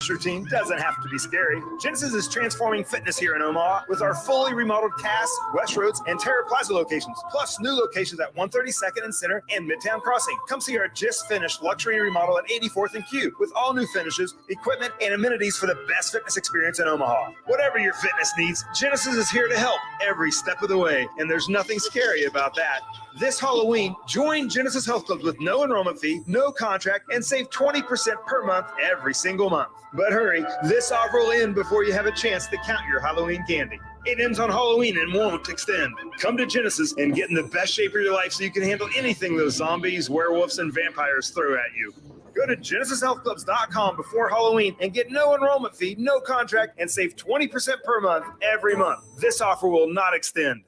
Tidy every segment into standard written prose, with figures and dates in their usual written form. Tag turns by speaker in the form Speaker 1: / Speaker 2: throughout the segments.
Speaker 1: fitness routine doesn't have to be scary. Genesis is transforming fitness here in Omaha with our fully remodeled Cass, West Roads, and Terra Plaza locations, plus new locations at 132nd and Center and Midtown Crossing. Come see our just finished luxury remodel at 84th and Q with all new finishes, equipment, and amenities for the best fitness experience in Omaha. Whatever your fitness needs, Genesis is here to help every step of the way, and there's nothing scary about that. This Halloween, join Genesis Health Club with no enrollment fee, no contract, and save 20% per month every single month. But hurry, this offer will end before you have a chance to count your Halloween candy. It ends on Halloween and won't extend. Come to Genesis and get in the best shape of your life so you can handle anything those zombies, werewolves, and vampires throw at you. Go to GenesisHealthClubs.com before Halloween and get no enrollment fee, no contract, and save 20% per month every month. This offer will not extend.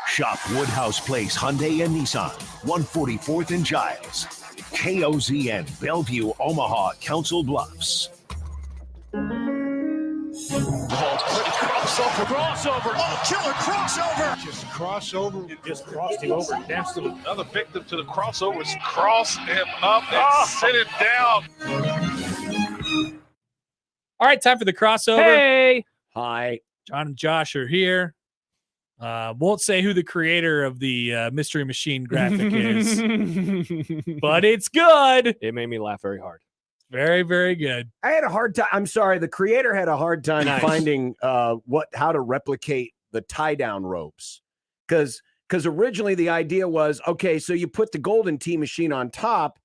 Speaker 2: Shop Woodhouse Place Hyundai and Nissan, 144th and Giles. KOZN, Bellevue, Omaha, Council Bluffs.
Speaker 3: Crossover. Oh, killer crossover.
Speaker 4: Just crossover. It just crossed him over. Danced him. Another victim to the crossovers. Cross him up and sit it down.
Speaker 5: All right, time for the crossover.
Speaker 6: Hey.
Speaker 7: Hi.
Speaker 5: John and Josh are here. Won't say who the creator of the Mystery Machine graphic is, but it's good.
Speaker 6: It made me laugh very hard.
Speaker 5: Very, very good.
Speaker 7: I had a hard time. I'm sorry. The creator had a hard time finding how to replicate the tie down ropes. Because originally the idea was, okay, so you put the golden tee machine on top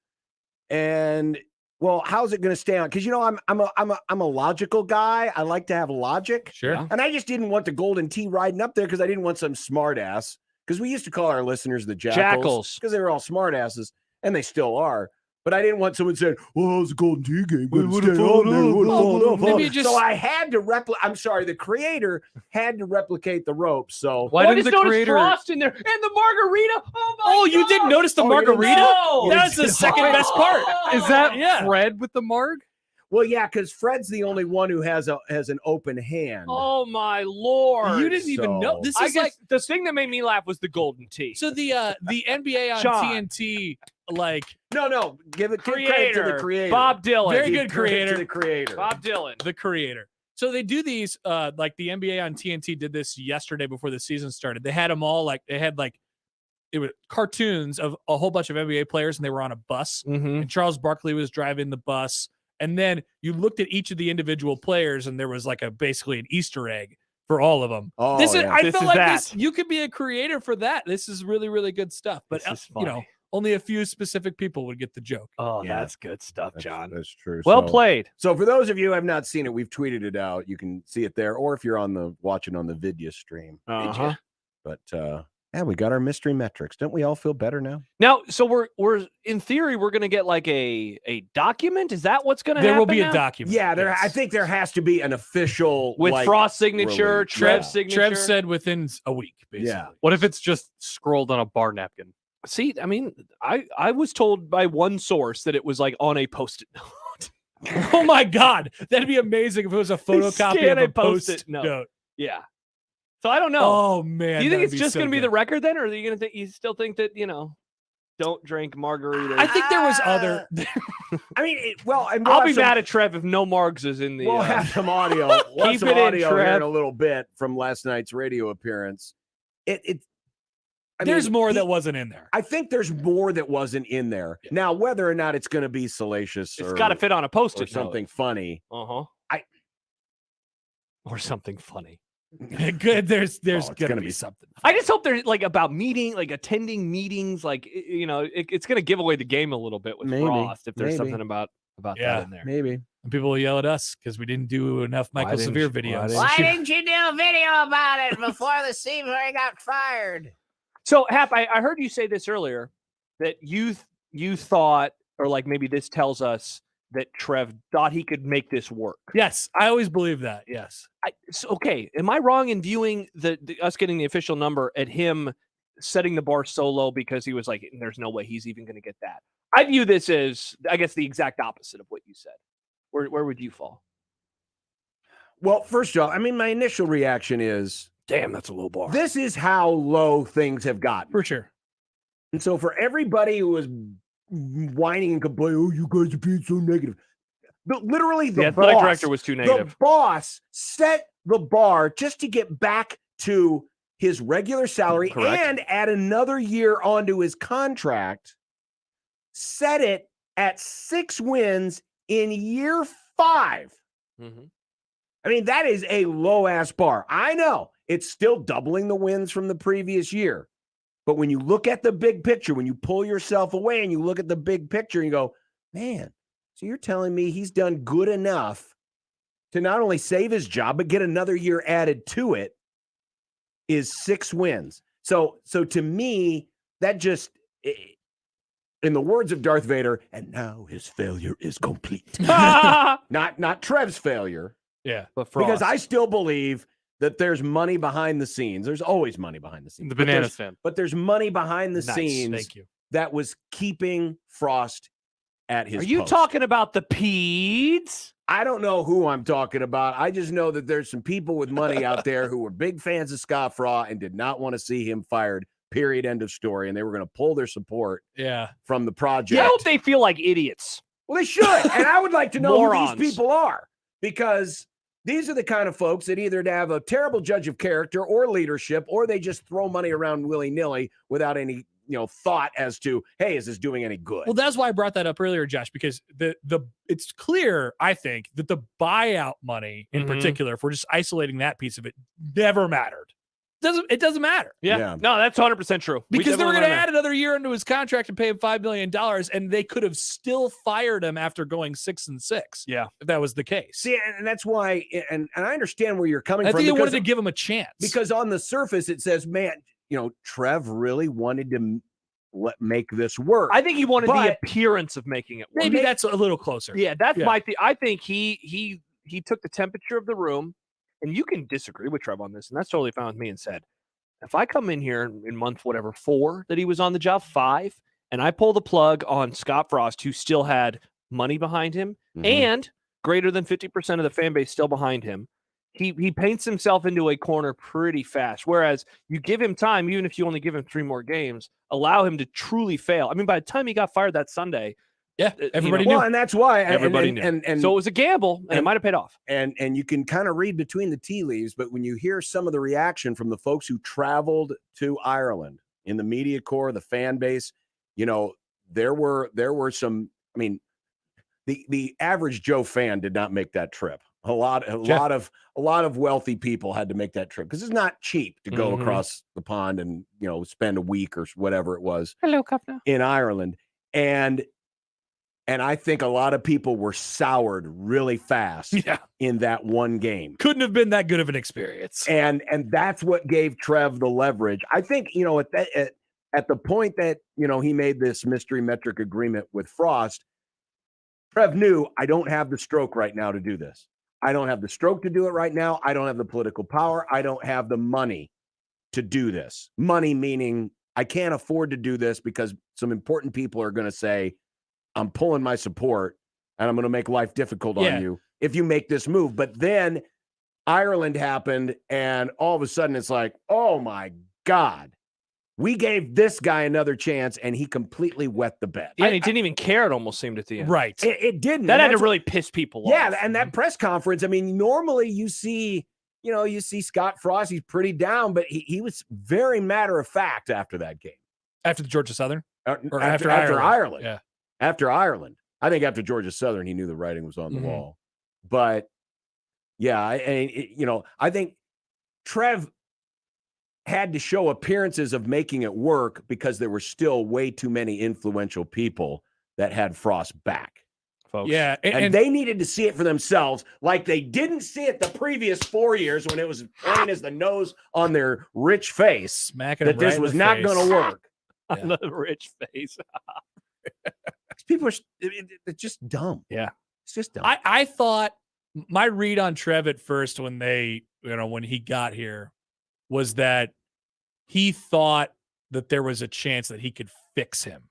Speaker 7: and well, how's it going to stay on? Because, you know, I'm a logical guy. I like to have logic.
Speaker 5: Sure.
Speaker 7: And I just didn't want the golden tee riding up there because I didn't want some smart ass. Because we used to call our listeners the jackals. Because they were all smart asses, and they still are. But I didn't want someone saying, well, it's a golden tee game. So I had to replicate. I'm sorry, the creator had to replicate the ropes. So
Speaker 6: why didn't the creator Frost in there and the margarita?
Speaker 5: Oh, you didn't notice the margarita?
Speaker 6: No.
Speaker 5: That's the second best part.
Speaker 6: Is that Fred with the marg?
Speaker 7: Well, yeah, because Fred's the only one who has an open hand.
Speaker 6: Oh my Lord!
Speaker 5: You didn't even know. This is like
Speaker 6: the thing that made me laugh was the golden tee.
Speaker 5: So the NBA on
Speaker 6: John.
Speaker 5: TNT, like
Speaker 7: no, give credit to the creator,
Speaker 6: Bob Dylan,
Speaker 5: very good creator,
Speaker 7: to the creator,
Speaker 6: Bob Dylan,
Speaker 5: the creator. So they do these, like the NBA on TNT did this yesterday before the season started. They had them all it was cartoons of a whole bunch of NBA players, and they were on a bus.
Speaker 6: Mm-hmm.
Speaker 5: And Charles Barkley was driving the bus. And then you looked at each of the individual players, and there was like basically an Easter egg for all of them.
Speaker 7: Oh,
Speaker 5: I feel like you could be a creator for that. This is really, really good stuff. But you know, only a few specific people would get the joke.
Speaker 6: Oh, yeah. That's good stuff, John.
Speaker 7: That's true.
Speaker 6: Well played.
Speaker 7: So for those of you who have not seen it, we've tweeted it out. You can see it there, or if you're watching on the video stream.
Speaker 6: Uh-huh.
Speaker 7: But yeah, we got our mystery metrics. Don't we all feel better now?
Speaker 6: Now, so we're in theory we're going to get like a document. Is that what's going to happen?
Speaker 5: There will be
Speaker 6: now?
Speaker 5: a document.
Speaker 7: Yeah, yes. I think there has to be an official
Speaker 6: with Frost's signature,
Speaker 7: release.
Speaker 6: Trev's signature.
Speaker 5: Trev said within a week. Basically.
Speaker 7: Yeah.
Speaker 6: What if it's just scrolled on a bar napkin? See, I mean, I was told by one source that it was like on a Post-it note.
Speaker 5: Oh my God, that'd be amazing if it was a photocopy of a Post-it note.
Speaker 6: Yeah. So I don't know.
Speaker 5: Oh man,
Speaker 6: do you think it's just going to be the record then, or are you going to think you still think that don't drink margaritas?
Speaker 5: I think there was other.
Speaker 7: I mean,
Speaker 6: I'll be mad at Trev if no margs is in the.
Speaker 7: We'll have some audio. We'll
Speaker 6: Keep it in, Trev.
Speaker 7: Here in a little bit from last night's radio appearance.
Speaker 5: There's more that wasn't in there.
Speaker 7: I think there's more that wasn't in there. Yeah. Now, whether or not it's going to be salacious,
Speaker 6: it's got to fit on a Post-it
Speaker 7: or something funny.
Speaker 6: Or something funny.
Speaker 5: Good. There's gonna be something.
Speaker 6: I just hope there's like about attending meetings, like it's gonna give away the game a little bit with Frost if there's something about that in there.
Speaker 7: Maybe.
Speaker 5: And people will yell at us because we didn't do enough Michael Severe videos.
Speaker 8: Why didn't you do a video about it before the season where he got fired?
Speaker 6: So Hap, I heard you say this earlier that you thought, or like maybe this tells us that Trev thought he could make this work.
Speaker 5: Yes, I always believe that. Yes.
Speaker 6: Okay. Am I wrong in viewing us getting the official number at him setting the bar so low because he was like, there's no way he's even going to get that? I view this as, I guess, the exact opposite of what you said. Where would you fall?
Speaker 7: Well, first of all, I mean, my initial reaction is,
Speaker 6: damn, that's a low bar.
Speaker 7: This is how low things have gotten.
Speaker 5: For sure.
Speaker 7: And so for everybody who was whining and complaining, oh, you guys are being so negative. Literally,
Speaker 6: The
Speaker 7: the
Speaker 6: athletic
Speaker 7: boss,
Speaker 6: director was too negative.
Speaker 7: The boss set the bar just to get back to his regular salary and add another year onto his contract. Set it at 6 wins in year 5.
Speaker 6: Mm-hmm.
Speaker 7: I mean, that is a low-ass bar. I know it's still doubling the wins from the previous year. But when you look at the big picture, when you pull yourself away and you look at the big picture and you go, man, so you're telling me he's done good enough to not only save his job, but get another year added to it, is 6 wins. So to me, that just, in the words of Darth Vader, and now his failure is complete. Not Trev's failure.
Speaker 5: Yeah.
Speaker 6: But
Speaker 7: because I still believe that there's money behind the scenes. There's always money behind the scenes.
Speaker 5: The Bananas fan.
Speaker 7: But there's money behind the
Speaker 5: Nice.
Speaker 7: scenes
Speaker 5: Thank you.
Speaker 7: that was keeping Frost at his
Speaker 6: Are you
Speaker 7: post.
Speaker 6: talking about the Peds?
Speaker 7: I don't know who I'm talking about. I just know that there's some people with money out there who were big fans of Scott Frost and did not want to see him fired, period, end of story. And they were going to pull their support from the project.
Speaker 6: I hope they feel like idiots.
Speaker 7: Well, they should. And I would like to know
Speaker 6: Morons.
Speaker 7: who these people are, because these are the kind of folks that either have a terrible judge of character or leadership, or they just throw money around willy-nilly without any thought as to, hey, is this doing any good?
Speaker 5: Well, that's why I brought that up earlier, Josh, because it's clear, I think, that the buyout money in particular, if we're just isolating that piece of it, never mattered. It doesn't matter.
Speaker 6: Yeah. No, that's 100% true.
Speaker 5: Because they were going to add another year into his contract and pay him $5 million, and they could have still fired him after going 6-6.
Speaker 6: Yeah,
Speaker 5: if that was the case.
Speaker 7: See, and that's why, and I understand where you're coming
Speaker 5: I
Speaker 7: from.
Speaker 5: think they wanted to give him a chance.
Speaker 7: Because on the surface, it says, man, Trev really wanted to make this work.
Speaker 6: I think he wanted the appearance of making it work.
Speaker 5: Maybe that's a little closer.
Speaker 6: Yeah, that's my thing. I think he took the temperature of the room, and you can disagree with Trev on this, and that's totally fine with me, and said, if I come in here in month 4 that he was on the job, 5, and I pull the plug on Scott Frost, who still had money behind him and greater than 50% of the fan base still behind him, he paints himself into a corner pretty fast. Whereas you give him time, even if you only give him 3 more games, allow him to truly fail. I mean, by the time he got fired that Sunday,
Speaker 5: everybody knew.
Speaker 7: Well, and that's why
Speaker 6: everybody knew. And so it was a gamble, and it might have paid off.
Speaker 7: And you can kind of read between the tea leaves, but when you hear some of the reaction from the folks who traveled to Ireland in the media corps, the fan base, there were some. I mean, the average Joe fan did not make that trip. A lot of wealthy people had to make that trip because it's not cheap to go across the pond and spend a week or whatever it was.
Speaker 6: Hello, Governor.
Speaker 7: In Ireland, and I think a lot of people were soured really fast in that one game.
Speaker 5: Couldn't have been that good of an experience.
Speaker 7: And that's what gave Trev the leverage. I think, at the point that, he made this mystery metric agreement with Frost, Trev knew, I don't have the stroke right now to do this. I don't have the stroke to do it right now. I don't have the political power. I don't have the money to do this. Money meaning I can't afford to do this because some important people are going to say, I'm pulling my support and I'm going to make life difficult on you if you make this move. But then Ireland happened and all of a sudden it's like, oh my God, we gave this guy another chance and he completely wet the bed.
Speaker 6: Yeah, and he didn't even care, it almost seemed at the end.
Speaker 5: Right.
Speaker 7: It didn't.
Speaker 6: That had to really piss people off.
Speaker 7: Yeah, and that press conference, I mean, normally you see Scott Frost, he's pretty down, but he was very matter of fact after that game.
Speaker 5: After the Georgia Southern?
Speaker 7: Or after Ireland.
Speaker 5: Yeah.
Speaker 7: After Ireland. I think after Georgia Southern, he knew the writing was on the wall. But, yeah, I think Trev had to show appearances of making it work because there were still way too many influential people that had Frost back.
Speaker 6: Folks.
Speaker 5: Yeah.
Speaker 7: And they needed to see it for themselves like they didn't see it the previous 4 years when it was plain as the nose on their rich face
Speaker 5: smacking
Speaker 7: that this was not going to work.
Speaker 6: On the rich face.
Speaker 7: People are it's just dumb.
Speaker 6: Yeah.
Speaker 7: It's just dumb.
Speaker 5: I thought my read on Trev at first when when he got here was that he thought that there was a chance that he could fix him.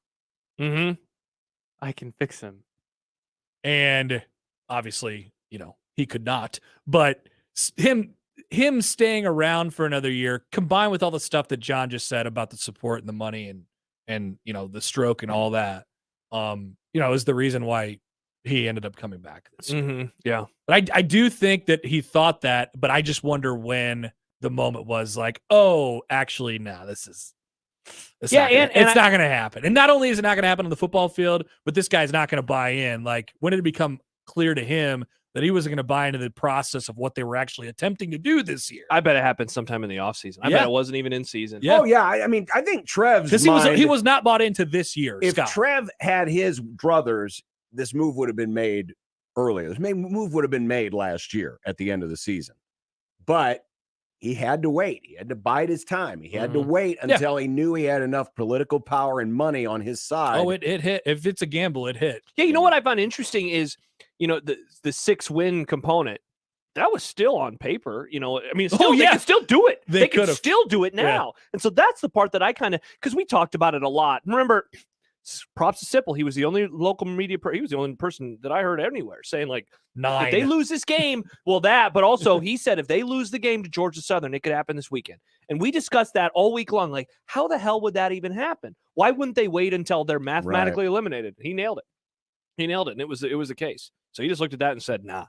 Speaker 9: I can fix him.
Speaker 5: And obviously, he could not. But him staying around for another year, combined with all the stuff that John just said about the support and the money and the stroke and all that, is the reason why he ended up coming back this year.
Speaker 6: Mm-hmm. Yeah.
Speaker 5: But I do think that he thought that, but I just wonder when the moment was like, oh, actually, no, it's not going to happen. And not only is it not going to happen on the football field, but this guy's not going to buy in. Like, when did it become clear to him that he wasn't going to buy into the process of what they were actually attempting to do this year?
Speaker 6: I bet it happened sometime in the offseason. I bet it wasn't even in season.
Speaker 7: Yeah. Oh, yeah. I mean, I think Trev's
Speaker 5: because he was not bought into this year.
Speaker 7: If
Speaker 5: Scott.
Speaker 7: Trev had his druthers, this move would have been made earlier. This move would have been made last year at the end of the season. But he had to wait. He had to bide his time. He had to wait until he knew he had enough political power and money on his side.
Speaker 5: Oh, it hit. If it's a gamble, it hit.
Speaker 6: Yeah, you know what I found interesting is, the 6-win component, that was still on paper. They could still do it. They could still do it now. Yeah. And so that's the part that I because we talked about it a lot. Remember, props to Sipple. He was the only local media. He was the only person that I heard anywhere saying like, 9. If they lose this game, but also he said if they lose the game to Georgia Southern, it could happen this weekend. And we discussed that all week long. Like, how the hell would that even happen? Why wouldn't they wait until they're mathematically eliminated? He nailed it. And it was the case. So he just looked at that and said, nah.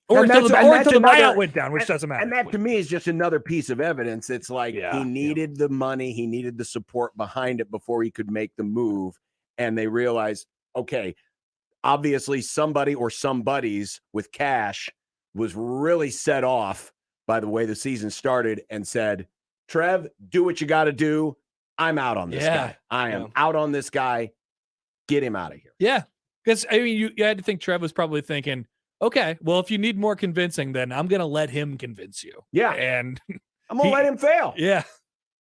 Speaker 5: Or until the buyout went down, which doesn't matter.
Speaker 7: And that to me is just another piece of evidence. It's like he needed the money, he needed the support behind it before he could make the move. And they realized, okay, obviously somebody or somebodies with cash was really set off by the way the season started and said, Trev, do what you got to do. I'm out on this guy. I am out on this guy. Get him out of here.
Speaker 5: Yeah. Because, you had to think Trev was probably thinking, okay, well, if you need more convincing, then I'm going to let him convince you.
Speaker 7: Yeah.
Speaker 5: And
Speaker 7: I'm going to let him fail.
Speaker 5: Yeah.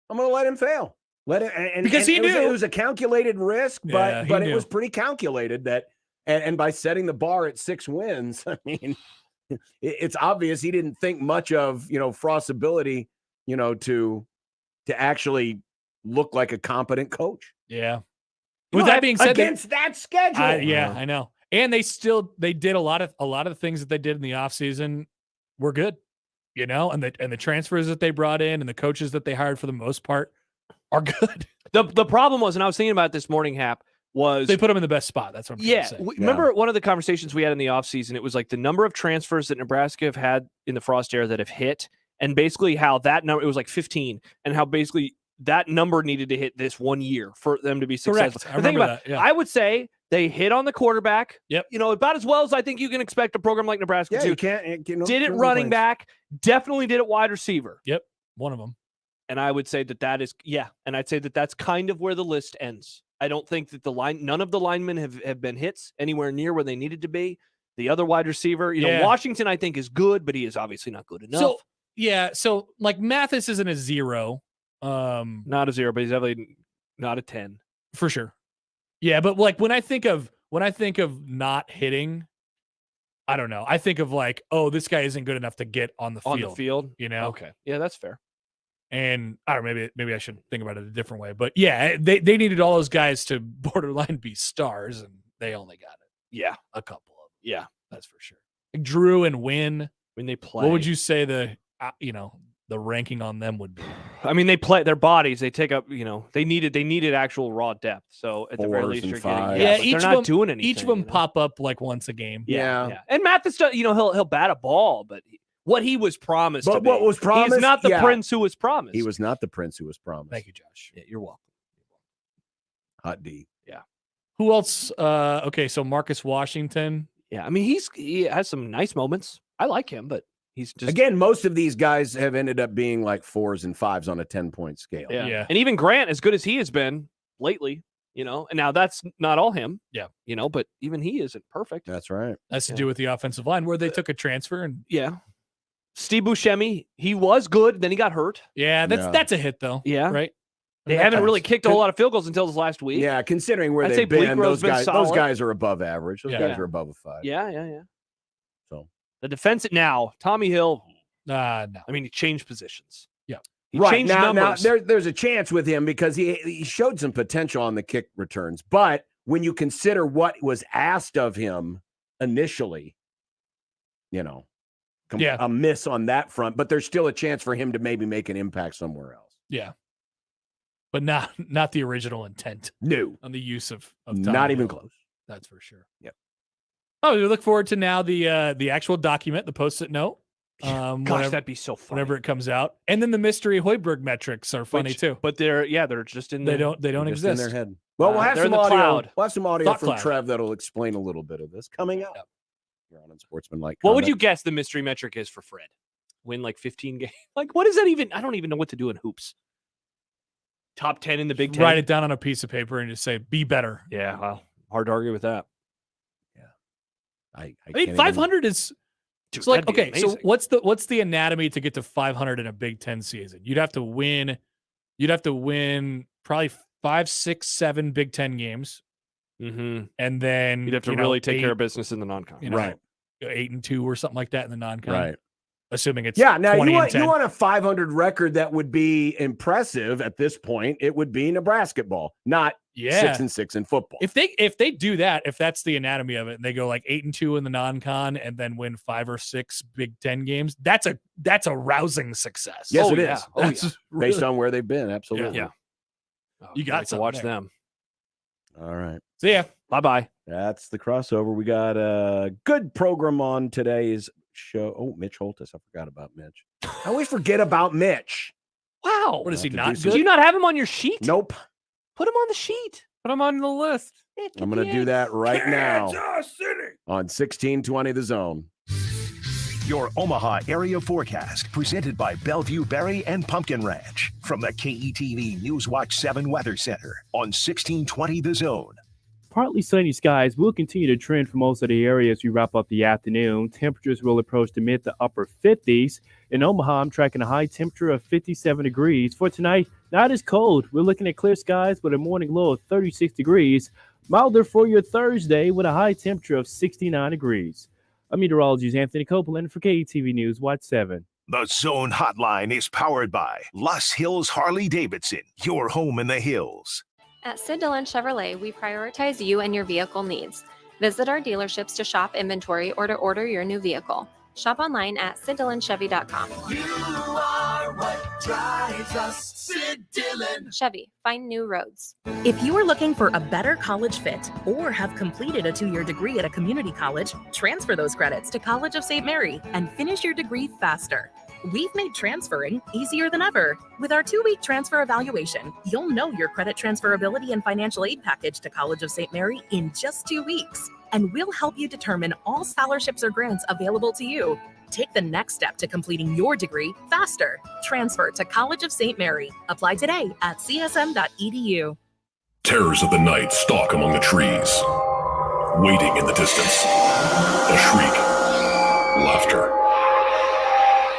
Speaker 7: I'm going to let him fail.
Speaker 5: Because he knew
Speaker 7: it was a calculated risk, but it was pretty calculated that, and by setting the bar at 6 wins, I mean, it's obvious he didn't think much of, Frost's ability, to actually look like a competent coach.
Speaker 5: Yeah. With that being said,
Speaker 7: against that schedule.
Speaker 5: I know. And they did a lot of the things that they did in the offseason were good, and the transfers that they brought in and the coaches that they hired for the most part are good.
Speaker 6: The problem was, and I was thinking about it this morning, Hap, was
Speaker 5: they put them in the best spot. That's what I'm trying to say.
Speaker 6: Remember one of the conversations we had in the offseason, it was like the number of transfers that Nebraska have had in the Frost era that have hit, and basically how that number, it was like 15, and how basically that number needed to hit this 1 year for them to be successful.
Speaker 5: Correct. I remember that. Yeah.
Speaker 6: I would say they hit on the quarterback.
Speaker 5: Yep.
Speaker 6: About as well as I think you can expect a program like Nebraska to.
Speaker 7: You can't.
Speaker 6: Did it running back. Definitely did it wide receiver.
Speaker 5: Yep. One of them.
Speaker 6: And I would say that is, and I'd say that that's kind of where the list ends. I don't think that none of the linemen have been hits anywhere near where they needed to be. The other wide receiver, Washington, I think is good, but he is obviously not good enough.
Speaker 5: So like Mathis isn't a 0.
Speaker 6: Not a 0, but he's definitely not a 10
Speaker 5: for sure. Yeah, but like when I think of not hitting, I don't know. I think of like, oh, this guy isn't good enough to get on the field.
Speaker 6: On the field,
Speaker 5: Okay,
Speaker 6: yeah, that's fair.
Speaker 5: And I don't know, maybe I should think about it a different way. But yeah, they needed all those guys to borderline be stars, and they only got it.
Speaker 6: Yeah,
Speaker 5: a couple of them.
Speaker 6: Yeah,
Speaker 5: that's for sure. Like Drew and Wynn,
Speaker 6: when they play,
Speaker 5: what would you say the ranking on them would be?
Speaker 6: I mean, they play their bodies. They take up, they needed actual raw depth. So at the very least, you're getting, they're not doing anything.
Speaker 5: Each of them pop up like once a game.
Speaker 6: Yeah. And Mathis, he'll bat a ball, but what he was promised.
Speaker 7: But what was promised?
Speaker 6: He's not the prince who was promised.
Speaker 7: He was not the prince who was promised.
Speaker 5: Thank you, Josh.
Speaker 6: Yeah, you're welcome.
Speaker 7: Hot D.
Speaker 6: Yeah.
Speaker 5: Who else? Okay, so Marcus Washington.
Speaker 6: Yeah, I mean, he has some nice moments. I like him, but he's just,
Speaker 7: again, most of these guys have ended up being like 4s and 5s on a 10-point scale.
Speaker 6: Yeah. And even Grant, as good as he has been lately, and now that's not all him.
Speaker 5: Yeah.
Speaker 6: But even he isn't perfect.
Speaker 7: That's right.
Speaker 5: That's to do with the offensive line where they took a transfer and
Speaker 6: Steve Buscemi, he was good, then he got hurt.
Speaker 5: Yeah, that's a hit though.
Speaker 6: Yeah.
Speaker 5: Right.
Speaker 6: They haven't really kicked a whole lot of field goals until this last week.
Speaker 7: Yeah, considering where they've been, those guys are above average. Those guys are above a 5.
Speaker 6: Yeah.
Speaker 7: So
Speaker 6: the defense now, Tommy Hill.
Speaker 5: No.
Speaker 6: I mean, he changed positions.
Speaker 5: Yeah.
Speaker 6: He changed numbers.
Speaker 7: Now there's a chance with him because he showed some potential on the kick returns. But when you consider what was asked of him initially, a miss on that front. But there's still a chance for him to maybe make an impact somewhere else.
Speaker 5: Yeah. But not the original intent.
Speaker 7: No.
Speaker 5: On the use of
Speaker 7: Not even close.
Speaker 5: That's for sure.
Speaker 7: Yep.
Speaker 5: Oh, we look forward to now the actual document, the Post-it note.
Speaker 6: Gosh, that'd be so funny.
Speaker 5: Whenever it comes out. And then the mystery Hoiberg metrics are funny too.
Speaker 6: But they're just in
Speaker 5: they don't exist
Speaker 7: in their head. Well, we'll have some audio.
Speaker 6: Cloud.
Speaker 7: We'll have some audio from
Speaker 5: cloud.
Speaker 7: Trev that'll explain a little bit of this coming up.
Speaker 6: Yep.
Speaker 7: You're on Unsportsmanlike Conduct.
Speaker 6: What would you guess the mystery metric is for Fred? Win like 15 games? Like, what is that even? I don't even know what to do in hoops. Top 10 in the Big Ten.
Speaker 5: Write it down on a piece of paper and just say, be better.
Speaker 6: Yeah, well, hard to argue with that.
Speaker 7: Yeah.
Speaker 5: I mean, 500 is...
Speaker 6: Dude,
Speaker 5: so like, okay,
Speaker 6: amazing.
Speaker 5: so what's the anatomy to get to 500 in a Big Ten season? You'd have to win probably 5, 6, 7 Big Ten games.
Speaker 6: Mm-hmm.
Speaker 5: And then
Speaker 6: you'd have to really take care of business in the non-con.
Speaker 7: Right.
Speaker 5: 8-2 or something like that in the non-con.
Speaker 7: Right.
Speaker 5: Assuming it's
Speaker 7: now
Speaker 5: 20
Speaker 7: you want a 500 record that would be impressive at this point. It would be Nebraska ball, not 6-6 in football.
Speaker 5: If they do that, if that's the anatomy of it, and they go like 8-2 in the non-con and then win 5 or 6 Big Ten games, that's a rousing success.
Speaker 7: Yes, it
Speaker 6: yeah.
Speaker 7: is.
Speaker 6: That's
Speaker 7: based on where they've been. Absolutely.
Speaker 6: Yeah.
Speaker 5: You got
Speaker 6: to watch
Speaker 5: there.
Speaker 6: them.
Speaker 7: All right.
Speaker 5: See ya.
Speaker 6: Bye-bye.
Speaker 7: That's the crossover. We got a good program on today's show. Oh, Mitch Holthus. I forgot about Mitch. I always forget about Mitch.
Speaker 6: Wow.
Speaker 5: What is he not
Speaker 6: Do
Speaker 5: good?
Speaker 6: you not have him on your sheet?
Speaker 7: Nope.
Speaker 6: Put him on the sheet.
Speaker 9: Put him on the list.
Speaker 7: I'm going to do that right now on 1620 The Zone.
Speaker 2: Your Omaha area forecast presented by Bellevue Berry and Pumpkin Ranch from the KETV Newswatch 7 Weather Center on 1620 The Zone.
Speaker 10: Partly sunny skies will continue to trend for most of the area as we wrap up the afternoon. Temperatures will approach the mid to upper 50s. In Omaha, I'm tracking a high temperature of 57 degrees. For tonight, not as cold. We're looking at clear skies with a morning low of 36 degrees. Milder for your Thursday with a high temperature of 69 degrees. I'm meteorologist Anthony Copeland for KETV News Watch 7.
Speaker 2: The Zone Hotline is powered by Los Hills Harley-Davidson, your home in the hills.
Speaker 11: At Sid Dillon Chevrolet, we prioritize you and your vehicle needs. Visit our dealerships to shop inventory or to order your new vehicle. Shop online at SidDillonChevy.com.
Speaker 3: You are what drives us, Sid Dillon.
Speaker 11: Chevy, find new roads.
Speaker 12: If you are looking for a better college fit or have completed a 2-year degree at a community college, transfer those credits to College of St. Mary and finish your degree faster. We've made transferring easier than ever. With our 2-week transfer evaluation, you'll know your credit transferability and financial aid package to College of St. Mary in just 2 weeks. And we'll help you determine all scholarships or grants available to you. Take the next step to completing your degree faster. Transfer to College of St. Mary. Apply today at csm.edu.
Speaker 13: Terrors of the night stalk among the trees. Waiting in the distance. A shriek. Laughter.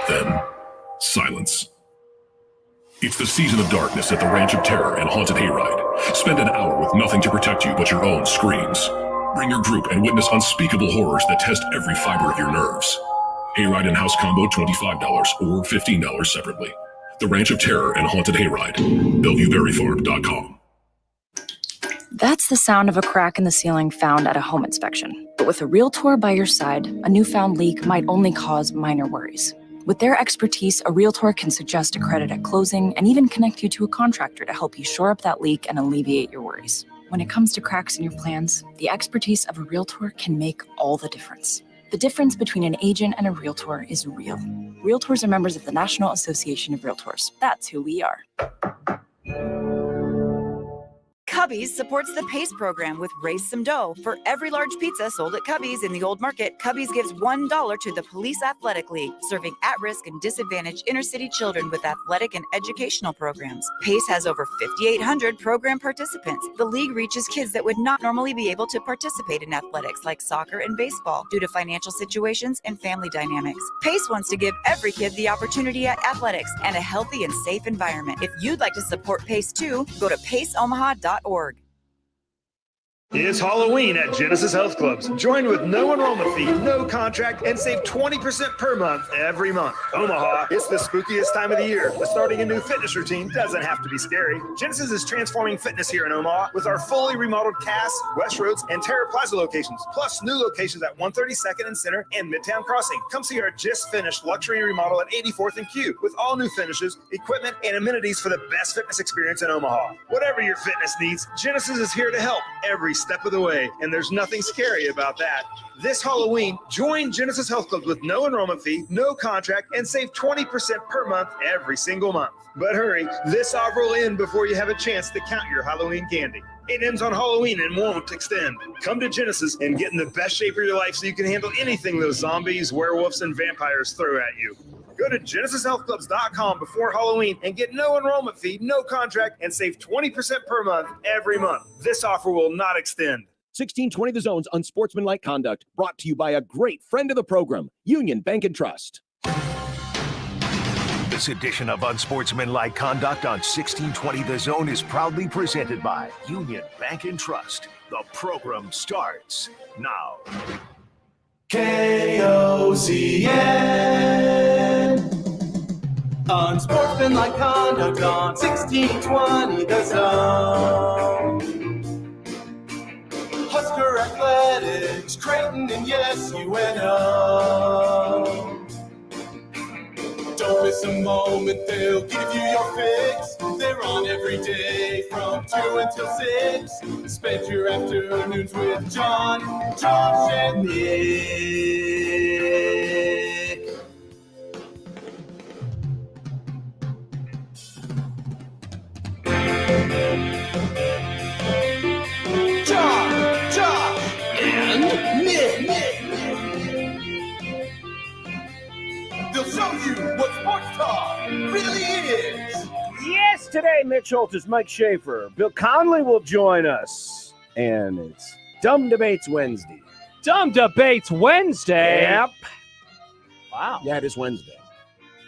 Speaker 13: Then, silence. It's the season of darkness at the Ranch of Terror and Haunted Hayride. Spend an hour with nothing to protect you but your own screams. Bring your group and witness unspeakable horrors that test every fiber of your nerves. Hayride and house combo $25 or $15 separately. The Ranch of Terror and Haunted Hayride. BellevueBerryFarm.com.
Speaker 14: That's the sound of a crack in the ceiling found at a home inspection. But with a Realtor by your side, a newfound leak might only cause minor worries. With their expertise, a Realtor can suggest a credit at closing and even connect you to a contractor to help you shore up that leak and alleviate your worries. When it comes to cracks in your plans, the expertise of a Realtor can make all the difference. The difference between an agent and a Realtor is real. Realtors are members of the National Association of Realtors. That's who we are.
Speaker 15: Cubby's supports the PACE program with Raise Some Dough. For every large pizza sold at Cubby's in the Old Market, Cubby's gives $1 to the Police Athletic League, serving at-risk and disadvantaged inner-city children with athletic and educational programs. PACE has over 5,800 program participants. The league reaches kids that would not normally be able to participate in athletics like soccer and baseball due to financial situations and family dynamics. PACE wants to give every kid the opportunity at athletics and a healthy and safe environment. If you'd like to support PACE too, go to paceomaha.org.
Speaker 1: It's Halloween at Genesis Health Clubs. Join with no enrollment fee, no contract, and save 20% per month every month. Omaha, it's the spookiest time of the year, but starting a new fitness routine doesn't have to be scary. Genesis is transforming fitness here in Omaha with our fully remodeled Cass, West Roads, and Terra Plaza locations, plus new locations at 132nd and Center and Midtown Crossing. Come see our just finished luxury remodel at 84th and Q with all new finishes, equipment, and amenities for the best fitness experience in Omaha. Whatever your fitness needs, Genesis is here to help every step of the way, and there's nothing scary about that. This Halloween, join Genesis Health Club with no enrollment fee, no contract, and save 20% per month every single month. But hurry, this offer will end before you have a chance to count your Halloween candy. It ends on Halloween and won't extend. Come to Genesis and get in the best shape of your life so you can handle anything those zombies, werewolves, and vampires throw at you. Go to GenesisHealthClubs.com before Halloween and get no enrollment fee, no contract, and save 20% per month every month. This offer will not extend.
Speaker 7: 1620 The Zone's Unsportsmanlike Conduct, brought to you by a great friend of the program, Union Bank and Trust.
Speaker 2: This edition of Unsportsmanlike Conduct on 1620 The Zone is proudly presented by Union Bank and Trust. The program starts now.
Speaker 3: KOZN. Unsportsmanlike Conduct on 1620 The Zone. Husker Athletics, Creighton, and yes, UNO. Don't miss a moment, they'll give you your fix. They're on every day from 2 until 6. Spend your afternoons with John, Josh, and Nick. John, Josh, and Nick. They'll show you what sports talk really is.
Speaker 7: Yes, today, Mitch Holthus, Mike Schaefer, Bill Connelly will join us. And it's Dumb Debates Wednesday.
Speaker 6: Dumb Debates Wednesday?
Speaker 7: Yep.
Speaker 6: Wow.
Speaker 7: Yeah, it is Wednesday.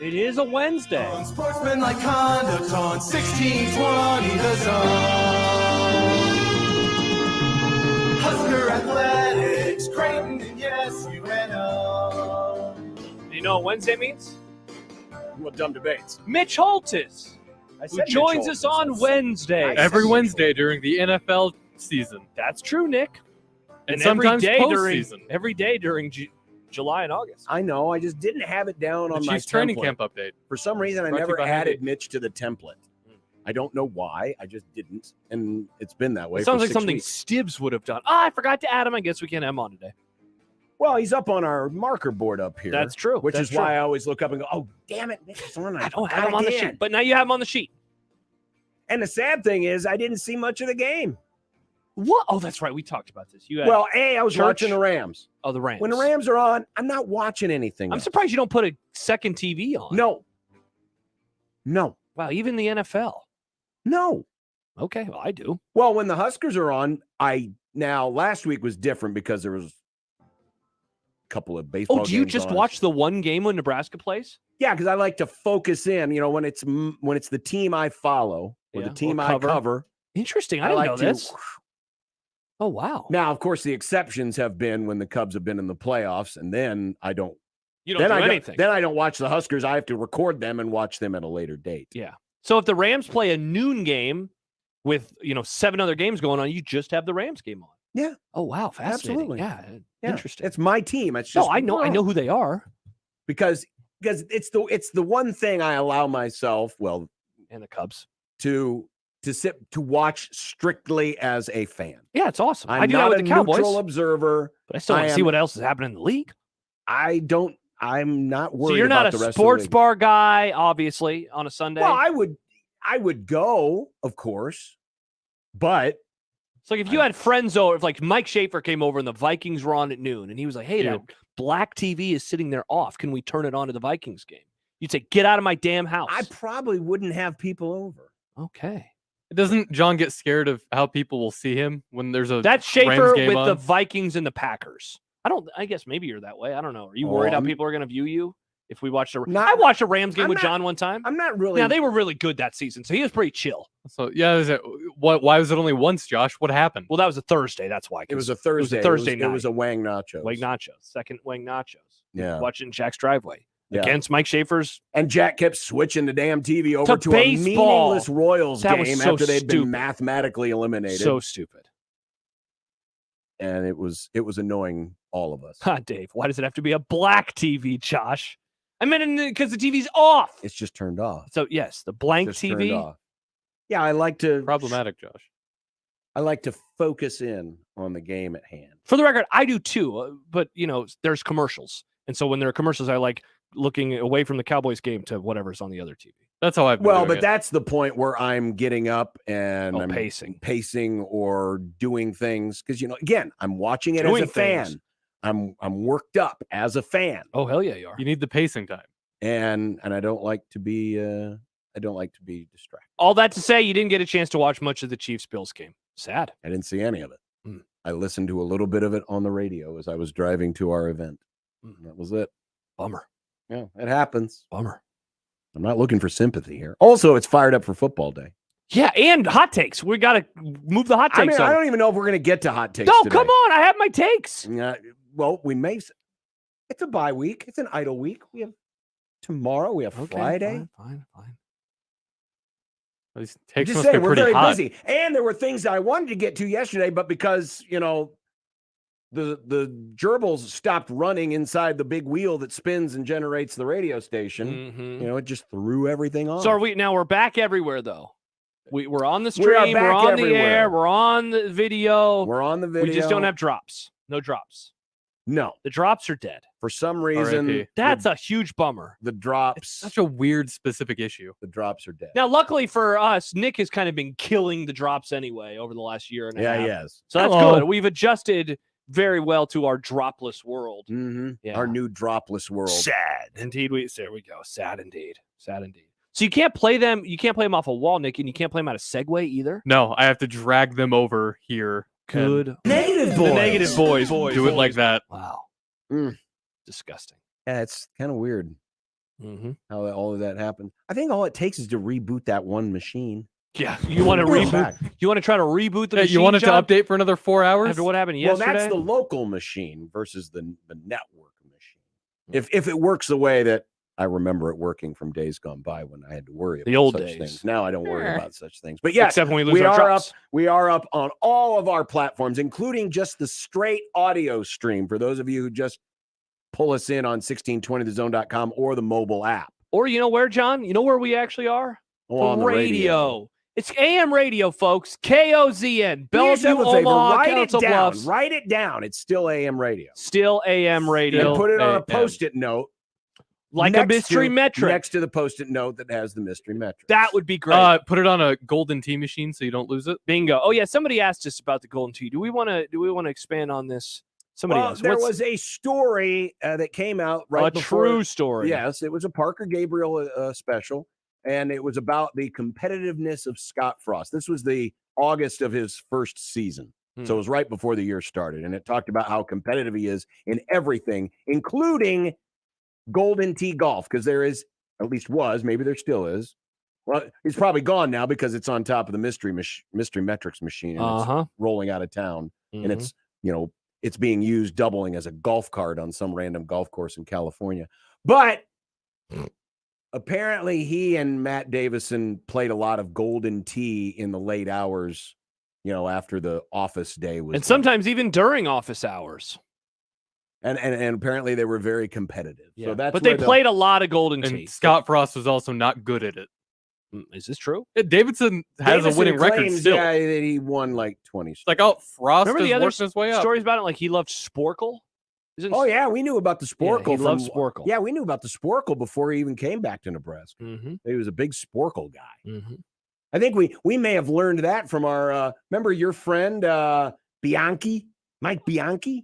Speaker 6: It is a Wednesday.
Speaker 3: Unsportsmanlike Conduct on 1620 The Zone. Husker Athletics, Creighton, and yes, UNO.
Speaker 6: Do you know what Wednesday means?
Speaker 7: What Dumb Debates?
Speaker 6: Mitch Holthus, who
Speaker 7: Mitch
Speaker 6: joins us
Speaker 7: Holthus.
Speaker 6: on Wednesday.
Speaker 9: Every Wednesday during the NFL season.
Speaker 6: That's true, Nick.
Speaker 9: And sometimes postseason.
Speaker 6: Every day during July and August.
Speaker 7: I know. I just didn't have it down on
Speaker 9: The
Speaker 7: my
Speaker 9: Chiefs training
Speaker 7: template.
Speaker 9: camp update.
Speaker 7: For some reason, I
Speaker 9: Brought to you
Speaker 7: never
Speaker 9: by
Speaker 7: added
Speaker 9: Handy.
Speaker 7: Mitch to the template. I don't know why. I just didn't. And it's been that way
Speaker 6: It sounds
Speaker 7: for
Speaker 6: like
Speaker 7: 6
Speaker 6: something
Speaker 7: weeks.
Speaker 6: Stibbs would have done. I forgot to add him. I guess we can't have him on today.
Speaker 7: Well, he's up on our marker board up here.
Speaker 6: That's true.
Speaker 7: Which
Speaker 6: That's
Speaker 7: is why
Speaker 6: true.
Speaker 7: I always look up and go, oh, damn it, Mitch is on.
Speaker 6: I don't have him on the sheet. But now you have him on the sheet.
Speaker 7: And the sad thing is, I didn't see much of the game.
Speaker 6: What? Oh, that's right. We talked about this. You had
Speaker 7: Well, I was
Speaker 6: church?
Speaker 7: watching the Rams.
Speaker 6: Oh, the Rams.
Speaker 7: When the Rams are on, I'm not watching anything.
Speaker 6: I'm
Speaker 7: else.
Speaker 6: surprised you don't put a second TV on.
Speaker 7: No.
Speaker 6: Wow, even the NFL.
Speaker 7: No.
Speaker 6: Okay, well, I do.
Speaker 7: Well, when the Huskers are on, last week was different because there was a couple of baseball
Speaker 6: Oh, do you
Speaker 7: games
Speaker 6: just
Speaker 7: on.
Speaker 6: watch the one game when Nebraska plays?
Speaker 7: Yeah, because I like to focus in, when it's the team I follow or
Speaker 6: Yeah,
Speaker 7: the team
Speaker 6: or
Speaker 7: I
Speaker 6: cover.
Speaker 7: cover.
Speaker 6: Interesting. I didn't
Speaker 7: like
Speaker 6: know
Speaker 7: to-
Speaker 6: this. Oh, wow.
Speaker 7: Now, of course, the exceptions have been when the Cubs have been in the playoffs, and then I don't.
Speaker 6: You don't do anything.
Speaker 7: Then I don't watch the Huskers. I have to record them and watch them at a later date.
Speaker 6: Yeah. So if the Rams play a noon game with 7 other games going on, you just have the Rams game on.
Speaker 7: Yeah.
Speaker 6: Oh, wow. Fascinating.
Speaker 7: Absolutely.
Speaker 6: Yeah.
Speaker 7: Yeah.
Speaker 6: Interesting.
Speaker 7: It's my team. It's just
Speaker 6: I know who they are.
Speaker 7: because it's the one thing I allow myself,
Speaker 6: and the Cubs
Speaker 7: to watch strictly as a fan.
Speaker 6: Yeah, it's awesome.
Speaker 7: I'm
Speaker 6: I do
Speaker 7: not
Speaker 6: that with
Speaker 7: a
Speaker 6: the Cowboys.
Speaker 7: neutral observer.
Speaker 6: But I still want to see what else is happening in the league.
Speaker 7: I'm not worried.
Speaker 6: So you're not
Speaker 7: about
Speaker 6: a
Speaker 7: the rest
Speaker 6: sports
Speaker 7: of the league.
Speaker 6: bar guy, obviously, on a Sunday.
Speaker 7: Well, I would go, of course, but
Speaker 6: it's like if you had friends over, if like Mike Schaefer came over and the Vikings were on at noon, and he was like, "Hey, that black TV is sitting there off. Can we turn it on to the Vikings game?" You'd say, "Get out of my damn house."
Speaker 7: I probably wouldn't have people over.
Speaker 6: Okay.
Speaker 9: Doesn't John get scared of how people will see him when there's a
Speaker 6: That's
Speaker 9: Rams
Speaker 6: Schaefer
Speaker 9: game
Speaker 6: with
Speaker 9: on?
Speaker 6: the Vikings and the Packers. I guess maybe you're that way. I don't know. Are you worried how people are going to view you if we watch I watched a Rams game with John one time.
Speaker 7: I'm not really.
Speaker 6: Now they were really good that season, so he was pretty chill.
Speaker 9: So yeah, why was it only once, Josh? What happened?
Speaker 6: Well, that was a Thursday. That's why.
Speaker 7: It was a Thursday.
Speaker 6: Thursday night.
Speaker 7: It was a Wang Nachos.
Speaker 6: Wang Nachos. Second Wang Nachos.
Speaker 7: Yeah.
Speaker 6: Watching Jack's driveway.
Speaker 7: Yeah.
Speaker 6: Against Mike Schaefer's.
Speaker 7: And Jack kept switching the damn TV over to a
Speaker 6: baseball.
Speaker 7: meaningless Royals
Speaker 6: That was
Speaker 7: game
Speaker 6: so
Speaker 7: after they'd
Speaker 6: stupid.
Speaker 7: been mathematically eliminated.
Speaker 6: So stupid.
Speaker 7: And it was annoying all of us.
Speaker 6: Dave, why does it have to be a black TV, Josh? I meant because the TV's off.
Speaker 7: It's just turned off.
Speaker 6: So yes, the blank
Speaker 7: Just turned
Speaker 6: TV.
Speaker 7: off. Yeah, I like to
Speaker 9: Problematic, Josh.
Speaker 7: I like to focus in on the game at hand.
Speaker 6: For the record, I do too. But there's commercials, and so when there are commercials, I like looking away from the Cowboys game to whatever's on the other TV.
Speaker 9: That's how I've been
Speaker 7: Well,
Speaker 9: doing
Speaker 7: but that's the point where I'm getting up and I'm pacing or doing things because again, I'm watching it as a fan. I'm worked up as a fan.
Speaker 6: Oh hell yeah, you are.
Speaker 9: You need the pacing time,
Speaker 7: and I don't like to be distracted.
Speaker 6: All that to say, you didn't get a chance to watch much of the Chiefs-Bills game. Sad.
Speaker 7: I didn't see any of it. I listened to a little bit of it on the radio as I was driving to our event. That was it.
Speaker 6: Bummer.
Speaker 7: Yeah, it happens.
Speaker 6: Bummer.
Speaker 7: I'm not looking for sympathy here. Also, it's fired up for football day.
Speaker 6: Yeah, and hot takes. We got to move the hot takes.
Speaker 7: I don't even know if we're going to get to hot takes.
Speaker 6: No,
Speaker 7: today.
Speaker 6: come on. I have my takes.
Speaker 7: Well, we may. It's a bye week. It's an idle week. We have tomorrow. We have Friday.
Speaker 6: Fine.
Speaker 9: These takes
Speaker 7: just
Speaker 9: must
Speaker 7: saying,
Speaker 9: be
Speaker 7: we're
Speaker 9: pretty
Speaker 7: very
Speaker 9: hot.
Speaker 7: busy. And there were things that I wanted to get to yesterday, but because, the gerbils stopped running inside the big wheel that spins and generates the radio station, it just threw everything off.
Speaker 6: So we're back everywhere, though. We're on the stream. We're on everywhere. The air. We're on the video.
Speaker 7: We're on the video.
Speaker 6: We just don't have drops. No drops.
Speaker 7: No.
Speaker 6: The drops are dead.
Speaker 7: For some reason.
Speaker 6: That's a huge bummer.
Speaker 7: The drops.
Speaker 9: It's such a weird specific issue.
Speaker 7: The drops are dead.
Speaker 6: Now, luckily for us, Nick has kind of been killing the drops anyway over the last year and a half.
Speaker 7: Yeah, he has.
Speaker 6: So that's good. We've adjusted very well to our dropless world.
Speaker 7: Mm-hmm.
Speaker 6: Yeah.
Speaker 7: Our new dropless world.
Speaker 6: Sad. Indeed. There we go. Sad indeed. Sad indeed. So you can't play them. You can't play them off a wall, Nick, and you can't play them out of Segway either.
Speaker 9: No, I have to drag them over here.
Speaker 6: Good.
Speaker 7: Negative boys.
Speaker 6: The negative boys.
Speaker 9: Do it like that.
Speaker 6: Wow. Disgusting.
Speaker 7: Yeah, it's kind of weird how all of that happened. I think all it takes is to reboot that one machine.
Speaker 6: Yeah, you want to reboot? You want to try to reboot the machine?
Speaker 9: You want it to update for another 4 hours?
Speaker 6: After what happened yesterday?
Speaker 7: Well, that's the local machine versus the network machine. If it works the way that I remember it working from days gone by when I had to worry about
Speaker 6: the old
Speaker 7: such
Speaker 6: days.
Speaker 7: Things. Now I don't worry about such things. But yes,
Speaker 6: except when we lose our drops.
Speaker 7: We are up on all of our platforms, including just the straight audio stream for those of you who just pull us in on 1620thezone.com or the mobile app.
Speaker 6: Or you know where, John? You know where we actually are?
Speaker 7: On the radio.
Speaker 6: It's AM radio, folks. KOZN. Bellevue, Omaha, Council Bluffs.
Speaker 7: Write it down. It's still AM radio.
Speaker 6: Still AM radio.
Speaker 7: And put it on a Post-it note.
Speaker 6: Like a mystery metric.
Speaker 7: Next to the Post-it note that has the mystery metric.
Speaker 6: That would be great.
Speaker 9: Put it on a golden tea machine so you don't lose it.
Speaker 6: Bingo. Oh, yeah. Somebody asked us about the golden tea. Do we want to expand on this? Somebody else.
Speaker 7: There was a story that came out before.
Speaker 6: True story.
Speaker 7: Yes, it was a Parker Gabriel special, and it was about the competitiveness of Scott Frost. This was the August of his first season, so it was right before the year started, and it talked about how competitive he is in everything, including golden tee golf, because there is, at least was, maybe there still is. Well, it's probably gone now because it's on top of the mystery metrics machine, and it's rolling out of town, and it's it's being used doubling as a golf cart on some random golf course in California. But apparently he and Matt Davison played a lot of golden tee in the late hours, after the office day was.
Speaker 6: And sometimes even during office hours.
Speaker 7: And apparently they were very competitive.
Speaker 6: Yeah.
Speaker 7: So that's
Speaker 6: but they played a lot of golden tee.
Speaker 9: And Scott Frost was also not good at it.
Speaker 6: Is this true?
Speaker 9: Davidson has a winning record still.
Speaker 7: Yeah, that he won like 20.
Speaker 9: Frost
Speaker 6: Remember
Speaker 9: is
Speaker 6: the other
Speaker 9: working his way up.
Speaker 6: Stories about it, like he loved Sporkle?
Speaker 7: Oh, yeah, we knew about the Sporkle.
Speaker 6: Yeah, he loved Sporkle.
Speaker 7: Yeah, we knew about the Sporkle before he even came back to Nebraska. He was a big Sporkle guy. I think we may have learned that from our, remember your friend Bianchi, Mike Bianchi?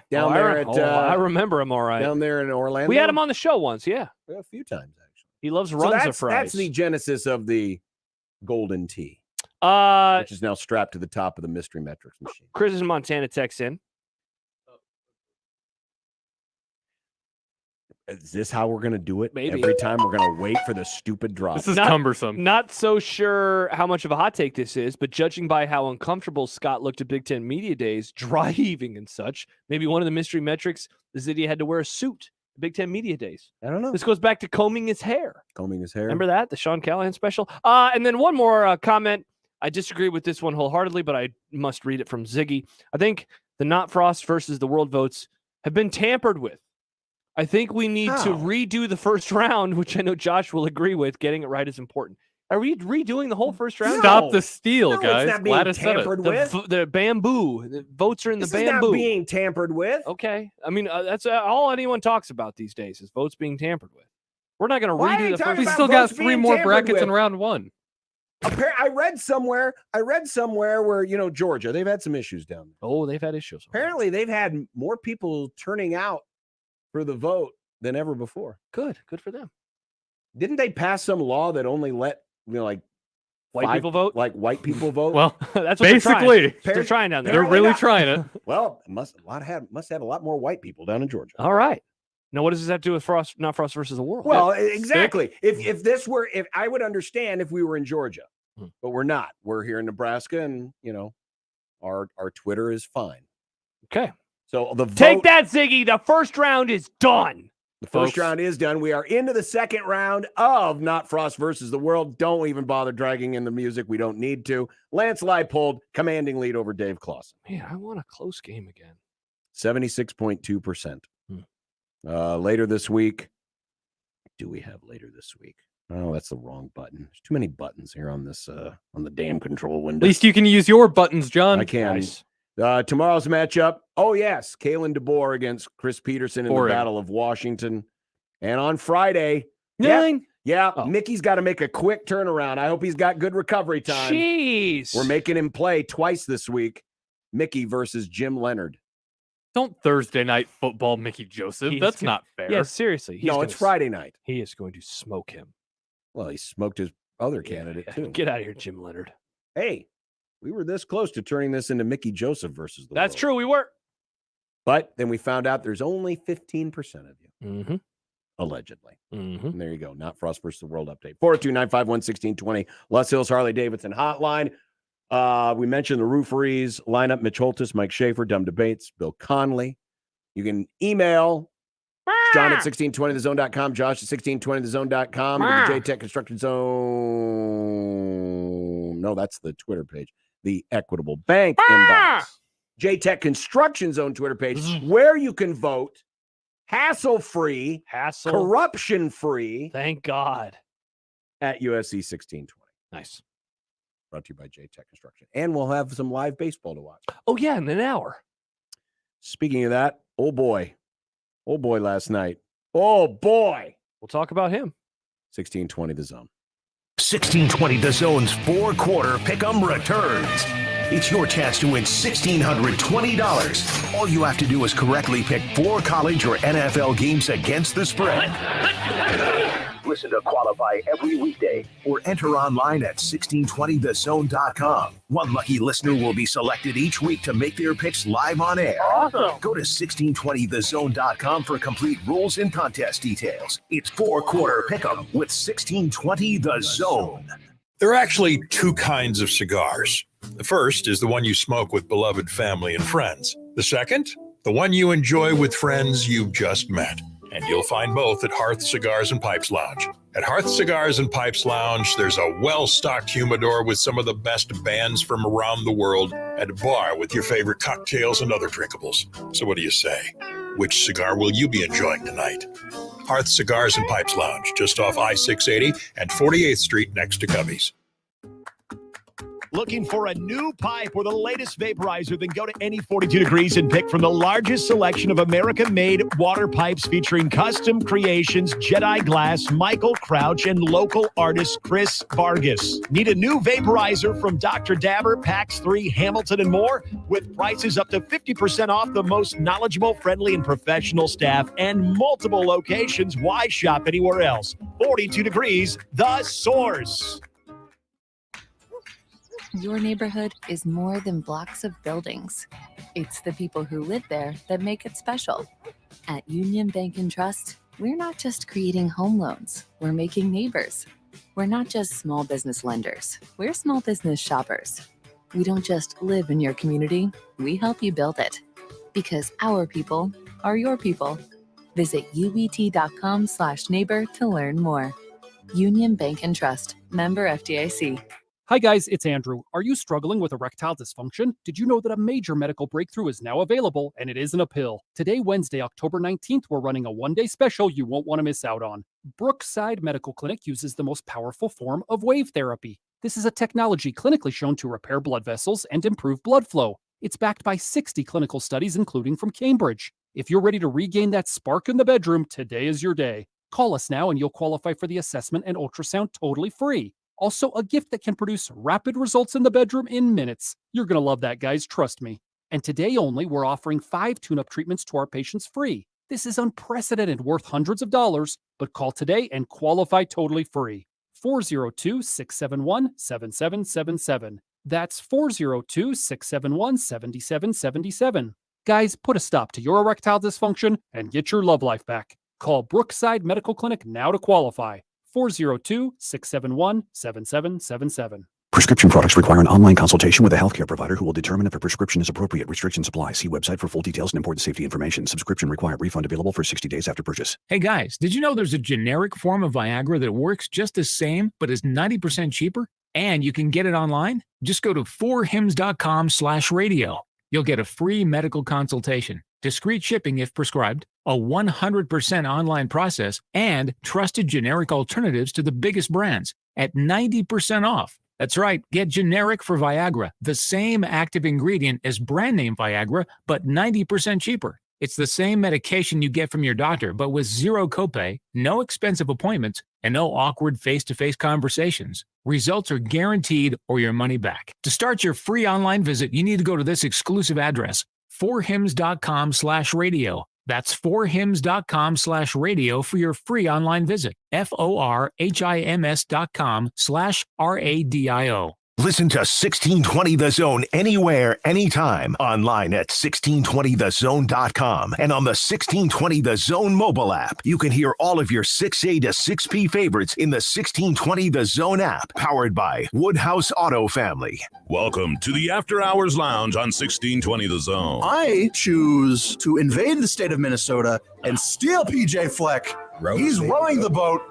Speaker 7: Down there at,
Speaker 6: I remember him all right.
Speaker 7: Down there in Orlando.
Speaker 6: We had him on the show once, yeah.
Speaker 7: A few times, actually.
Speaker 6: He loves runs of fries.
Speaker 7: That's the genesis of the golden tee, which is now strapped to the top of the mystery metrics machine.
Speaker 6: Chris is in Montana texts in.
Speaker 7: Is this how we're going to do it?
Speaker 6: Maybe.
Speaker 7: Every time we're going to wait for the stupid drop.
Speaker 9: This is cumbersome.
Speaker 6: Not so sure how much of a hot take this is, but judging by how uncomfortable Scott looked at Big Ten Media Days, dry heaving and such, maybe one of the mystery metrics is that he had to wear a suit at Big Ten Media Days.
Speaker 7: I don't know.
Speaker 6: This goes back to combing his hair.
Speaker 7: Combing his hair.
Speaker 6: Remember that? The Sean Callahan special? And then one more comment. I disagree with this one wholeheartedly, but I must read it from Ziggy. I think the Not Frost versus the World votes have been tampered with. I think we need to redo the first round, which I know Josh will agree with. Getting it right is important. Are we redoing the whole first round?
Speaker 9: Stop the steal,
Speaker 7: No,
Speaker 9: guys.
Speaker 7: it's not being
Speaker 9: Gladys said it.
Speaker 7: tampered with.
Speaker 6: The bamboo. The votes are in
Speaker 7: This
Speaker 6: the
Speaker 7: is
Speaker 6: bamboo.
Speaker 7: not being tampered with.
Speaker 6: Okay. I mean, that's all anyone talks about these days is votes being tampered with. We're not going to
Speaker 7: Why are
Speaker 6: redo
Speaker 7: you
Speaker 6: the
Speaker 7: talking
Speaker 6: first.
Speaker 9: We
Speaker 7: about
Speaker 9: still got
Speaker 7: votes
Speaker 9: 3
Speaker 7: being
Speaker 9: more
Speaker 7: tampered
Speaker 9: brackets
Speaker 7: with?
Speaker 9: in round 1.
Speaker 7: I read somewhere where, Georgia, they've had some issues down there.
Speaker 6: Oh, they've had issues.
Speaker 7: Apparently, they've had more people turning out for the vote than ever before.
Speaker 6: Good for them.
Speaker 7: Didn't they pass some law that only let, like,
Speaker 6: White people vote?
Speaker 7: Like white people vote?
Speaker 9: Well,
Speaker 6: that's what
Speaker 9: basically,
Speaker 6: they're trying down there.
Speaker 9: They're really trying it.
Speaker 7: Well, must have a lot more white people down in Georgia.
Speaker 6: All right. Now, what does this have to do with Frost? Not Frost versus the world.
Speaker 7: Well, exactly. If I would understand if we were in Georgia, but we're not. We're here in Nebraska, and our Twitter is fine.
Speaker 6: Okay.
Speaker 7: So
Speaker 6: take that, Ziggy. The first round is done.
Speaker 7: The first round is done. We are into the second round of Not Frost versus the World. Don't even bother dragging in the music. We don't need to. Lance Leipold, commanding lead over Dave Clausen.
Speaker 6: Man, I want a close game again.
Speaker 7: 76.2%. Later this week. Do we have later this week? Oh, that's the wrong button. There's too many buttons here on this on the damn control window.
Speaker 9: At least you can use your buttons, John.
Speaker 7: I can.
Speaker 6: Nice.
Speaker 7: Tomorrow's matchup. Oh, yes. Kalen DeBoer against Chris Peterson in
Speaker 9: Boring.
Speaker 7: the Battle of Washington. And on Friday.
Speaker 6: Nine.
Speaker 7: Yeah.
Speaker 6: Oh.
Speaker 7: Mickey's got to make a quick turnaround. I hope he's got good recovery time.
Speaker 6: Jeez.
Speaker 7: We're making him play twice this week. Mickey versus Jim Leonard.
Speaker 9: Don't Thursday night football Mickey Joseph. That's not fair.
Speaker 6: Yeah, seriously.
Speaker 7: No, it's Friday night.
Speaker 6: He is going to smoke him.
Speaker 7: Well, he smoked his other candidate, too.
Speaker 6: Get out of here, Jim Leonard.
Speaker 7: Hey, we were this close to turning this into Mickey Joseph versus the
Speaker 6: That's
Speaker 7: world.
Speaker 6: true. We were.
Speaker 7: But then we found out there's only 15% of you.
Speaker 6: Mm-hmm.
Speaker 7: Allegedly.
Speaker 6: Mm-hmm.
Speaker 7: And there you go. Not Frost versus the World update. 402-951-1620. Los Hills Harley Davidson hotline. We mentioned the rooferees lineup. Mitch Holthus, Mike Schaefer, Dumb Debates, Bill Connelly. You can email John at 1620thezone.com, Josh at 1620thezone.com, or the JTech Construction Zone. No, that's the Twitter page. The Equitable Bank inbox. JTech Construction Zone Twitter page, where you can vote hassle-free, corruption-free.
Speaker 6: Thank God.
Speaker 7: At USC 1620.
Speaker 6: Nice.
Speaker 7: Brought to you by JTech Construction. And we'll have some live baseball to watch.
Speaker 6: Oh, yeah, in an hour.
Speaker 7: Speaking of that, oh boy last night. Oh boy.
Speaker 6: We'll talk about him.
Speaker 7: 1620 The Zone.
Speaker 2: 1620 The Zone's 4-quarter pick'em returns. It's your chance to win $1,620. All you have to do is correctly pick 4 college or NFL games against the spread. Listen to qualify every weekday or enter online at 1620thezone.com. One lucky listener will be selected each week to make their picks live on air.
Speaker 3: Awesome.
Speaker 2: Go to 1620thezone.com for complete rules and contest details. It's 4-quarter pick'em with 1620 The Zone.
Speaker 16: There are actually 2 kinds of cigars. The first is the one you smoke with beloved family and friends. The second, the one you enjoy with friends you've just met. And you'll find both at Hearth Cigars and Pipes Lounge. At Hearth Cigars and Pipes Lounge, there's a well-stocked humidor with some of the best bands from around the world and a bar with your favorite cocktails and other drinkables. So what do you say? Which cigar will you be enjoying tonight? Hearth Cigars and Pipes Lounge, just off I-680 and 48th Street next to Cubby's.
Speaker 17: Looking for a new pipe or the latest vaporizer? Then go to Any 42 Degrees and pick from the largest selection of American-made water pipes featuring custom creations, Jedi Glass, Michael Crouch, and local artist Chris Vargas. Need a new vaporizer from Dr. Dabber, Pax 3, Hamilton, and more? With prices up to 50% off, the most knowledgeable, friendly, and professional staff, and multiple locations. Why shop anywhere else? 42 Degrees, the source.
Speaker 18: Your neighborhood is more than blocks of buildings. It's the people who live there that make it special. At Union Bank and Trust, we're not just creating home loans, we're making neighbors. We're not just small business lenders, we're small business shoppers. We don't just live in your community, we help you build it. Because our people are your people. Visit ubt.com/neighbor to learn more. Union Bank and Trust, member FDIC.
Speaker 19: Hi guys, it's Andrew. Are you struggling with erectile dysfunction? Did you know that a major medical breakthrough is now available, and it isn't a pill? Today, Wednesday, October 19th, we're running a one-day special you won't want to miss out on. Brookside Medical Clinic uses the most powerful form of wave therapy. This is a technology clinically shown to repair blood vessels and improve blood flow. It's backed by 60 clinical studies, including from Cambridge. If you're ready to regain that spark in the bedroom, today is your day. Call us now and you'll qualify for the assessment and ultrasound totally free. Also, a gift that can produce rapid results in the bedroom in minutes. You're going to love that, guys. Trust me. And today only, we're offering 5 tune-up treatments to our patients free. This is unprecedented, worth hundreds of dollars, but call today and qualify totally free. 402-671-7777. That's 402-671-7777. Guys, put a stop to your erectile dysfunction and get your love life back. Call Brookside Medical Clinic now to qualify. 402-671-7777.
Speaker 20: Prescription products require an online consultation with a healthcare provider who will determine if a prescription is appropriate. Restrictions apply. See website for full details and important safety information. Subscription required. Refund available for 60 days after purchase.
Speaker 21: Hey guys, did you know there's a generic form of Viagra that works just the same but is 90% cheaper? And you can get it online? Just go to 4hims.com/radio. You'll get a free medical consultation, discreet shipping if prescribed, a 100% online process, and trusted generic alternatives to the biggest brands at 90% off. That's right, get generic for Viagra, the same active ingredient as brand name Viagra, but 90% cheaper. It's the same medication you get from your doctor, but with zero copay, no expensive appointments, and no awkward face-to-face conversations. Results are guaranteed or your money back. To start your free online visit, you need to go to this exclusive address, 4hims.com/radio. That's 4hims.com/radio for your free online visit. FORHIMS.com/RADIO.
Speaker 2: Listen to 1620 The Zone anywhere, anytime. Online at 1620thezone.com and on the 1620 The Zone mobile app. You can hear all of your 6A to 6P favorites in the 1620 The Zone app, powered by Woodhouse Auto Family.
Speaker 13: Welcome to the After Hours Lounge on 1620 The Zone.
Speaker 22: I choose to invade the state of Minnesota and steal PJ Fleck. He's rowing the boat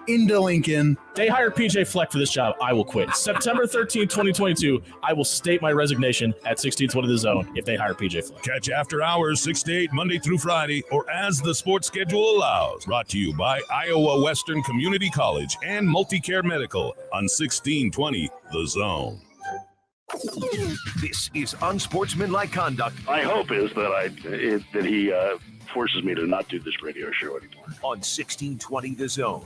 Speaker 22: into Lincoln.
Speaker 23: They hired PJ Fleck for this job. I will quit. September 13, 2022, I will state my resignation at 1620 The Zone if they hire PJ Fleck.
Speaker 13: Catch After Hours 6 to 8 Monday through Friday or as the sports schedule allows. Brought to you by Iowa Western Community College and Multicare Medical on 1620 The Zone.
Speaker 2: This is Unsportsmanlike Conduct.
Speaker 24: My hope is that he forces me to not do this radio show anymore.
Speaker 2: On 1620 The Zone.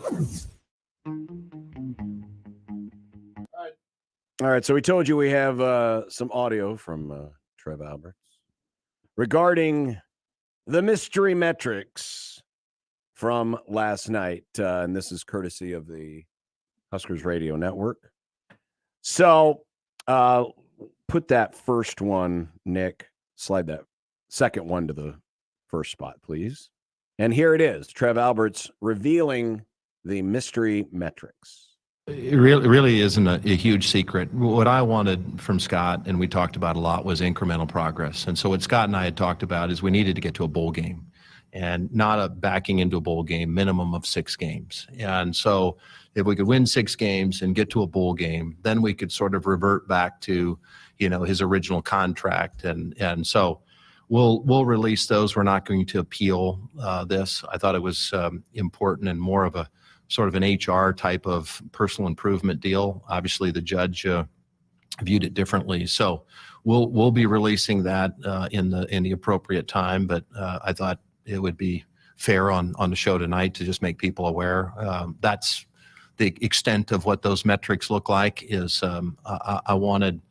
Speaker 7: All right, so we told you we have some audio from Trev Alberts regarding the mystery metrics from last night, and this is courtesy of the Huskers Radio Network. So put that first one, Nick, slide that second one to the first spot, please. And here it is, Trev Alberts revealing the mystery metrics.
Speaker 25: It really isn't a huge secret. What I wanted from Scott, and we talked about a lot, was incremental progress. And so what Scott and I had talked about is we needed to get to a bowl game, and not a backing into a bowl game, minimum of 6 games. And so if we could win 6 games and get to a bowl game, then we could sort of revert back to, his original contract. And so we'll release those. We're not going to appeal this. I thought it was important and more of a sort of an HR type of personal improvement deal. Obviously, the judge viewed it differently. So we'll be releasing that in the appropriate time. But I thought it would be fair on the show tonight to just make people aware. That's the extent of what those metrics look like. Is I wanted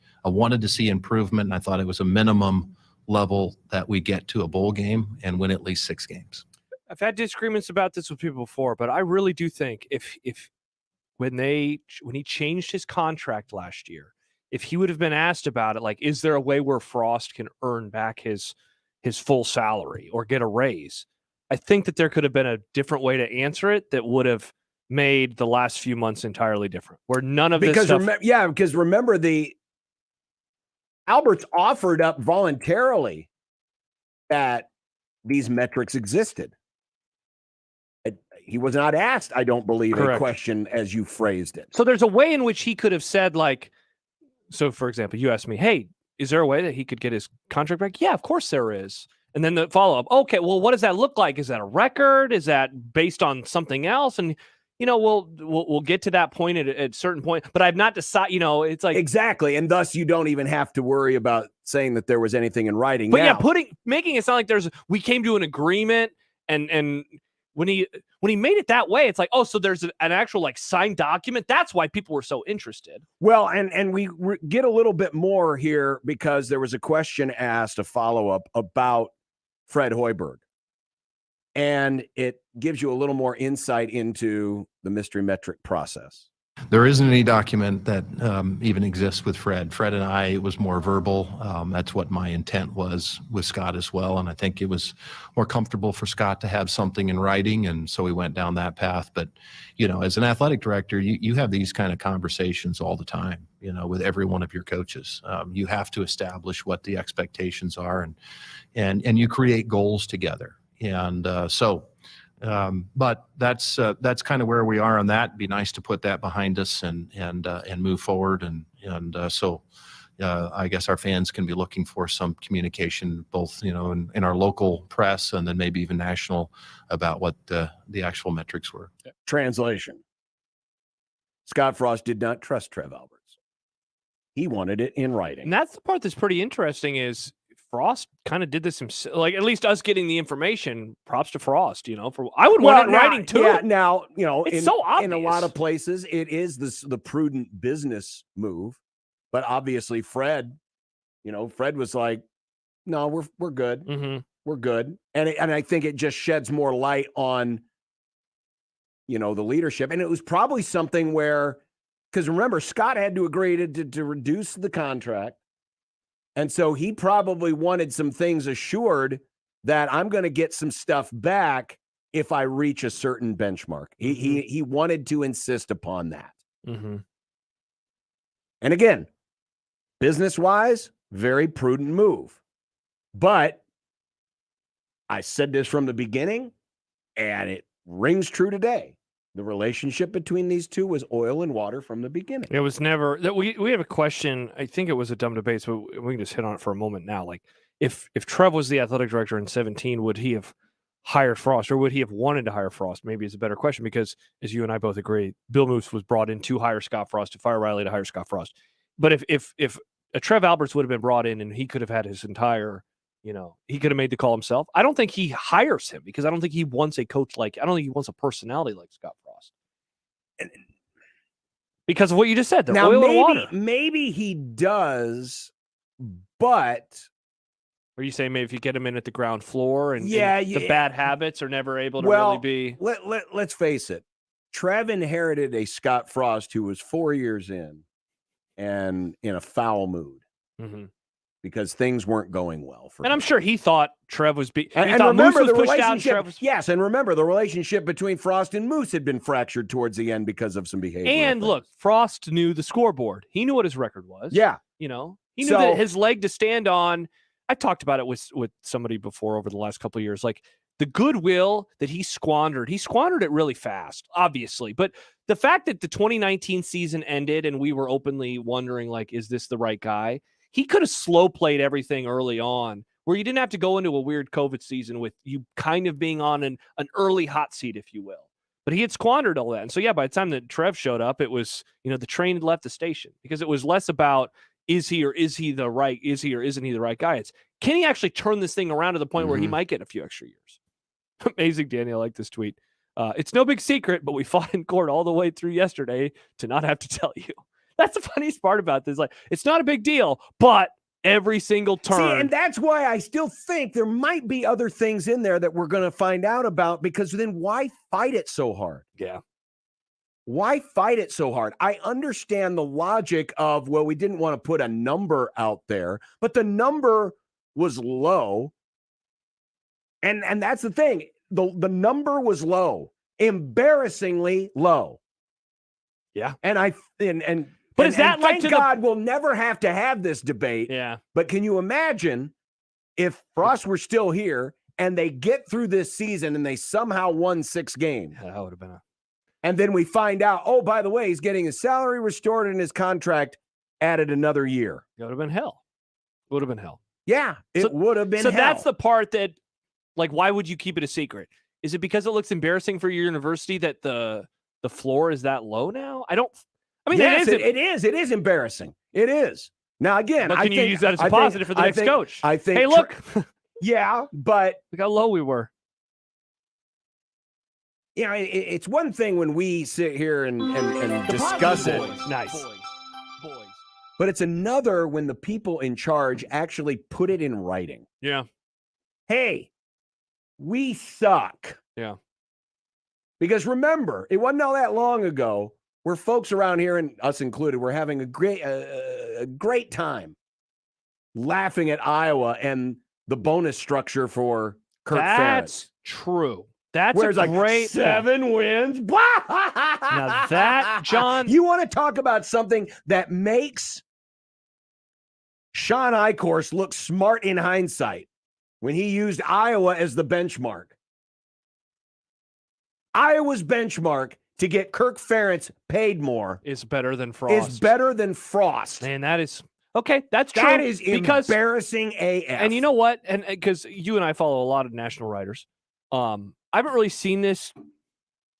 Speaker 25: to see improvement, and I thought it was a minimum level that we get to a bowl game and win at least 6 games.
Speaker 6: I've had disagreements about this with people before, but I really do think if when he changed his contract last year, if he would have been asked about it, like, is there a way where Frost can earn back his full salary or get a raise? I think that there could have been a different way to answer it that would have made the last few months entirely different, where none of this stuff...
Speaker 7: because remember, the Alberts offered up voluntarily that these metrics existed. He was not asked, I don't believe,
Speaker 6: Correct.
Speaker 7: a question as you phrased it.
Speaker 6: So there's a way in which he could have said, like, So, for example, you asked me, hey, is there a way that he could get his contract back? Yeah, of course there is. And then the follow-up, okay, well, what does that look like? Is that a record? Is that based on something else? And, we'll get to that point at a certain point. But I've not decided, it's like.
Speaker 7: Exactly. And thus you don't even have to worry about saying that there was anything in writing.
Speaker 6: But
Speaker 7: now,
Speaker 6: making it sound like we came to an agreement and when he made it that way, it's like, oh, so there's an actual like signed document. That's why people were so interested.
Speaker 7: Well, and we get a little bit more here because there was a question asked, a follow-up about Fred Hoiberg. And it gives you a little more insight into the mystery metric process.
Speaker 25: There isn't any document that even exists with Fred. Fred and I, it was more verbal. That's what my intent was with Scott as well. And I think it was more comfortable for Scott to have something in writing. And so we went down that path. But, as an athletic director, you have these kind of conversations all the time, with every one of your coaches. You have to establish what the expectations are and you create goals together. And but that's kind of where we are on that. It'd be nice to put that behind us and move forward. So I guess our fans can be looking for some communication, both in our local press and then maybe even national, about what the actual metrics were.
Speaker 7: Translation: Scott Frost did not trust Trev Alberts. He wanted it in writing.
Speaker 6: And that's the part that's pretty interesting is Frost kind of did this himself, like at least us getting the information. Props to Frost, I would want it in writing too.
Speaker 7: Yeah, now,
Speaker 6: it's so obvious.
Speaker 7: In a lot of places, it is the prudent business move. But obviously, Fred was like, no, we're good.
Speaker 6: Mm-hmm.
Speaker 7: We're good. And I think it just sheds more light on, the leadership. And it was probably something where, because remember, Scott had to agree to reduce the contract. And so he probably wanted some things assured that I'm going to get some stuff back if I reach a certain benchmark. He wanted to insist upon that.
Speaker 6: Mm-hmm.
Speaker 7: And again, business-wise, very prudent move. But I said this from the beginning, and it rings true today. The relationship between these two was oil and water from the beginning.
Speaker 6: It was never that we have a question. I think it was a dumb debate, so we can just hit on it for a moment now. Like if Trev was the athletic director in 2017, would he have hired Frost or would he have wanted to hire Frost? Maybe it's a better question because as you and I both agree, Bill Moose was brought in to hire Scott Frost, to fire Riley to hire Scott Frost. But if a Trev Alberts would have been brought in and he could have had his entire, he could have made the call himself. I don't think he hires him because I don't think he wants a coach I don't think he wants a personality like Scott Frost. Because of what you just said, the oil and water.
Speaker 7: Maybe he does, but
Speaker 6: are you saying maybe if you get him in at the ground floor and
Speaker 7: yeah,
Speaker 6: the bad habits are never able to really be.
Speaker 7: Let's face it. Trev inherited a Scott Frost who was 4 years in and in a foul mood.
Speaker 6: Mm-hmm.
Speaker 7: Because things weren't going well for him.
Speaker 6: And I'm sure he thought Trev was
Speaker 7: and remember the relationship. Yes, and remember the relationship between Frost and Moose had been fractured towards the end because of some behavior.
Speaker 6: And look, Frost knew the scoreboard. He knew what his record was.
Speaker 7: Yeah.
Speaker 6: He knew that his leg to stand on. I talked about it with somebody before over the last couple of years. Like the goodwill that he squandered it really fast, obviously. But the fact that the 2019 season ended and we were openly wondering, like, is this the right guy? He could have slow played everything early on where you didn't have to go into a weird COVID season with you kind of being on an early hot seat, if you will. But he had squandered all that. And so, yeah, by the time that Trev showed up, it was, the train had left the station because it was less about is he or isn't he the right guy? It's can he actually turn this thing around to the point where he might get a few extra years? Amazing, Daniel. I like this tweet. It's no big secret, but we fought in court all the way through yesterday to not have to tell you. That's the funniest part about this. Like, it's not a big deal, but every single turn.
Speaker 7: See, and that's why I still think there might be other things in there that we're going to find out about, because then why fight it so hard?
Speaker 6: Yeah.
Speaker 7: Why fight it so hard? I understand the logic of, well, we didn't want to put a number out there, but the number was low. And that's the thing. The number was low, embarrassingly low.
Speaker 6: Yeah.
Speaker 7: But is that like, thank God we'll never have to have this debate.
Speaker 6: Yeah.
Speaker 7: But can you imagine if Frost were still here and they get through this season and they somehow won 6 games?
Speaker 6: Yeah, that would have been
Speaker 7: and then we find out, oh, by the way, he's getting his salary restored in his contract added another year.
Speaker 6: It would have been hell. Would have been hell.
Speaker 7: Yeah, it would have been
Speaker 6: So
Speaker 7: hell.
Speaker 6: that's the part that, like, why would you keep it a secret? Is it because it looks embarrassing for your university that the floor is that low now?
Speaker 7: Yes, it is. It is embarrassing. It is. Now, again,
Speaker 6: But can you use that as a positive for the next coach?
Speaker 7: I think.
Speaker 6: Hey, look.
Speaker 7: Yeah, but
Speaker 6: look how low we were.
Speaker 7: You know, it's one thing when we sit here and discuss it.
Speaker 6: Nice.
Speaker 7: But it's another when the people in charge actually put it in writing.
Speaker 6: Yeah.
Speaker 7: Hey, we suck.
Speaker 6: Yeah.
Speaker 7: Because remember, it wasn't all that long ago where folks around here, and us included, were having a great time laughing at Iowa and the bonus structure for Kirk Ferentz.
Speaker 6: That's true. That's
Speaker 7: Where it's
Speaker 6: a
Speaker 7: like
Speaker 6: great
Speaker 7: 7 wins.
Speaker 6: Now that, John,
Speaker 7: you want to talk about something that makes Sean Eichhorst look smart in hindsight when he used Iowa as the benchmark. Iowa's benchmark to get Kirk Ferentz paid more
Speaker 6: is better than Frost.
Speaker 7: Is better than Frost.
Speaker 6: Man, that is okay. That's true.
Speaker 7: That is embarrassing AF.
Speaker 6: And you know what? And because you and I follow a lot of national writers, I haven't really seen this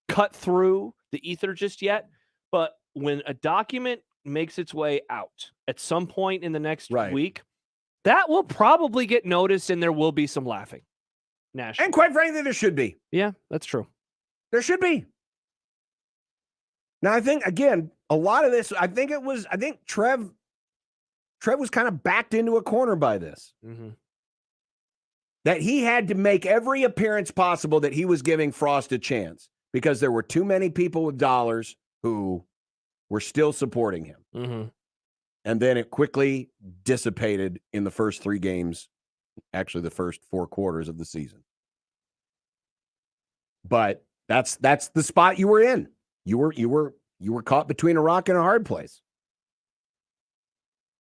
Speaker 6: cut through the ether just yet. But when a document makes its way out at some point in the next week, that will probably get noticed, and there will be some laughing. National.
Speaker 7: And quite frankly, there should be.
Speaker 6: Yeah, that's true.
Speaker 7: There should be. Now, I think, again, a lot of this, I think Trev was kind of backed into a corner by this.
Speaker 6: Mm-hmm.
Speaker 7: That he had to make every appearance possible that he was giving Frost a chance because there were too many people with dollars who were still supporting him.
Speaker 6: Mm-hmm.
Speaker 7: And then it quickly dissipated in the first 3 games, actually the first 4 quarters of the season. But that's the spot you were in. You were caught between a rock and a hard place.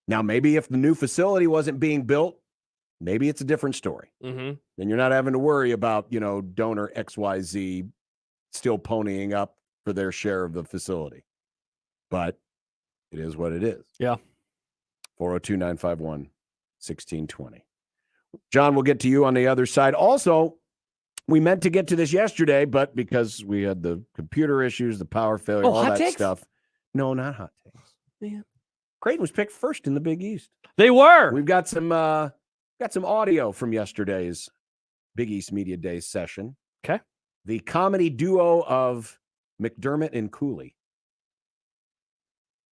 Speaker 7: Now, maybe if the new facility wasn't being built, maybe it's a different story.
Speaker 6: Mm-hmm.
Speaker 7: Then you're not having to worry about, donor XYZ still ponying up for their share of the facility. But it is what it is.
Speaker 6: Yeah.
Speaker 7: 402-951-1620. John, we'll get to you on the other side. Also, we meant to get to this yesterday, but because we had the computer issues, the power failure, all that stuff. No, not hot takes.
Speaker 6: Yeah.
Speaker 7: Creighton was picked first in the Big East.
Speaker 6: They were.
Speaker 7: We've got some audio from yesterday's Big East Media Day session.
Speaker 6: Okay.
Speaker 7: The comedy duo of McDermott and Cooley.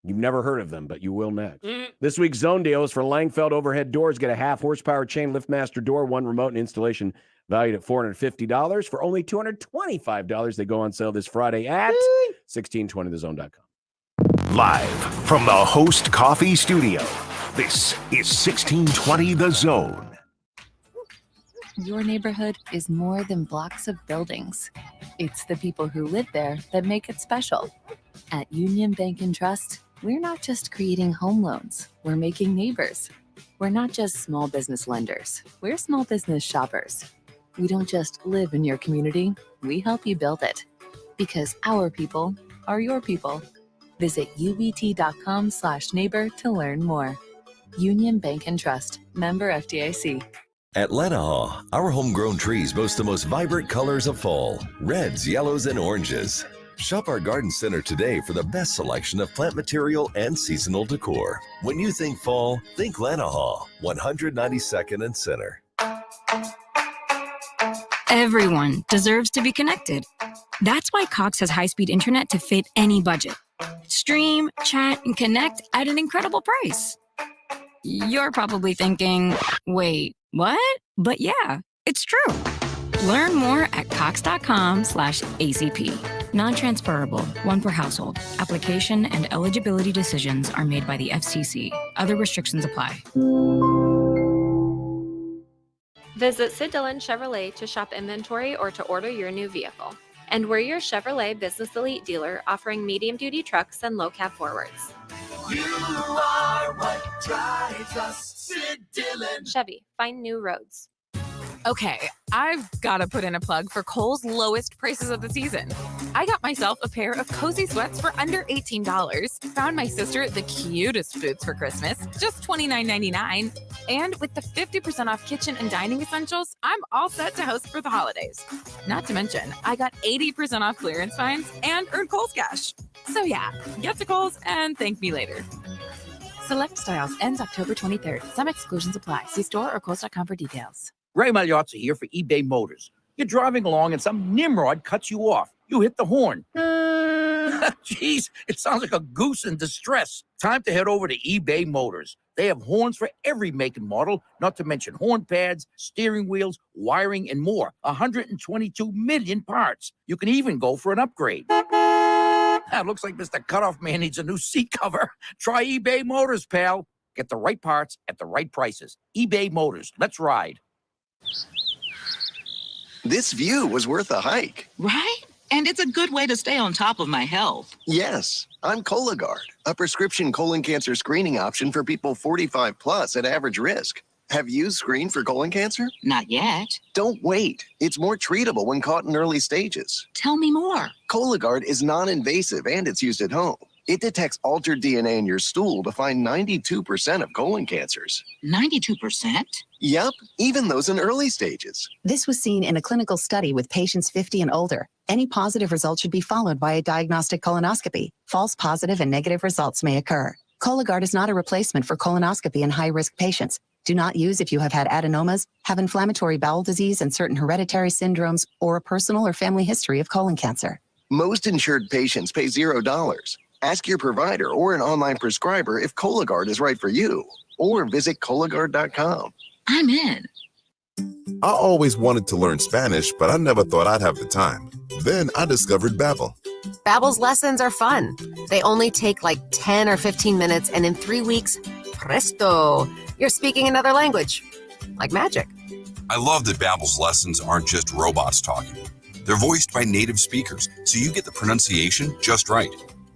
Speaker 7: You've never heard of them, but you will next. This week's zone deal is for Langfeld overhead doors. Get a 1/2 horsepower chain LiftMaster door, 1 remote and installation valued at $450 for only $225. They go on sale this Friday at 1620thezone.com.
Speaker 2: Live from the Host Coffee Studio, this is 1620 The Zone.
Speaker 18: Your neighborhood is more than blocks of buildings. It's the people who live there that make it special. At Union Bank and Trust, we're not just creating home loans, we're making neighbors. We're not just small business lenders, we're small business shoppers. We don't just live in your community, we help you build it. Because our people are your people. Visit ubt.com/neighbor to learn more. Union Bank and Trust, member FDIC.
Speaker 4: At Lanahaw, our homegrown trees boast the most vibrant colors of fall, reds, yellows, and oranges. Shop our garden center today for the best selection of plant material and seasonal decor. When you think fall, think Lanahaw, 192nd and Center.
Speaker 5: Everyone deserves to be connected. That's why Cox has high-speed internet to fit any budget. Stream, chat, and connect at an incredible price. You're probably thinking, wait, what? But yeah, it's true. Learn more at cox.com/ACP. Non-transferable, 1 per household. Application and eligibility decisions are made by the FCC. Other restrictions apply.
Speaker 8: Visit Sid Dillon Chevrolet to shop inventory or to order your new vehicle. And we're your Chevrolet Business Elite dealer offering medium-duty trucks and low-cab forwards.
Speaker 3: You are what drives us, Sid Dillon.
Speaker 8: Chevy, find new roads.
Speaker 10: Okay, I've got to put in a plug for Kohl's lowest prices of the season. I got myself a pair of cozy sweats for under $18. Found my sister the cutest boots for Christmas, just $29.99. And with the 50% off kitchen and dining essentials, I'm all set to host for the holidays. Not to mention, I got 80% off clearance finds and earned Kohl's cash. So yeah, get to Kohl's and thank me later. Select styles ends October 23rd. Some exclusions apply. See store or Kohl's.com for details.
Speaker 11: Ray Magliozzi here for eBay Motors. You're driving along and some nimrod cuts you off. You hit the horn. Jeez, it sounds like a goose in distress. Time to head over to eBay Motors. They have horns for every make and model, not to mention horn pads, steering wheels, wiring, and more. 122 million parts. You can even go for an upgrade. It looks like Mr. Cutoff Man needs a new seat cover. Try eBay Motors, pal. Get the right parts at the right prices. eBay Motors. Let's ride.
Speaker 12: This view was worth a hike.
Speaker 14: Right? And it's a good way to stay on top of my health.
Speaker 12: Yes, I'm Cologuard, a prescription colon cancer screening option for people 45 plus at average risk. Have you screened for colon cancer?
Speaker 14: Not yet.
Speaker 12: Don't wait. It's more treatable when caught in early stages.
Speaker 14: Tell me more.
Speaker 12: Cologuard is non-invasive and it's used at home. It detects altered DNA in your stool to find 92% of colon cancers.
Speaker 14: 92%?
Speaker 12: Yep, even those in early stages.
Speaker 15: This was seen in a clinical study with patients 50 and older. Any positive result should be followed by a diagnostic colonoscopy. False positive and negative results may occur. Cologuard is not a replacement for colonoscopy in high-risk patients. Do not use if you have had adenomas, have inflammatory bowel disease and certain hereditary syndromes, or a personal or family history of colon cancer.
Speaker 12: Most insured patients pay $0. Ask your provider or an online prescriber if Cologuard is right for you, or visit Cologuard.com.
Speaker 14: I'm in.
Speaker 26: I always wanted to learn Spanish, but I never thought I'd have the time. Then I discovered Babbel.
Speaker 27: Babbel's lessons are fun. They only take like 10 or 15 minutes, and in 3 weeks, presto, you're speaking another language. Like magic.
Speaker 28: I love that Babbel's lessons aren't just robots talking. They're voiced by native speakers, so you get the pronunciation just right.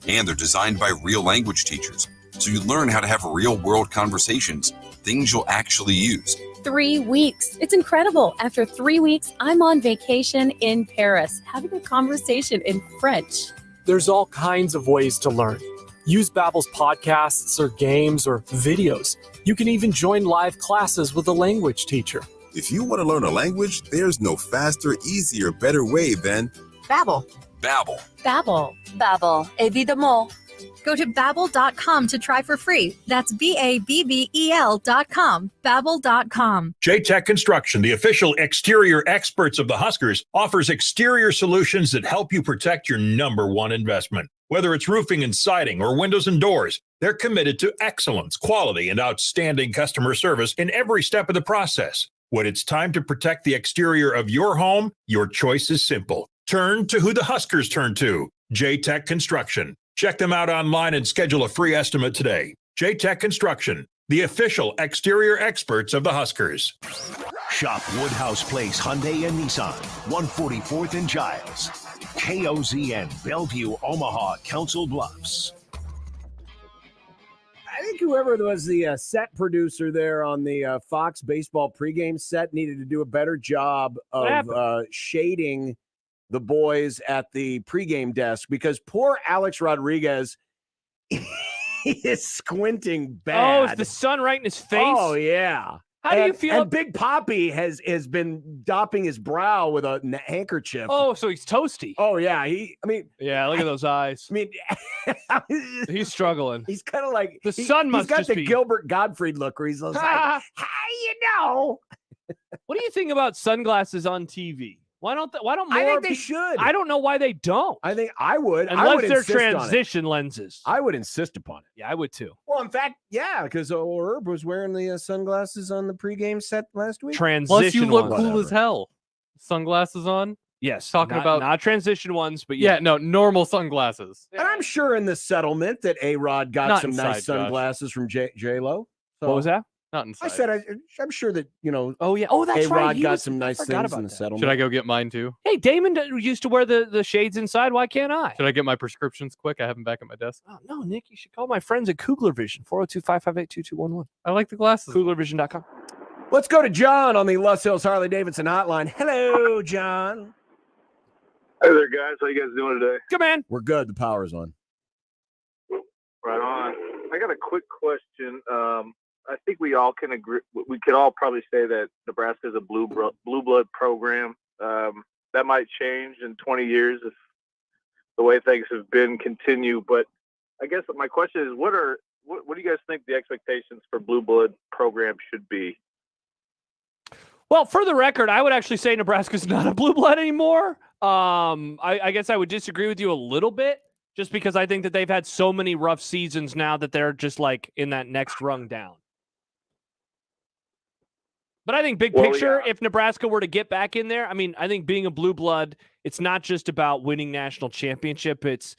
Speaker 28: And they're designed by real language teachers, so you learn how to have real-world conversations, things you'll actually use.
Speaker 29: 3 weeks. It's incredible. After 3 weeks, I'm on vacation in Paris, having a conversation in French.
Speaker 30: There's all kinds of ways to learn. Use Babbel's podcasts or games or videos. You can even join live classes with a language teacher.
Speaker 26: If you want to learn a language, there's no faster, easier, better way than
Speaker 27: Babbel.
Speaker 28: Babbel.
Speaker 29: Babbel.
Speaker 27: Babbel. Évidemment.
Speaker 29: Go to Babbel.com to try for free. That's Babbel.com. Babbel.com.
Speaker 16: J-Tech Construction, the official exterior experts of the Huskers, offers exterior solutions that help you protect your number one investment. Whether it's roofing and siding or windows and doors, they're committed to excellence, quality, and outstanding customer service in every step of the process. When it's time to protect the exterior of your home, your choice is simple. Turn to who the Huskers turn to, J-Tech Construction. Check them out online and schedule a free estimate today. J-Tech Construction, the official exterior experts of the Huskers.
Speaker 2: Shop Woodhouse Place Hyundai and Nissan, 144th and Giles. KOZN, Bellevue, Omaha, Council Bluffs.
Speaker 7: I think whoever was the set producer there on the Fox baseball pregame set needed to do a better job of shading the boys at the pregame desk, because poor Alex Rodriguez is squinting bad.
Speaker 6: Oh, is the sun right in his face?
Speaker 7: Oh, yeah.
Speaker 6: How do you feel?
Speaker 7: And Big Poppy has been dopping his brow with a handkerchief.
Speaker 6: Oh, so he's toasty.
Speaker 7: Oh, yeah.
Speaker 6: Yeah, look at those eyes.
Speaker 7: I mean,
Speaker 6: he's struggling.
Speaker 7: He's kind of like
Speaker 6: the sun must
Speaker 7: he's got
Speaker 6: just
Speaker 7: the
Speaker 6: be
Speaker 7: Gilbert Gottfried look where he's like, hey, you know.
Speaker 6: What do you think about sunglasses on TV? Why don't more
Speaker 7: I think they should.
Speaker 6: I don't know why they don't.
Speaker 7: I think I would.
Speaker 6: Unless they're transition lenses.
Speaker 7: I would insist upon it.
Speaker 6: Yeah, I would too.
Speaker 7: Well, in fact, yeah, because Herb was wearing the sunglasses on the pregame set last week.
Speaker 6: Transition
Speaker 9: Plus, you look
Speaker 6: ones.
Speaker 9: cool as hell. Sunglasses on.
Speaker 6: Yes,
Speaker 9: talking about
Speaker 6: not transition ones, but
Speaker 9: yeah, no, normal sunglasses.
Speaker 7: And I'm sure in the settlement that A-Rod got
Speaker 9: Not
Speaker 7: some
Speaker 9: inside,
Speaker 7: nice sunglasses from J-Lo. So,
Speaker 6: what was that?
Speaker 9: Not inside.
Speaker 7: I said I'm sure that,
Speaker 6: Oh, yeah. Oh, that's
Speaker 7: A-Rod
Speaker 6: right.
Speaker 7: got some nice things in the settlement.
Speaker 9: Should I go get mine too?
Speaker 6: Hey, Damon used to wear the shades inside. Why can't I?
Speaker 9: Should I get my prescriptions quick? I have them back at my desk.
Speaker 6: Oh, no, Nick, you should call my friends at Kugler Vision, 402-558-2211.
Speaker 9: I like the glasses.
Speaker 6: KuglerVision.com.
Speaker 7: Let's go to John on the Los Hills Harley-Davidson hotline. Hello, John.
Speaker 1: Hey there, guys. How you guys doing today?
Speaker 6: Good, man.
Speaker 7: We're good. The power's on.
Speaker 1: Right on. I got a quick question. I think we all can agree. We could all probably say that Nebraska is a blue blood program. That might change in 20 years if the way things have been continue. But I guess my question is, what do you guys think the expectations for blue blood program should be?
Speaker 6: Well, for the record, I would actually say Nebraska's not a blue blood anymore. I guess I would disagree with you a little bit, just because I think that they've had so many rough seasons now that they're just like in that next rung down. But I think big picture, if Nebraska were to get back in there, I mean, I think being a blue blood, it's not just about winning national championship. It's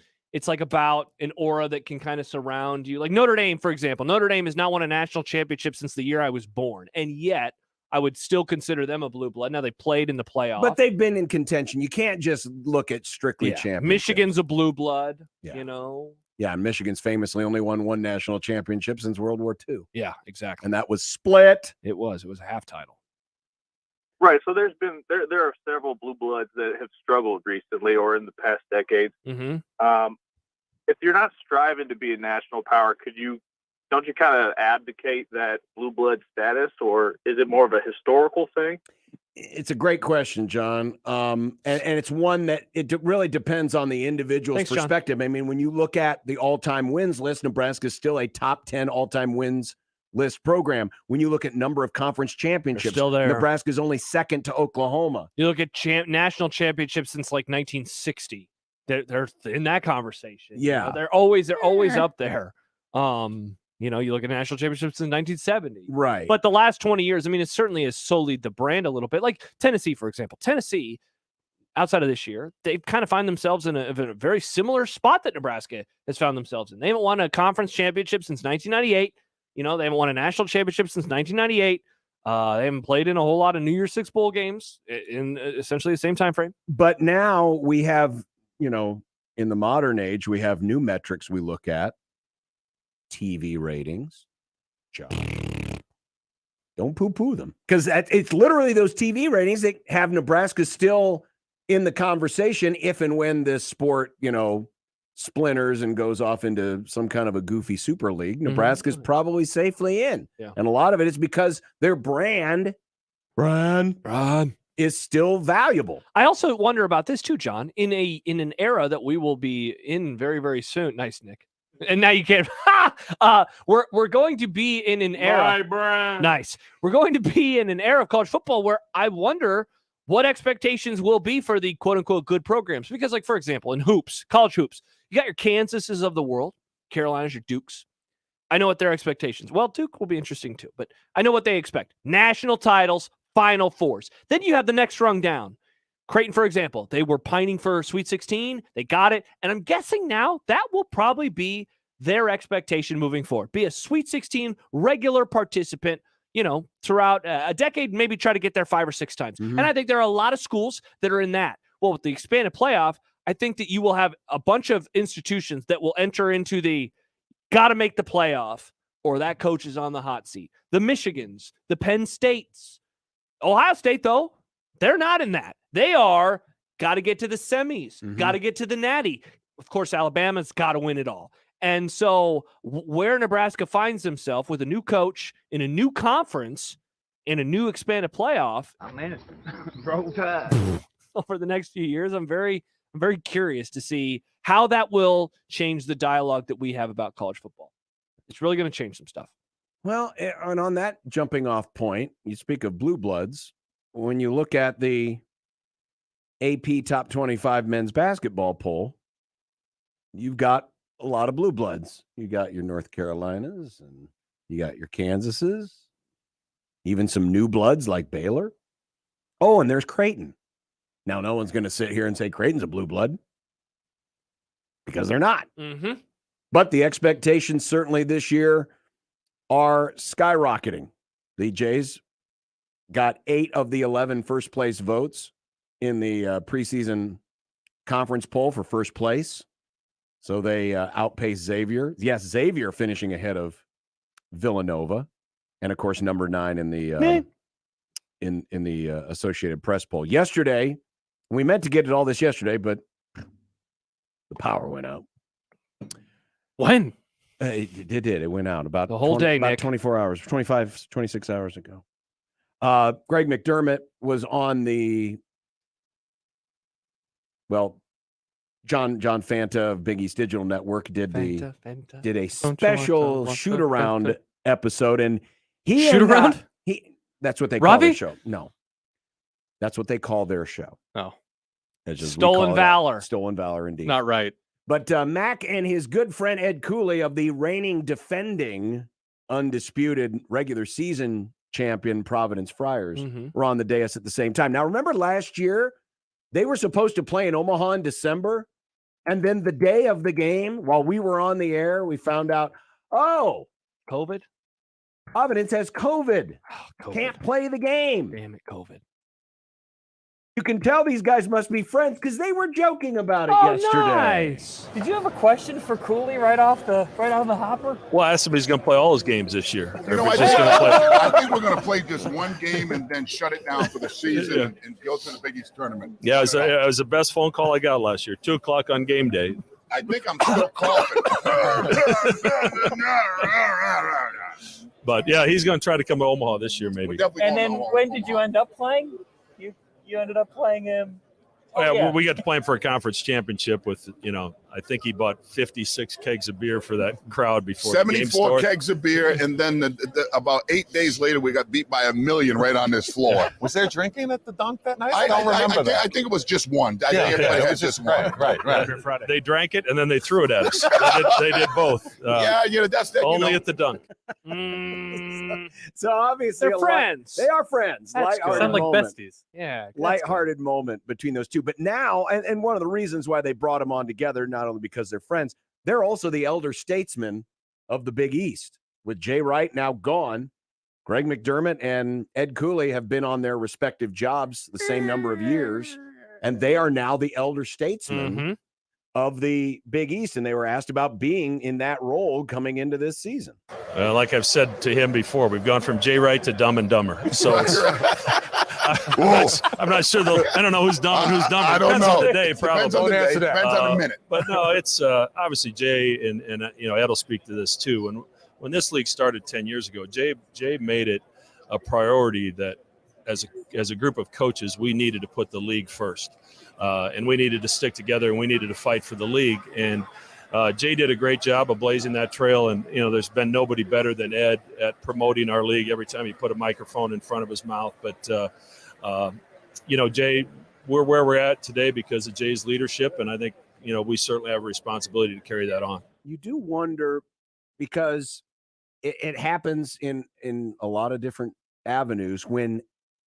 Speaker 6: like about an aura that can kind of surround you. Like Notre Dame, for example. Notre Dame has not won a national championship since the year I was born. And yet I would still consider them a blue blood. Now they played in the playoffs.
Speaker 7: But they've been in contention. You can't just look at strictly championships.
Speaker 6: Michigan's a blue blood, you know.
Speaker 7: Yeah, and Michigan's famously only won one national championship since World War II.
Speaker 6: Yeah, exactly.
Speaker 7: And that was split.
Speaker 6: It was a half title.
Speaker 1: Right. So there are several blue bloods that have struggled recently or in the past decades.
Speaker 6: Mm-hmm.
Speaker 1: If you're not striving to be a national power, don't you kind of abdicate that blue blood status, or is it more of a historical thing?
Speaker 7: It's a great question, John. And it's one that it really depends on the individual's perspective. John. I mean, when you look at the all-time wins list, Nebraska is still a top 10 all-time wins list program. When you look at number of conference championships,
Speaker 6: still there.
Speaker 7: Nebraska is only second to Oklahoma.
Speaker 6: You look at national championships since like 1960. They're in that conversation.
Speaker 7: Yeah.
Speaker 6: You know, they're always up there. You know, you look at national championships in 1970.
Speaker 7: Right.
Speaker 6: But the last 20 years, I mean, it certainly has sullied the brand a little bit. Like Tennessee, for example. Tennessee, outside of this year, they've kind of find themselves in a very similar spot that Nebraska has found themselves in. They haven't won a conference championship since 1998. You know, they haven't won a national championship since 1998. They haven't played in a whole lot of New Year's Six bowl games in essentially the same time frame.
Speaker 7: But now we have, you know, in the modern age, we have new metrics we look at. TV ratings. Don't poo-poo them, because it's literally those TV ratings that have Nebraska still in the conversation if and when this sport, you know, splinters and goes off into some kind of a goofy super league. Nebraska's probably safely in.
Speaker 6: Yeah.
Speaker 7: And a lot of it is because their brand is still valuable.
Speaker 6: I also wonder about this too, John, in an era that we will be in very, very soon. Nice, Nick. And now you can't. We're going to be in an era. Nice. We're going to be in an era of college football where I wonder what expectations will be for the quote unquote good programs. Because, like, for example, in hoops, college hoops, you got your Kansases of the world, Carolinas, your Dukes. I know what their expectations. Well, Duke will be interesting too, but I know what they expect: national titles, Final Fours. Then you have the next rung down. Creighton, for example, they were pining for Sweet 16. They got it. And I'm guessing now that will probably be their expectation moving forward. Be a Sweet 16 regular participant, you know, throughout a decade, maybe try to get there 5 or 6 times. And I think there are a lot of schools that are in that. Well, with the expanded playoff, I think that you will have a bunch of institutions that will enter into the got to make the playoff or that coach is on the hot seat. The Michigans, the Penn States, Ohio State, though, they're not in that. They are got to get to the semis, got to get to the natty. Of course, Alabama's got to win it all. And so where Nebraska finds himself with a new coach in a new conference in a new expanded playoff,
Speaker 13: Roll Tide.
Speaker 6: over the next few years, I'm very curious to see how that will change the dialogue that we have about college football. It's really going to change some stuff.
Speaker 7: Well, and on that jumping off point, you speak of blue bloods. When you look at the AP Top 25 men's basketball poll, you've got a lot of blue bloods. You got your North Carolinas and you got your Kansases, even some new bloods like Baylor. Oh, and there's Creighton. Now, no one's going to sit here and say Creighton's a blue blood because they're not. But the expectations certainly this year are skyrocketing. The Jays got 8 of the 11 first place votes in the preseason conference poll for first place. So they outpaced Xavier. Yes, Xavier finishing ahead of Villanova. And, of course, number 9 in the in the Associated Press poll. Yesterday, we meant to get all this yesterday, but the power went out.
Speaker 6: When?
Speaker 7: It did. It went out about
Speaker 6: the whole day,
Speaker 7: about
Speaker 6: Nick.
Speaker 7: 24 hours, 26 hours ago. Greg McDermott was on the, John Fanta of Big East Digital Network did a special shoot around episode, and he
Speaker 6: shoot around.
Speaker 7: That's what they call their show. No, that's what they call their show.
Speaker 6: Oh,
Speaker 7: Stolen Valor. Stolen Valor, indeed.
Speaker 6: Not right.
Speaker 7: But Mac and his good friend Ed Cooley of the reigning, defending, undisputed regular season champion Providence Friars were on the dais at the same time. Now, remember last year, they were supposed to play in Omaha in December, and then the day of the game, while we were on the air, we found out,
Speaker 6: COVID?
Speaker 7: Providence has COVID.
Speaker 6: COVID.
Speaker 7: Can't play the game.
Speaker 6: Damn it, COVID.
Speaker 7: You can tell these guys must be friends because they were joking about it yesterday.
Speaker 6: Nice.
Speaker 4: Did you have a question for Cooley right off the hopper?
Speaker 17: Well, I asked him if he's going to play all his games this year.
Speaker 18: I think we're going to play just one game and then shut it down for the season and go to the Big East tournament.
Speaker 17: Yeah, it was the best phone call I got last year. 2:00 on game day.
Speaker 18: I think I'm still coughing.
Speaker 17: But yeah, he's going to try to come to Omaha this year, maybe.
Speaker 4: And then when did you end up playing? You ended up playing him.
Speaker 17: Well, we got to play him for a conference championship with, I think he bought 56 kegs of beer for that crowd before the game
Speaker 18: 74
Speaker 17: started.
Speaker 18: kegs of beer, and then about 8 days later, we got beat by 1 million right on this floor.
Speaker 19: Was there drinking at the dunk that night? I don't remember that.
Speaker 18: I think it was just one.
Speaker 19: It was just one. Right.
Speaker 17: They drank it, and then they threw it at us. They did both.
Speaker 18: That's that.
Speaker 17: Only at the dunk.
Speaker 7: So obviously,
Speaker 6: they're friends.
Speaker 7: They are friends.
Speaker 6: Sound like besties. Yeah.
Speaker 7: Lighthearted moment between those two. But now, and one of the reasons why they brought them on together, not only because they're friends, they're also the elder statesmen of the Big East. With Jay Wright now gone, Greg McDermott and Ed Cooley have been on their respective jobs the same number of years, and they are now the elder statesmen of the Big East, and they were asked about being in that role coming into this season.
Speaker 17: Like I've said to him before, we've gone from Jay Wright to Dumb and Dumber. So it's, I'm not sure. I don't know who's dumb and who's dumber.
Speaker 18: I don't
Speaker 17: Depends
Speaker 18: know.
Speaker 17: on the day, probably.
Speaker 18: Depends on the minute.
Speaker 17: But no, it's obviously Jay and Ed will speak to this too. When this league started 10 years ago, Jay made it a priority that as a group of coaches, we needed to put the league first. And we needed to stick together, and we needed to fight for the league. And Jay did a great job of blazing that trail. And, there's been nobody better than Ed at promoting our league every time he put a microphone in front of his mouth. But, Jay, we're where we're at today because of Jay's leadership. And I think, we certainly have a responsibility to carry that on.
Speaker 7: You do wonder, because it happens in a lot of different avenues, when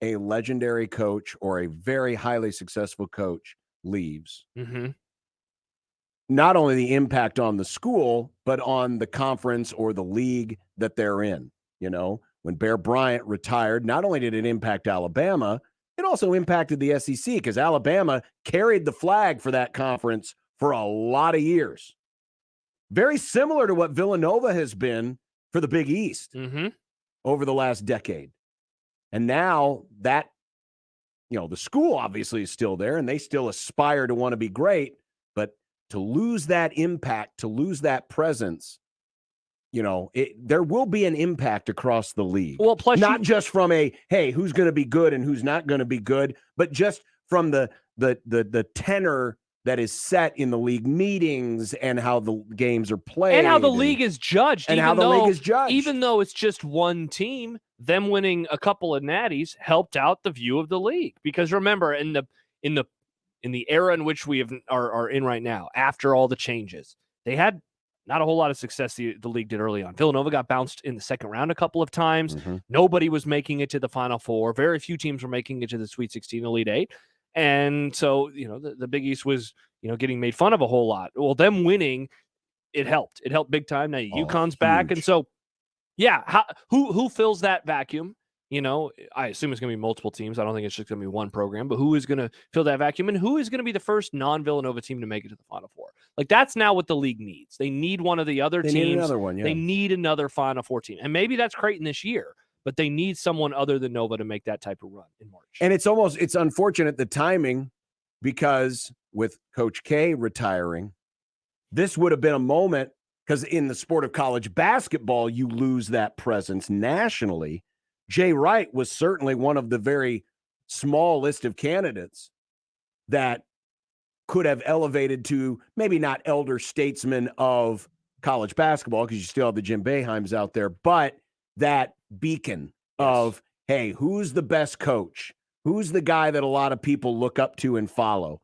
Speaker 7: a legendary coach or a very highly successful coach leaves, not only the impact on the school, but on the conference or the league that they're in. When Bear Bryant retired, not only did it impact Alabama, it also impacted the SEC because Alabama carried the flag for that conference for a lot of years. Very similar to what Villanova has been for the Big East over the last decade. And now that, the school obviously is still there and they still aspire to want to be great, but to lose that impact, to lose that presence, there will be an impact across the league.
Speaker 6: Well, plus
Speaker 7: not just from hey, who's going to be good and who's not going to be good, but just from the tenor that is set in the league meetings and how the games are played.
Speaker 6: And how the league is judged.
Speaker 7: And how the league is judged.
Speaker 6: Even though it's just one team, them winning a couple of natties helped out the view of the league. Because remember, in the era in which we are in right now, after all the changes, they had not a whole lot of success the league did early on. Villanova got bounced in the second round a couple of times. Nobody was making it to the Final Four. Very few teams were making it to the Sweet 16, Elite 8. And so, the Big East was, getting made fun of a whole lot. Well, them winning, it helped. It helped big time. Now UConn's back. And so, yeah, who fills that vacuum? I assume it's going to be multiple teams. I don't think it's just going to be one program, but who is going to fill that vacuum and who is going to be the first non-Villanova team to make it to the Final Four? Like, that's now what the league needs. They need one of the other teams.
Speaker 7: Need another one, yeah.
Speaker 6: They need another Final Four team. And maybe that's Creighton this year. but they need someone other than Nova to make that type of run in March.
Speaker 7: And it's unfortunate the timing, because with Coach K retiring, this would have been a moment, because in the sport of college basketball, you lose that presence nationally. Jay Wright was certainly one of the very small list of candidates that could have elevated to maybe not elder statesman of college basketball, because you still have the Jim Boeheims out there, but that beacon of, hey, who's the best coach? Who's the guy that a lot of people look up to and follow?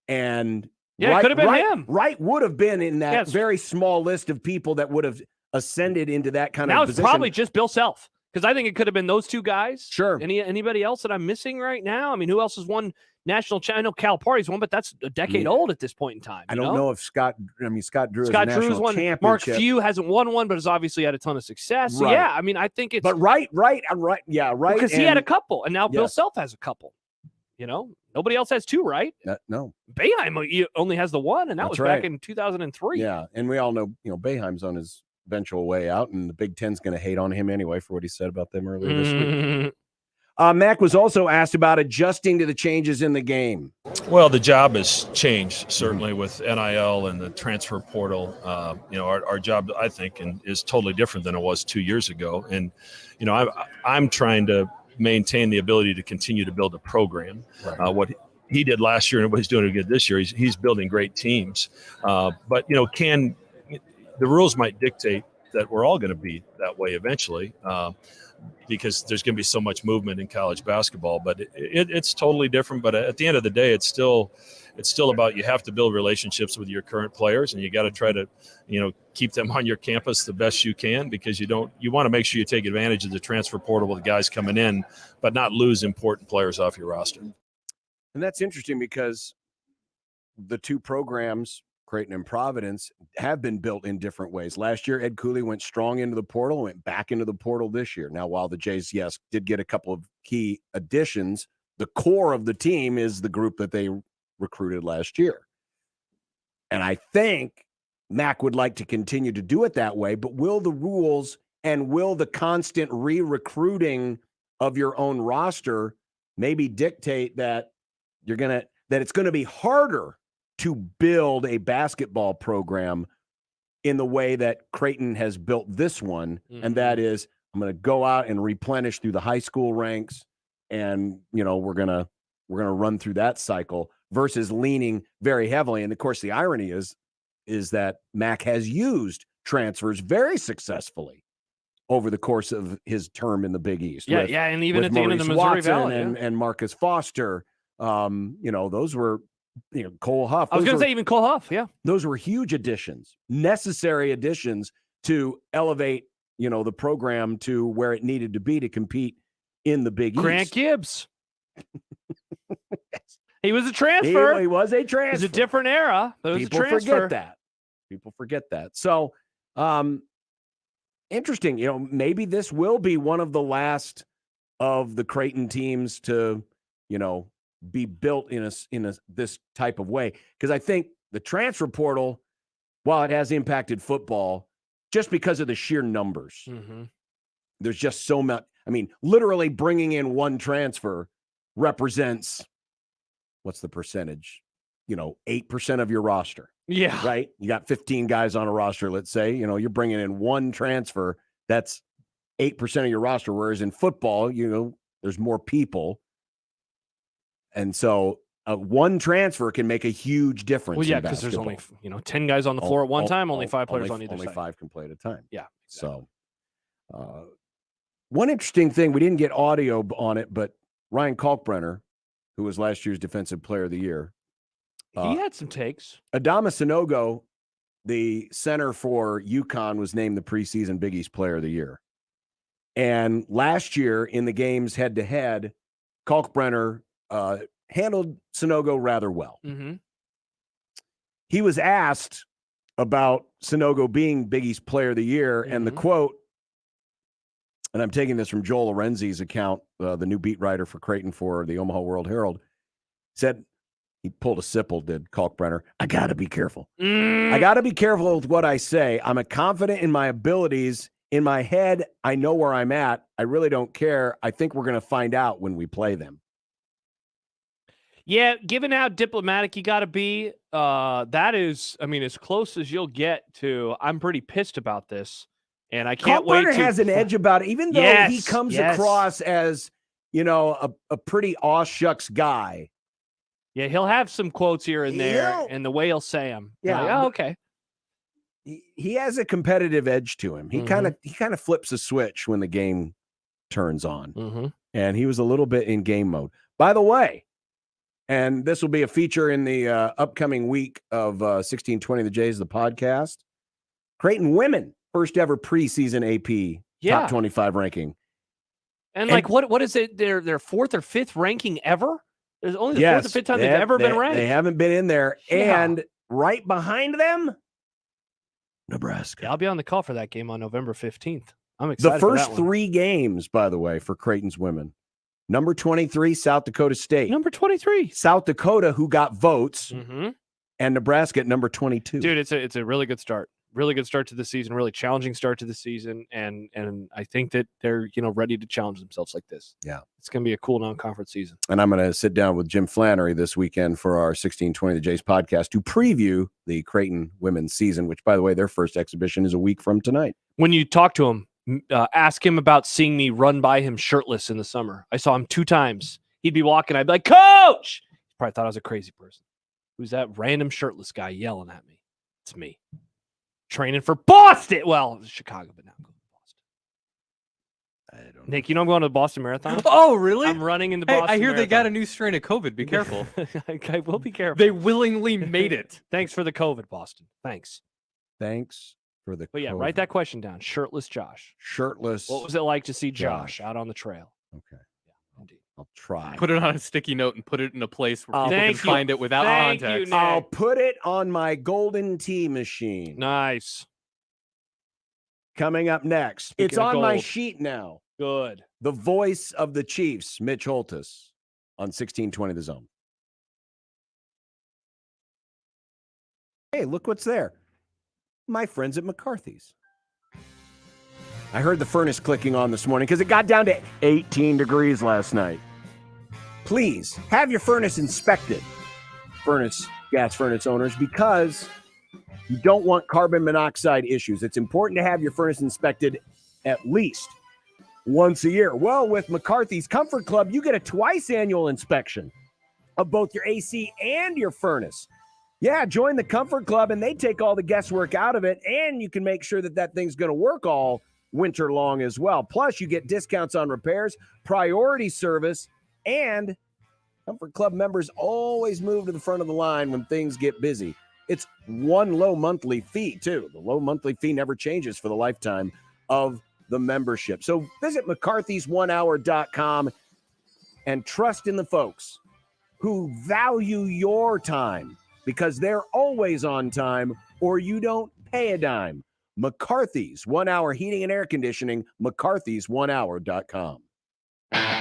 Speaker 7: And
Speaker 6: it could have been him.
Speaker 7: Wright would have been in that very small list of people that would have ascended into that kind
Speaker 6: now
Speaker 7: of position.
Speaker 6: Now it's probably just Bill Self, because I think it could have been those two guys.
Speaker 7: Sure.
Speaker 6: Anybody else that I'm missing right now? I mean, who else has won national champion? I know Calipari's won, but that's a decade old at this point in time.
Speaker 7: I don't know if Scott Drew has a national
Speaker 6: won.
Speaker 7: championship.
Speaker 6: Mark Few hasn't won one, but has obviously had a ton of success. So,
Speaker 7: Right.
Speaker 6: I mean, I think it's.
Speaker 7: But right.
Speaker 6: Because he had a couple, and now Bill Self has a couple. Nobody else has two, right?
Speaker 7: No.
Speaker 6: Boeheim only has the one, and that was back in 2003.
Speaker 7: Yeah, and we all know, Boeheim's on his eventual way out, and the Big Ten's going to hate on him anyway for what he said about them earlier this week. Mac was also asked about adjusting to the changes in the game.
Speaker 17: Well, the job has changed, certainly with NIL and the transfer portal. Our job, I think, is totally different than it was 2 years ago. And, I'm trying to maintain the ability to continue to build a program.
Speaker 7: Right.
Speaker 17: What he did last year and what he's doing again this year, he's building great teams. But the rules might dictate that we're all going to be that way eventually, because there's going to be so much movement in college basketball. But it's totally different. But at the end of the day, it's still about, you have to build relationships with your current players, and you got to try to keep them on your campus the best you can, because you want to make sure you take advantage of the transfer portal with guys coming in, but not lose important players off your roster.
Speaker 7: And that's interesting, because the two programs, Creighton and Providence, have been built in different ways. Last year, Ed Cooley went strong into the portal, went back into the portal this year. Now, while the Jays, did get a couple of key additions, the core of the team is the group that they recruited last year. And I think Mac would like to continue to do it that way, but will the rules and will the constant re-recruiting of your own roster maybe dictate that it's going to be harder to build a basketball program in the way that Creighton has built this one? Mm-hmm. And that is, I'm going to go out and replenish through the high school ranks, and we're going to run through that cycle, versus leaning very heavily. And of course, the irony is that Mac has used transfers very succsuccessly over the course of his term in the Big East.
Speaker 6: And even at the end of the Missouri
Speaker 7: Watson
Speaker 6: Valley,
Speaker 7: and Marcus Foster, those were, Cole Huff.
Speaker 6: I was going to say even Cole Huff,
Speaker 7: those were huge additions, necessary additions to elevate, the program to where it needed to be to compete in the Big East.
Speaker 6: Grant Gibbs. He was a transfer.
Speaker 7: He was a transfer.
Speaker 6: It was a different era, but it was
Speaker 7: People
Speaker 6: a transfer.
Speaker 7: People forget that. So, interesting. Maybe this will be one of the last of the Creighton teams to, be built in this type of way. Because I think the transfer portal, while it has impacted football, just because of the sheer numbers, there's just so much. I mean, literally bringing in one transfer represents, what's the percentage? 8% of your roster.
Speaker 6: Yeah.
Speaker 7: Right? You got 15 guys on a roster, let's say. You're bringing in one transfer, that's 8% of your roster. Whereas in football, there's more people. And so one transfer can make a huge difference.
Speaker 6: Well, yeah, because there's only 10 guys on the floor at one time, only 5 players on either side.
Speaker 7: Only 5 can play at a time.
Speaker 6: Yeah.
Speaker 7: Exactly. So one interesting thing, we didn't get audio on it, but Ryan Kalkbrenner, who was last year's Defensive Player of the Year,
Speaker 6: he had some takes.
Speaker 7: Adama Sanogo, the center for UConn, was named the preseason Big East Player of the Year. And last year in the games head-to-head, Kalkbrenner handled Sanogo rather well.
Speaker 6: Mm-hmm.
Speaker 7: He was asked about Sanogo being Big East Player of the Year, and the quote, and I'm taking this from Joel Lorenzi's account, the new beat writer for Creighton for the Omaha World Herald, said, he pulled a Sipple, did Kalkbrenner, I got to be careful. I got to be careful with what I say. I'm confident in my abilities in my head, I know where I'm at. I really don't care. I think we're going to find out when we play them.
Speaker 6: Yeah, given how diplomatic you got to be, that is, I mean, as close as you'll get to, I'm pretty pissed about this, and I can't wait to...
Speaker 7: has an edge about it, even though he comes across as, a pretty aw-shucks guy.
Speaker 6: Yeah, he'll have some quotes here and there, and the way he'll say them.
Speaker 7: Yeah.
Speaker 6: Like, oh, okay.
Speaker 7: He has a competitive edge to him. He kind of flips a switch when the game turns on, and he was a little bit in game mode. By the way, and this will be a feature in the upcoming week of 1620 The Jays, the podcast. Creighton women, first ever preseason AP top 25 ranking.
Speaker 6: And like, what is it? Their fourth or fifth ranking ever? There's only the fourth or fifth time they've ever been ranked.
Speaker 7: They haven't been in there. Yeah. And right behind them, Nebraska.
Speaker 6: Yeah, I'll be on the call for that game on November 15th. I'm excited.
Speaker 7: The first 3 games, by the way, for Creighton's women. Number 23, South Dakota State.
Speaker 6: Number 23.
Speaker 7: South Dakota, who got votes, and Nebraska at number 22.
Speaker 6: Dude, it's a really good start. Really good start to the season. Really challenging start to the season, and I think that they're ready to challenge themselves like this.
Speaker 7: Yeah,
Speaker 6: it's going to be a cool non-conference season.
Speaker 7: And I'm going to sit down with Jim Flannery this weekend for our 1620 The Jays podcast to preview the Creighton women's season, which, by the way, their first exhibition is a week from tonight.
Speaker 6: When you talk to him, ask him about seeing me run by him shirtless in the summer. I saw him 2 times. He'd be walking. I'd be like, Coach! He probably thought I was a crazy person. Who's that random shirtless guy yelling at me? It's me. Training for Boston. Well, Chicago, but now I'm going to Boston. I don't know. Nick, I'm going to the Boston Marathon.
Speaker 9: Oh, really?
Speaker 6: I'm running in the Boston
Speaker 9: I hear
Speaker 6: Marathon.
Speaker 9: They got a new strain of COVID. Be careful.
Speaker 6: I will be careful.
Speaker 9: They willingly made it.
Speaker 6: Thanks for the COVID, Boston. Thanks.
Speaker 7: For the
Speaker 6: But yeah,
Speaker 7: COVID.
Speaker 6: write that question down. Shirtless Josh.
Speaker 7: Shirtless.
Speaker 6: What was it like to see Josh out on the trail?
Speaker 7: Okay. Yeah, indeed. I'll try.
Speaker 9: Put it on a sticky note and put it in a place where people can find it without context.
Speaker 7: I'll put it on my golden tea machine.
Speaker 6: Nice.
Speaker 7: Coming up next. It's on my sheet now.
Speaker 6: Good.
Speaker 7: The voice of the Chiefs, Mitch Holthus, on 1620 The Zone. Hey, look what's there. My friends at McCarthy's. I heard the furnace clicking on this morning because it got down to 18 degrees last night. Please have your furnace inspected, gas furnace owners, because you don't want carbon monoxide issues. It's important to have your furnace inspected at least once a year. Well, with McCarthy's Comfort Club, you get a twice annual inspection of both your AC and your furnace. Yeah, join the Comfort Club, and they take all the guesswork out of it, and you can make sure that thing's going to work all winter long as well. Plus, you get discounts on repairs, priority service, and Comfort Club members always move to the front of the line when things get busy. It's one low monthly fee, too. The low monthly fee never changes for the lifetime of the membership. So visit McCarthy's1hour.com and trust in the folks who value your time, because they're always on time or you don't pay a dime. McCarthy's 1 Hour Heating and Air Conditioning, McCarthy's1hour.com.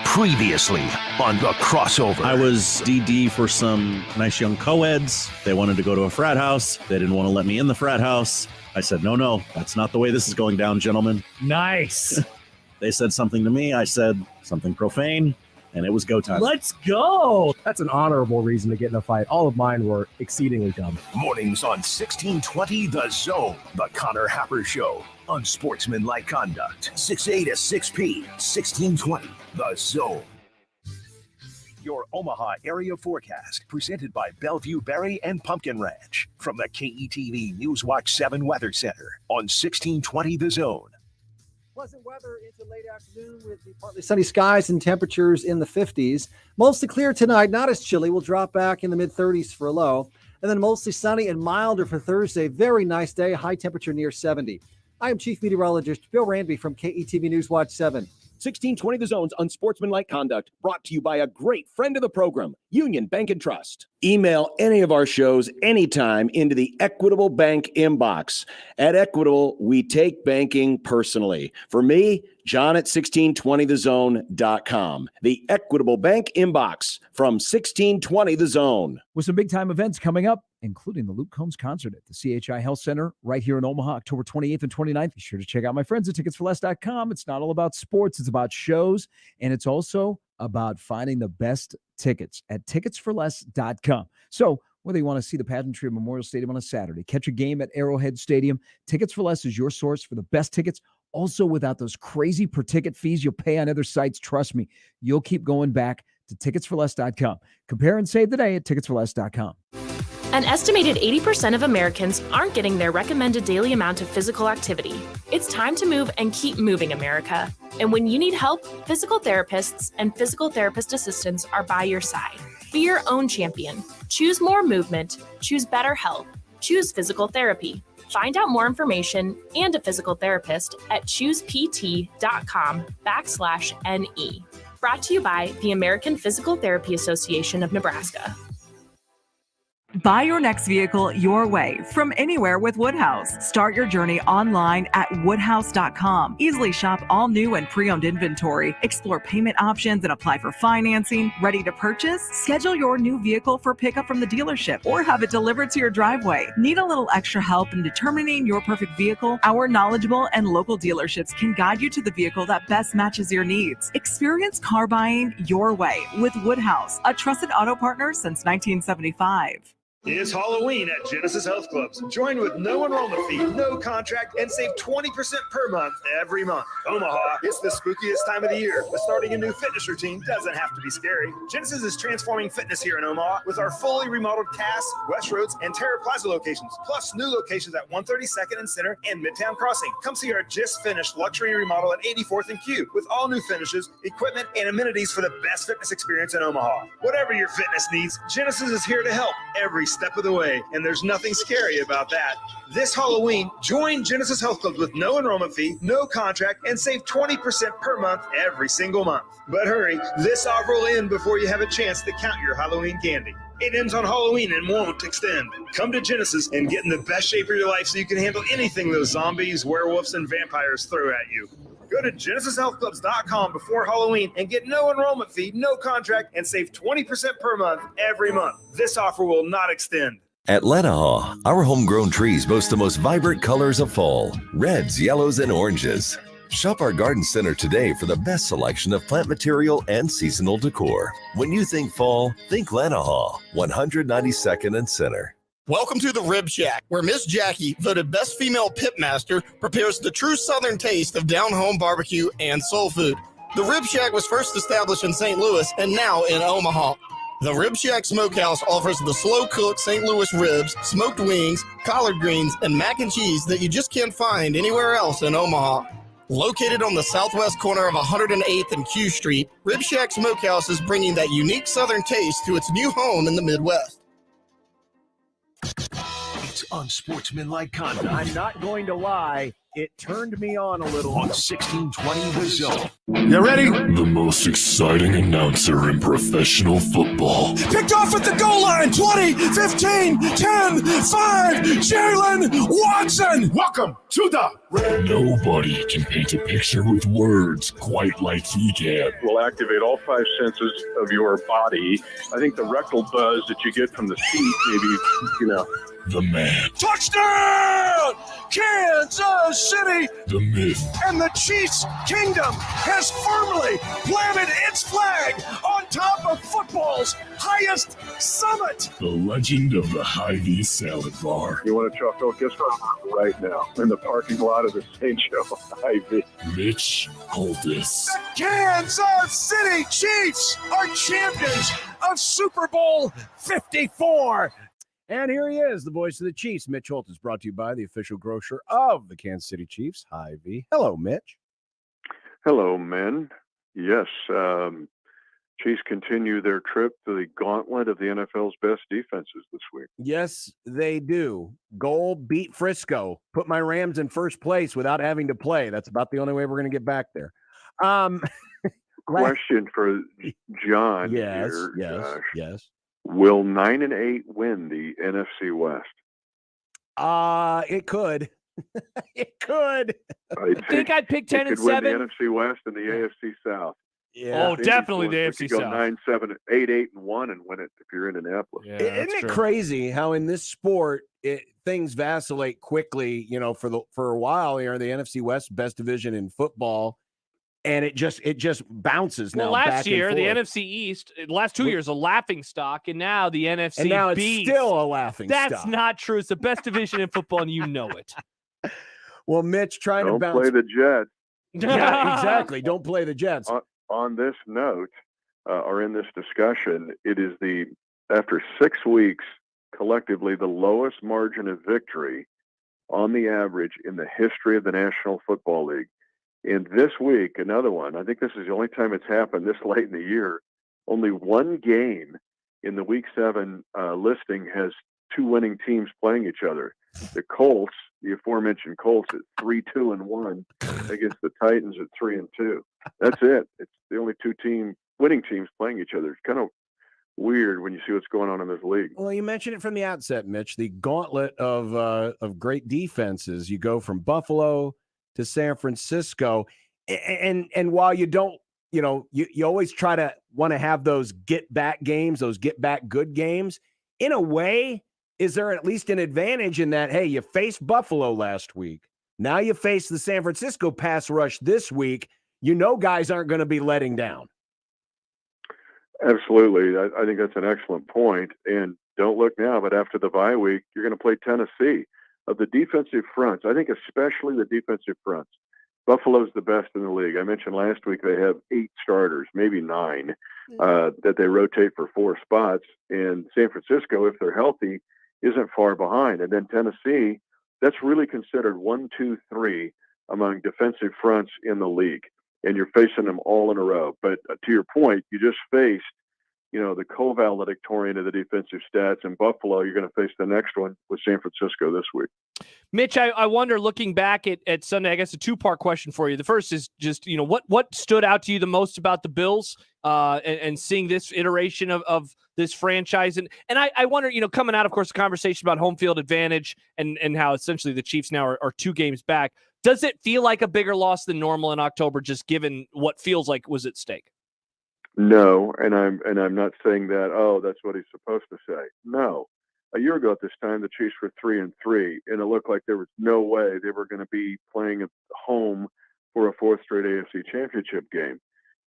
Speaker 2: Previously on The Crossover.
Speaker 3: I was DD for some nice young co-eds. They wanted to go to a frat house. They didn't want to let me in the frat house. I said, no, that's not the way this is going down, gentlemen.
Speaker 5: Nice.
Speaker 3: They said something to me. I said something profane, and it was go time.
Speaker 5: Let's go. That's an honorable reason to get in a fight. All of mine were exceedingly dumb.
Speaker 2: Mornings on 1620 The Zone. The Connor Happer Show. Unsportsmanlike Conduct. 6A to 6P. 1620 The Zone. Your Omaha area forecast, presented by Bellevue Berry and Pumpkin Ranch, from the KETV Newswatch 7 Weather Center on 1620 The Zone.
Speaker 8: Pleasant weather into late afternoon with the partly sunny skies and temperatures in the 50s. Mostly clear tonight, not as chilly. We'll drop back in the mid-30s for a low. And then mostly sunny and milder for Thursday. Very nice day, high temperature near 70. I am Chief Meteorologist Bill Ranby from KETV Newswatch 7.
Speaker 7: 1620 The Zone's Unsportsmanlike Conduct, brought to you by a great friend of the program, Union Bank and Trust. Email any of our shows anytime into the Equitable Bank inbox. At Equitable, we take banking personally. For me, John at 1620thezone.com. The Equitable Bank inbox from 1620 The Zone.
Speaker 5: With some big-time events coming up,
Speaker 10: including the Luke Combs concert at the CHI Health Center right here in Omaha, October 28th and 29th. Be sure to check out my friends at ticketsforless.com. It's not all about sports. It's about shows, and it's also about finding the best tickets at ticketsforless.com. So whether you want to see the pageantry of Memorial Stadium on a Saturday, catch a game at Arrowhead Stadium, Tickets for Less is your source for the best tickets. Also, without those crazy per ticket fees you'll pay on other sites, trust me, you'll keep going back to ticketsforless.com. Compare and save the day at ticketsforless.com.
Speaker 11: An estimated 80% of Americans aren't getting their recommended daily amount of physical activity. It's time to move and keep moving, America. And when you need help, physical therapists and physical therapist assistants are by your side. Be your own champion. Choose more movement. Choose better health. Choose physical therapy. Find out more information and a physical therapist at choosept.com/NE. Brought to you by the American Physical Therapy Association of Nebraska.
Speaker 12: Buy your next vehicle your way from anywhere with Woodhouse. Start your journey online at woodhouse.com. Easily shop all new and pre-owned inventory. Explore payment options and apply for financing. Ready to purchase? Schedule your new vehicle for pickup from the dealership or have it delivered to your driveway. Need a little extra help in determining your perfect vehicle? Our knowledgeable and local dealerships can guide you to the vehicle that best matches your needs. Experience car buying your way with Woodhouse, a trusted auto partner since 1975.
Speaker 15: It's Halloween at Genesis Health Clubs. Join with no enrollment fee, no contract, and save 20% per month every month. Omaha, it's the spookiest time of the year, but starting a new fitness routine doesn't have to be scary. Genesis is transforming fitness here in Omaha with our fully remodeled Cass, West Roads, and Terra Plaza locations, plus new locations at 132nd and Center and Midtown Crossing. Come see our just finished luxury remodel at 84th and Q with all new finishes, equipment, and amenities for the best fitness experience in Omaha. Whatever your fitness needs, Genesis is here to help every step of the way, and there's nothing scary about that. This Halloween, join Genesis Health Club with no enrollment fee, no contract, and save 20% per month every single month. But hurry, this offer will end before you have a chance to count your Halloween candy. It ends on Halloween and won't extend. Come to Genesis and get in the best shape of your life so you can handle anything those zombies, werewolves, and vampires throw at you. Go to GenesisHealthClubs.com before Halloween and get no enrollment fee, no contract, and save 20% per month every month. This offer will not extend.
Speaker 20: At Lenahaw, our homegrown trees boast the most vibrant colors of fall, reds, yellows, and oranges. Shop our garden center today for the best selection of plant material and seasonal decor. When you think fall, think Lenahaw, 192nd and Center.
Speaker 21: Welcome to the Rib Shack, where Miss Jackie, voted best female pitmaster, prepares the true Southern taste of down-home barbecue and soul food. The Rib Shack was first established in St. Louis and now in Omaha. The Rib Shack Smokehouse offers the slow-cooked St. Louis ribs, smoked wings, collard greens, and mac and cheese that you just can't find anywhere else in Omaha. Located on the southwest corner of 108th and Q Street, Rib Shack Smokehouse is bringing that unique Southern taste to its new home in the Midwest.
Speaker 2: It's Unsportsmanlike Conduct.
Speaker 7: I'm not going to lie. It turned me on a little.
Speaker 2: On 1620 The Zone.
Speaker 22: You ready? The most exciting announcer in professional football.
Speaker 23: Picked off at the goal line. 20, 15, 10, 5. Jalen Watson.
Speaker 22: Welcome to the Red. Nobody can paint a picture with words quite like he can.
Speaker 24: Will activate all 5 senses of your body. I think the rectal buzz that you get from the seat, maybe,
Speaker 22: The man.
Speaker 23: Touchdown! Kansas City!
Speaker 22: The myth.
Speaker 23: And the Chiefs Kingdom has firmly planted its flag on top of football's highest summit.
Speaker 22: The legend of the Hy-Vee Salad Bar.
Speaker 24: You want to chuck? Oh, guess what? Right now, in the parking lot of the St. Joe Hy-Vee.
Speaker 22: Mitch Holthus.
Speaker 23: The Kansas City Chiefs are champions of Super Bowl 54.
Speaker 7: And here he is, the voice of the Chiefs. Mitch Holthus, brought to you by the official grocer of the Kansas City Chiefs, Hy-Vee. Hello, Mitch.
Speaker 24: Hello, men. Yes, Chiefs continue their trip to the gauntlet of the NFL's best defenses this week.
Speaker 7: Yes, they do. Goal, beat Frisco. Put my Rams in first place without having to play. That's about the only way we're going to get back there.
Speaker 24: Question for John.
Speaker 7: Yes,
Speaker 24: here,
Speaker 7: yes.
Speaker 24: Will 9-8 win the NFC West?
Speaker 7: It could. It could.
Speaker 6: I think I'd pick 10 and 7.
Speaker 24: Win the NFC West and the AFC South.
Speaker 6: Yeah. Oh, definitely the AFC
Speaker 24: go
Speaker 6: South.
Speaker 24: 9-7, 8-8-1 and win it if you're in Indianapolis.
Speaker 6: Yeah,
Speaker 7: Isn't it crazy how in this sport things vacillate quickly? For a while here, the NFC West, best division in football, and it just bounces now.
Speaker 6: Well, last
Speaker 7: back
Speaker 6: year
Speaker 7: and
Speaker 6: the
Speaker 7: forth.
Speaker 6: NFC East, the last 2 years, a laughing stock, and now the NFC
Speaker 7: And now it's
Speaker 6: beast.
Speaker 7: still a laughing
Speaker 6: That's
Speaker 7: stock.
Speaker 6: not true. It's the best division in football, and you know it.
Speaker 7: Well, Mitch trying
Speaker 24: Don't
Speaker 7: to bounce.
Speaker 24: play the Jets.
Speaker 7: Yeah, exactly. Don't play the Jets.
Speaker 24: On this note, or in this discussion, it is after 6 weeks, collectively the lowest margin of victory on the average in the history of the National Football League. And this week, another one. I think this is the only time it's happened this late in the year. Only one game in the Week 7 listing has two winning teams playing each other. The Colts, the aforementioned Colts, at 3-2-1 against the Titans at 3-2. That's it. It's the only two winning teams playing each other. It's kind of weird when you see what's going on in this league.
Speaker 7: Well, you mentioned it from the outset, Mitch. The gauntlet of great defenses. You go from Buffalo to San Francisco, and while you don't, you always try to want to have those get back games, those get back good games. In a way, is there at least an advantage in that? Hey, you faced Buffalo last week. Now you face the San Francisco pass rush this week. Guys aren't going to be letting down.
Speaker 24: Absolutely. I think that's an excellent point. And don't look now, but after the bye week, you're going to play Tennessee. Of the defensive fronts, I think especially the defensive fronts, Buffalo's the best in the league. I mentioned last week they have 8 starters, maybe 9, that they rotate for 4 spots. And San Francisco, if they're healthy, isn't far behind. And then Tennessee, that's really considered 1, 2, 3 among defensive fronts in the league. And you're facing them all in a row. But to your point, you just faced, the co-valedictorian of the defensive stats in Buffalo. You're going to face the next one with San Francisco this week.
Speaker 6: Mitch, I wonder, looking back at Sunday, I guess a 2-part question for you. The first is just, what stood out to you the most about the Bills and seeing this iteration of this franchise? And I wonder, coming out, of course, the conversation about home field advantage and how essentially the Chiefs now are 2 games back. Does it feel like a bigger loss than normal in October, just given what feels like was at stake?
Speaker 24: No, and I'm not saying that, that's what he's supposed to say. No. A year ago at this time, the Chiefs were 3-3, and it looked like there was no way they were going to be playing at home for a 4th straight AFC Championship game.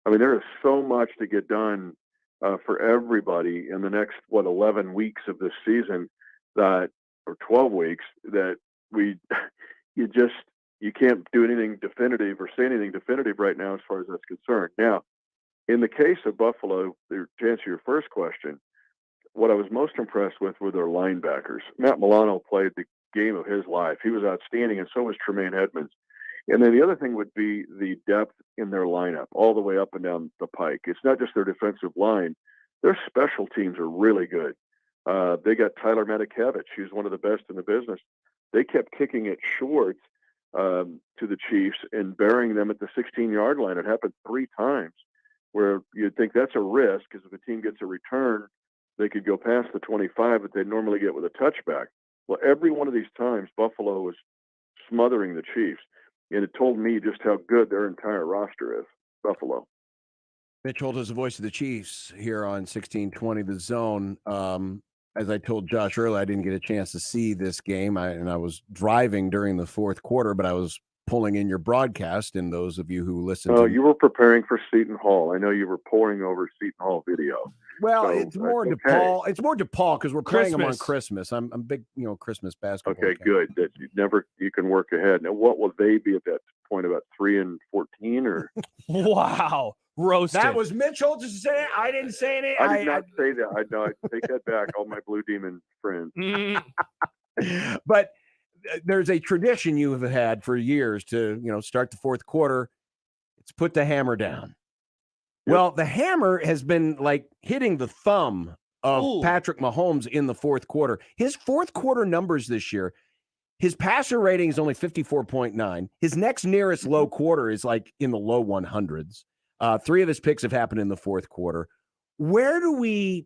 Speaker 24: I mean, there is so much to get done for everybody in the next 11 weeks of this season, or 12 weeks, that you can't do anything definitive or say anything definitive right now as far as that's concerned. Now, in the case of Buffalo, to answer your first question, what I was most impressed with were their linebackers. Matt Milano played the game of his life. He was outstanding, and so was Tremaine Edmonds. And then the other thing would be the depth in their lineup all the way up and down the pike. It's not just their defensive line. Their special teams are really good. They got Tyler Matakevich, who's one of the best in the business. They kept kicking it short to the Chiefs and burying them at the 16-yard line. It happened 3 times, where you'd think that's a risk, because if a team gets a return, they could go past the 25 that they normally get with a touchback. Well, every one of these times, Buffalo was smothering the Chiefs, and it told me just how good their entire roster is, Buffalo.
Speaker 7: Mitch Holthus, the voice of the Chiefs, here on 1620 The Zone. As I told Josh earlier, I didn't get a chance to see this game, and I was driving during the 4th quarter, but I was pulling in your broadcast, and those of you who listened
Speaker 24: you were preparing for Seton Hall. I know you were poring over Seton Hall video.
Speaker 7: Well,
Speaker 24: so,
Speaker 7: it's more DePaul. It's more DePaul because we're playing them on Christmas. I'm big, Christmas basketball.
Speaker 24: Okay, good. That you can work ahead. Now, what will they be at that point? About 3-14 or?
Speaker 6: Wow, roasted.
Speaker 7: That was Mitch Holthus saying it. I didn't say it.
Speaker 24: I did not say that. I take that back. All my Blue Demon friends.
Speaker 7: But there's a tradition you have had for years to, start the 4th quarter. It's put the hammer down. Yep. Well, the hammer has been like hitting the thumb of Patrick Mahomes in the 4th quarter. His 4th quarter numbers this year, his passer rating is only 54.9. His next nearest low quarter is like in the low 100s. 3 of his picks have happened in the 4th quarter. Where do we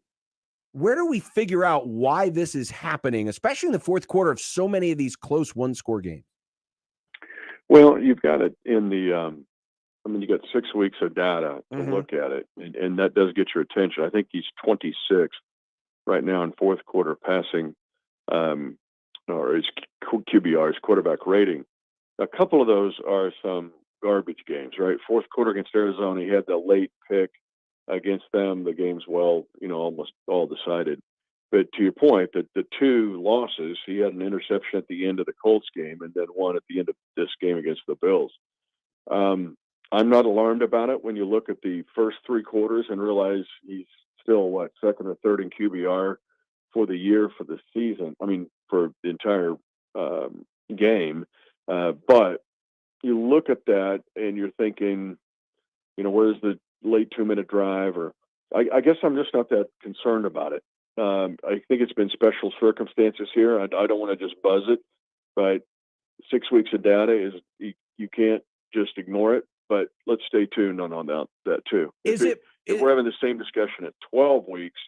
Speaker 7: figure out why this is happening, especially in the 4th quarter of so many of these close 1-score games?
Speaker 24: Well, you've got it in the I mean, you got 6 weeks of data to look at it, and that does get your attention. I think he's 26th right now in fourth quarter passing, or his QBR, his quarterback rating. A couple of those are some garbage games, right? Fourth quarter against Arizona, he had the late pick against them. The game's almost all decided. But to your point, the two losses, he had an interception at the end of the Colts game and then one at the end of this game against the Bills. I'm not alarmed about it when you look at the first three quarters and realize he's still, second or third in QBR for the year, for the season. I mean, for the entire game. But you look at that and you're thinking, where's the late 2-minute drive? Or I guess I'm just not that concerned about it. I think it's been special circumstances here. I don't want to just buzz it, but 6 weeks of data is you can't just ignore it. But let's stay tuned on that too. If we're having the same discussion at 12 weeks,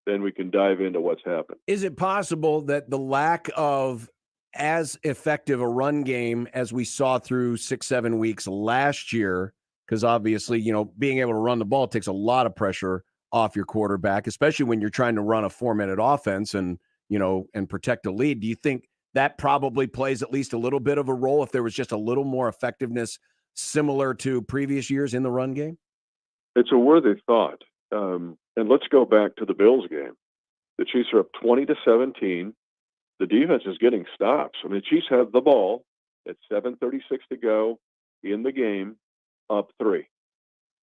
Speaker 24: then we can dive into what's happened.
Speaker 7: Is it possible that the lack of as effective a run game as we saw through 6-7 weeks last year, because obviously, being able to run the ball takes a lot of pressure off your quarterback, especially when you're trying to run a 4-minute offense and protect a lead. Do you think that probably plays at least a little bit of a role if there was just a little more effectiveness similar to previous years in the run game?
Speaker 24: It's a worthy thought. And let's go back to the Bills game. The Chiefs are up 20-17. The defense is getting stops. I mean, the Chiefs have the ball at 7:36 to go in the game, up 3.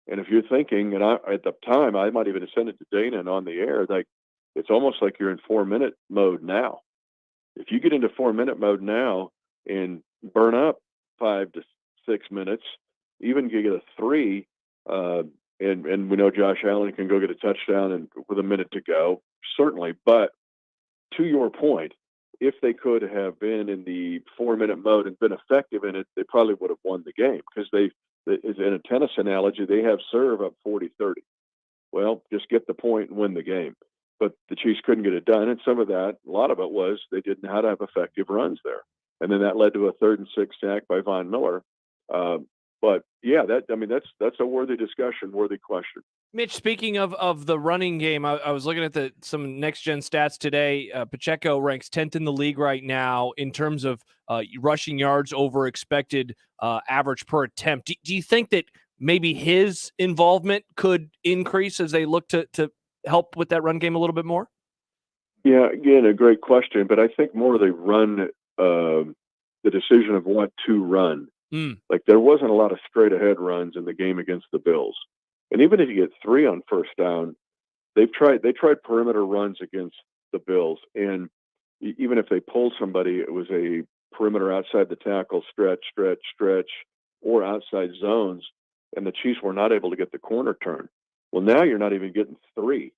Speaker 24: And if you're thinking, and at the time, I might even have sent it to Dana and on the air, it's almost like you're in 4-minute mode now. If you get into 4-minute mode now and burn up 5 to 6 minutes, even you get a 3, and we know Josh Allen can go get a touchdown and with a minute to go, certainly. But to your point, if they could have been in the 4-minute mode and been effective in it, they probably would have won the game because in a tennis analogy, they have serve up 40-30. Well, just get the point and win the game. But the Chiefs couldn't get it done, and some of that, a lot of it was they didn't know how to have effective runs there. And then that led to a 3rd and 6 sack by Von Miller. But yeah, that's a worthy discussion, worthy question.
Speaker 6: Mitch, speaking of the running game, I was looking at some next-gen stats today. Pacheco ranks 10th in the league right now in terms of rushing yards over expected average per attempt. Do you think that maybe his involvement could increase as they look to help with that run game a little bit more?
Speaker 24: Yeah, again, a great question, but I think more they run the decision of what to run. Like there wasn't a lot of straight ahead runs in the game against the Bills. And even if you get 3 on first down, they tried perimeter runs against the Bills. And even if they pulled somebody, it was a perimeter outside the tackle, stretch, or outside zones. And the Chiefs were not able to get the corner turn. Well, now you're not even getting 3.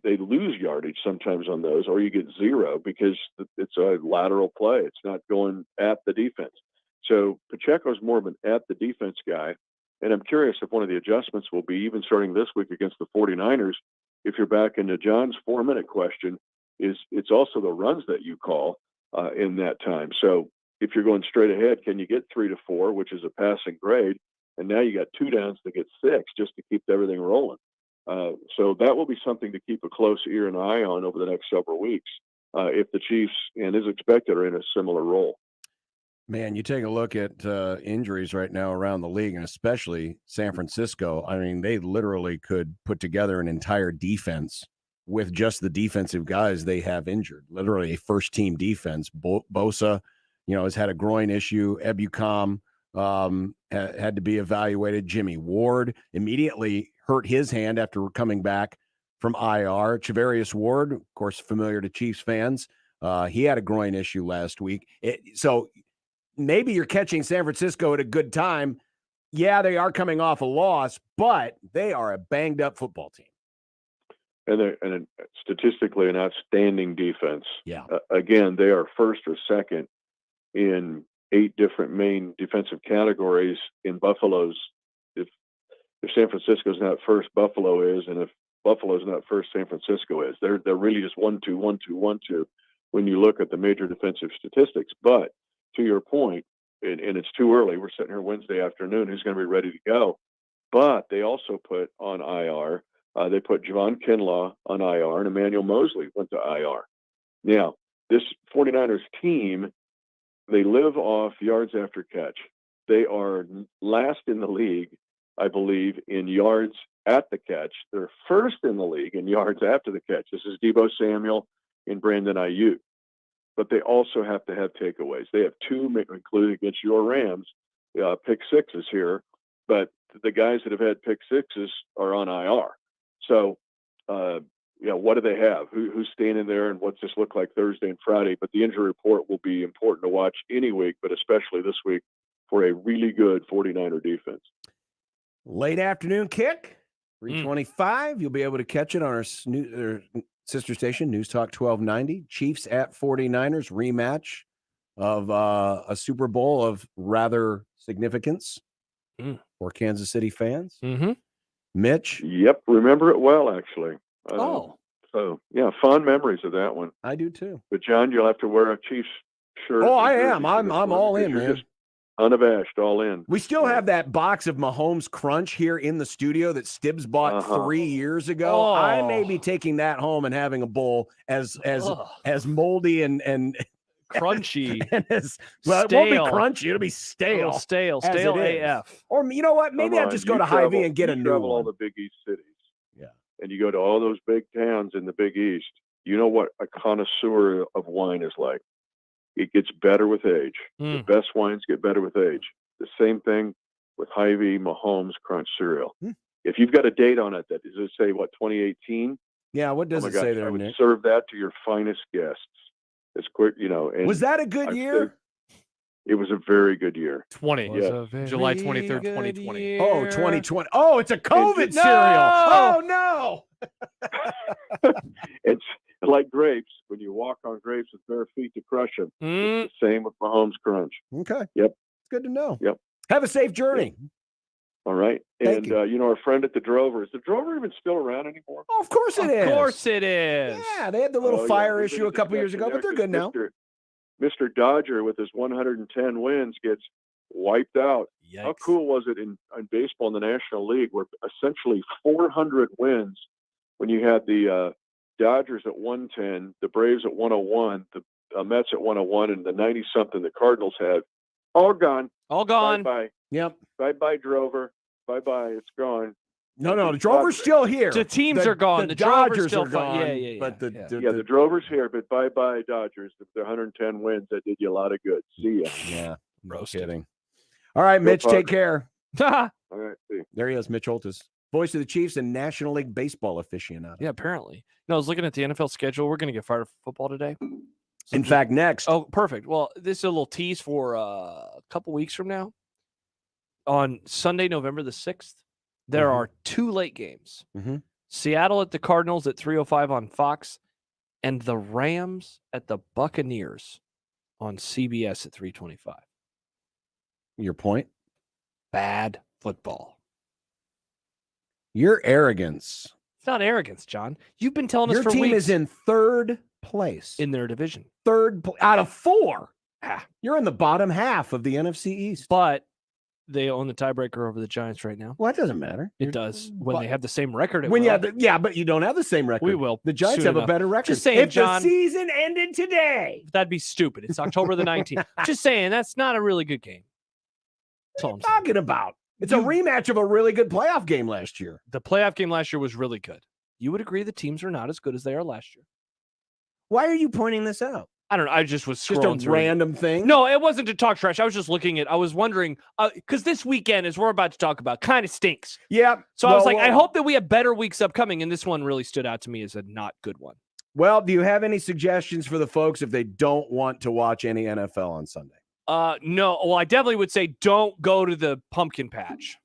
Speaker 24: They lose yardage sometimes on those, or you get 0 because it's a lateral play. It's not going at the defense. So Pacheco's more of an at the defense guy. And I'm curious if one of the adjustments will be, even starting this week against the 49ers, if you're back into John's 4-minute question, it's also the runs that you call in that time. So if you're going straight ahead, can you get 3 to 4, which is a passing grade? And now you got 2 downs to get 6 just to keep everything rolling. So that will be something to keep a close ear and eye on over the next several weeks if the Chiefs, and as expected, are in a similar role.
Speaker 7: Man, you take a look at injuries right now around the league, and especially San Francisco. I mean, they literally could put together an entire defense with just the defensive guys they have injured. Literally a first-team defense. Bosa, has had a groin issue. Ebukam had to be evaluated. Jimmy Ward immediately hurt his hand after coming back from IR. Charvarius Ward, of course, familiar to Chiefs fans. He had a groin issue last week. So maybe you're catching San Francisco at a good time. Yeah, they are coming off a loss, but they are a banged-up football team.
Speaker 24: And statistically, an outstanding defense.
Speaker 7: Yeah.
Speaker 24: Again, they are first or second in 8 different main defensive categories in Buffalo's. If San Francisco's not first, Buffalo is, and if Buffalo's not first, San Francisco is. They're really just 1-2, 1-2, 1-2 when you look at the major defensive statistics. But to your point, and it's too early. We're sitting here Wednesday afternoon. Who's going to be ready to go? But they also put on IR. They put Javon Kinlaw on IR, and Emmanuel Mosley went to IR. Now, this 49ers team, they live off yards after catch. They are last in the league, I believe, in yards at the catch. They're first in the league in yards after the catch. This is Deebo Samuel and Brandon Ayuk. But they also have to have takeaways. They have two, including against your Rams, pick sixes here. But the guys that have had pick sixes are on IR. So, what do they have? Who's standing there, and what's this look like Thursday and Friday? But the injury report will be important to watch any week, but especially this week for a really good 49er defense.
Speaker 7: Late afternoon kick, 3:25. You'll be able to catch it on our sister station, News Talk 1290. Chiefs at 49ers, rematch of a Super Bowl of rather significance for Kansas City fans.
Speaker 6: Mm-hmm.
Speaker 7: Mitch?
Speaker 24: Yep, remember it well, actually. So, yeah, fond memories of that one.
Speaker 7: I do, too.
Speaker 24: But, John, you'll have to wear a Chiefs shirt.
Speaker 7: Oh, I am. I'm all in, man.
Speaker 24: Unabashed, all in.
Speaker 7: We still have that box of Mahomes Crunch here in the studio that Stibbs bought 3 years ago.
Speaker 6: Oh.
Speaker 7: I may be taking that home and having a bowl as moldy and
Speaker 6: crunchy
Speaker 7: and it won't be crunchy. It'll be stale.
Speaker 6: Stale
Speaker 7: it
Speaker 6: AF.
Speaker 7: Or you know what? Maybe I'll just go to Hy-Vee and get a new
Speaker 24: travel
Speaker 7: one.
Speaker 24: all the Big East cities.
Speaker 7: Yeah.
Speaker 24: And you go to all those big towns in the Big East. You know what a connoisseur of wine is like. It gets better with age. The best wines get better with age. The same thing with Hy-Vee Mahomes Crunch cereal. If you've got a date on it, does it say, 2018?
Speaker 7: Yeah, what does it say there,
Speaker 24: I would
Speaker 7: Nick?
Speaker 24: serve that to your finest guests. It's quick, And
Speaker 7: Was that a good year?
Speaker 24: It was a very good year.
Speaker 9: July 23rd, 2020.
Speaker 7: Oh, 2020. Oh, it's a COVID
Speaker 24: No!
Speaker 7: cereal. Oh, no.
Speaker 24: It's like grapes. When you walk on grapes with bare feet to crush them, it's the same with Mahomes Crunch.
Speaker 7: Okay.
Speaker 24: Yep.
Speaker 7: It's good to know.
Speaker 24: Yep.
Speaker 7: Have a safe journey.
Speaker 24: All right.
Speaker 7: Thank
Speaker 24: And, our friend at the Drover, is the Drover even still around anymore?
Speaker 7: Oh, of course it is.
Speaker 6: Of course it is.
Speaker 7: Yeah, they had the little fire issue a couple years ago, but they're good now.
Speaker 24: Mr. Dodger, with his 110 wins, gets wiped out.
Speaker 6: Yikes.
Speaker 24: How cool was it in baseball in the National League, where essentially 400 wins when you had the Dodgers at 110, the Braves at 101, the Mets at 101, and the 90-something the Cardinals had, all gone.
Speaker 6: All gone.
Speaker 24: Bye-bye.
Speaker 7: Yep.
Speaker 24: Bye-bye, Drover. Bye-bye. It's gone.
Speaker 7: No, the Drover's still here.
Speaker 6: The teams are gone. The
Speaker 7: Dodgers
Speaker 6: still
Speaker 7: are gone.
Speaker 6: Yeah.
Speaker 7: But the
Speaker 24: the Drover's here, but bye-bye, Dodgers. The 110 wins, that did you a lot of good. See ya.
Speaker 7: Yeah, no kidding. All right, Mitch, take care.
Speaker 24: All right, see.
Speaker 7: There he is, Mitch Holthus, voice of the Chiefs and National League Baseball aficionado.
Speaker 6: Yeah, apparently. No, I was looking at the NFL schedule. We're going to get fired for football today.
Speaker 7: In fact, next.
Speaker 6: Oh, perfect. Well, this is a little tease for a couple weeks from now. On Sunday, November the 6th, there are two late games. Seattle at the Cardinals at 3:05 on Fox, and the Rams at the Buccaneers on CBS at 3:25.
Speaker 7: Your point?
Speaker 6: Bad football.
Speaker 7: Your arrogance.
Speaker 6: It's not arrogance, John. You've been telling us
Speaker 7: Your
Speaker 6: for
Speaker 7: team
Speaker 6: weeks.
Speaker 7: is in third place.
Speaker 6: In their division.
Speaker 7: Out of four. You're in the bottom half of the NFC East.
Speaker 6: But they own the tiebreaker over the Giants right now.
Speaker 7: Well, that doesn't matter.
Speaker 6: It does. When they have the same record.
Speaker 7: But you don't have the same record.
Speaker 6: We will.
Speaker 7: The Giants
Speaker 6: soon
Speaker 7: have
Speaker 6: enough.
Speaker 7: a better record.
Speaker 6: Just saying,
Speaker 7: if
Speaker 6: John.
Speaker 7: the season ended today.
Speaker 6: That'd be stupid. It's October the 19th. Just saying, that's not a really good game. That's all I'm saying.
Speaker 7: Talking about. It's a rematch of a really good playoff game last year.
Speaker 6: The playoff game last year was really good. You would agree the teams are not as good as they are last year.
Speaker 7: Why are you pointing this out?
Speaker 6: I don't know. I just was
Speaker 7: Just
Speaker 6: scrolling
Speaker 7: a
Speaker 6: through.
Speaker 7: random thing?
Speaker 6: No, it wasn't to talk trash. I was just looking at, I was wondering, because this weekend, as we're about to talk about, kind of stinks.
Speaker 7: Yeah.
Speaker 6: So I was like, I hope that we have better weeks upcoming. And this one really stood out to me as a not good one.
Speaker 7: Well, do you have any suggestions for the folks if they don't want to watch any NFL on Sunday?
Speaker 6: No. Well, I definitely would say don't go to the pumpkin patch.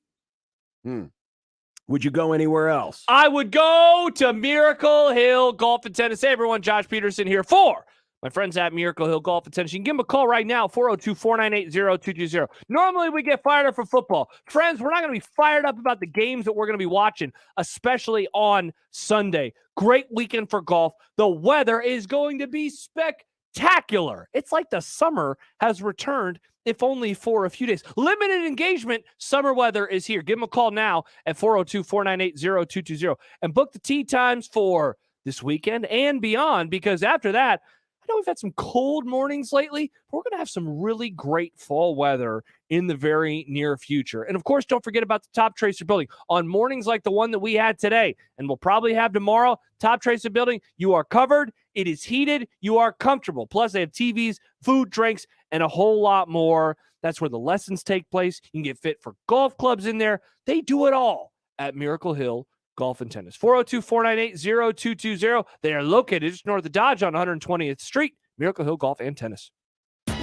Speaker 7: Would you go anywhere else?
Speaker 6: I would go to Miracle Hill Golf and Tennis. Hey, everyone, Josh Peterson here for my friends at Miracle Hill Golf and Tennis. You can give them a call right now, 402-498-0220. Normally, we get fired up for football. Friends, we're not going to be fired up about the games that we're going to be watching, especially on Sunday. Great weekend for golf. The weather is going to be spectacular. spectacular. It's like the summer has returned, if only for a few days. Limited engagement, summer weather is here. Give them a call now at 402-498-0220 and book the tee times for this weekend and beyond, because after that, I know we've had some cold mornings lately, but we're going to have some really great fall weather in the very near future. And of course, don't forget about the Top Tracer building. On mornings like the one that we had today, and we'll probably have tomorrow, Top Tracer building, you are covered, it is heated, you are comfortable. Plus, they have TVs, food, drinks, and a whole lot more. That's where the lessons take place. You can get fit for golf clubs in there. They do it all at Miracle Hill Golf and Tennis. 402-498-0220. They are located just north of Dodge on 120th Street. Miracle Hill Golf and Tennis.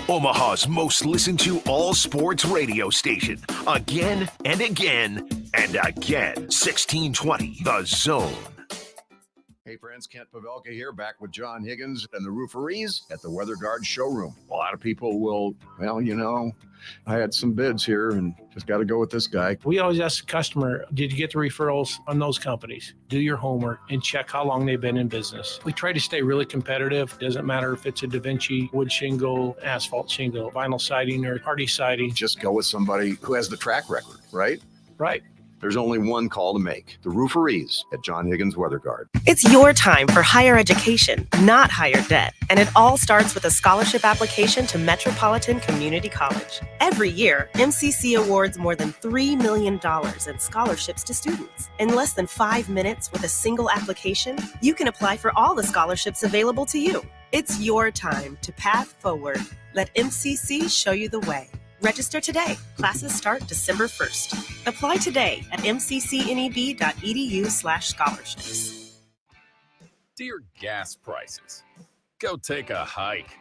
Speaker 2: Omaha's most listened to all sports radio station. Again and again and again. 1620 The Zone.
Speaker 1: Hey friends, Kent Pavelka here, back with John Higgins and the Rooferees at the Weather Guard showroom. A lot of people will, I had some bids here and just got to go with this guy.
Speaker 13: We always ask the customer, did you get the referrals on those companies? Do your homework and check how long they've been in business. We try to stay really competitive. Doesn't matter if it's a Da Vinci wood shingle, asphalt shingle, vinyl siding, or hardy siding.
Speaker 1: Just go with somebody who has the track record, right?
Speaker 13: Right.
Speaker 1: There's only one call to make. The Rooferees at John Higgins Weather Guard.
Speaker 14: It's your time for higher education, not higher debt. And it all starts with a scholarship application to Metropolitan Community College. Every year, MCC awards more than $3 million in scholarships to students. In less than 5 minutes with a single application, you can apply for all the scholarships available to you. It's your time to path forward. Let MCC show you the way. Register today. Classes start December 1st. Apply today at mccneb.edu/scholarships.
Speaker 16: Dear gas prices, go take a hike.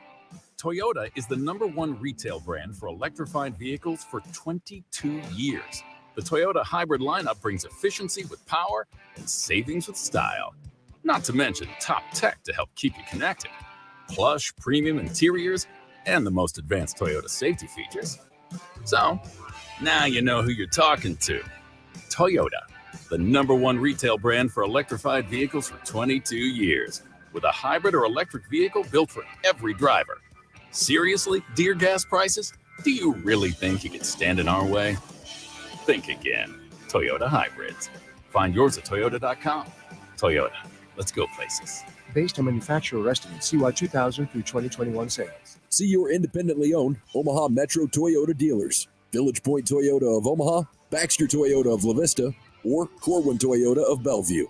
Speaker 16: Toyota is the #1 retail brand for electrified vehicles for 22 years. The Toyota hybrid lineup brings efficiency with power and savings with style. Not to mention top tech to help keep you connected. Plush premium interiors and the most advanced Toyota safety features. So, now you know who you're talking to. Toyota, the #1 retail brand for electrified vehicles for 22 years, with a hybrid or electric vehicle built for every driver. Seriously, dear gas prices? Do you really think you can stand in our way? Think again. Toyota hybrids. Find yours at toyota.com. Toyota, let's go places.
Speaker 25: Based on manufacturer estimate, CY 2000 through 2021 sales.
Speaker 26: See your independently owned Omaha Metro Toyota dealers. Village Point Toyota of Omaha, Baxter Toyota of La Vista, or Corwin Toyota of Bellevue.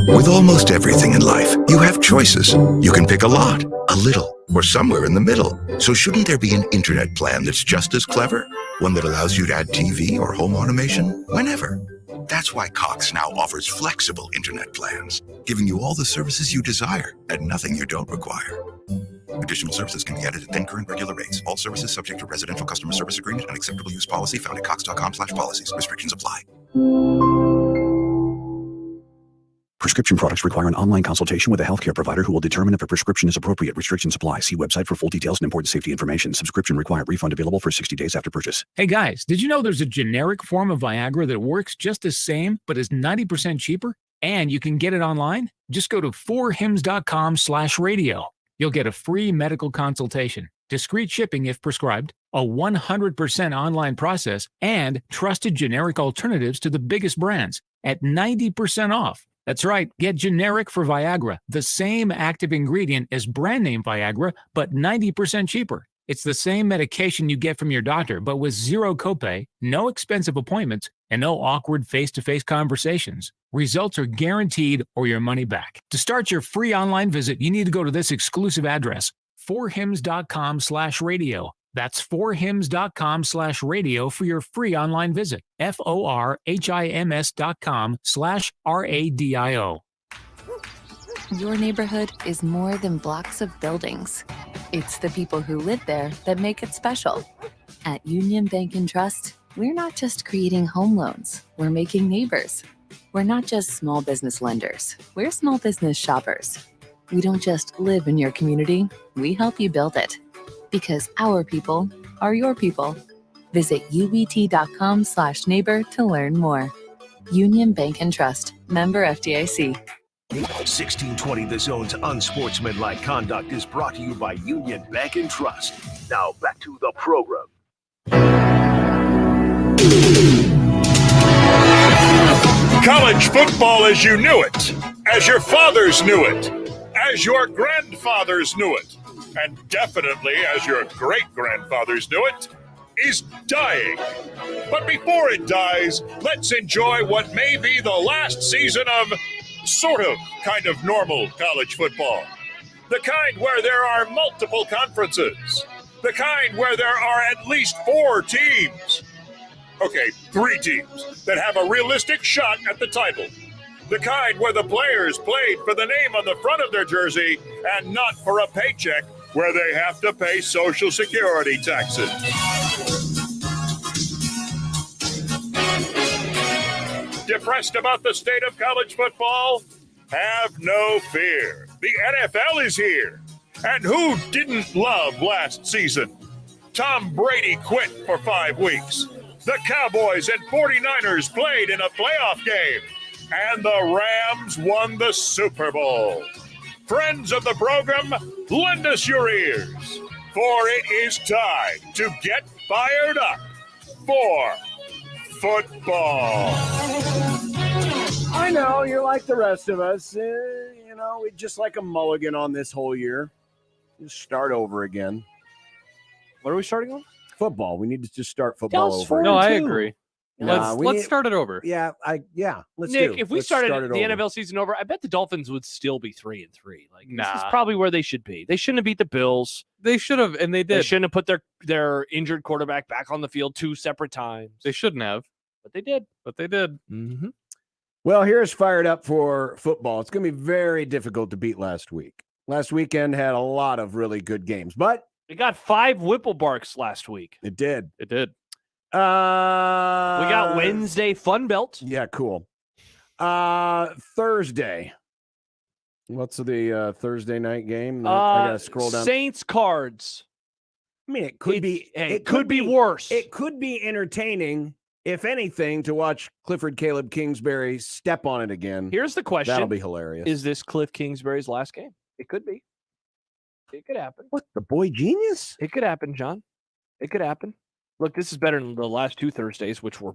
Speaker 2: With almost everything in life, you have choices. You can pick a lot, a little, or somewhere in the middle. So shouldn't there be an internet plan that's just as clever? One that allows you to add TV or home automation whenever. That's why Cox now offers flexible internet plans, giving you all the services you desire at nothing you don't require. Additional services can be added at then current regular rates. All services subject to residential customer service agreement and acceptable use policy found at cox.com/policies. Restrictions apply.
Speaker 27: Prescription products require an online consultation with a healthcare provider who will determine if a prescription is appropriate. Restrictions apply. See website for full details and important safety information. Subscription required. Refund available for 60 days after purchase.
Speaker 28: Hey guys, did you know there's a generic form of Viagra that works just the same, but is 90% cheaper? And you can get it online? Just go to 4hims.com/radio. You'll get a free medical consultation, discreet shipping if prescribed, a 100% online process, and trusted generic alternatives to the biggest brands at 90% off. That's right, get generic for Viagra, the same active ingredient as brand name Viagra, but 90% cheaper. It's the same medication you get from your doctor, but with zero copay, no expensive appointments, and no awkward face-to-face conversations. Results are guaranteed or your money back. To start your free online visit, you need to go to this exclusive address, 4hims.com/radio. That's 4hims.com/radio for your free online visit. FORHIMS.com/RADIO.
Speaker 29: Your neighborhood is more than blocks of buildings. It's the people who live there that make it special. At Union Bank and Trust, we're not just creating home loans, we're making neighbors. We're not just small business lenders, we're small business shoppers. We don't just live in your community, we help you build it. Because our people are your people. Visit ubt.com/neighbor to learn more. Union Bank and Trust, member FDIC.
Speaker 2: 1620 The Zone's Unsportsmanlike Conduct is brought to you by Union Bank and Trust. Now back to the program.
Speaker 3: College football as you knew it, as your fathers knew it, as your grandfathers knew it, and definitely as your great-grandfathers knew it, is dying. But before it dies, let's enjoy what may be the last season of sort of, kind of normal college football. The kind where there are multiple conferences. The kind where there are at least 4 teams. Okay, 3 teams that have a realistic shot at the title. The kind where the players played for the name on the front of their jersey and not for a paycheck where they have to pay Social Security taxes. Depressed about the state of college football? Have no fear. The NFL is here. And who didn't love last season? Tom Brady quit for 5 weeks. The Cowboys and 49ers played in a playoff game. And the Rams won the Super Bowl. Friends of the program, lend us your ears. For it is time to get fired up for football.
Speaker 7: I know you're like the rest of us. We just like a mulligan on this whole year. Just start over again.
Speaker 6: What are we starting on?
Speaker 7: Football. We need to just start football over.
Speaker 9: No, I agree.
Speaker 7: Nah,
Speaker 9: Let's start it over.
Speaker 7: Yeah, let's
Speaker 6: Nick,
Speaker 7: do.
Speaker 6: if we
Speaker 7: Let's
Speaker 6: started
Speaker 7: start it
Speaker 6: the
Speaker 7: over.
Speaker 6: NFL season over, I bet the Dolphins would still be 3-3. Like, this is
Speaker 9: Nah.
Speaker 6: probably where they should be. They shouldn't have beat the Bills.
Speaker 9: They should have, and they
Speaker 6: They
Speaker 9: did.
Speaker 6: shouldn't have put their injured quarterback back on the field 2 separate times.
Speaker 9: They shouldn't have,
Speaker 6: but they did.
Speaker 9: but they did.
Speaker 6: Mm-hmm.
Speaker 7: Well, here's fired up for football. It's going to be very difficult to beat last week. Last weekend had a lot of really good games, but
Speaker 6: We got 5 Whipple Barks last week.
Speaker 7: it did.
Speaker 9: It did.
Speaker 6: We got Wednesday Fun Belt.
Speaker 7: Yeah, cool. Thursday. What's the Thursday night game? I gotta scroll down.
Speaker 6: Saints Cards.
Speaker 7: I mean, it could be.
Speaker 6: It could be worse.
Speaker 7: It could be entertaining, if anything, to watch Clifford Caleb Kingsbury step on it again.
Speaker 6: Here's the question.
Speaker 7: That'll be hilarious.
Speaker 6: Is this Cliff Kingsbury's last game? It could be. It could happen.
Speaker 7: What, the boy genius?
Speaker 6: It could happen, John. It could happen. Look, this is better than the last 2 Thursdays, which were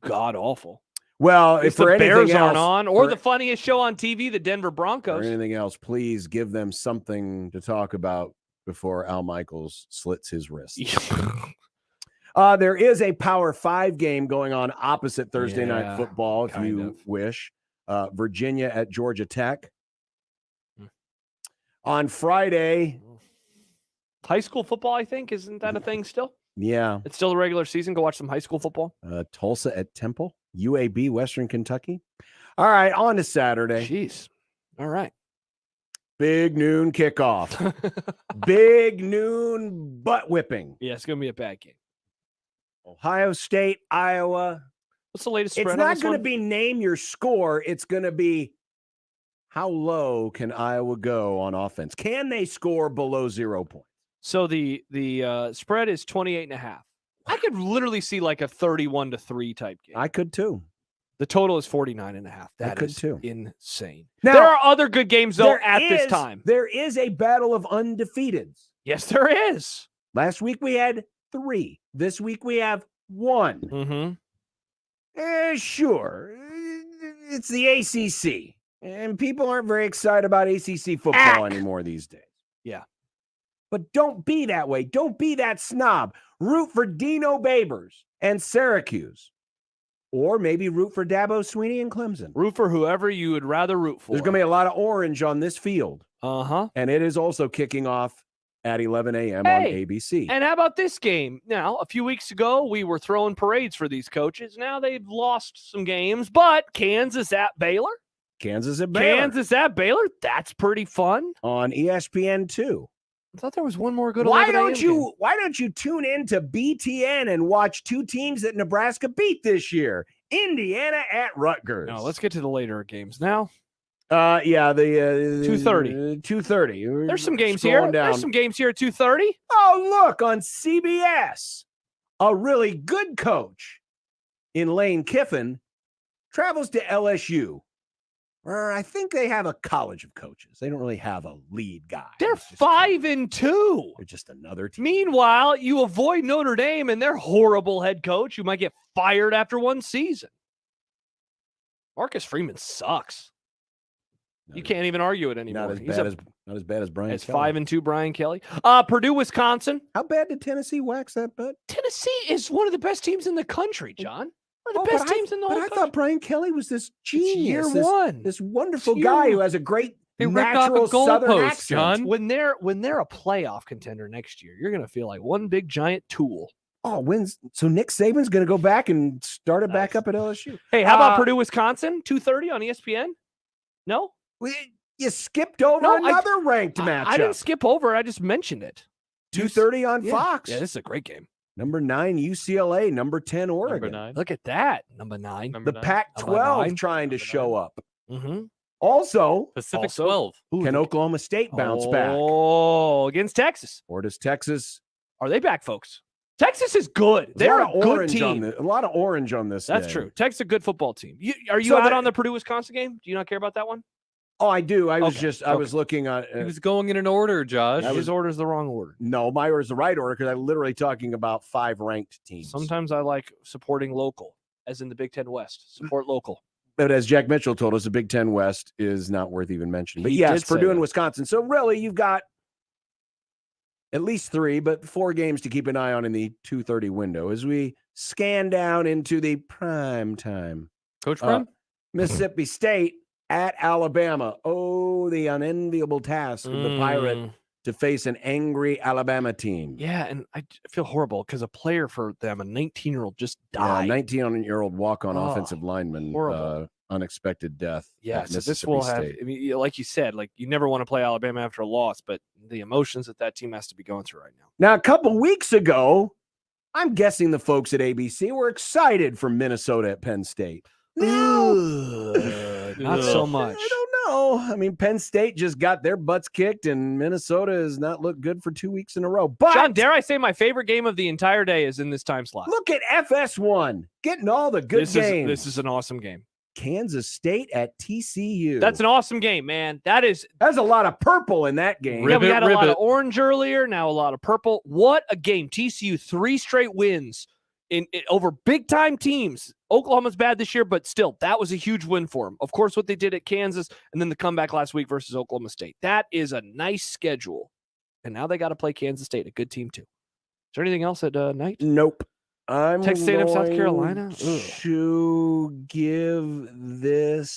Speaker 6: god awful.
Speaker 7: Well,
Speaker 6: If
Speaker 7: if for
Speaker 6: the
Speaker 7: anything
Speaker 6: Bears
Speaker 7: else,
Speaker 6: aren't on, or
Speaker 7: for-
Speaker 6: the funniest show on TV, the Denver
Speaker 7: or
Speaker 6: Broncos.
Speaker 7: anything else, please give them something to talk about before Al Michaels slits his wrist. There is a Power 5 game going on opposite Thursday
Speaker 6: Yeah,
Speaker 7: night football, if
Speaker 6: kind
Speaker 7: you
Speaker 6: of.
Speaker 7: wish. Virginia at Georgia Tech.
Speaker 6: Hmm.
Speaker 7: On Friday,
Speaker 6: High school football, I think, isn't that a thing still?
Speaker 7: yeah,
Speaker 6: It's still the regular season. Go watch some high school football.
Speaker 7: Tulsa at Temple, UAB, Western Kentucky. All right, on to Saturday.
Speaker 6: Jeez. All right.
Speaker 7: Big noon kickoff. Big noon butt whipping.
Speaker 6: Yeah, it's going to be a bad game.
Speaker 7: Ohio State, Iowa.
Speaker 6: What's the latest
Speaker 7: It's
Speaker 6: spread on
Speaker 7: not
Speaker 6: this
Speaker 7: going to
Speaker 6: one?
Speaker 7: be name your score. It's going to be how low can Iowa go on offense? Can they score below 0 points?
Speaker 6: So the spread is 28.5. I could literally see like a 31-3 type game.
Speaker 7: I could too.
Speaker 6: The total is 49.5. That
Speaker 7: could
Speaker 6: is
Speaker 7: too.
Speaker 6: insane.
Speaker 7: Now,
Speaker 6: there are other good games though at this
Speaker 7: is-
Speaker 6: time.
Speaker 7: There is a battle of undefeateds.
Speaker 6: Yes, there is.
Speaker 7: Last week we had 3. This week we have 1.
Speaker 6: Mm-hmm.
Speaker 7: Sure. It's the ACC. And people aren't very excited about ACC football anymore these days.
Speaker 6: Yeah.
Speaker 7: But don't be that way. Don't be that snob. Root for Dino Babers and Syracuse. Or maybe root for Dabo Swinney and Clemson.
Speaker 6: Root for whoever you would rather root for.
Speaker 7: There's going to be a lot of orange on this field.
Speaker 6: Uh-huh.
Speaker 7: And it is also kicking off at 11 a.m. on ABC.
Speaker 6: And how about this game? Now, a few weeks ago, we were throwing parades for these coaches. Now they've lost some games, but Kansas at Baylor.
Speaker 7: Kansas at Baylor.
Speaker 6: Kansas at Baylor. That's pretty fun.
Speaker 7: On ESPN 2.
Speaker 6: I thought there was one more good.
Speaker 7: Why
Speaker 6: 11
Speaker 7: don't
Speaker 6: a.m.
Speaker 7: you
Speaker 6: game.
Speaker 7: Why don't you tune in to BTN and watch 2 teams that Nebraska beat this year? Indiana at Rutgers.
Speaker 6: No, let's get to the later games now.
Speaker 7: Yeah, the
Speaker 6: 2:30.
Speaker 7: 2:30.
Speaker 6: There's some games here.
Speaker 7: Scrolling down.
Speaker 6: There's some games here at 2:30.
Speaker 7: Oh, look on CBS. A really good coach in Lane Kiffin travels to LSU. I think they have a college of coaches. They don't really have a lead guy.
Speaker 6: They're 5-2.
Speaker 7: They're just another team.
Speaker 6: Meanwhile, you avoid Notre Dame and their horrible head coach who might get fired after one season. Marcus Freeman sucks. You can't even argue it anymore.
Speaker 7: Not as bad as Brian.
Speaker 6: As
Speaker 7: Kelly.
Speaker 6: 5-2 Brian Kelly. Purdue, Wisconsin.
Speaker 7: How bad did Tennessee wax that bet?
Speaker 6: Tennessee is one of the best teams in the country, John. One of the best teams in the whole country.
Speaker 7: I thought Brian Kelly was this genius.
Speaker 6: Year one.
Speaker 7: This wonderful guy who has a great
Speaker 9: They ripped off
Speaker 7: natural
Speaker 9: a goal
Speaker 7: Southern
Speaker 9: post,
Speaker 7: accent.
Speaker 9: John.
Speaker 6: When they're a playoff contender next year, you're going to feel like one big giant tool.
Speaker 7: Oh, so Nick Saban's going to go back and start it back up at LSU.
Speaker 6: Hey, how about Purdue, Wisconsin? 2:30 on ESPN? No?
Speaker 7: You skipped over another ranked matchup.
Speaker 6: I didn't skip over. I just mentioned it.
Speaker 7: 2:30 on Fox.
Speaker 6: Yeah, this is a great game.
Speaker 7: Number 9, UCLA. Number 10, Oregon.
Speaker 9: Number 9.
Speaker 6: Look at that. Number 9.
Speaker 7: The Pac-12 trying to show up.
Speaker 6: Mm-hmm.
Speaker 7: Also,
Speaker 9: Pacific 12.
Speaker 7: Can Oklahoma State bounce back?
Speaker 6: Oh, against Texas.
Speaker 7: Or does Texas?
Speaker 6: Are they back, folks? Texas is good. They're a good team.
Speaker 7: A lot of orange on this.
Speaker 6: That's
Speaker 7: day.
Speaker 6: true. Texas is a good football team. Are you out on the Purdue Wisconsin game? Do you not care about that one?
Speaker 7: Oh, I do. I was looking on.
Speaker 9: He was going in an order, Josh.
Speaker 6: His order is the wrong order.
Speaker 7: No, my order is the right order because I'm literally talking about 5 ranked teams.
Speaker 6: Sometimes I like supporting local, as in the Big Ten West. Support local.
Speaker 7: But as Jack Mitchell told us, the Big Ten West is not worth even mentioning. But
Speaker 6: He
Speaker 7: yes,
Speaker 6: did say
Speaker 7: Purdue and
Speaker 6: that.
Speaker 7: Wisconsin. So really, you've got at least 3, but 4 games to keep an eye on in the 2:30 window as we scan down into the prime time.
Speaker 9: Coach Prime?
Speaker 7: Mississippi State at Alabama. Oh, the unenviable task of the Pirate to face an angry Alabama team.
Speaker 6: Yeah, and I feel horrible because a player for them, a 19-year-old, just died.
Speaker 7: Yeah, 19-year-old walk-on
Speaker 6: Oh,
Speaker 7: offensive lineman.
Speaker 6: horrible.
Speaker 7: Unexpected death.
Speaker 6: Yeah,
Speaker 7: at
Speaker 6: so this
Speaker 7: Mississippi
Speaker 6: will have,
Speaker 7: State.
Speaker 6: I mean, like you said, like you never want to play Alabama after a loss, but the emotions that team has to be going through right now.
Speaker 7: Now, a couple weeks ago, I'm guessing the folks at ABC were excited for Minnesota at Penn State.
Speaker 6: Not so much.
Speaker 7: I don't know. I mean, Penn State just got their butts kicked, and Minnesota has not looked good for 2 weeks in a row. But
Speaker 6: John, dare I say my favorite game of the entire day is in this time slot.
Speaker 7: look at FS1 getting all the good games.
Speaker 6: This is an awesome game.
Speaker 7: Kansas State at TCU.
Speaker 6: That's an awesome game, man.
Speaker 7: There's a lot of purple in that game.
Speaker 6: Yeah, we had a lot of orange earlier, now a lot of purple. What a game. TCU, 3 straight wins in over big-time teams. Oklahoma's bad this year, but still, that was a huge win for them. Of course, what they did at Kansas, and then the comeback last week versus Oklahoma State. That is a nice schedule. And now they got to play Kansas State, a good team, too. Is there anything else at night?
Speaker 7: Nope. I'm
Speaker 6: Texas A&M, South
Speaker 7: going
Speaker 6: Carolina?
Speaker 7: to give this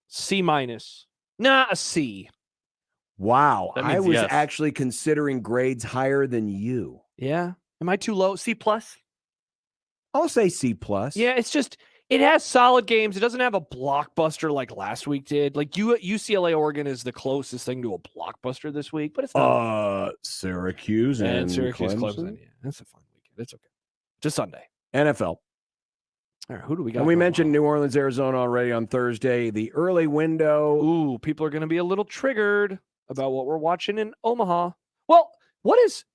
Speaker 6: C-. Nah, a C.
Speaker 7: Wow.
Speaker 6: That
Speaker 7: I
Speaker 6: means
Speaker 7: was
Speaker 6: yes.
Speaker 7: actually considering grades higher than you.
Speaker 6: Yeah. Am I too low? C+?
Speaker 7: I'll say C+.
Speaker 6: Yeah, it's just it has solid games. It doesn't have a blockbuster like last week did. Like UCLA Oregon is the closest thing to a blockbuster this week, but it's not.
Speaker 7: Syracuse and
Speaker 6: Syracuse
Speaker 7: Clemson.
Speaker 6: Yeah, that's a fun weekend. It's okay. Just Sunday.
Speaker 7: NFL.
Speaker 6: All right, who do we got?
Speaker 7: And we
Speaker 6: going
Speaker 7: mentioned New Orleans, Arizona already on Thursday. The early window.
Speaker 6: Ooh, people are going to be a little triggered about what we're watching in Omaha. Well, is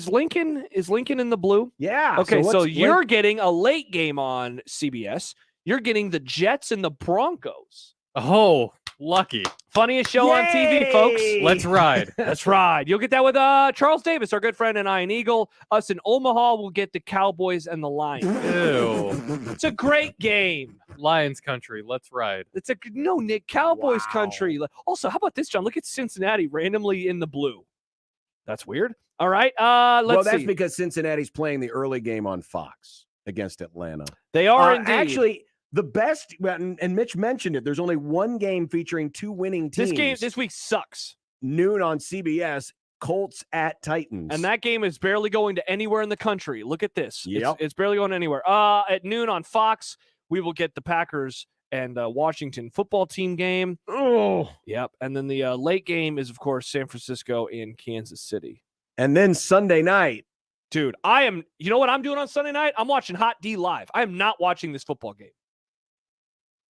Speaker 6: Lincoln in the blue?
Speaker 7: Yeah.
Speaker 6: Okay, so you're getting a late game on CBS. You're getting the Jets and the Broncos.
Speaker 9: Oh, lucky.
Speaker 6: Funniest show on TV, folks.
Speaker 9: Let's ride.
Speaker 6: Let's ride. You'll get that with Charles Davis, our good friend and Iron Eagle. Us in Omaha will get the Cowboys and the Lions.
Speaker 9: Ew.
Speaker 6: It's a great game.
Speaker 9: Lions country. Let's ride.
Speaker 6: It's Nick, Cowboys country. Also, how about this, John? Look at Cincinnati randomly in the blue. That's weird. All right. Let's
Speaker 7: that's
Speaker 6: see.
Speaker 7: because Cincinnati's playing the early game on Fox against Atlanta.
Speaker 6: They are indeed.
Speaker 7: Actually, the best, and Mitch mentioned it, there's only one game featuring 2 winning teams.
Speaker 6: This week sucks.
Speaker 7: Noon on CBS, Colts at Titans.
Speaker 6: And that game is barely going to anywhere in the country. Look at this.
Speaker 7: Yep.
Speaker 6: It's barely going anywhere. At noon on Fox, we will get the Packers and Washington football team game.
Speaker 7: Oh.
Speaker 6: Yep. And then the late game is, of course, San Francisco and Kansas City.
Speaker 7: And then Sunday night.
Speaker 6: Dude, you know what I'm doing on Sunday night? I'm watching Hot D live. I am not watching this football game.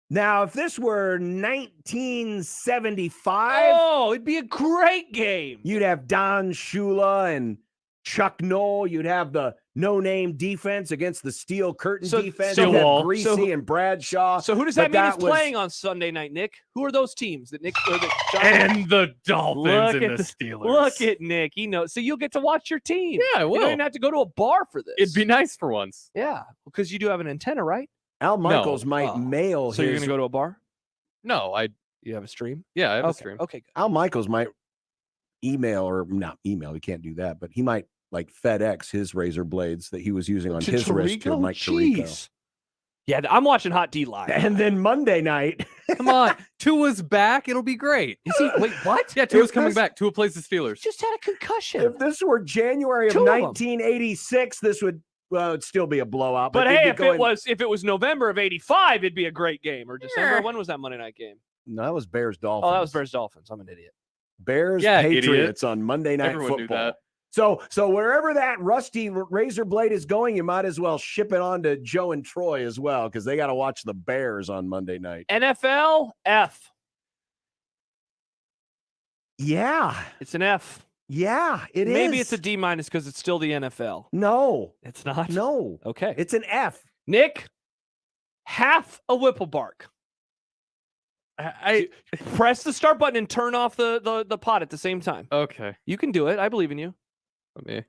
Speaker 7: Now, if this were 1975,
Speaker 6: it'd be a great game.
Speaker 7: You'd have Don Shula and Chuck Noll. You'd have the no-name defense against the steel curtain defense.
Speaker 6: Steel
Speaker 7: You had
Speaker 6: wall.
Speaker 7: Greasy and Bradshaw.
Speaker 6: So who does that mean is playing on Sunday night, Nick? Who are those teams that Nick or that John
Speaker 9: And the Dolphins
Speaker 6: Look
Speaker 9: and
Speaker 6: at
Speaker 9: the Steelers.
Speaker 6: Look at Nick. He knows. So you'll get to watch your team.
Speaker 9: Yeah, I will.
Speaker 6: You don't even have to go to a bar for this.
Speaker 9: It'd be nice for once.
Speaker 6: Yeah, because you do have an antenna, right?
Speaker 7: Al Michaels might mail
Speaker 6: So you're
Speaker 7: his-
Speaker 6: going to go to a bar?
Speaker 9: No,
Speaker 6: You have a stream?
Speaker 9: Yeah, I have a
Speaker 6: Okay,
Speaker 9: stream.
Speaker 6: Okay, good.
Speaker 7: Al Michaels might email, or not email, he can't do that, but he might like FedEx his razor blades that he was using on
Speaker 6: To
Speaker 7: his wrist to
Speaker 6: Tirico?
Speaker 7: Mike Tirico.
Speaker 6: Jeez. Yeah, I'm watching Hot D live.
Speaker 7: And then Monday night,
Speaker 9: Come on. Tua's back. It'll be great.
Speaker 6: Is he? Wait, what?
Speaker 9: Yeah, Tua's
Speaker 7: If
Speaker 9: coming
Speaker 7: this-
Speaker 9: back. Tua plays the Steelers.
Speaker 6: Just had a concussion.
Speaker 7: if this were January of
Speaker 6: Two of 'em.
Speaker 7: 1986, this would it'd still be a blowout.
Speaker 6: But
Speaker 7: it'd
Speaker 6: hey,
Speaker 7: be
Speaker 6: if
Speaker 7: going-
Speaker 6: it was November of '85, it'd be a great game. Or December. When was that Monday night game?
Speaker 7: no, that was Bears Dolphins.
Speaker 6: Oh, that was Bears Dolphins. I'm an idiot.
Speaker 7: Bears
Speaker 9: Yeah,
Speaker 7: Patriots on Monday Night
Speaker 9: Everyone knew
Speaker 7: Football.
Speaker 9: that.
Speaker 7: So wherever that rusty razor blade is going, you might as well ship it on to Joe and Troy as well, because they got to watch the Bears on Monday night.
Speaker 6: NFL F.
Speaker 7: Yeah,
Speaker 6: It's an F.
Speaker 7: yeah, it is.
Speaker 6: Maybe it's a D- because it's still the NFL.
Speaker 7: No,
Speaker 6: It's not.
Speaker 7: no,
Speaker 6: Okay.
Speaker 7: it's an F.
Speaker 6: Nick, half a whipple bark.
Speaker 9: I
Speaker 6: Press the start button and turn off the pot at the same time.
Speaker 9: okay.
Speaker 6: You can do it. I believe in you.
Speaker 9: Let me.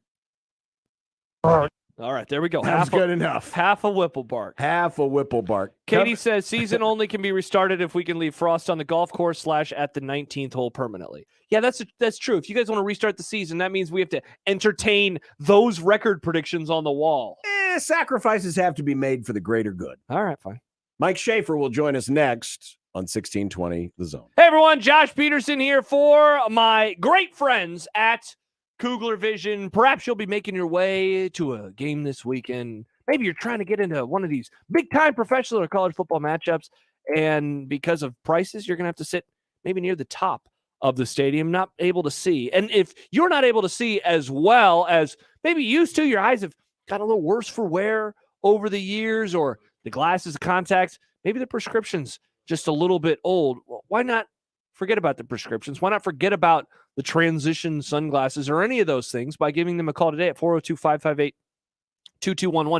Speaker 6: All right, there we go.
Speaker 7: That's good enough.
Speaker 6: Half a whipple bark.
Speaker 7: Half a whipple bark.
Speaker 6: Katie says season only can be restarted if we can leave Frost on the golf course / at the 19th hole permanently. Yeah, that's true. If you guys want to restart the season, that means we have to entertain those record predictions on the wall.
Speaker 7: Sacrifices have to be made for the greater good.
Speaker 6: All right, fine.
Speaker 7: Mike Schaefer will join us next on 1620 The Zone.
Speaker 6: Hey everyone, Josh Peterson here for my great friends at Kugler Vision. Perhaps you'll be making your way to a game this weekend. Maybe you're trying to get into one of these big-time professional or college football matchups, and because of prices, you're going to have to sit maybe near the top of the stadium, not able to see. And if you're not able to see as well as maybe you used to, your eyes have got a little worse for wear over the years, or the glasses, the contacts, maybe the prescription's just a little bit old. Well, why not forget about the prescriptions? Why not forget about the transition sunglasses or any of those things by giving them a call today at 402-558-2211.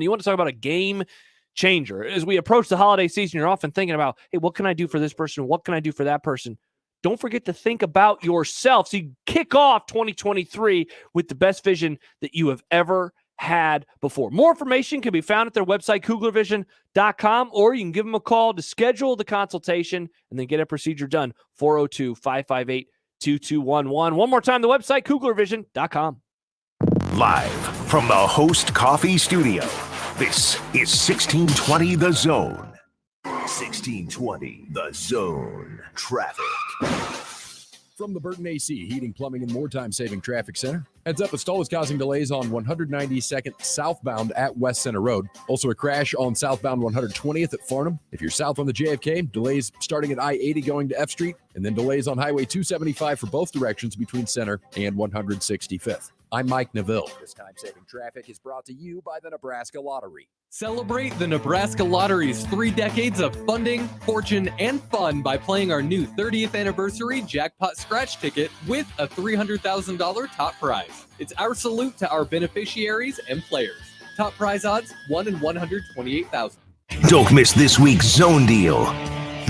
Speaker 6: You want to talk about a game changer. As we approach the holiday season, you're often thinking about, hey, what can I do for this person? What can I do for that person? Don't forget to think about yourself. So you kick off 2023 with the best vision that you have ever had before. More information can be found at their website, kuglervision.com, or you can give them a call to schedule the consultation and then get a procedure done. 402-558-2211. One more time, the website, kuglervision.com.
Speaker 2: Live from the Host Coffee Studio, this is 1620 The Zone. 1620 The Zone. Traffic.
Speaker 26: From the Burton AC Heating, Plumbing, and More Time Saving Traffic Center. Heads up, a stall is causing delays on 192nd southbound at West Center Road. Also a crash on southbound 120th at Farnham. If you're south on the JFK, delays starting at I-80 going to F Street, and then delays on Highway 275 for both directions between Center and 165th. I'm Mike Neville. This time-saving traffic is brought to you by the Nebraska Lottery.
Speaker 9: Celebrate the Nebraska Lottery's 3 decades of funding, fortune, and fun by playing our new 30th anniversary jackpot scratch ticket with a $300,000 top prize. It's our salute to our beneficiaries and players. Top prize odds, 1 in 128,000.
Speaker 2: Don't miss this week's Zone Deal.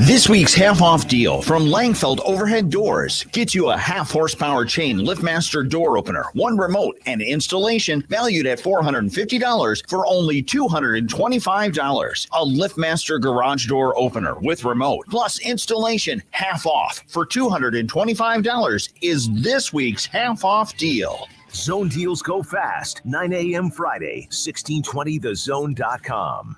Speaker 4: This week's half-off deal from Langfeld Overhead Doors gets you a half-horsepower chain LiftMaster door opener, 1 remote, and installation valued at $450 for only $225. A LiftMaster garage door opener with remote plus installation half off for $225 is this week's half-off deal.
Speaker 2: Zone deals go fast. 9 a.m. Friday, 1620thezone.com.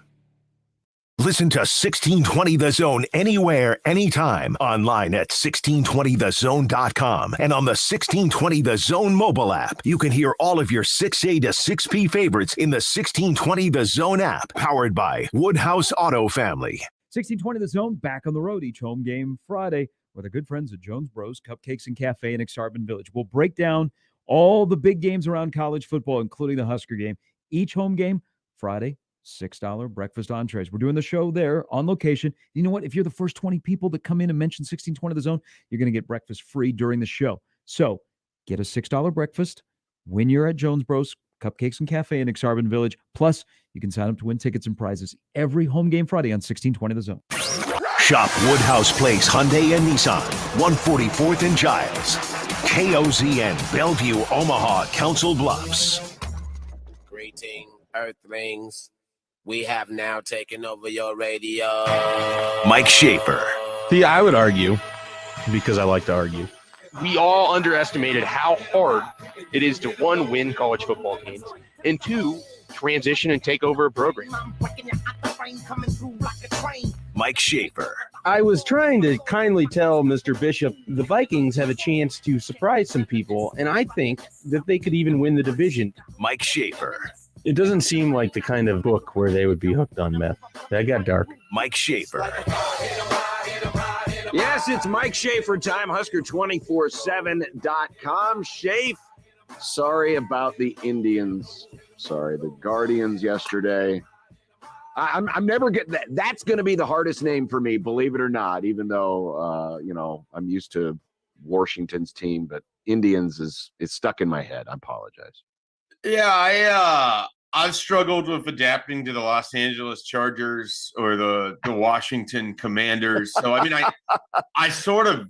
Speaker 2: Listen to 1620 The Zone anywhere, anytime, online at 1620thezone.com and on the 1620 The Zone mobile app. You can hear all of your 6A to 6P favorites in the 1620 The Zone app, powered by Woodhouse Auto Family.
Speaker 5: 1620 The Zone, back on the road each home game Friday with our good friends at Jones Bros Cupcakes and Cafe in Exarban Village. We'll break down all the big games around college football, including the Husker game. Each home game Friday, $6 breakfast entrees. We're doing the show there on location. You know what? If you're the first 20 people that come in and mention 1620 The Zone, you're going to get breakfast free during the show. So get a $6 breakfast when you're at Jones Bros Cupcakes and Cafe in Exarban Village. Plus, you can sign up to win tickets and prizes every home game Friday on 1620 The Zone.
Speaker 2: Shop Woodhouse Place Hyundai and Nissan, 144th and Giles. KOZN, Bellevue, Omaha, Council Bluffs.
Speaker 8: Greeting, Earthlings. We have now taken over your radio.
Speaker 2: Mike Schaefer.
Speaker 10: See, I would argue, because I like to argue, we all underestimated how hard it is to, one, win college football games, and two, transition and take over a program.
Speaker 2: Mike Schaefer.
Speaker 10: I was trying to kindly tell Mr. Bishop the Vikings have a chance to surprise some people, and I think that they could even win the division.
Speaker 2: Mike Schaefer.
Speaker 10: It doesn't seem like the kind of book where they would be hooked on meth. That got dark.
Speaker 2: Mike Schaefer.
Speaker 7: Yes, it's Mike Schaefer time, Husker247.com. Schaefer, sorry about the Indians. Sorry, the Guardians yesterday. I'm never getting that. That's going to be the hardest name for me, believe it or not, even though, I'm used to Washington's team, but Indians it's stuck in my head. I apologize.
Speaker 11: Yeah, I've struggled with adapting to the Los Angeles Chargers or the Washington Commanders. So I mean, I sort of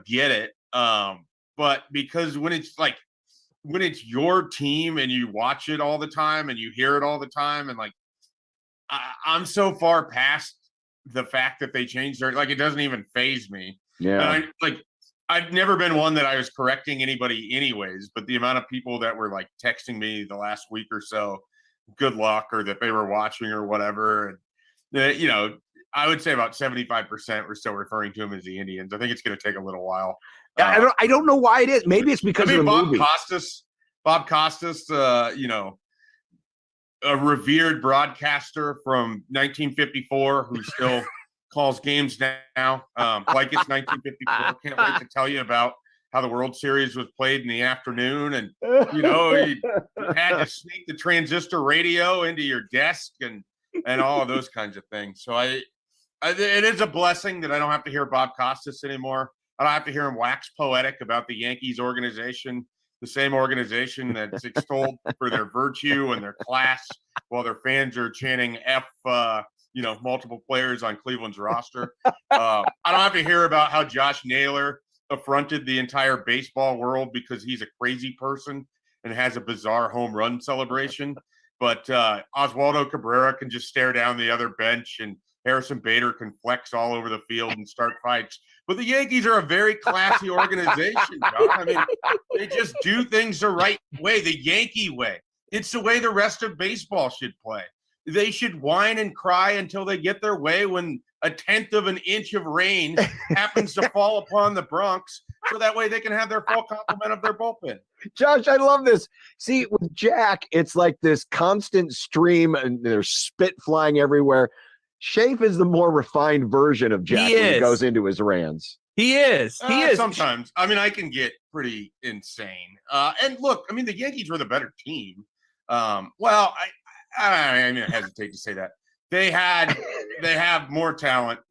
Speaker 11: get it. But because when it's your team and you watch it all the time and you hear it all the time, and I'm so far past the fact that they changed their, it doesn't even faze me.
Speaker 7: Yeah.
Speaker 11: And I've never been one that I was correcting anybody anyways, but the amount of people that were texting me the last week or so, good luck, or that they were watching or whatever. And, I would say about 75% were still referring to them as the Indians. I think it's going to take a little while.
Speaker 7: I don't know why it is. Maybe it's because of the movie.
Speaker 11: Bob Costas, a revered broadcaster from 1954 who still calls games now, like it's 1954. Can't wait to tell you about how the World Series was played in the afternoon, and you had to sneak the transistor radio into your desk and all of those kinds of things. So it is a blessing that I don't have to hear Bob Costas anymore. I don't have to hear him wax poetic about the Yankees organization, the same organization that's extolled for their virtue and their class, while their fans are chanting F, multiple players on Cleveland's roster. I don't have to hear about how Josh Naylor affronted the entire baseball world because he's a crazy person and has a bizarre home run celebration. But Oswaldo Cabrera can just stare down the other bench, and Harrison Bader can flex all over the field and start fights. But the Yankees are a very classy organization, John. I mean, they just do things the right way, the Yankee way. It's the way the rest of baseball should play. They should whine and cry until they get their way when a tenth of an inch of rain happens to fall upon the Bronx, so that way they can have their full complement of their bullpen.
Speaker 7: Josh, I love this. See, with Jack, it's like this constant stream and there's spit flying everywhere. Schaefer is the more refined version of Jack when he goes into his rants.
Speaker 6: He is.
Speaker 11: Sometimes. I mean, I can get pretty insane. And look, I mean, the Yankees were the better team. Well, I hesitate to say that. They have more talent.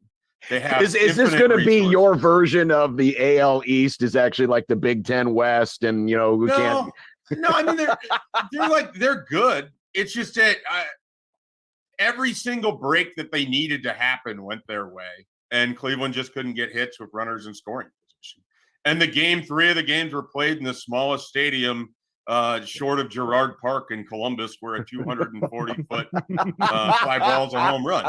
Speaker 11: They have.
Speaker 7: Is this going to be your version of the AL East? Is actually like the Big Ten West, and who can't?
Speaker 11: No, I mean they're good. It's just that every single break that they needed to happen went their way, and Cleveland just couldn't get hits with runners in scoring position. And three of the games were played in the smallest stadium short of Girard Park in Columbus, where a 240-foot fly ball's a home run.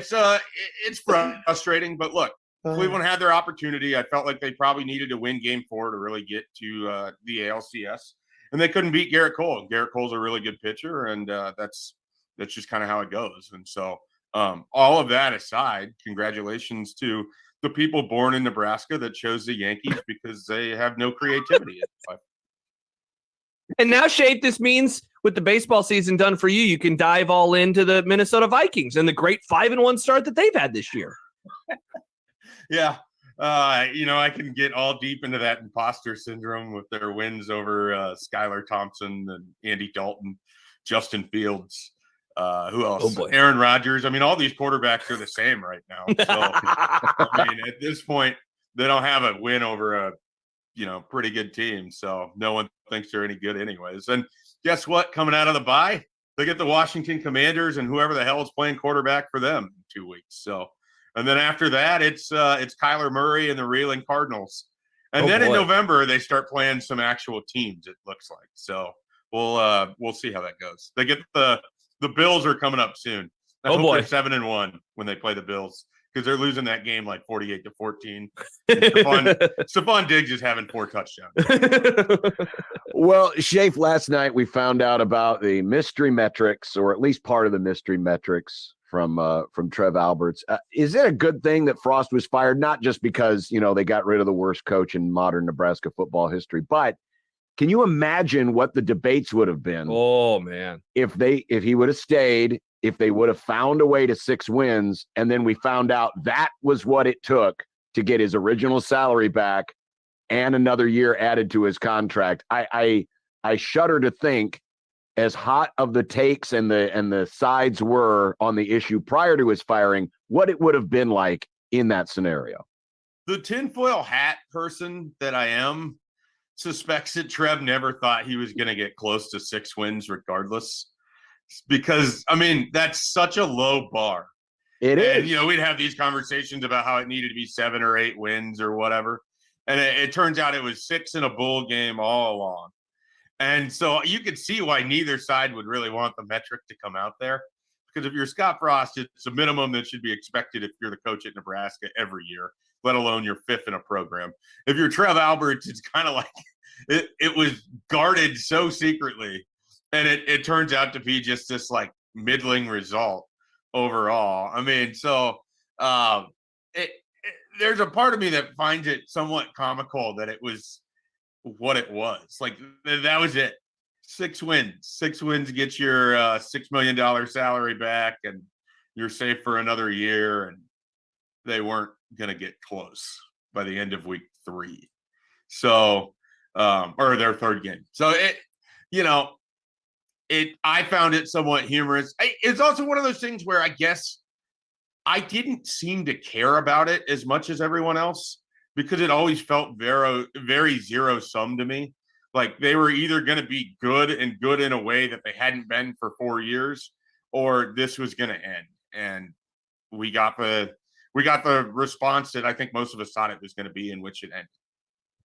Speaker 11: So, it's frustrating. But look, Cleveland had their opportunity. I felt like they probably needed to win Game 4 to really get to the ALCS, and they couldn't beat Garrett Cole. Garrett Cole's a really good pitcher, and that's just kind of how it goes. And so, all of that aside, congratulations to the people born in Nebraska that chose the Yankees because they have no creativity.
Speaker 6: And now, Shape, this means with the baseball season done for you, you can dive all into the Minnesota Vikings and the great 5-1 start that they've had this year.
Speaker 11: Yeah. I can get all deep into that imposter syndrome with their wins over Skylar Thompson and Andy Dalton, Justin Fields. Who else?
Speaker 6: Oh boy.
Speaker 11: Aaron Rodgers. I mean, all these quarterbacks are the same right now. So, I mean, at this point, they don't have a win over a pretty good team. So no one thinks they're any good anyways. And guess what? Coming out of the bye, they get the Washington Commanders and whoever the hell is playing quarterback for them in 2 weeks. So, and then after that, it's Kyler Murray and the reeling Cardinals. And then in November, they start playing some actual teams, it looks like. So we'll see how that goes. They get the Bills are coming up soon. I hope they're 7-1 when they play the Bills, because they're losing that game like 48-14. Stephon Diggs is having 4 touchdowns.
Speaker 7: Well, Schaefer, last night we found out about the mystery metrics, or at least part of the mystery metrics from Trev Alberts. Is it a good thing that Frost was fired? Not just because, they got rid of the worst coach in modern Nebraska football history, but can you imagine what the debates would have been?
Speaker 6: Oh, man.
Speaker 7: If he would have stayed, if they would have found a way to 6 wins, and then we found out that was what it took to get his original salary back and another year added to his contract. I shudder to think, as hot of the takes and the sides were on the issue prior to his firing, what it would have been like in that scenario.
Speaker 11: The tinfoil hat person that I am suspects that Trev never thought he was going to get close to 6 wins regardless. Because, that's such a low bar.
Speaker 7: It is.
Speaker 11: And, we'd have these conversations about how it needed to be 7 or 8 wins or whatever. And it turns out it was 6 in a bowl game all along. And so you could see why neither side would really want the metric to come out there. Because if you're Scott Frost, it's a minimum that should be expected if you're the coach at Nebraska every year, let alone you're 5th in a program. If you're Trev Alberts, it's kind of like it was guarded so secretly. And it turns out to be just this like middling result overall. There's a part of me that finds it somewhat comical that it was what it was. Like, that was it. 6 wins. 6 wins gets your $6 million salary back, and you're safe for another year. And they weren't going to get close by the end of week 3. So, or their 3rd game. So I found it somewhat humorous. It's also one of those things where I guess I didn't seem to care about it as much as everyone else, because it always felt very, very zero-sum to me. Like, they were either going to be good and good in a way that they hadn't been for 4 years, or this was going to end. And we got the response that I think most of us thought it was going to be, in which it ended.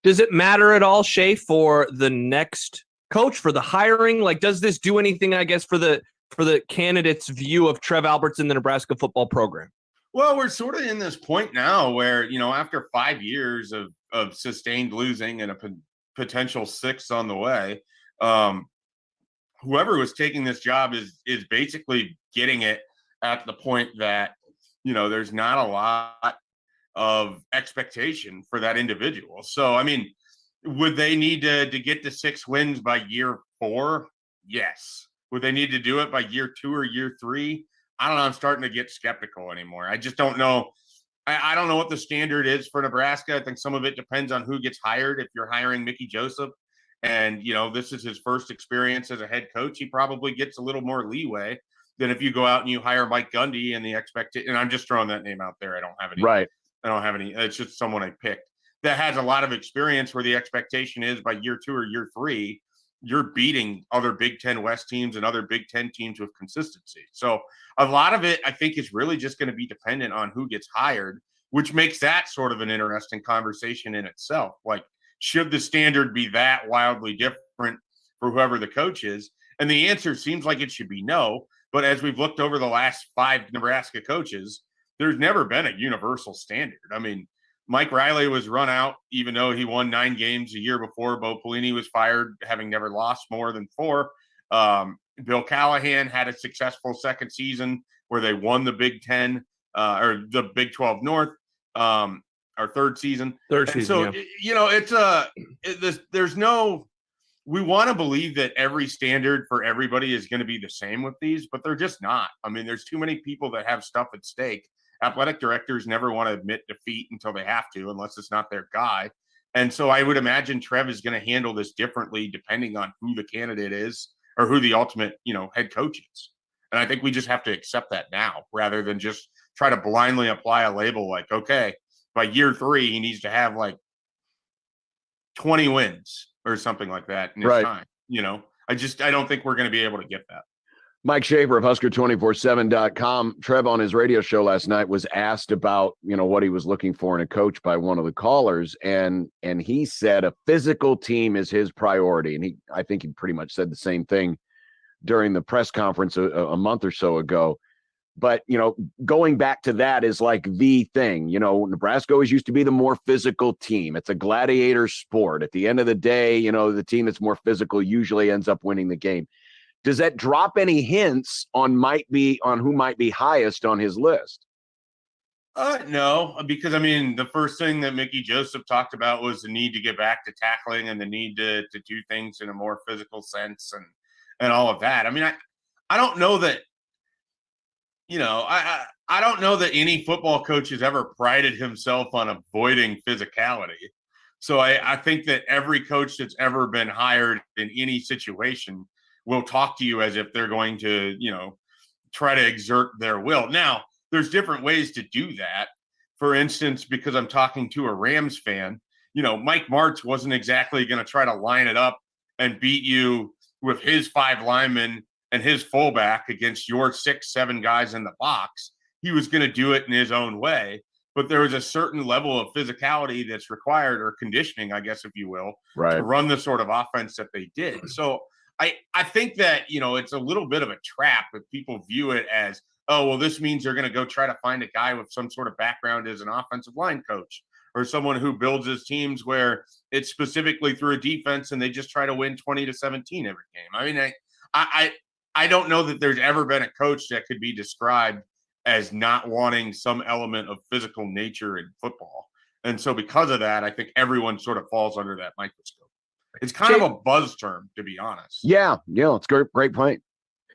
Speaker 6: Does it matter at all, Shay, for the next coach, for the hiring? Like, does this do anything, I guess, for the candidates' view of Trev Alberts in the Nebraska football program?
Speaker 11: Well, we're sort of in this point now where, after 5 years of sustained losing and a potential 6th on the way, whoever was taking this job is basically getting it at the point that, there's not a lot of expectation for that individual. So, would they need to get to 6 wins by year 4? Yes. Would they need to do it by year 2 or year 3? I don't know. I'm starting to get skeptical anymore. I just don't know. I don't know what the standard is for Nebraska. I think some of it depends on who gets hired. If you're hiring Mickey Joseph and, this is his first experience as a head coach, he probably gets a little more leeway than if you go out and you hire Mike Gundy and the expectation. And I'm just throwing that name out there. I don't have any.
Speaker 7: Right.
Speaker 11: I don't have any. It's just someone I picked that has a lot of experience, where the expectation is by year 2 or year 3, you're beating other Big Ten West teams and other Big Ten teams with consistency. So a lot of it, I think, is really just going to be dependent on who gets hired, which makes that sort of an interesting conversation in itself. Like, should the standard be that wildly different for whoever the coach is? And the answer seems like it should be no. But as we've looked over the last 5 Nebraska coaches, there's never been a universal standard. Mike Riley was run out, even though he won 9 games a year before. Bo Pelini was fired, having never lost more than 4. Bill Callahan had a successful second season where they won the Big Ten or the Big 12 North, our third season. So, there's no. We want to believe that every standard for everybody is going to be the same with these, but they're just not. There's too many people that have stuff at stake. Athletic directors never want to admit defeat until they have to, unless it's not their guy. And so I would imagine Trev is going to handle this differently depending on who the candidate is or who the ultimate, head coach is. And I think we just have to accept that now, rather than just try to blindly apply a label like, okay, by year 3, he needs to have like 20 wins or something like that in his
Speaker 7: Right.
Speaker 11: time. I don't think we're going to be able to get that.
Speaker 7: Mike Schaefer of Husker247.com. Trev on his radio show last night was asked about, what he was looking for in a coach by one of the callers. And he said a physical team is his priority. And I think he pretty much said the same thing during the press conference a month or so ago. But, going back to that is like the thing. Nebraska always used to be the more physical team. It's a gladiator sport. At the end of the day, the team that's more physical usually ends up winning the game. Does that drop any hints on who might be highest on his list?
Speaker 11: No, because the first thing that Mickey Joseph talked about was the need to get back to tackling and the need to do things in a more physical sense and all of that. I don't know that, I don't know that any football coach has ever prided himself on avoiding physicality. So I think that every coach that's ever been hired in any situation will talk to you as if they're going to, try to exert their will. Now, there's different ways to do that. For instance, because I'm talking to a Rams fan, Mike Martz wasn't exactly going to try to line it up and beat you with his 5 linemen and his fullback against your 6-7 guys in the box. He was going to do it in his own way. But there was a certain level of physicality that's required, or conditioning, I guess, if you will,
Speaker 7: right,
Speaker 11: to run the sort of offense that they did. So I think that, it's a little bit of a trap if people view it as, oh, well, this means they're going to go try to find a guy with some sort of background as an offensive line coach or someone who builds his teams where it's specifically through a defense and they just try to win 20-17 every game. I don't know that there's ever been a coach that could be described as not wanting some element of physical nature in football. And so because of that, I think everyone sort of falls under that microscope. It's kind of a buzz term, to be honest.
Speaker 7: Yeah, it's great point.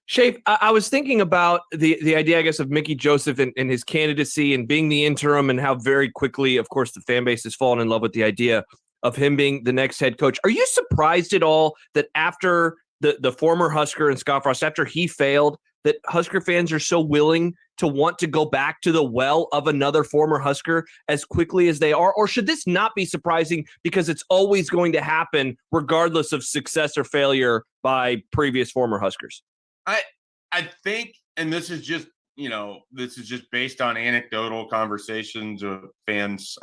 Speaker 6: Shafe, I was thinking about the idea, I guess, of Mickey Joseph and his candidacy and being the interim, and how very quickly, of course, the fan base has fallen in love with the idea of him being the next head coach. Are you surprised at all that after the former Husker and Scott Frost, after he failed, that Husker fans are so willing to want to go back to the well of another former Husker as quickly as they are? Or should this not be surprising because it's always going to happen regardless of success or failure by previous former Huskers?
Speaker 11: I think, and this is just based on anecdotal conversations with fans,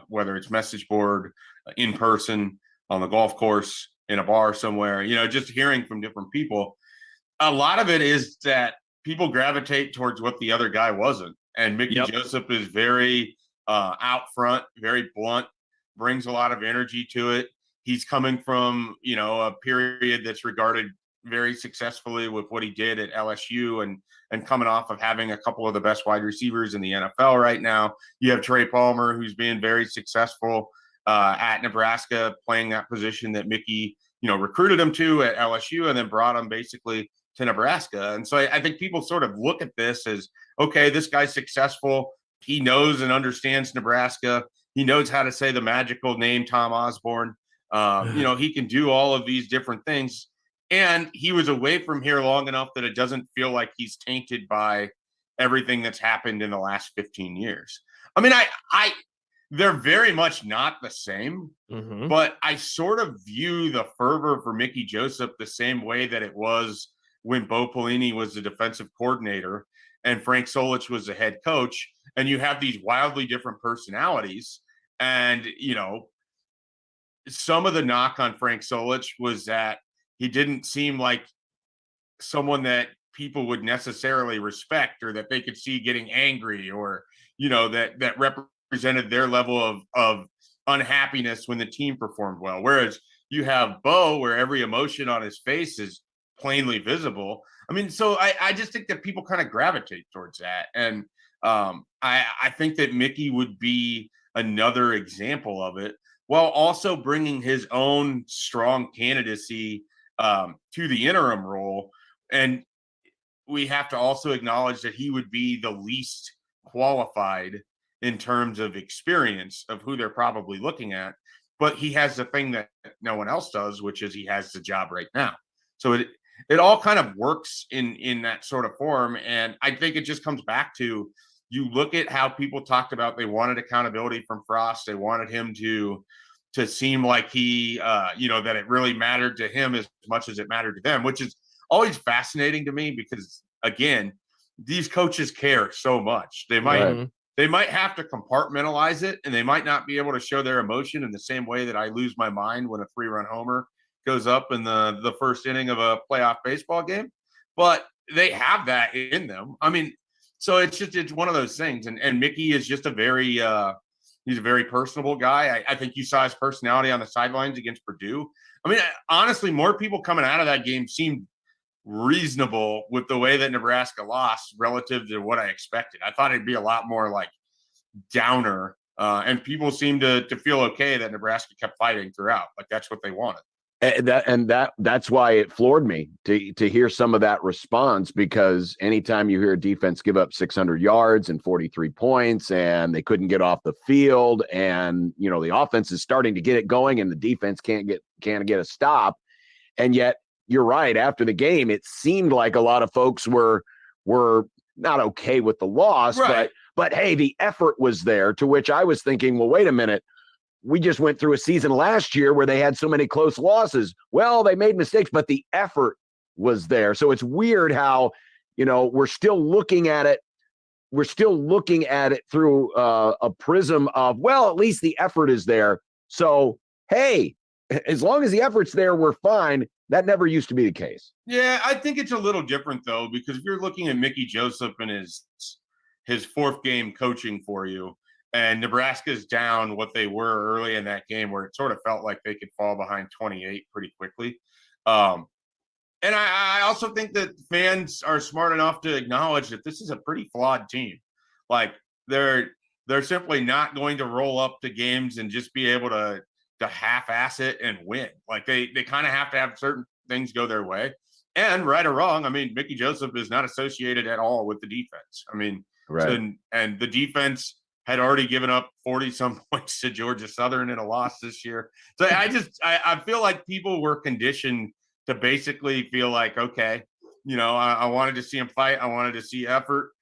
Speaker 11: whether it's message board, in person, on the golf course, in a bar somewhere, just hearing from different people. A lot of it is that people gravitate towards what the other guy wasn't. And Mickey Joseph is very out front, very blunt, brings a lot of energy to it. He's coming from, a period that's regarded very successfully with what he did at LSU and coming off of having a couple of the best wide receivers in the NFL right now. You have Trey Palmer, who's being very successful at Nebraska, playing that position that Mickey, recruited him to at LSU and then brought him basically to Nebraska. And so I think people sort of look at this as, okay, this guy's successful. He knows and understands Nebraska. He knows how to say the magical name, Tom Osborne. He can do all of these different things. And he was away from here long enough that it doesn't feel like he's tainted by everything that's happened in the last 15 years. They're very much not the same, but I sort of view the fervor for Mickey Joseph the same way that it was when Bo Pelini was the defensive coordinator and Frank Solich was the head coach. And you have these wildly different personalities. And, some of the knock on Frank Solich was that he didn't seem like someone that people would necessarily respect or that they could see getting angry or, that represented their level of unhappiness when the team performed well. Whereas you have Bo, where every emotion on his face is plainly visible. So I just think that people kind of gravitate towards that. And I think that Mickey would be another example of it, while also bringing his own strong candidacy to the interim role. And we have to also acknowledge that he would be the least qualified in terms of experience of who they're probably looking at. But he has the thing that no one else does, which is he has the job right now. So it all kind of works in that sort of form. And I think it just comes back to, you look at how people talked about they wanted accountability from Frost. They wanted him to to seem like he, that it really mattered to him as much as it mattered to them, which is always fascinating to me because, again, these coaches care so much. They might have to compartmentalize it, and they might not be able to show their emotion in the same way that I lose my mind when a 3-run homer goes up in the first inning of a playoff baseball game. But they have that in them. I mean, so it's one of those things. And Mickey is just he's a very personable guy. I think you saw his personality on the sidelines against Purdue. I mean, honestly, more people coming out of that game seemed reasonable with the way that Nebraska lost relative to what I expected. I thought it'd be a lot more like downer, and people seemed to feel okay that Nebraska kept fighting throughout. Like that's what they wanted.
Speaker 7: And that's why it floored me to hear some of that response, because anytime you hear a defense give up 600 yards and 43 points and they couldn't get off the field, and the offense is starting to get it going and the defense can't get a stop, and yet you're right, after the game it seemed like a lot of folks were not okay with the loss, right. but hey, the effort was there, to which I was thinking, well, wait a minute. We just went through a season last year where they had so many close losses. Well, they made mistakes, but the effort was there. So it's weird how, we're still looking at it. We're still looking at it through a prism of, well, at least the effort is there. So, hey, as long as the effort's there, we're fine. That never used to be the case.
Speaker 11: Yeah, I think it's a little different, though, because if you're looking at Mickey Joseph and his fourth game coaching for you, and Nebraska's down what they were early in that game, where it sort of felt like they could fall behind 28 pretty quickly. And I also think that fans are smart enough to acknowledge that this is a pretty flawed team. Like they're simply not going to roll up to games and just be able to half-ass it and win. Like they kind of have to have certain things go their way. And right or wrong, I mean, Mickey Joseph is not associated at all with the defense. I mean,
Speaker 7: right.
Speaker 11: And the defense had already given up 40-some points to Georgia Southern in a loss this year. So I feel like people were conditioned to basically feel like, okay, I wanted to see him fight. I wanted to see effort.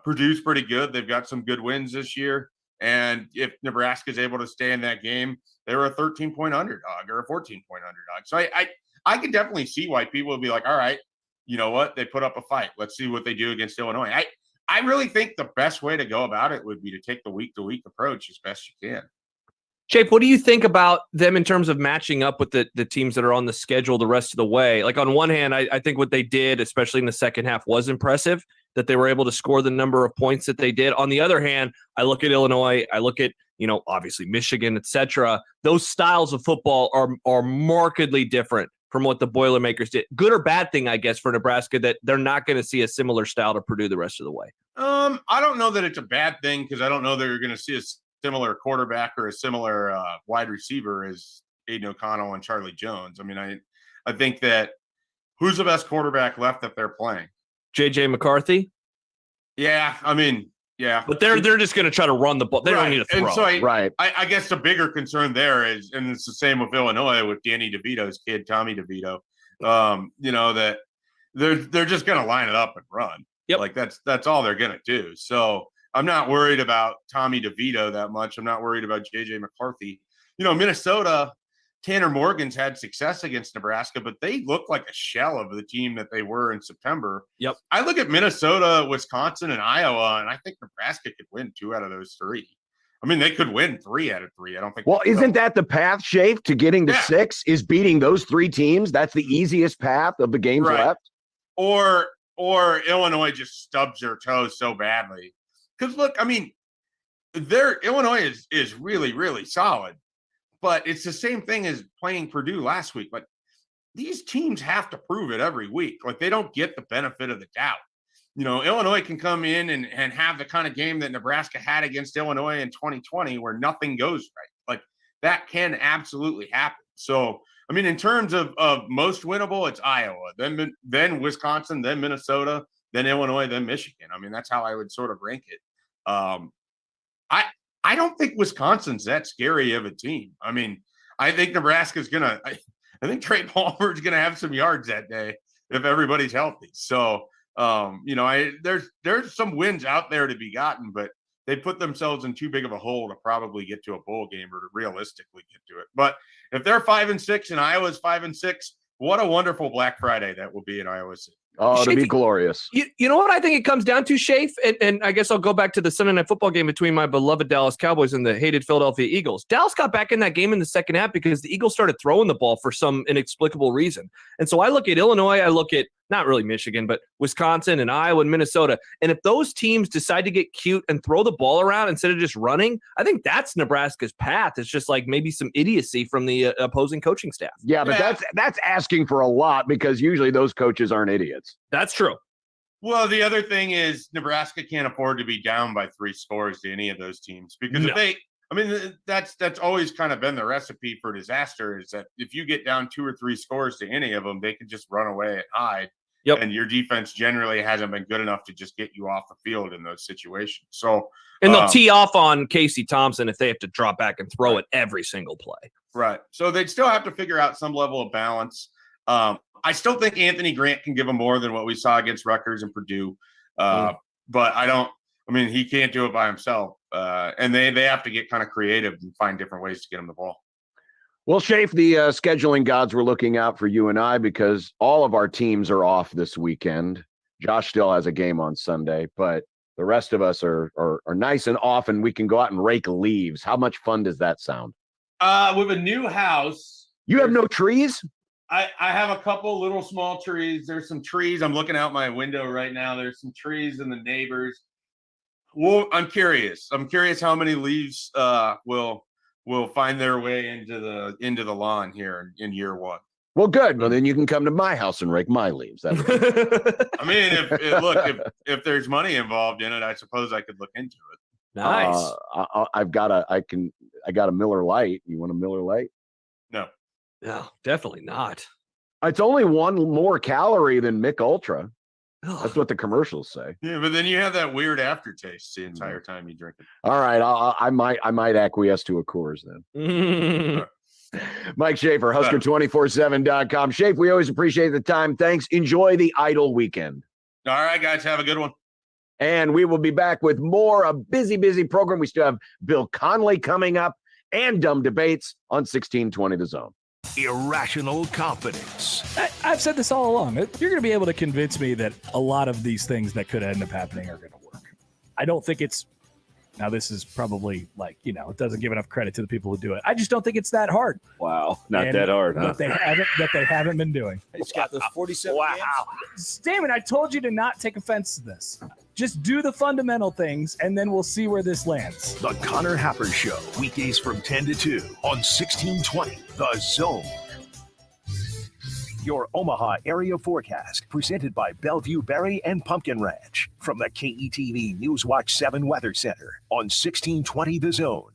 Speaker 11: Purdue's pretty good. They've got some good wins this year. And if Nebraska's able to stay in that game, they were a 13-point underdog or a 14-point underdog. So I can definitely see why people would be like, all right, you know what? They put up a fight. Let's see what they do against Illinois. I really think the best way to go about it would be to take the week-to-week approach as best you can.
Speaker 6: Shape, what do you think about them in terms of matching up with the teams that are on the schedule the rest of the way? Like on one hand, I think what they did, especially in the second half, was impressive, that they were able to score the number of points that they did. On the other hand, I look at Illinois, I look at, obviously Michigan, etc. Those styles of football are markedly different from what the Boilermakers did. Good or bad thing, I guess, for Nebraska, that they're not going to see a similar style to Purdue the rest of the way?
Speaker 11: I don't know that it's a bad thing, because I don't know that you're going to see a similar quarterback or a similar wide receiver as Aiden O'Connell and Charlie Jones. I mean, I think that who's the best quarterback left that they're playing?
Speaker 6: J.J. McCarthy?
Speaker 11: Yeah, I mean, yeah.
Speaker 6: But they're just going to try to run the ball. They don't need to throw.
Speaker 11: And so I guess the bigger concern there is, and it's the same with Illinois with Danny DeVito's kid, Tommy DeVito, that they're just going to line it up and run.
Speaker 6: Yep.
Speaker 11: Like that's all they're going to do. So I'm not worried about Tommy DeVito that much. I'm not worried about J.J. McCarthy. Minnesota, Tanner Morgan's had success against Nebraska, but they look like a shell of the team that they were in September.
Speaker 6: Yep.
Speaker 11: I look at Minnesota, Wisconsin, and Iowa, and I think Nebraska could win 2 out of those 3. I mean, they could win 3 out of 3. I don't think.
Speaker 7: Well, isn't that the path, Shafe, to getting to 6 is beating those 3 teams? That's the easiest path of the games left.
Speaker 11: Or Illinois just stubs their toes so badly. Because look, I mean, Illinois is really, really solid. But it's the same thing as playing Purdue last week. Like, these teams have to prove it every week. Like, they don't get the benefit of the doubt. Illinois can come in and have the kind of game that Nebraska had against Illinois in 2020 where nothing goes right. Like, that can absolutely happen. So, I mean, in terms of most winnable, it's Iowa, then Wisconsin, then Minnesota, then Illinois, then Michigan. I mean, that's how I would sort of rank it. I don't think Wisconsin's that scary of a team. I mean, I think Nebraska's I think Trey Palmer's gonna have some yards that day if everybody's healthy. So, there's some wins out there to be gotten, but they put themselves in too big of a hole to probably get to a bowl game or to realistically get to it. But if they're 5-6 and Iowa's 5-6, what a wonderful Black Friday that will be in Iowa City.
Speaker 7: Oh, it'll be glorious.
Speaker 6: You know what I think it comes down to, Schaefer? And I guess I'll go back to the Sunday Night Football game between my beloved Dallas Cowboys and the hated Philadelphia Eagles. Dallas got back in that game in the second half because the Eagles started throwing the ball for some inexplicable reason. And so I look at Illinois, I look at not really Michigan, but Wisconsin and Iowa and Minnesota. And if those teams decide to get cute and throw the ball around instead of just running, I think that's Nebraska's path. It's just like maybe some idiocy from the opposing coaching staff.
Speaker 7: Yeah, but that's asking for a lot because usually those coaches aren't idiots.
Speaker 6: That's true.
Speaker 11: Well, the other thing is Nebraska can't afford to be down by 3 scores to any of those teams because that's always kind of been the recipe for disaster is that if you get down 2 or 3 scores to any of them, they can just run away and hide.
Speaker 6: Yep.
Speaker 11: And your defense generally hasn't been good enough to just get you off the field in those situations. So,
Speaker 6: and they'll tee off on Casey Thompson if they have to drop back and throw it every single play.
Speaker 11: Right. So they'd still have to figure out some level of balance. I still think Anthony Grant can give them more than what we saw against Rutgers and Purdue. But he can't do it by himself. And they have to get kind of creative and find different ways to get him the ball.
Speaker 7: Well, Schaefer, the scheduling gods were looking out for you and I because all of our teams are off this weekend. Josh still has a game on Sunday, but the rest of us are nice and off, and we can go out and rake leaves. How much fun does that sound?
Speaker 11: With a new house.
Speaker 7: You have no trees?
Speaker 11: I have a couple little small trees. There's some trees. I'm looking out my window right now. There's some trees in the neighbors. Well, I'm curious. How many leaves will find their way into the lawn here in year 1.
Speaker 7: Well, good. Well, then you can come to my house and rake my leaves.
Speaker 11: I mean, if there's money involved in it, I suppose I could look into it.
Speaker 6: Nice.
Speaker 7: I got a Miller Lite. You want a Miller Lite?
Speaker 6: No, definitely not.
Speaker 7: It's only 1 more calorie than Mick Ultra. That's what the commercials say.
Speaker 11: Yeah, but then you have that weird aftertaste the entire time you drink it.
Speaker 7: All right, I might acquiesce to a Coors then. Mike Schaefer, Husker247.com. Schaefer, we always appreciate the time. Thanks. Enjoy the idle weekend.
Speaker 11: All right, guys, have a good one.
Speaker 7: And we will be back with more. A busy program. We still have Bill Connelly coming up and dumb debates on 1620 The Zone.
Speaker 2: Irrational confidence.
Speaker 12: I've said this all along. You're going to be able to convince me that a lot of these things that could end up happening are going to work. I don't think it's – now this is probably like, it doesn't give enough credit to the people who do it. I just don't think it's that hard.
Speaker 7: Wow. Not that hard, huh?
Speaker 12: That they haven't been doing.
Speaker 15: He's got those 47 games.
Speaker 12: Damn it, I told you to not take offense to this. Just do the fundamental things, and then we'll see where this lands.
Speaker 2: The Connor Happer Show, weekdays from 10 to 2 on 1620 The Zone. Your Omaha area forecast, presented by Bellevue Berry and Pumpkin Ranch, from the KETV Newswatch 7 Weather Center on 1620 The Zone.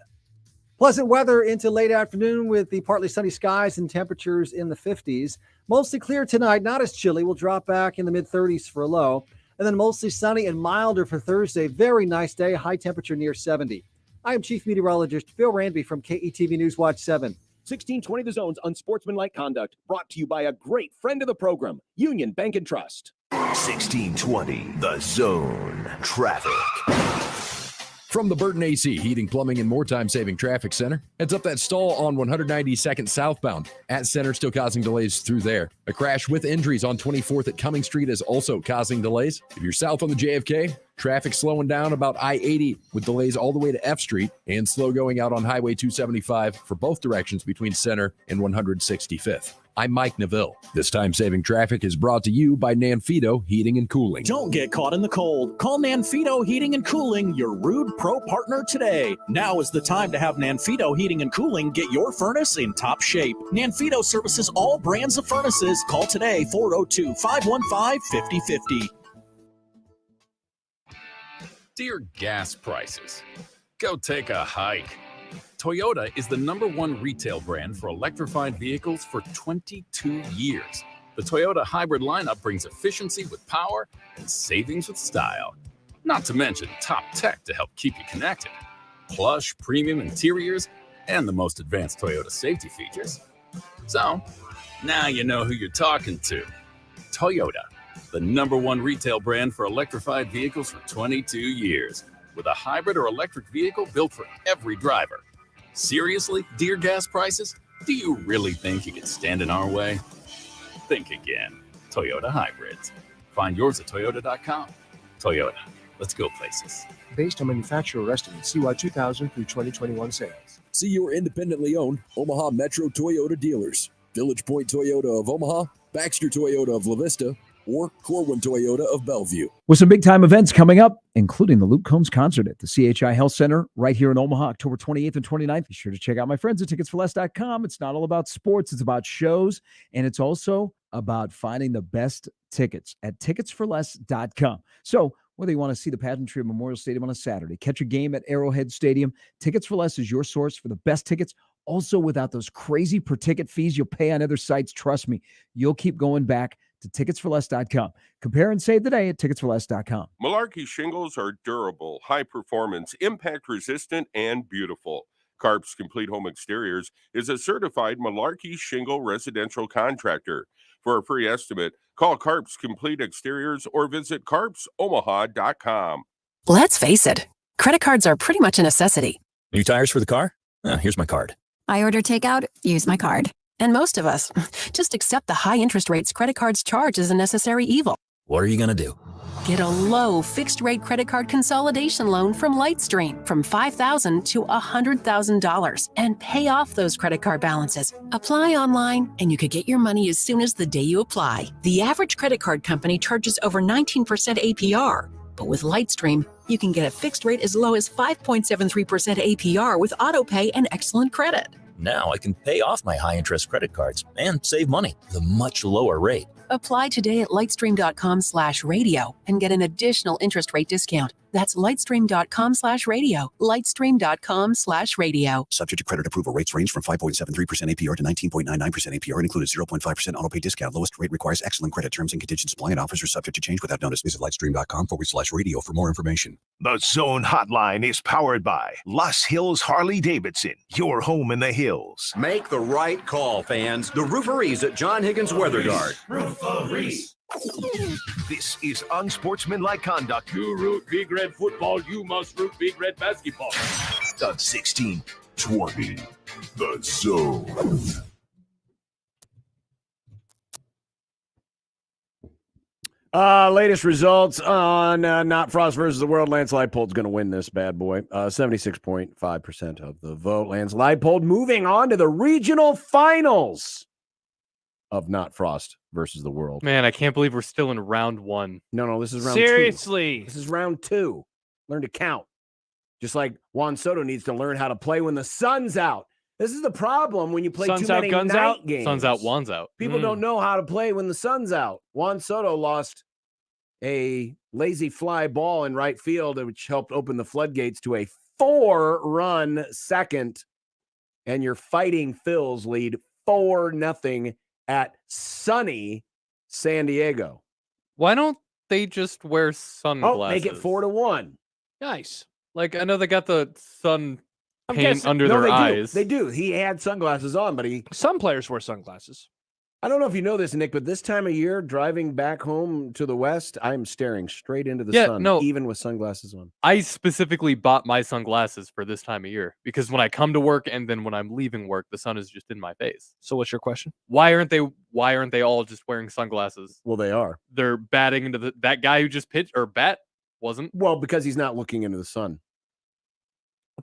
Speaker 17: Pleasant weather into late afternoon with the partly sunny skies and temperatures in the 50s. Mostly clear tonight, not as chilly. We'll drop back in the mid-30s for a low. And then mostly sunny and milder for Thursday. Very nice day, high temperature near 70. I am Chief Meteorologist Phil Ranby from KETV Newswatch 7.
Speaker 18: 1620 The Zone's Unsportsmanlike Conduct, brought to you by a great friend of the program, Union Bank and Trust.
Speaker 2: 1620 The Zone. Traffic.
Speaker 26: From the Burton AC Heating, Plumbing, and More Time Saving Traffic Center. Heads up that stall on 192nd southbound at Center, still causing delays through there. A crash with injuries on 24th at Cumming Street is also causing delays. If you're south on the JFK, traffic slowing down about I-80 with delays all the way to F Street and slow going out on Highway 275 for both directions between Center and 165th. I'm Mike Neville. This time-saving traffic is brought to you by Nanfito Heating and Cooling.
Speaker 19: Don't get caught in the cold. Call Nanfito Heating and Cooling, your rude pro partner today. Now is the time to have Nanfito Heating and Cooling get your furnace in top shape. Nanfito services all brands of furnaces. Call today, 402-515-5050.
Speaker 16: Dear gas prices, go take a hike. Toyota is the #1 retail brand for electrified vehicles for 22 years. The Toyota hybrid lineup brings efficiency with power and savings with style. Not to mention top tech to help keep you connected. Plush premium interiors and the most advanced Toyota safety features. So, now you know who you're talking to. Toyota, the #1 retail brand for electrified vehicles for 22 years. with a hybrid or electric vehicle built for every driver. Seriously, dear gas prices? Do you really think you can stand in our way? Think again. Toyota Hybrids. Find yours at Toyota.com. Toyota, let's go places.
Speaker 1: Based on manufacturer estimates, CY 2000 through 2021 sales.
Speaker 26: See your independently owned Omaha Metro Toyota dealers. Village Point Toyota of Omaha, Baxter Toyota of La Vista, or Corwin Toyota of Bellevue.
Speaker 5: With some big-time events coming up, including the Luke Combs concert at the CHI Health Center right here in Omaha, October 28th and 29th. Be sure to check out my friends at ticketsforless.com. It's not all about sports. It's about shows, and it's also about finding the best tickets at ticketsforless.com. So whether you want to see the pageantry of Memorial Stadium on a Saturday, catch a game at Arrowhead Stadium, Tickets for Less is your source for the best tickets, also without those crazy per-ticket fees you'll pay on other sites. Trust me, you'll keep going back to ticketsforless.com. Compare and save the day at ticketsforless.com.
Speaker 13: Malarkey shingles are durable, high-performance, impact-resistant, and beautiful. Carp's Complete Home Exteriors is a certified Malarkey shingle residential contractor. For a free estimate, call Carp's Complete Exteriors or visit carpsomaha.com.
Speaker 14: Let's face it, credit cards are pretty much a necessity.
Speaker 20: New tires for the car? Here's my card.
Speaker 14: I order takeout, use my card. And most of us just accept the high interest rates credit cards charge as a necessary evil.
Speaker 20: What are you going to do?
Speaker 14: Get a low fixed-rate credit card consolidation loan from Lightstream from $5,000 to $100,000 and pay off those credit card balances. Apply online, and you could get your money as soon as the day you apply. The average credit card company charges over 19% APR, but with Lightstream, you can get a fixed rate as low as 5.73% APR with autopay and excellent credit.
Speaker 20: Now I can pay off my high-interest credit cards and save money with a much lower rate.
Speaker 14: Apply today at lightstream.com/radio and get an additional interest rate discount. That's lightstream.com/radio. Lightstream.com/radio.
Speaker 27: Subject to credit approval. Rates range from 5.73% APR to 19.99% APR and includes 0.5% autopay discount. Lowest rate requires excellent credit. Terms and conditions apply and offers are subject to change without notice. Visit lightstream.com/radio for more information.
Speaker 2: The Zone Hotline is powered by Los Hills Harley Davidson, your home in the hills.
Speaker 21: Make the right call, fans. The Rooferees at John Higgins Weather Guard.
Speaker 2: Rooferees. This is Unsportsmanlike Conduct.
Speaker 22: You root Big Red football, you must root Big Red basketball.
Speaker 2: The 1620. The Zone.
Speaker 7: Latest results on Not Frost versus the World. Lance Leipold's going to win this bad boy. 76.5% of the vote. Lance Leipold moving on to the regional finals of Not Frost versus the World.
Speaker 6: Man, I can't believe we're still in round one.
Speaker 7: No, this is round
Speaker 6: Seriously.
Speaker 7: 2. This is round 2. Learn to count. Just like Juan Soto needs to learn how to play when the sun's out. This is the problem when you play
Speaker 6: Sun's
Speaker 7: too many
Speaker 6: out, guns
Speaker 7: night
Speaker 6: out.
Speaker 7: games.
Speaker 6: Sun's out, Juan's out.
Speaker 7: People don't know how to play when the sun's out. Juan Soto lost a lazy fly ball in right field, which helped open the floodgates to a 4-run second. And your Fighting Phils lead 4-0 at sunny San Diego.
Speaker 6: Why don't they just wear sunglasses?
Speaker 7: Oh, make it 4-1.
Speaker 6: Nice. Like, I know they got the sun
Speaker 7: I'm
Speaker 6: paint
Speaker 7: guessing-
Speaker 6: under
Speaker 7: no,
Speaker 6: their
Speaker 7: they
Speaker 6: eyes.
Speaker 7: Do. They do. He had sunglasses on, but
Speaker 6: some players wear sunglasses.
Speaker 7: I don't know if you know this, Nick, but this time of year, driving back home to the West, I'm staring straight into the sun, even with sunglasses on.
Speaker 6: I specifically bought my sunglasses for this time of year because when I come to work and then when I'm leaving work, the sun is just in my face. So what's your question? Why aren't they all just wearing sunglasses?
Speaker 7: Well, they are.
Speaker 6: They're batting into that guy who just pitched or wasn't.
Speaker 7: Well, because he's not looking into the sun.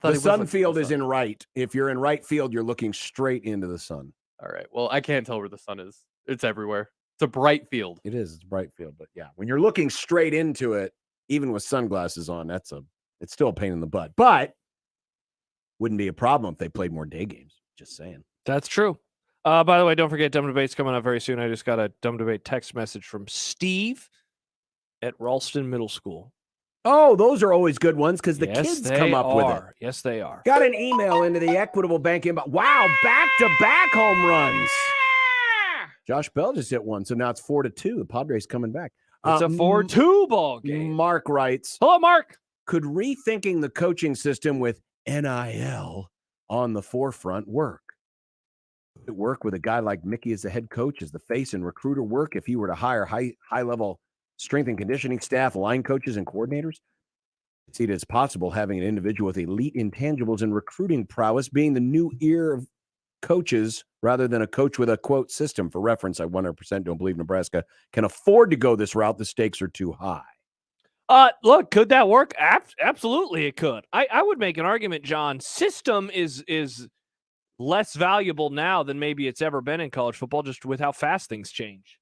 Speaker 6: thought
Speaker 7: The
Speaker 6: he was
Speaker 7: sun
Speaker 6: looking
Speaker 7: field
Speaker 6: at the
Speaker 7: is
Speaker 6: sun.
Speaker 7: in right. If you're in right field, you're looking straight into the sun.
Speaker 6: All right. Well, I can't tell where the sun is. It's everywhere. It's a bright field.
Speaker 7: It is. It's a bright field. But yeah, when you're looking straight into it, even with sunglasses on, it's still a pain in the butt. But wouldn't be a problem if they played more day games. Just saying.
Speaker 6: That's true. By the way, don't forget Dumb Debate's coming up very soon. I just got a Dumb Debate text message from Steve at Ralston Middle School.
Speaker 7: Oh, those are always good ones because the
Speaker 6: Yes,
Speaker 7: kids
Speaker 6: they
Speaker 7: come up with it.
Speaker 6: are. Yes, they are.
Speaker 7: Got an email into the Equitable Bank inbox. Wow, back-to-back home runs. Josh Bell just hit one, so now it's 4-2. The Padres coming back.
Speaker 6: It's a 4-2 ball game.
Speaker 7: Mark writes,
Speaker 6: hello, Mark.
Speaker 7: Could rethinking the coaching system with NIL on the forefront work? Would it work with a guy like Mickey as the head coach, as the face and recruiter work if he were to hire high-level strength and conditioning staff, line coaches, and coordinators? see it as possible having an individual with elite intangibles and recruiting prowess being the new ear of coaches rather than a coach with a quote system. For reference, I 100% don't believe Nebraska can afford to go this route. The stakes are too high.
Speaker 6: Look, could that work? Absolutely, it could. I would make an argument, John. System is less valuable now than maybe it's ever been in college football, just with how fast things change.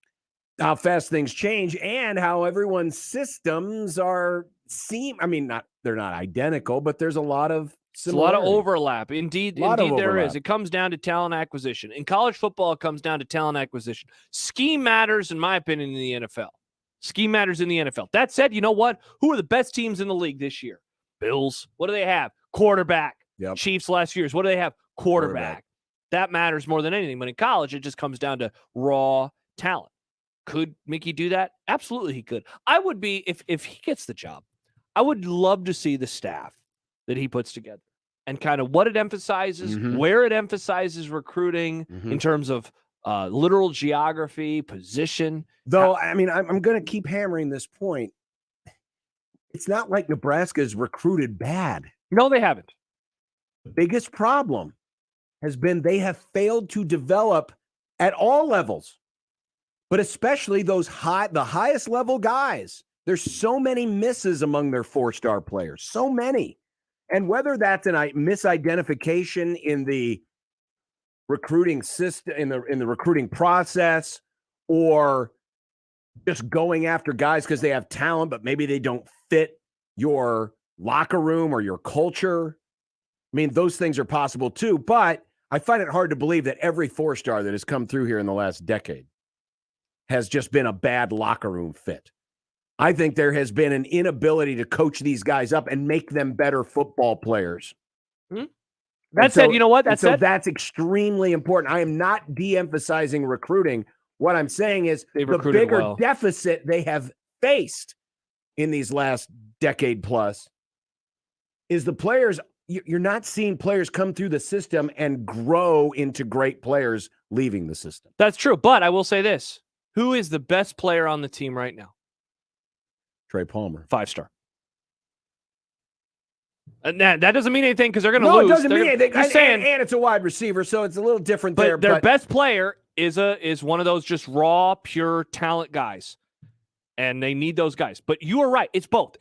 Speaker 7: How fast things change and how everyone's systems they're not identical, but there's a lot of similarity.
Speaker 6: It's a lot of overlap. Indeed, there is. It comes down to talent acquisition. In college football, it comes down to talent acquisition. Scheme matters, in my opinion, in the NFL. Scheme matters in the NFL. That said, you know what? Who are the best teams in the league this year? Bills. What do they have? Quarterback.
Speaker 7: Yep.
Speaker 6: Chiefs last year's. What do they have? Quarterback. That matters more than anything. But in college, it just comes down to raw talent. Could Mickey do that? Absolutely he could. I would be, if he gets the job, I would love to see the staff that he puts together and kind of what it emphasizes, where it emphasizes recruiting in terms of literal geography, position.
Speaker 7: Though, I'm going to keep hammering this point. It's not like Nebraska's recruited bad.
Speaker 6: No, they haven't.
Speaker 7: The biggest problem has been they have failed to develop at all levels, but especially the highest level guys. There's so many misses among their 4-star players, so many. And whether that's a misidentification in the recruiting system, in the recruiting process, or just going after guys because they have talent, but maybe they don't fit your locker room or your culture. I mean, those things are possible too, but I find it hard to believe that every 4-star that has come through here in the last decade has just been a bad locker room fit. I think there has been an inability to coach these guys up and make them better football players.
Speaker 6: That said, you know what?
Speaker 7: That's extremely important. I am not de-emphasizing recruiting. What I'm saying is the bigger deficit they have faced in these last decade plus is the players. You're not seeing players come through the system and grow into great players leaving the system.
Speaker 6: That's true. But I will say this. Who is the best player on the team right now?
Speaker 7: Trey Palmer.
Speaker 6: 5-star. And that doesn't mean anything because they're going to lose.
Speaker 7: No, it doesn't mean anything.
Speaker 6: And
Speaker 7: it's a wide receiver, so it's a little different
Speaker 6: but
Speaker 7: there.
Speaker 6: Their best player is one of those just raw, pure talent guys. And they need those guys. But you are right. It's both.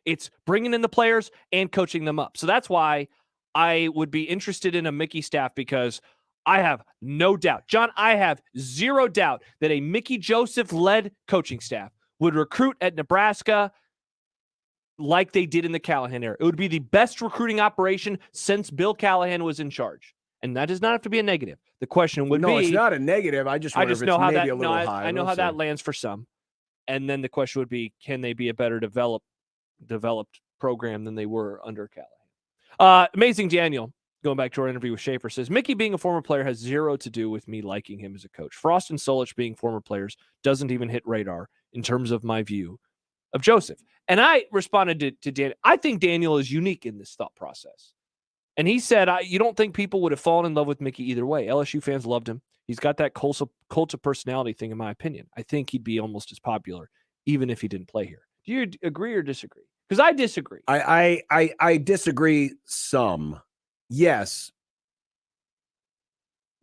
Speaker 6: It's bringing in the players and coaching them up. So that's why I would be interested in a Mickey staff because I have no doubt, John, I have zero doubt that a Mickey Joseph-led coaching staff would recruit at Nebraska like they did in the Callahan era. It would be the best recruiting operation since Bill Callahan was in charge. And that does not have to be a negative. The question would be...
Speaker 7: No, it's not a negative. I just know how that, a little high.
Speaker 6: I know how that lands for some. And then the question would be, can they be a better developed program than they were under Callahan? Amazing Daniel, going back to our interview with Schaefer, says, Mickey being a former player has zero to do with me liking him as a coach. Frost and Solich being former players doesn't even hit radar in terms of my view of Joseph. And I responded to Daniel. I think Daniel is unique in this thought process. And he said, you don't think people would have fallen in love with Mickey either way. LSU fans loved him. He's got that cult of personality thing, in my opinion. I think he'd be almost as popular, even if he didn't play here. Do you agree or disagree? Because I disagree.
Speaker 7: I disagree some. Yes,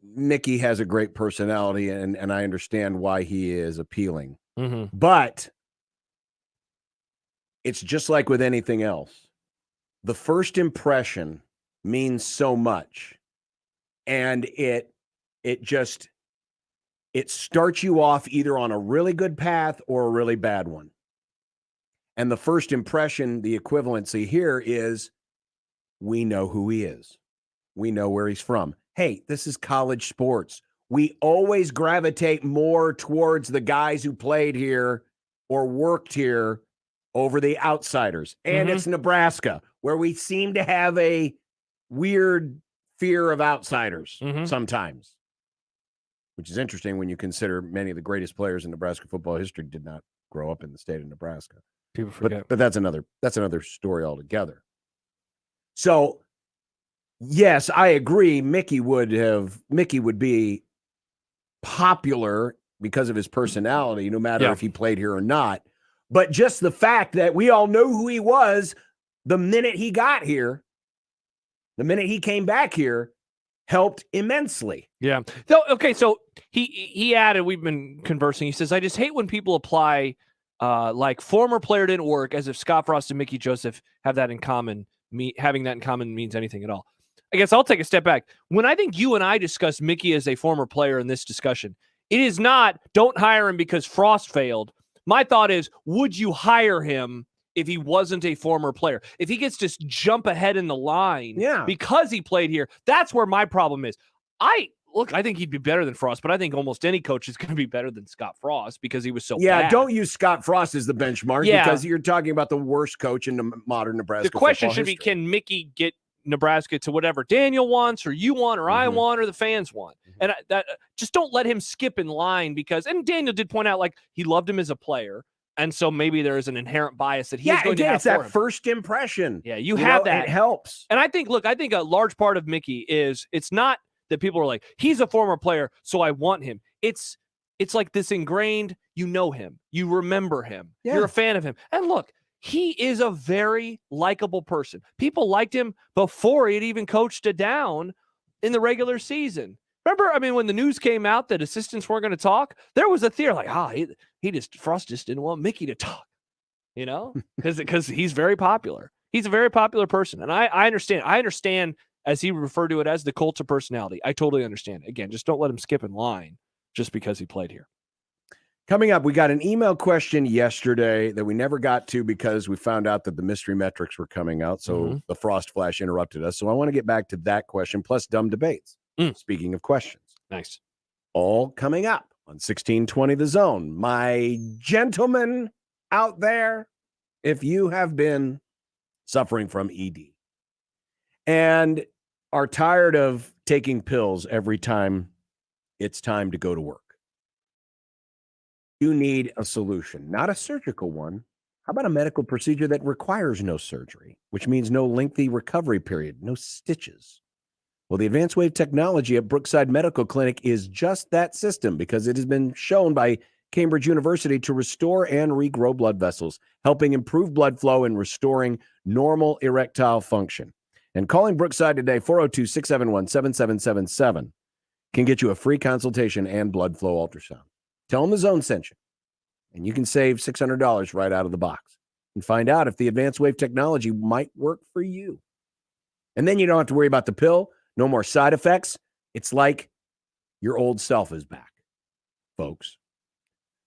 Speaker 7: Mickey has a great personality, and I understand why he is appealing. But it's just like with anything else. The first impression means so much, and it starts you off either on a really good path or a really bad one. And the first impression, the equivalency here is we know who he is. We know where he's from. Hey, this is college sports. We always gravitate more towards the guys who played here or worked here over the outsiders. And it's Nebraska, where we seem to have a weird fear of outsiders sometimes, which is interesting when you consider many of the greatest players in Nebraska football history did not grow up in the state of Nebraska.
Speaker 6: People forget.
Speaker 7: But that's another story altogether. So, yes, I agree. Mickey would be popular because of his personality, no matter if he played here or not. But just the fact that we all know who he was the minute he got here, the minute he came back here, helped immensely.
Speaker 6: Yeah. Okay, so he added, we've been conversing, he says, I just hate when people apply like former player didn't work as if Scott Frost and Mickey Joseph have that in common. Having that in common means anything at all. I guess I'll take a step back. When I think you and I discuss Mickey as a former player in this discussion, it is not don't hire him because Frost failed. My thought is, would you hire him if he wasn't a former player? If he gets to jump ahead in the line because he played here, that's where my problem is. I think he'd be better than Frost, but I think almost any coach is going to be better than Scott Frost because he was so bad.
Speaker 7: Don't use Scott Frost as the benchmark because you're talking about the worst coach in the modern Nebraska.
Speaker 6: The question should
Speaker 7: history.
Speaker 6: be, can Mickey get Nebraska to whatever Daniel wants or you want or I want or the fans want? And just don't let him skip in line because, and Daniel did point out, like, he loved him as a player. And so maybe there is an inherent bias that he's going to have
Speaker 7: it's that first impression.
Speaker 6: Yeah, you have that.
Speaker 7: It helps.
Speaker 6: And I think a large part of Mickey is it's not that people are like, he's a former player, so I want him. It's like this ingrained, you know him, you remember him, you're a fan of him. And look, he is a very likable person. People liked him before he'd even coached it down in the regular season. Remember, I mean, when the news came out that assistants weren't going to talk, there was a theory like, Frost just didn't want Mickey to talk, because he's very popular. He's a very popular person. And I understand. I understand, as he referred to it, as the cult of personality. I totally understand. Again, just don't let him skip in line just because he played here.
Speaker 7: Coming up, we got an email question yesterday that we never got to because we found out that the mystery metrics were coming out. So the Frost Flash interrupted us. So I want to get back to that question, plus dumb debates. Speaking of questions.
Speaker 6: Nice.
Speaker 7: All coming up on 1620 The Zone. My gentlemen out there, if you have been suffering from ED and are tired of taking pills every time it's time to go to work, you need a solution, not a surgical one. How about a medical procedure that requires no surgery, which means no lengthy recovery period, no stitches? Well, the advanced wave technology at Brookside Medical Clinic is just that system because it has been shown by Cambridge University to restore and regrow blood vessels, helping improve blood flow and restoring normal erectile function. And calling Brookside today, 402-671-7777, can get you a free consultation and blood flow ultrasound. Tell them the Zone sent you, and you can save $600 right out of the box and find out if the advanced wave technology might work for you. And then you don't have to worry about the pill. No more side effects. It's like your old self is back, folks.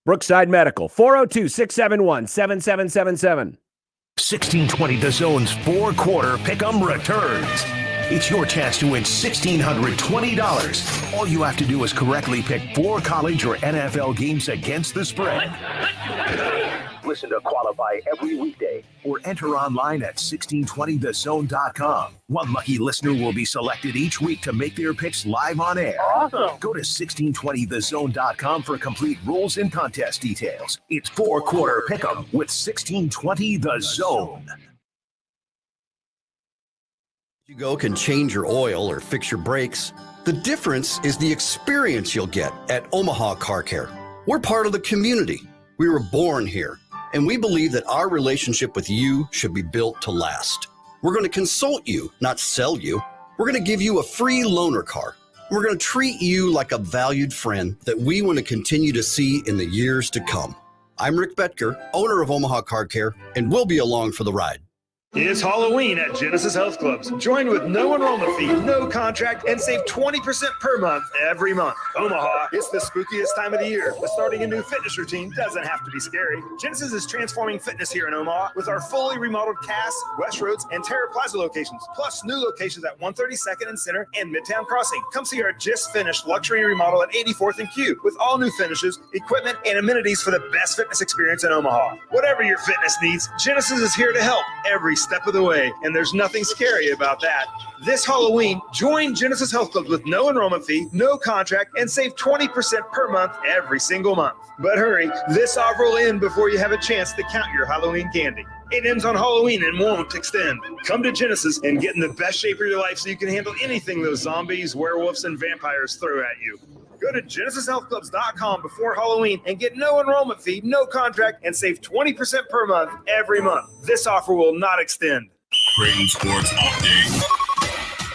Speaker 7: Brookside Medical, 402-671-7777.
Speaker 2: 1620 The Zone's four-quarter pick'em returns. It's your chance to win $1,620. All you have to do is correctly pick 4 college or NFL games against the spread. Listen to qualify every weekday or enter online at 1620thezone.com. One lucky listener will be selected each week to make their picks live on air.
Speaker 3: Awesome.
Speaker 2: Go to 1620thezone.com for complete rules and contest details. It's four-quarter pick'em with 1620 The Zone.
Speaker 4: You go can change your oil or fix your brakes. The difference is the experience you'll get at Omaha Car Care. We're part of the community. We were born here, and we believe that our relationship with you should be built to last. We're going to consult you, not sell you. We're going to give you a free loaner car. We're going to treat you like a valued friend that we want to continue to see in the years to come. I'm Rick Betker, owner of Omaha Car Care, and we'll be along for the ride.
Speaker 8: It's Halloween at Genesis Health Clubs. Join with no enrollment fee, no contract, and save 20% per month every month. Omaha, it's the spookiest time of the year, but starting a new fitness routine doesn't have to be scary. Genesis is transforming fitness here in Omaha with our fully remodeled Cass, West Roads, and Terra Plaza locations, plus new locations at 132nd and Center and Midtown Crossing. Come see our just finished luxury remodel at 84th and Q with all new finishes, equipment, and amenities for the best fitness experience in Omaha. Whatever your fitness needs, Genesis is here to help every step of the way, and there's nothing scary about that. This Halloween, join Genesis Health Club with no enrollment fee, no contract, and save 20% per month every single month. But hurry, this offer will end before you have a chance to count your Halloween candy. It ends on Halloween and won't extend. Come to Genesis and get in the best shape of your life so you can handle anything those zombies, werewolves, and vampires throw at you. Go to GenesisHealthClubs.com before Halloween and get no enrollment fee, no contract, and save 20% per month every month. This offer will not extend.
Speaker 3: Creighton Sports Update.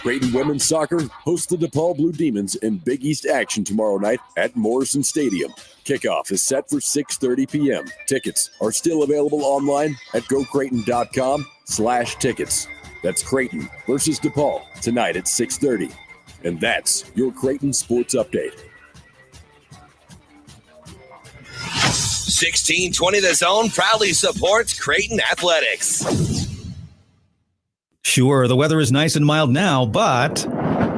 Speaker 26: Creighton women's soccer hosts the DePaul Blue Demons in Big East action tomorrow night at Morrison Stadium. Kickoff is set for 6:30 p.m. Tickets are still available online at gocreighton.com/tickets. That's Creighton versus DePaul tonight at 6:30. And that's your Creighton Sports Update.
Speaker 9: 1620 The Zone proudly supports Creighton Athletics.
Speaker 10: Sure, the weather is nice and mild now, but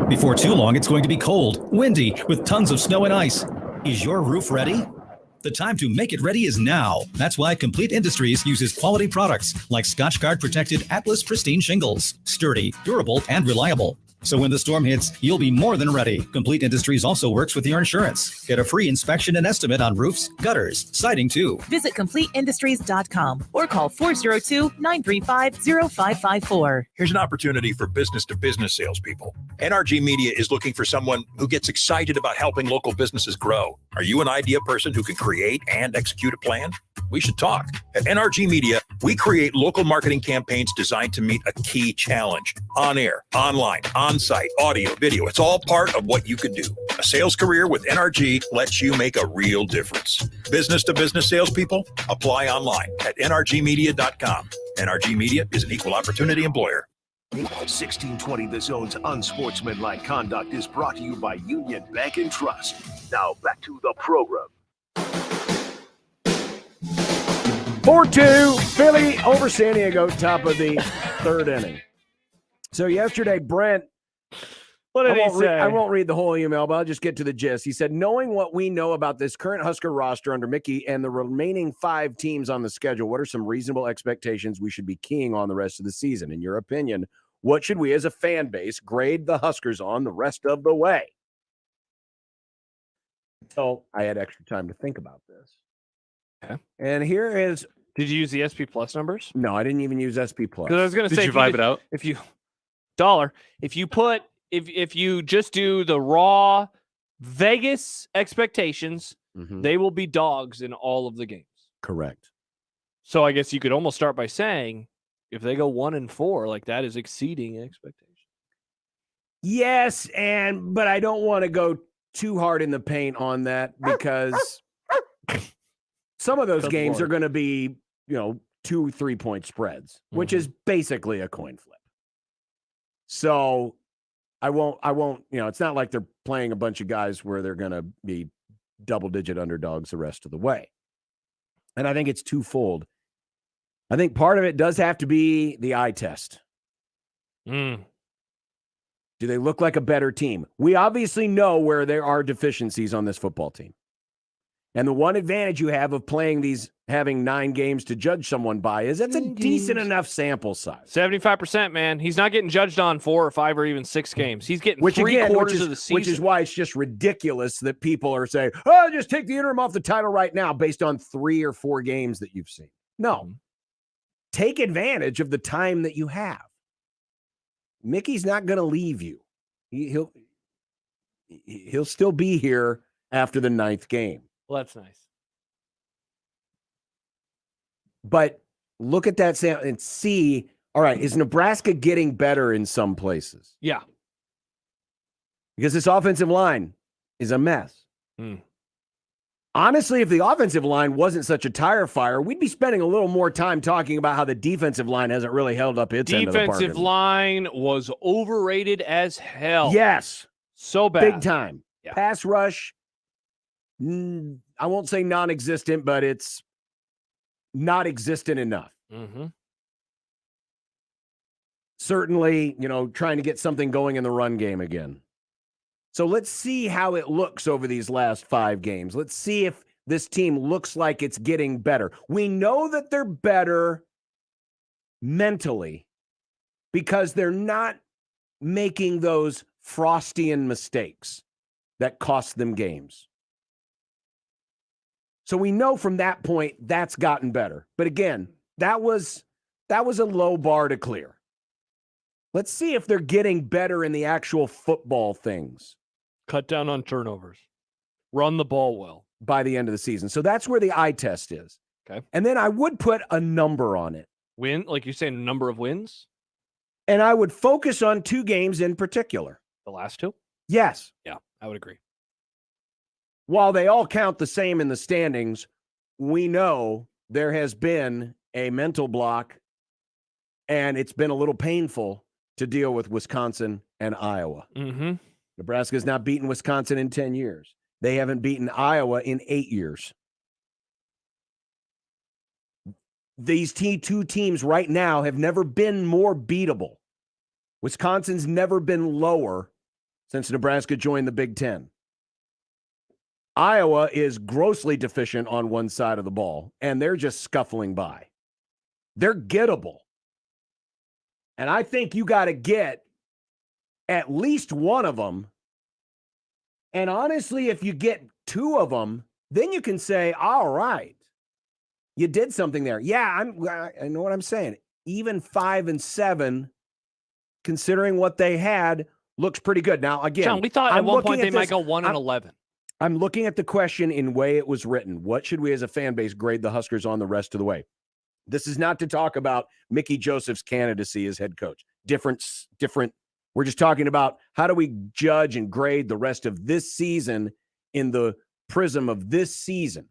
Speaker 10: before too long, it's going to be cold, windy, with tons of snow and ice. Is your roof ready? The time to make it ready is now. That's why Complete Industries uses quality products like Scotchgard protected Atlas Pristine shingles. Sturdy, durable, and reliable. So when the storm hits, you'll be more than ready. Complete Industries also works with your insurance. Get a free inspection and estimate on roofs, gutters, siding too.
Speaker 11: Visit CompleteIndustries.com or call 402-935-0554.
Speaker 23: Here's an opportunity for business-to-business salespeople. NRG Media is looking for someone who gets excited about helping local businesses grow. Are you an idea person who can create and execute a plan? We should talk. At NRG Media, we create local marketing campaigns designed to meet a key challenge. On air, online, on-site, audio, video. It's all part of what you can do. A sales career with NRG lets you make a real difference. Business-to-business salespeople? Apply online at nrgmedia.com. NRG Media is an equal opportunity employer.
Speaker 2: 1620 The Zone's Unsportsmanlike Conduct is brought to you by Union Bank and Trust. Now back to the program.
Speaker 7: 4-2, Philly over San Diego, top of the third inning. So yesterday, Brent,
Speaker 6: what did he say?
Speaker 7: I won't read the whole email, but I'll just get to the gist. He said, knowing what we know about this current Husker roster under Mickey and the remaining 5 teams on the schedule, what are some reasonable expectations we should be keying on the rest of the season? In your opinion, what should we as a fan base grade the Huskers on the rest of the way? So I had extra time to think about this.
Speaker 6: Okay.
Speaker 7: And here is...
Speaker 6: Did you use the SP Plus numbers?
Speaker 7: No, I didn't even use SP Plus.
Speaker 6: Because I was going to say...
Speaker 24: Did you vibe it out?
Speaker 6: If you just do the raw Vegas expectations, they will be dogs in all of the games.
Speaker 7: Correct.
Speaker 6: So I guess you could almost start by saying, if they go 1-4, like that is exceeding expectations.
Speaker 7: Yes, but I don't want to go too hard in the paint on that because some of those games are going to be, 2-3 point spreads, which is basically a coin flip. So I won't, it's not like they're playing a bunch of guys where they're going to be double-digit underdogs the rest of the way. And I think it's twofold. I think part of it does have to be the eye test. Do they look like a better team? We obviously know where there are deficiencies on this football team. And the one advantage you have of having 9 games to judge someone by is that's a decent enough sample size.
Speaker 6: 75%, man. He's not getting judged on 4 or 5 or even 6 games. He's getting three-quarters of the season.
Speaker 7: Which is why it's just ridiculous that people are saying, just take the interim off the title right now based on 3 or 4 games that you've seen. No. Take advantage of the time that you have. Mickey's not going to leave you. He'll still be here after the 9th game.
Speaker 6: Well, that's nice.
Speaker 7: But look at that and see, all right, is Nebraska getting better in some places?
Speaker 6: Yeah.
Speaker 7: Because this offensive line is a mess. Honestly, if the offensive line wasn't such a tire fire, we'd be spending a little more time talking about how the defensive line hasn't really held up its end of the bargain.
Speaker 6: Defensive line was overrated as hell.
Speaker 7: Yes.
Speaker 6: So bad.
Speaker 7: Big time.
Speaker 6: Yeah.
Speaker 7: Pass rush, I won't say non-existent, but it's not existent enough. Certainly, trying to get something going in the run game again. So let's see how it looks over these last 5 games. Let's see if this team looks like it's getting better. We know that they're better mentally because they're not making those Frostian mistakes that cost them games. So we know from that point that's gotten better. But again, that was a low bar to clear. Let's see if they're getting better in the actual football things.
Speaker 6: Cut down on turnovers. Run the ball well.
Speaker 7: By the end of the season. So that's where the eye test is.
Speaker 6: Okay.
Speaker 7: And then I would put a number on it.
Speaker 6: Win, like you're saying, number of wins?
Speaker 7: And I would focus on 2 games in particular.
Speaker 6: The last 2?
Speaker 7: Yes.
Speaker 6: Yeah, I would agree.
Speaker 7: While they all count the same in the standings, we know there has been a mental block, and it's been a little painful to deal with Wisconsin and Iowa.
Speaker 6: Mm-hmm.
Speaker 7: Nebraska's not beaten Wisconsin in 10 years. They haven't beaten Iowa in 8 years. These two teams right now have never been more beatable. Wisconsin's never been lower since Nebraska joined the Big Ten. Iowa is grossly deficient on one side of the ball, and they're just scuffling by. They're gettable. And I think you got to get at least one of them. And honestly, if you get 2 of them, then you can say, all right, you did something there. Yeah, I know what I'm saying. Even 5 and 7, considering what they had, looks pretty good. Now, again,
Speaker 6: John, we thought at one point they might go 1 and 11.
Speaker 7: I'm looking at the question in way it was written. What should we as a fan base grade the Huskers on the rest of the way? This is not to talk about Mickey Joseph's candidacy as head coach. Different. We're just talking about how do we judge and grade the rest of this season in the prism of this season.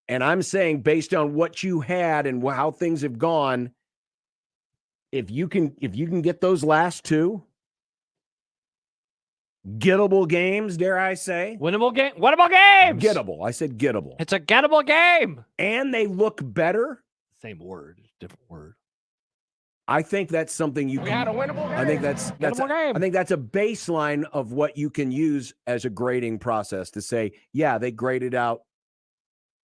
Speaker 7: And I'm saying based on what you had and how things have gone, if you can get those last 2 gettable games, dare I say?
Speaker 6: Winnable games?
Speaker 7: Gettable. I said gettable.
Speaker 6: It's a gettable game.
Speaker 7: And they look better.
Speaker 6: Same word, different word.
Speaker 7: I think that's something you
Speaker 6: We had a winnable game.
Speaker 7: I think that's I think that's a baseline of what you can use as a grading process to say, yeah, they graded out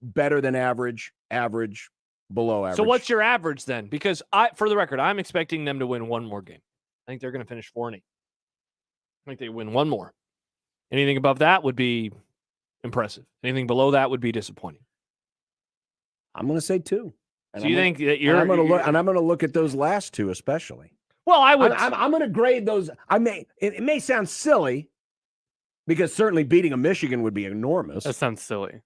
Speaker 7: better than average, below average.
Speaker 6: So what's your average then? Because for the record, I'm expecting them to win 1 more game. I think they're going to finish 4-8. I think they win 1 more. Anything above that would be impressive. Anything below that would be disappointing.
Speaker 7: I'm going to say 2.
Speaker 6: So you think that you're?
Speaker 7: I'm going to look at those last 2 especially.
Speaker 6: Well, I would.
Speaker 7: I'm going to grade those. It may sound silly, because certainly beating a Michigan would be enormous.
Speaker 12: That sounds silly.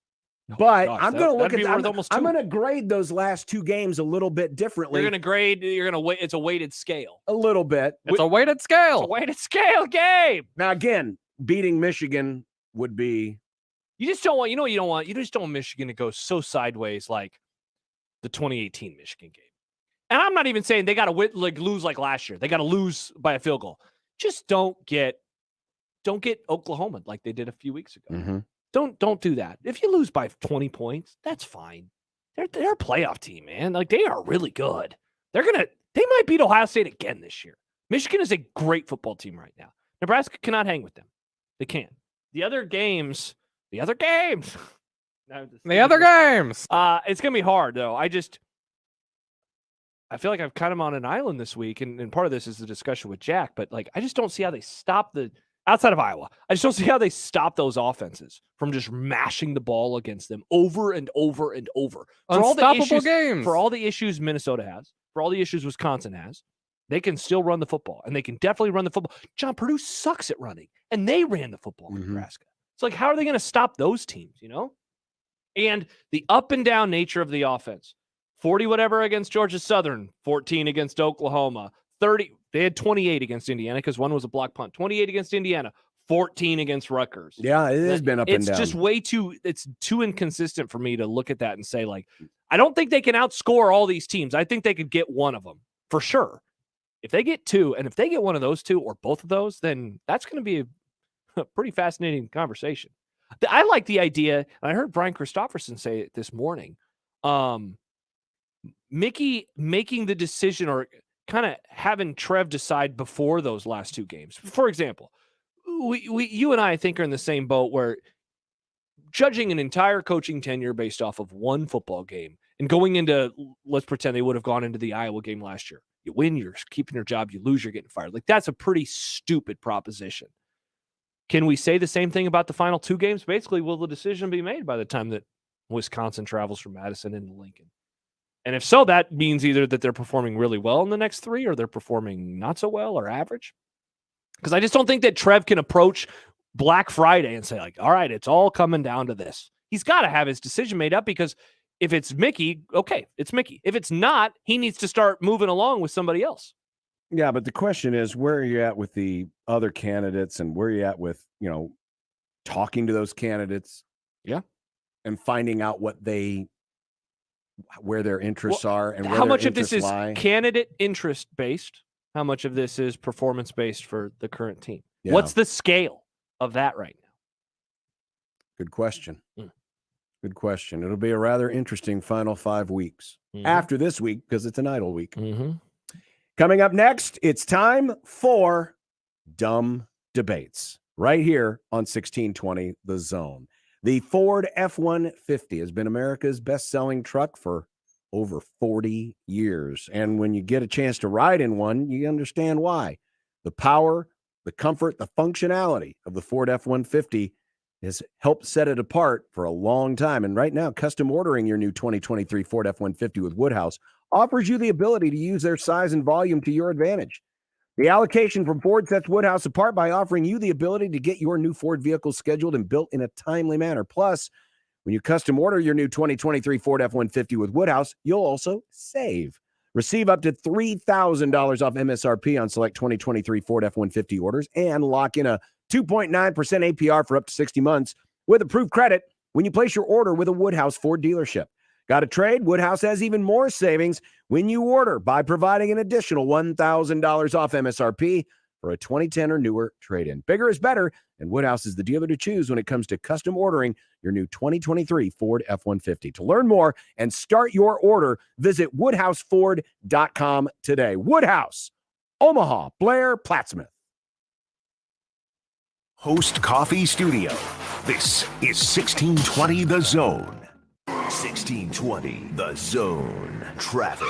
Speaker 7: But
Speaker 6: gosh,
Speaker 7: I'm going to look
Speaker 6: that'd
Speaker 7: at.
Speaker 6: be worth almost 2.
Speaker 7: I'm going to grade those last 2 games a little bit differently.
Speaker 6: You're going to grade. You're going to wait. It's a weighted scale.
Speaker 7: A little bit.
Speaker 12: It's a weighted scale.
Speaker 6: It's a weighted scale game.
Speaker 7: Now again, beating Michigan would be.
Speaker 6: You just don't want. You know what you don't want. You just don't want Michigan to go so sideways like the 2018 Michigan game. And I'm not even saying they got to lose like last year. They got to lose by a field goal. Just don't get Oklahoma like they did a few weeks ago.
Speaker 7: Mm-hmm.
Speaker 6: Don't do that. If you lose by 20 points, that's fine. They're a playoff team, man. Like they are really good. They might beat Ohio State again this year. Michigan is a great football team right now. Nebraska cannot hang with them. They can't. The other games. It's going to be hard, though. I feel like I'm kind of on an island this week, and part of this is the discussion with Jack, but like I just don't see how they stop outside of Iowa. I just don't see how they stop those offenses from just mashing the ball against them over and over and over.
Speaker 12: Unstoppable games.
Speaker 6: For all the issues Minnesota has, for all the issues Wisconsin has, they can still run the football, and they can definitely run the football. John, Purdue sucks at running, and they ran the football in Nebraska. It's like, how are they going to stop those teams, you know? And the up and down nature of the offense. 40 whatever against Georgia Southern, 14 against Oklahoma, 30. They had 28 against Indiana because one was a block punt. 28 against Indiana, 14 against Rutgers.
Speaker 7: Yeah, it has been up and down.
Speaker 6: It's just it's too inconsistent for me to look at that and say, like, I don't think they can outscore all these teams. I think they could get one of them for sure. If they get 2, and if they get one of those 2 or both of those, then that's going to be a pretty fascinating conversation. I like the idea, and I heard Brian Christopherson say it this morning. Mickey making the decision or kind of having Trev decide before those last 2 games. For example, you and I think are in the same boat where judging an entire coaching tenure based off of one football game and going into, let's pretend they would have gone into the Iowa game last year. You win, you're keeping your job. You lose, you're getting fired. Like, that's a pretty stupid proposition. Can we say the same thing about the final 2 games? Basically, will the decision be made by the time that Wisconsin travels from Madison into Lincoln? And if so, that means either that they're performing really well in the next 3 or they're performing not so well or average. Because I just don't think that Trev can approach Black Friday and say, like, all right, it's all coming down to this. He's got to have his decision made up, because if it's Mickey, okay, it's Mickey. If it's not, he needs to start moving along with somebody else.
Speaker 7: Yeah, but the question is, where are you at with the other candidates, and where are you at with, talking to those candidates?
Speaker 6: Yeah.
Speaker 7: And finding out where their interests are and where
Speaker 6: how
Speaker 7: their
Speaker 6: much of this
Speaker 7: interests
Speaker 6: is
Speaker 7: lie.
Speaker 6: candidate interest based? How much of this is performance based for the current team?
Speaker 7: Yeah.
Speaker 6: What's the scale of that right now?
Speaker 7: Good question.
Speaker 6: Mm.
Speaker 7: Good question. It'll be a rather interesting final 5 weeks
Speaker 6: Mm-hmm.
Speaker 7: after this week, because it's an idle week.
Speaker 6: Mm-hmm.
Speaker 7: Coming up next, it's time for Dumb Debates right here on 1620 The Zone. The Ford F-150 has been America's best-selling truck for over 40 years. And when you get a chance to ride in one, you understand why. The power, the comfort, the functionality of the Ford F-150 has helped set it apart for a long time. And right now, custom ordering your new 2023 Ford F-150 with Woodhouse offers you the ability to use their size and volume to your advantage. The allocation from Ford sets Woodhouse apart by offering you the ability to get your new Ford vehicle scheduled and built in a timely manner. Plus, when you custom order your new 2023 Ford F-150 with Woodhouse, you'll also save. Receive up to $3,000 off MSRP on select 2023 Ford F-150 orders and lock in a 2.9% APR for up to 60 months with approved credit when you place your order with a Woodhouse Ford dealership. Got a trade? Woodhouse has even more savings when you order by providing an additional $1,000 off MSRP for a 2010 or newer trade-in. Bigger is better, and Woodhouse is the dealer to choose when it comes to custom ordering your new 2023 Ford F-150. To learn more and start your order, visit WoodhouseFord.com today. Woodhouse, Omaha, Blair, Plattsmouth.
Speaker 2: Host Coffee Studio. This is 1620 The Zone. 1620 The Zone. Traffic.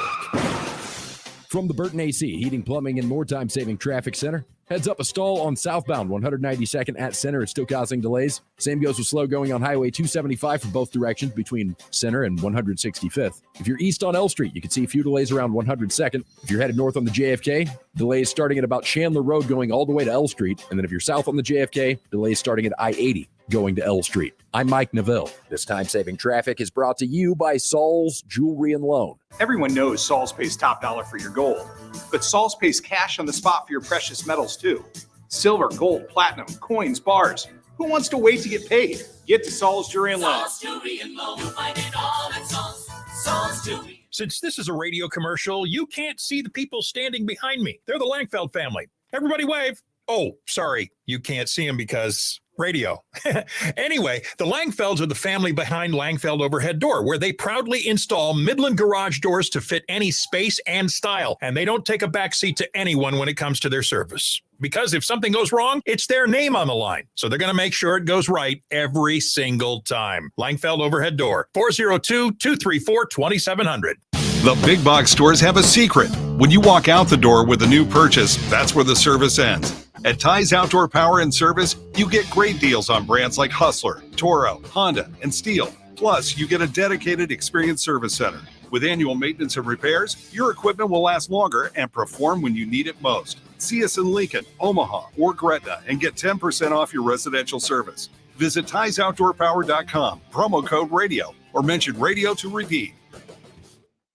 Speaker 26: From the Burton AC Heating, Plumbing, and More Time Saving Traffic Center. Heads up a stall on southbound 192nd at Center. It's still causing delays. Same goes with slow going on Highway 275 from both directions between Center and 165th. If you're east on L Street, you can see a few delays around 102nd. If you're headed north on the JFK, delays starting at about Chandler Road going all the way to L Street. And then if you're south on the JFK, delays starting at I-80 going to L Street. I'm Mike Neville. This time-saving traffic is brought to you by Saul's Jewelry and Loan.
Speaker 15: Everyone knows Saul's pays top dollar for your gold, but Saul's pays cash on the spot for your precious metals too. Silver, gold, platinum, coins, bars. Who wants to wait to get paid? Get to Saul's Jewelry and Loan.
Speaker 3: Saul's Jewelry and Loan. You'll find it all at Saul's Jewelry.
Speaker 23: Since this is a radio commercial, you can't see the people standing behind me. They're the Langfeld family. Everybody wave. Oh, sorry, you can't see them because radio. Anyway, the Langfelds are the family behind Langfeld Overhead Door, where they proudly install Midland garage doors to fit any space and style. And they don't take a backseat to anyone when it comes to their service. Because if something goes wrong, it's their name on the line. So they're going to make sure it goes right every single time. Langfeld Overhead Door, 402-234-2700.
Speaker 16: The big box stores have a secret. When you walk out the door with a new purchase, that's where the service ends. At Ty's Outdoor Power and Service, you get great deals on brands like Hustler, Toro, Honda, and Steel. Plus, you get a dedicated, experienced service center. With annual maintenance and repairs, your equipment will last longer and perform when you need it most. See us in Lincoln, Omaha, or Gretna and get 10% off your residential service. Visit Ty'sOutdoorPower.com, promo code radio, or mention radio to redeem.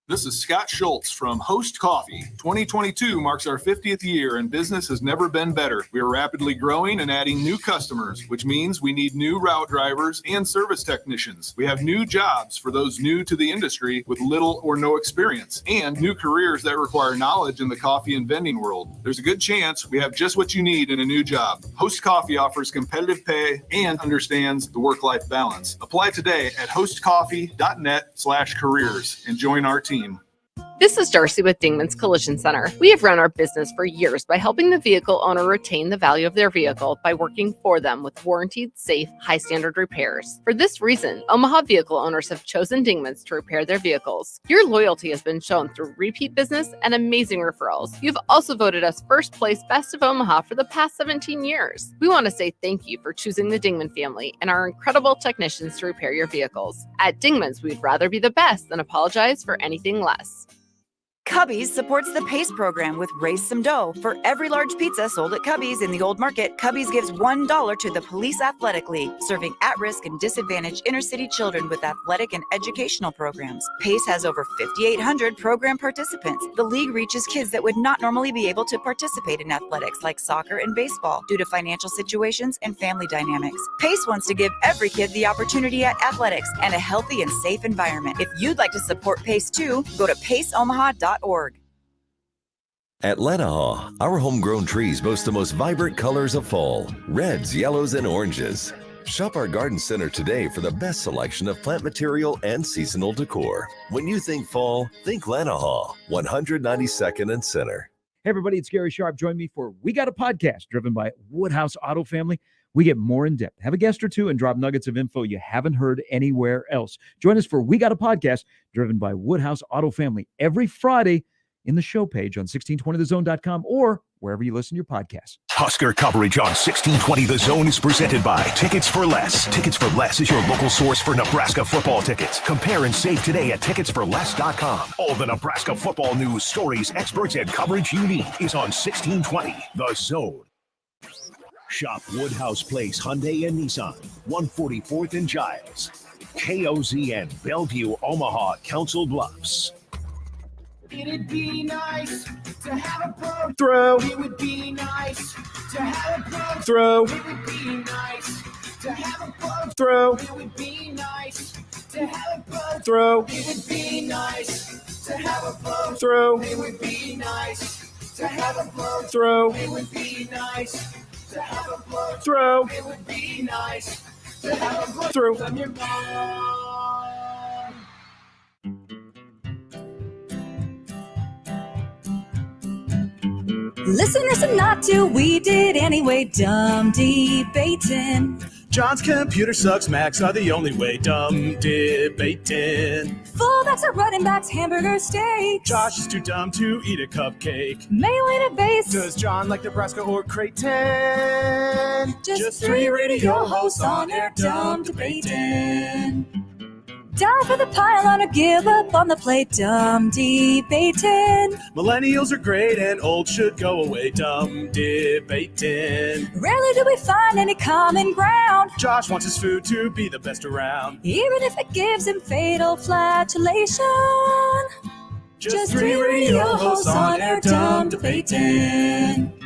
Speaker 17: This is Scott Schultz from Host Coffee. 2022 marks our 50th year and business has never been better. We are rapidly growing and adding new customers, which means we need new route drivers and service technicians. We have new jobs for those new to the industry with little or no experience, and new careers that require knowledge in the coffee and vending world. There's a good chance we have just what you need in a new job. Host Coffee offers competitive pay and understands the work-life balance. Apply today at hostcoffee.net/careers and join our team.
Speaker 18: This is Darcy with Dingman's Collision Center. We have run our business for years by helping the vehicle owner retain the value of their vehicle by working for them with warranted, safe, high-standard repairs. For this reason, Omaha vehicle owners have chosen Dingman's to repair their vehicles. Your loyalty has been shown through repeat business and amazing referrals. You've also voted us first place Best of Omaha for the past 17 years. We want to say thank you for choosing the Dingman family and our incredible technicians to repair your vehicles. At Dingman's, we'd rather be the best than apologize for anything less.
Speaker 1: Cubby's supports the PACE program with Raise Some Dough. For every large pizza sold at Cubby's in the Old Market, Cubby's gives $1 to the Police Athletic League, serving at-risk and disadvantaged inner-city children with athletic and educational programs. PACE has over 5,800 program participants. The league reaches kids that would not normally be able to participate in athletics like soccer and baseball due to financial situations and family dynamics. PACE wants to give every kid the opportunity at athletics and a healthy and safe environment. If you'd like to support PACE too, go to paceomaha.org.
Speaker 5: At Lenahaw, our homegrown trees boast the most vibrant colors of fall, reds, yellows, and oranges. Shop our garden center today for the best selection of plant material and seasonal decor. When you think fall, think Lenahaw, 192nd and Center.
Speaker 13: Hey everybody, it's Gary Sharp. Join me for We Got a Podcast, driven by Woodhouse Auto Family. We get more in depth, have a guest or two, and drop nuggets of info you haven't heard anywhere else. Join us for We Got a Podcast, driven by Woodhouse Auto Family, every Friday in the show page on 1620thezone.com or wherever you listen to your podcasts.
Speaker 2: Husker coverage on 1620 The Zone is presented by Tickets for Less. Tickets for Less is your local source for Nebraska football tickets. Compare and save today at ticketsforless.com. All the Nebraska football news, stories, experts, and coverage you need is on 1620 The Zone. Shop Woodhouse Place Hyundai and Nissan, 144th and Giles. KOZN, Bellevue, Omaha, Council Bluffs.
Speaker 3: It'd be nice to have a pro.
Speaker 7: Throw.
Speaker 3: It would be nice to have a pro.
Speaker 7: Throw.
Speaker 3: It would be nice to have a pro.
Speaker 7: Throw.
Speaker 3: It would be nice to have a pro.
Speaker 7: Throw.
Speaker 3: It would be nice to have a pro.
Speaker 7: Throw.
Speaker 3: It would be nice to have a pro.
Speaker 7: Throw.
Speaker 3: It would be nice to have a pro.
Speaker 7: Throw.
Speaker 3: It would be nice to have a pro.
Speaker 7: Throw.
Speaker 3: From your mom.
Speaker 19: Listen, listen not to We Did Anyway, dumb debating.
Speaker 20: John's computer sucks, Macs are the only way, dumb debating.
Speaker 19: Fullbacks are running backs, hamburger steaks.
Speaker 20: Josh is too dumb to eat a cupcake.
Speaker 19: Mailing a base.
Speaker 20: Does John like Nebraska or Creighton?
Speaker 19: Just three radio hosts on air, dumb debating. Die for the pylon or give up on the plate, dumb debating.
Speaker 20: Millennials are great and old should go away, dumb debating.
Speaker 19: Rarely do we find any common ground.
Speaker 20: Josh wants his food to be the best around.
Speaker 19: Even if it gives him fatal flatulation.
Speaker 20: Just three radio hosts on air, dumb debating.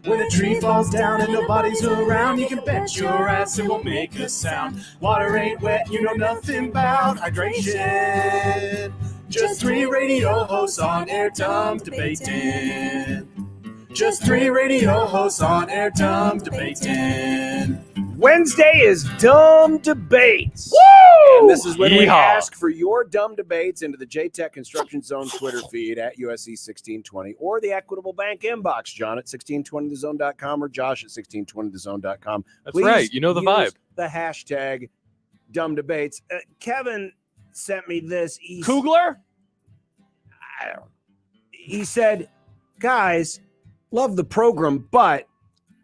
Speaker 20: When a tree falls down and nobody's around, you can bet your ass it won't make a sound. Water ain't wet, you know nothing about hydration. Just three radio hosts on air, dumb debating. Just three radio hosts on air, dumb debating.
Speaker 7: Wednesday is Dumb Debates.
Speaker 20: Woo!
Speaker 7: And this is when we
Speaker 20: Yeehaw.
Speaker 7: ask for your dumb debates into the JTech Construction Zone Twitter feed at USC 1620 or the Equitable Bank inbox, John at 1620thezone.com or Josh at 1620thezone.com.
Speaker 12: That's
Speaker 7: Please
Speaker 12: right. You know the
Speaker 7: use
Speaker 12: vibe.
Speaker 7: The hashtag Dumb Debates. Kevin sent me this.
Speaker 6: Kugler?
Speaker 7: He said, guys, love the program, but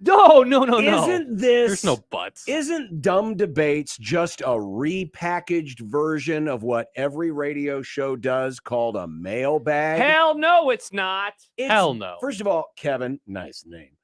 Speaker 6: No.
Speaker 7: Isn't this?
Speaker 12: There's no buts.
Speaker 7: Isn't Dumb Debates just a repackaged version of what every radio show does, called a mailbag?
Speaker 6: Hell no, it's not.
Speaker 12: Hell no.
Speaker 7: First of all, Kevin, nice name.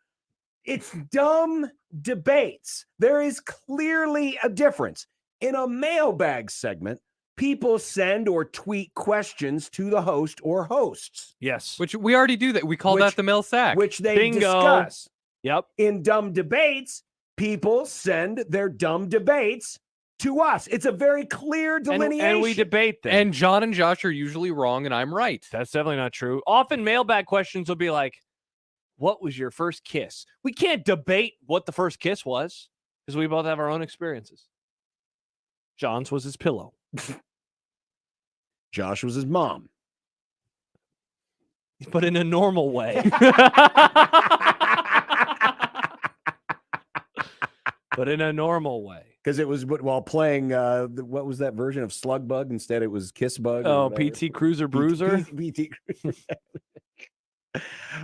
Speaker 7: It's Dumb Debates. There is clearly a difference. In a mailbag segment, people send or tweet questions to the host or hosts.
Speaker 6: Yes.
Speaker 12: Which we already do that. We call that the mail sack.
Speaker 7: Which they
Speaker 6: Bingo.
Speaker 7: discuss.
Speaker 6: Yep.
Speaker 7: In Dumb Debates, people send their dumb debates to us. It's a very clear delineation.
Speaker 6: And we debate them.
Speaker 12: And John and Josh are usually wrong, and I'm right.
Speaker 6: That's definitely not true. Often mailbag questions will be like, what was your first kiss? We can't debate what the first kiss was because we both have our own experiences. John's was his pillow.
Speaker 7: Josh was his mom.
Speaker 6: But in a normal way. But in a normal way.
Speaker 7: Because it was while playing, what was that version of Slug Bug? Instead, it was Kiss Bug.
Speaker 6: Oh, PT Cruiser Bruiser.
Speaker 7: PT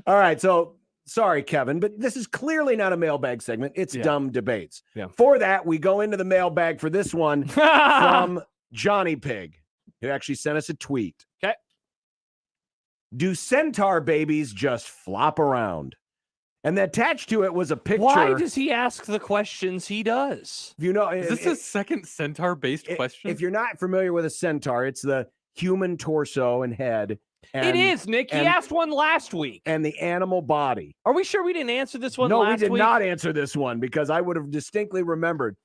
Speaker 7: All right. So, sorry, Kevin, but this is clearly not a mailbag segment. It's Dumb Debates.
Speaker 6: Yeah.
Speaker 7: For that, we go into the mailbag for this one from Johnny Pig, who actually sent us a tweet.
Speaker 6: Okay.
Speaker 7: Do centaur babies just flop around? And attached to it was a picture.
Speaker 6: Why does he ask the questions he does?
Speaker 7: You know,
Speaker 12: Is this a second centaur-based question?
Speaker 7: If you're not familiar with a centaur, it's the human torso and head.
Speaker 6: It is, Nick. He asked one last week.
Speaker 7: And the animal body.
Speaker 6: Are we sure we didn't answer this one
Speaker 7: No,
Speaker 6: last week?
Speaker 7: we did not answer this one because I would have distinctly remembered.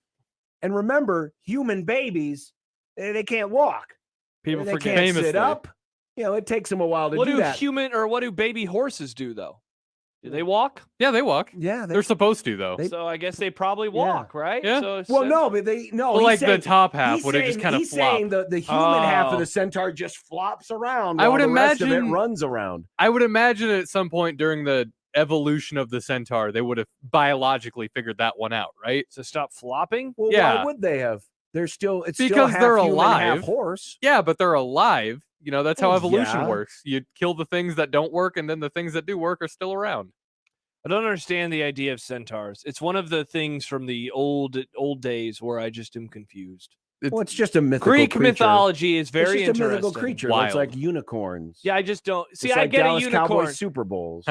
Speaker 7: And remember, human babies, they can't walk.
Speaker 12: People
Speaker 7: they
Speaker 12: forget.
Speaker 7: can't
Speaker 12: Famously.
Speaker 7: sit up. You know, it takes them a while to do that.
Speaker 6: What do baby horses do, though? Do they walk?
Speaker 12: Yeah, they walk.
Speaker 7: Yeah,
Speaker 12: they're supposed to, though.
Speaker 6: So I guess they probably walk, right?
Speaker 12: Yeah.
Speaker 6: So
Speaker 7: Well, no, but no.
Speaker 12: Well, like
Speaker 7: saying,
Speaker 12: the top half
Speaker 7: he's
Speaker 12: would have just
Speaker 7: saying-
Speaker 12: kind of
Speaker 7: He's
Speaker 12: flopped.
Speaker 7: saying the human half of the centaur just flops around.
Speaker 12: I
Speaker 7: while
Speaker 12: would
Speaker 7: the rest
Speaker 12: imagine
Speaker 7: of it runs around.
Speaker 12: I would imagine at some point during the evolution of the centaur, they would have biologically figured that one out, right?
Speaker 6: So stop flopping.
Speaker 7: Well,
Speaker 12: yeah,
Speaker 7: why would they have? They're still it's
Speaker 12: because
Speaker 7: still half
Speaker 12: they're
Speaker 7: human,
Speaker 12: alive.
Speaker 7: half horse.
Speaker 12: Yeah, but they're alive. You know, that's how
Speaker 7: Well,
Speaker 12: evolution
Speaker 7: yeah.
Speaker 12: works. You kill the things that don't work, and then the things that do work are still around.
Speaker 6: I don't understand the idea of centaurs. It's one of the things from the old days where I just am confused.
Speaker 7: Well, it's just a mythical
Speaker 6: Greek
Speaker 7: creature.
Speaker 6: mythology is very
Speaker 7: it's just a mythical
Speaker 6: interesting.
Speaker 7: creature.
Speaker 12: Wild.
Speaker 7: It's like unicorns.
Speaker 6: Yeah, I just don't see.
Speaker 7: It's
Speaker 6: I
Speaker 7: like
Speaker 6: get
Speaker 7: Dallas
Speaker 6: a unicorn.
Speaker 7: Cowboys Super Bowls.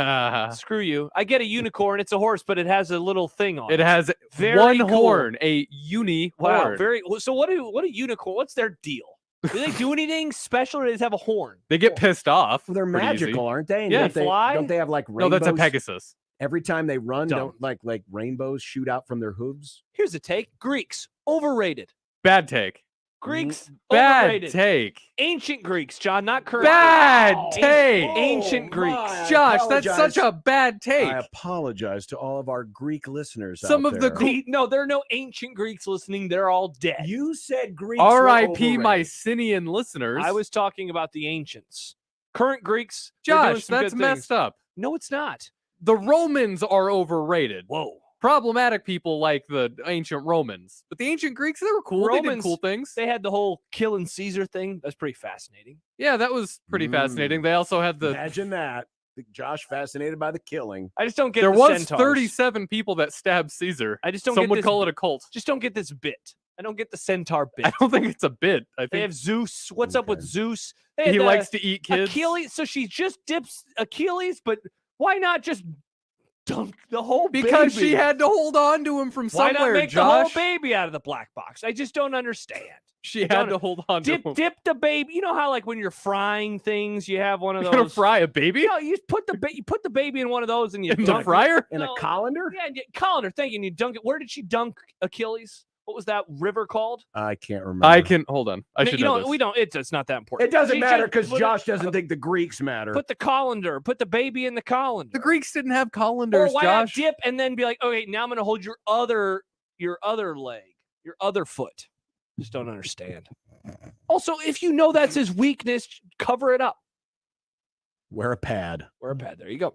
Speaker 6: Screw you. I get a unicorn. It's a horse, but it has a little thing on it.
Speaker 12: It has
Speaker 6: Very
Speaker 12: one
Speaker 6: cool.
Speaker 12: horn, a uni
Speaker 6: Wow,
Speaker 12: horn.
Speaker 6: very. So what a unicorn? What's their deal? Do they do anything special, or do they just have a horn?
Speaker 12: They get pissed off.
Speaker 7: Well, they're
Speaker 12: pretty
Speaker 7: magical,
Speaker 12: easy.
Speaker 7: aren't they? And
Speaker 12: Yeah,
Speaker 7: don't they have like
Speaker 12: No,
Speaker 7: rainbows?
Speaker 12: that's a Pegasus.
Speaker 7: Every time they run,
Speaker 6: Dumb.
Speaker 7: don't like rainbows shoot out from their hooves?
Speaker 6: Here's a take: Greeks overrated.
Speaker 12: Bad take.
Speaker 6: Greeks
Speaker 12: Bad
Speaker 6: overrated.
Speaker 12: take.
Speaker 6: Ancient Greeks, John, not current.
Speaker 12: Bad
Speaker 6: Greeks.
Speaker 12: take.
Speaker 6: Ancient Greeks.
Speaker 7: I
Speaker 12: Josh, that's
Speaker 7: apologize.
Speaker 12: such a bad take.
Speaker 7: I apologize to all of our Greek listeners.
Speaker 12: Some
Speaker 7: out
Speaker 12: of the
Speaker 7: there.
Speaker 6: No, there are no ancient Greeks listening. They're all dead.
Speaker 7: You said Greeks. were
Speaker 12: R.I.P.
Speaker 7: overrated.
Speaker 12: Mycenaean listeners.
Speaker 6: I was talking about the ancients. Current Greeks. they're doing
Speaker 12: Josh,
Speaker 6: some
Speaker 12: that's
Speaker 6: good
Speaker 12: messed
Speaker 6: things.
Speaker 12: up.
Speaker 6: No, it's not.
Speaker 12: The Romans are overrated.
Speaker 6: Whoa.
Speaker 12: Problematic people like the ancient Romans, but the ancient Greeks, they were cool. They did
Speaker 6: Romans,
Speaker 12: cool things.
Speaker 6: They had the whole killing Caesar thing. That's pretty fascinating.
Speaker 12: Yeah, that was pretty fascinating. They also had the.
Speaker 7: Imagine that. Josh fascinated by the killing.
Speaker 6: I just don't get
Speaker 12: There
Speaker 6: the
Speaker 12: was
Speaker 6: centaurs.
Speaker 12: 37 people that stabbed Caesar.
Speaker 6: I just don't
Speaker 12: Some
Speaker 6: get
Speaker 12: would
Speaker 6: this,
Speaker 12: call it a cult.
Speaker 6: Just don't get this bit. I don't get the centaur bit.
Speaker 12: I don't think it's a bit. I
Speaker 6: They
Speaker 12: think
Speaker 6: have Zeus. What's up with Zeus? They had
Speaker 12: he
Speaker 6: the
Speaker 12: likes to eat kids.
Speaker 6: Achilles. So she just dips Achilles, but why not just dunk the whole
Speaker 12: Because
Speaker 6: baby?
Speaker 12: she had to hold on to him from
Speaker 6: Why
Speaker 12: somewhere,
Speaker 6: not make
Speaker 12: Josh.
Speaker 6: the whole baby out of the black box? I just don't understand.
Speaker 12: She had to hold on to him.
Speaker 6: Dip the baby. You know how like when you're frying things, you have one of
Speaker 12: You're
Speaker 6: those.
Speaker 12: gonna fry a baby?
Speaker 6: No, you put the baby in one of those and you
Speaker 12: In the
Speaker 6: dunk it.
Speaker 12: fryer?
Speaker 7: In a colander?
Speaker 6: Yeah, colander. Thank you. And you dunk it. Where did she dunk Achilles? What was that river called?
Speaker 7: I can't remember.
Speaker 12: I can hold on. I should
Speaker 6: you
Speaker 12: know
Speaker 6: know,
Speaker 12: this.
Speaker 6: we don't. It's not that important.
Speaker 7: It doesn't
Speaker 6: She
Speaker 7: matter
Speaker 6: just
Speaker 7: because
Speaker 6: put
Speaker 7: Josh doesn't think the Greeks matter.
Speaker 6: Put the colander. Put the baby in the colander.
Speaker 12: The Greeks didn't have
Speaker 6: Or
Speaker 12: colanders,
Speaker 6: why not
Speaker 12: Josh.
Speaker 6: dip and then be like, okay, now I'm going to hold your other leg, your other foot. Just don't understand. Also, if you know that's his weakness, cover it up.
Speaker 7: Wear a pad.
Speaker 6: Wear a pad. There you go.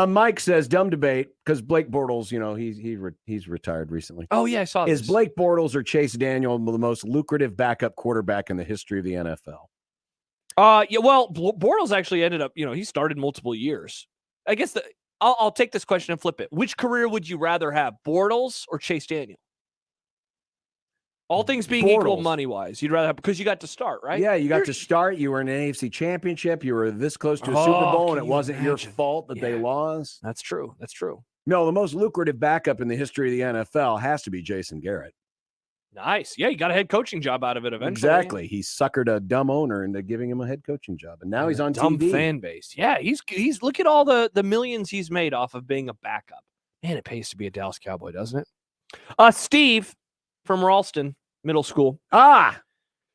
Speaker 7: Mike says dumb debate because Blake Bortles, you know, he's retired recently.
Speaker 6: Oh yeah, I saw this.
Speaker 7: Is Blake Bortles or Chase Daniel the most lucrative backup quarterback in the history of the NFL?
Speaker 6: Yeah. Well, Bortles actually ended up. You know, he started multiple years. I guess I'll take this question and flip it. Which career would you rather have, Bortles or Chase Daniel? All things being equal,
Speaker 7: Bortles.
Speaker 6: money wise, you'd rather have because you got to start, right?
Speaker 7: Yeah, you got to start. You were in an AFC championship. You were this close to a Super Bowl, and it wasn't your fault that they lost.
Speaker 6: That's true. That's true.
Speaker 7: No, the most lucrative backup in the history of the NFL has to be Jason Garrett.
Speaker 6: Nice. Yeah, you got a head coaching job out of it eventually.
Speaker 7: Exactly. He suckered a dumb owner into giving him a head coaching job, and now he's on
Speaker 6: Dumb
Speaker 7: TV.
Speaker 6: fan base. Yeah, he's look at all the millions he's made off of being a backup. Man, it pays to be a Dallas Cowboy, doesn't it? Steve from Ralston Middle School.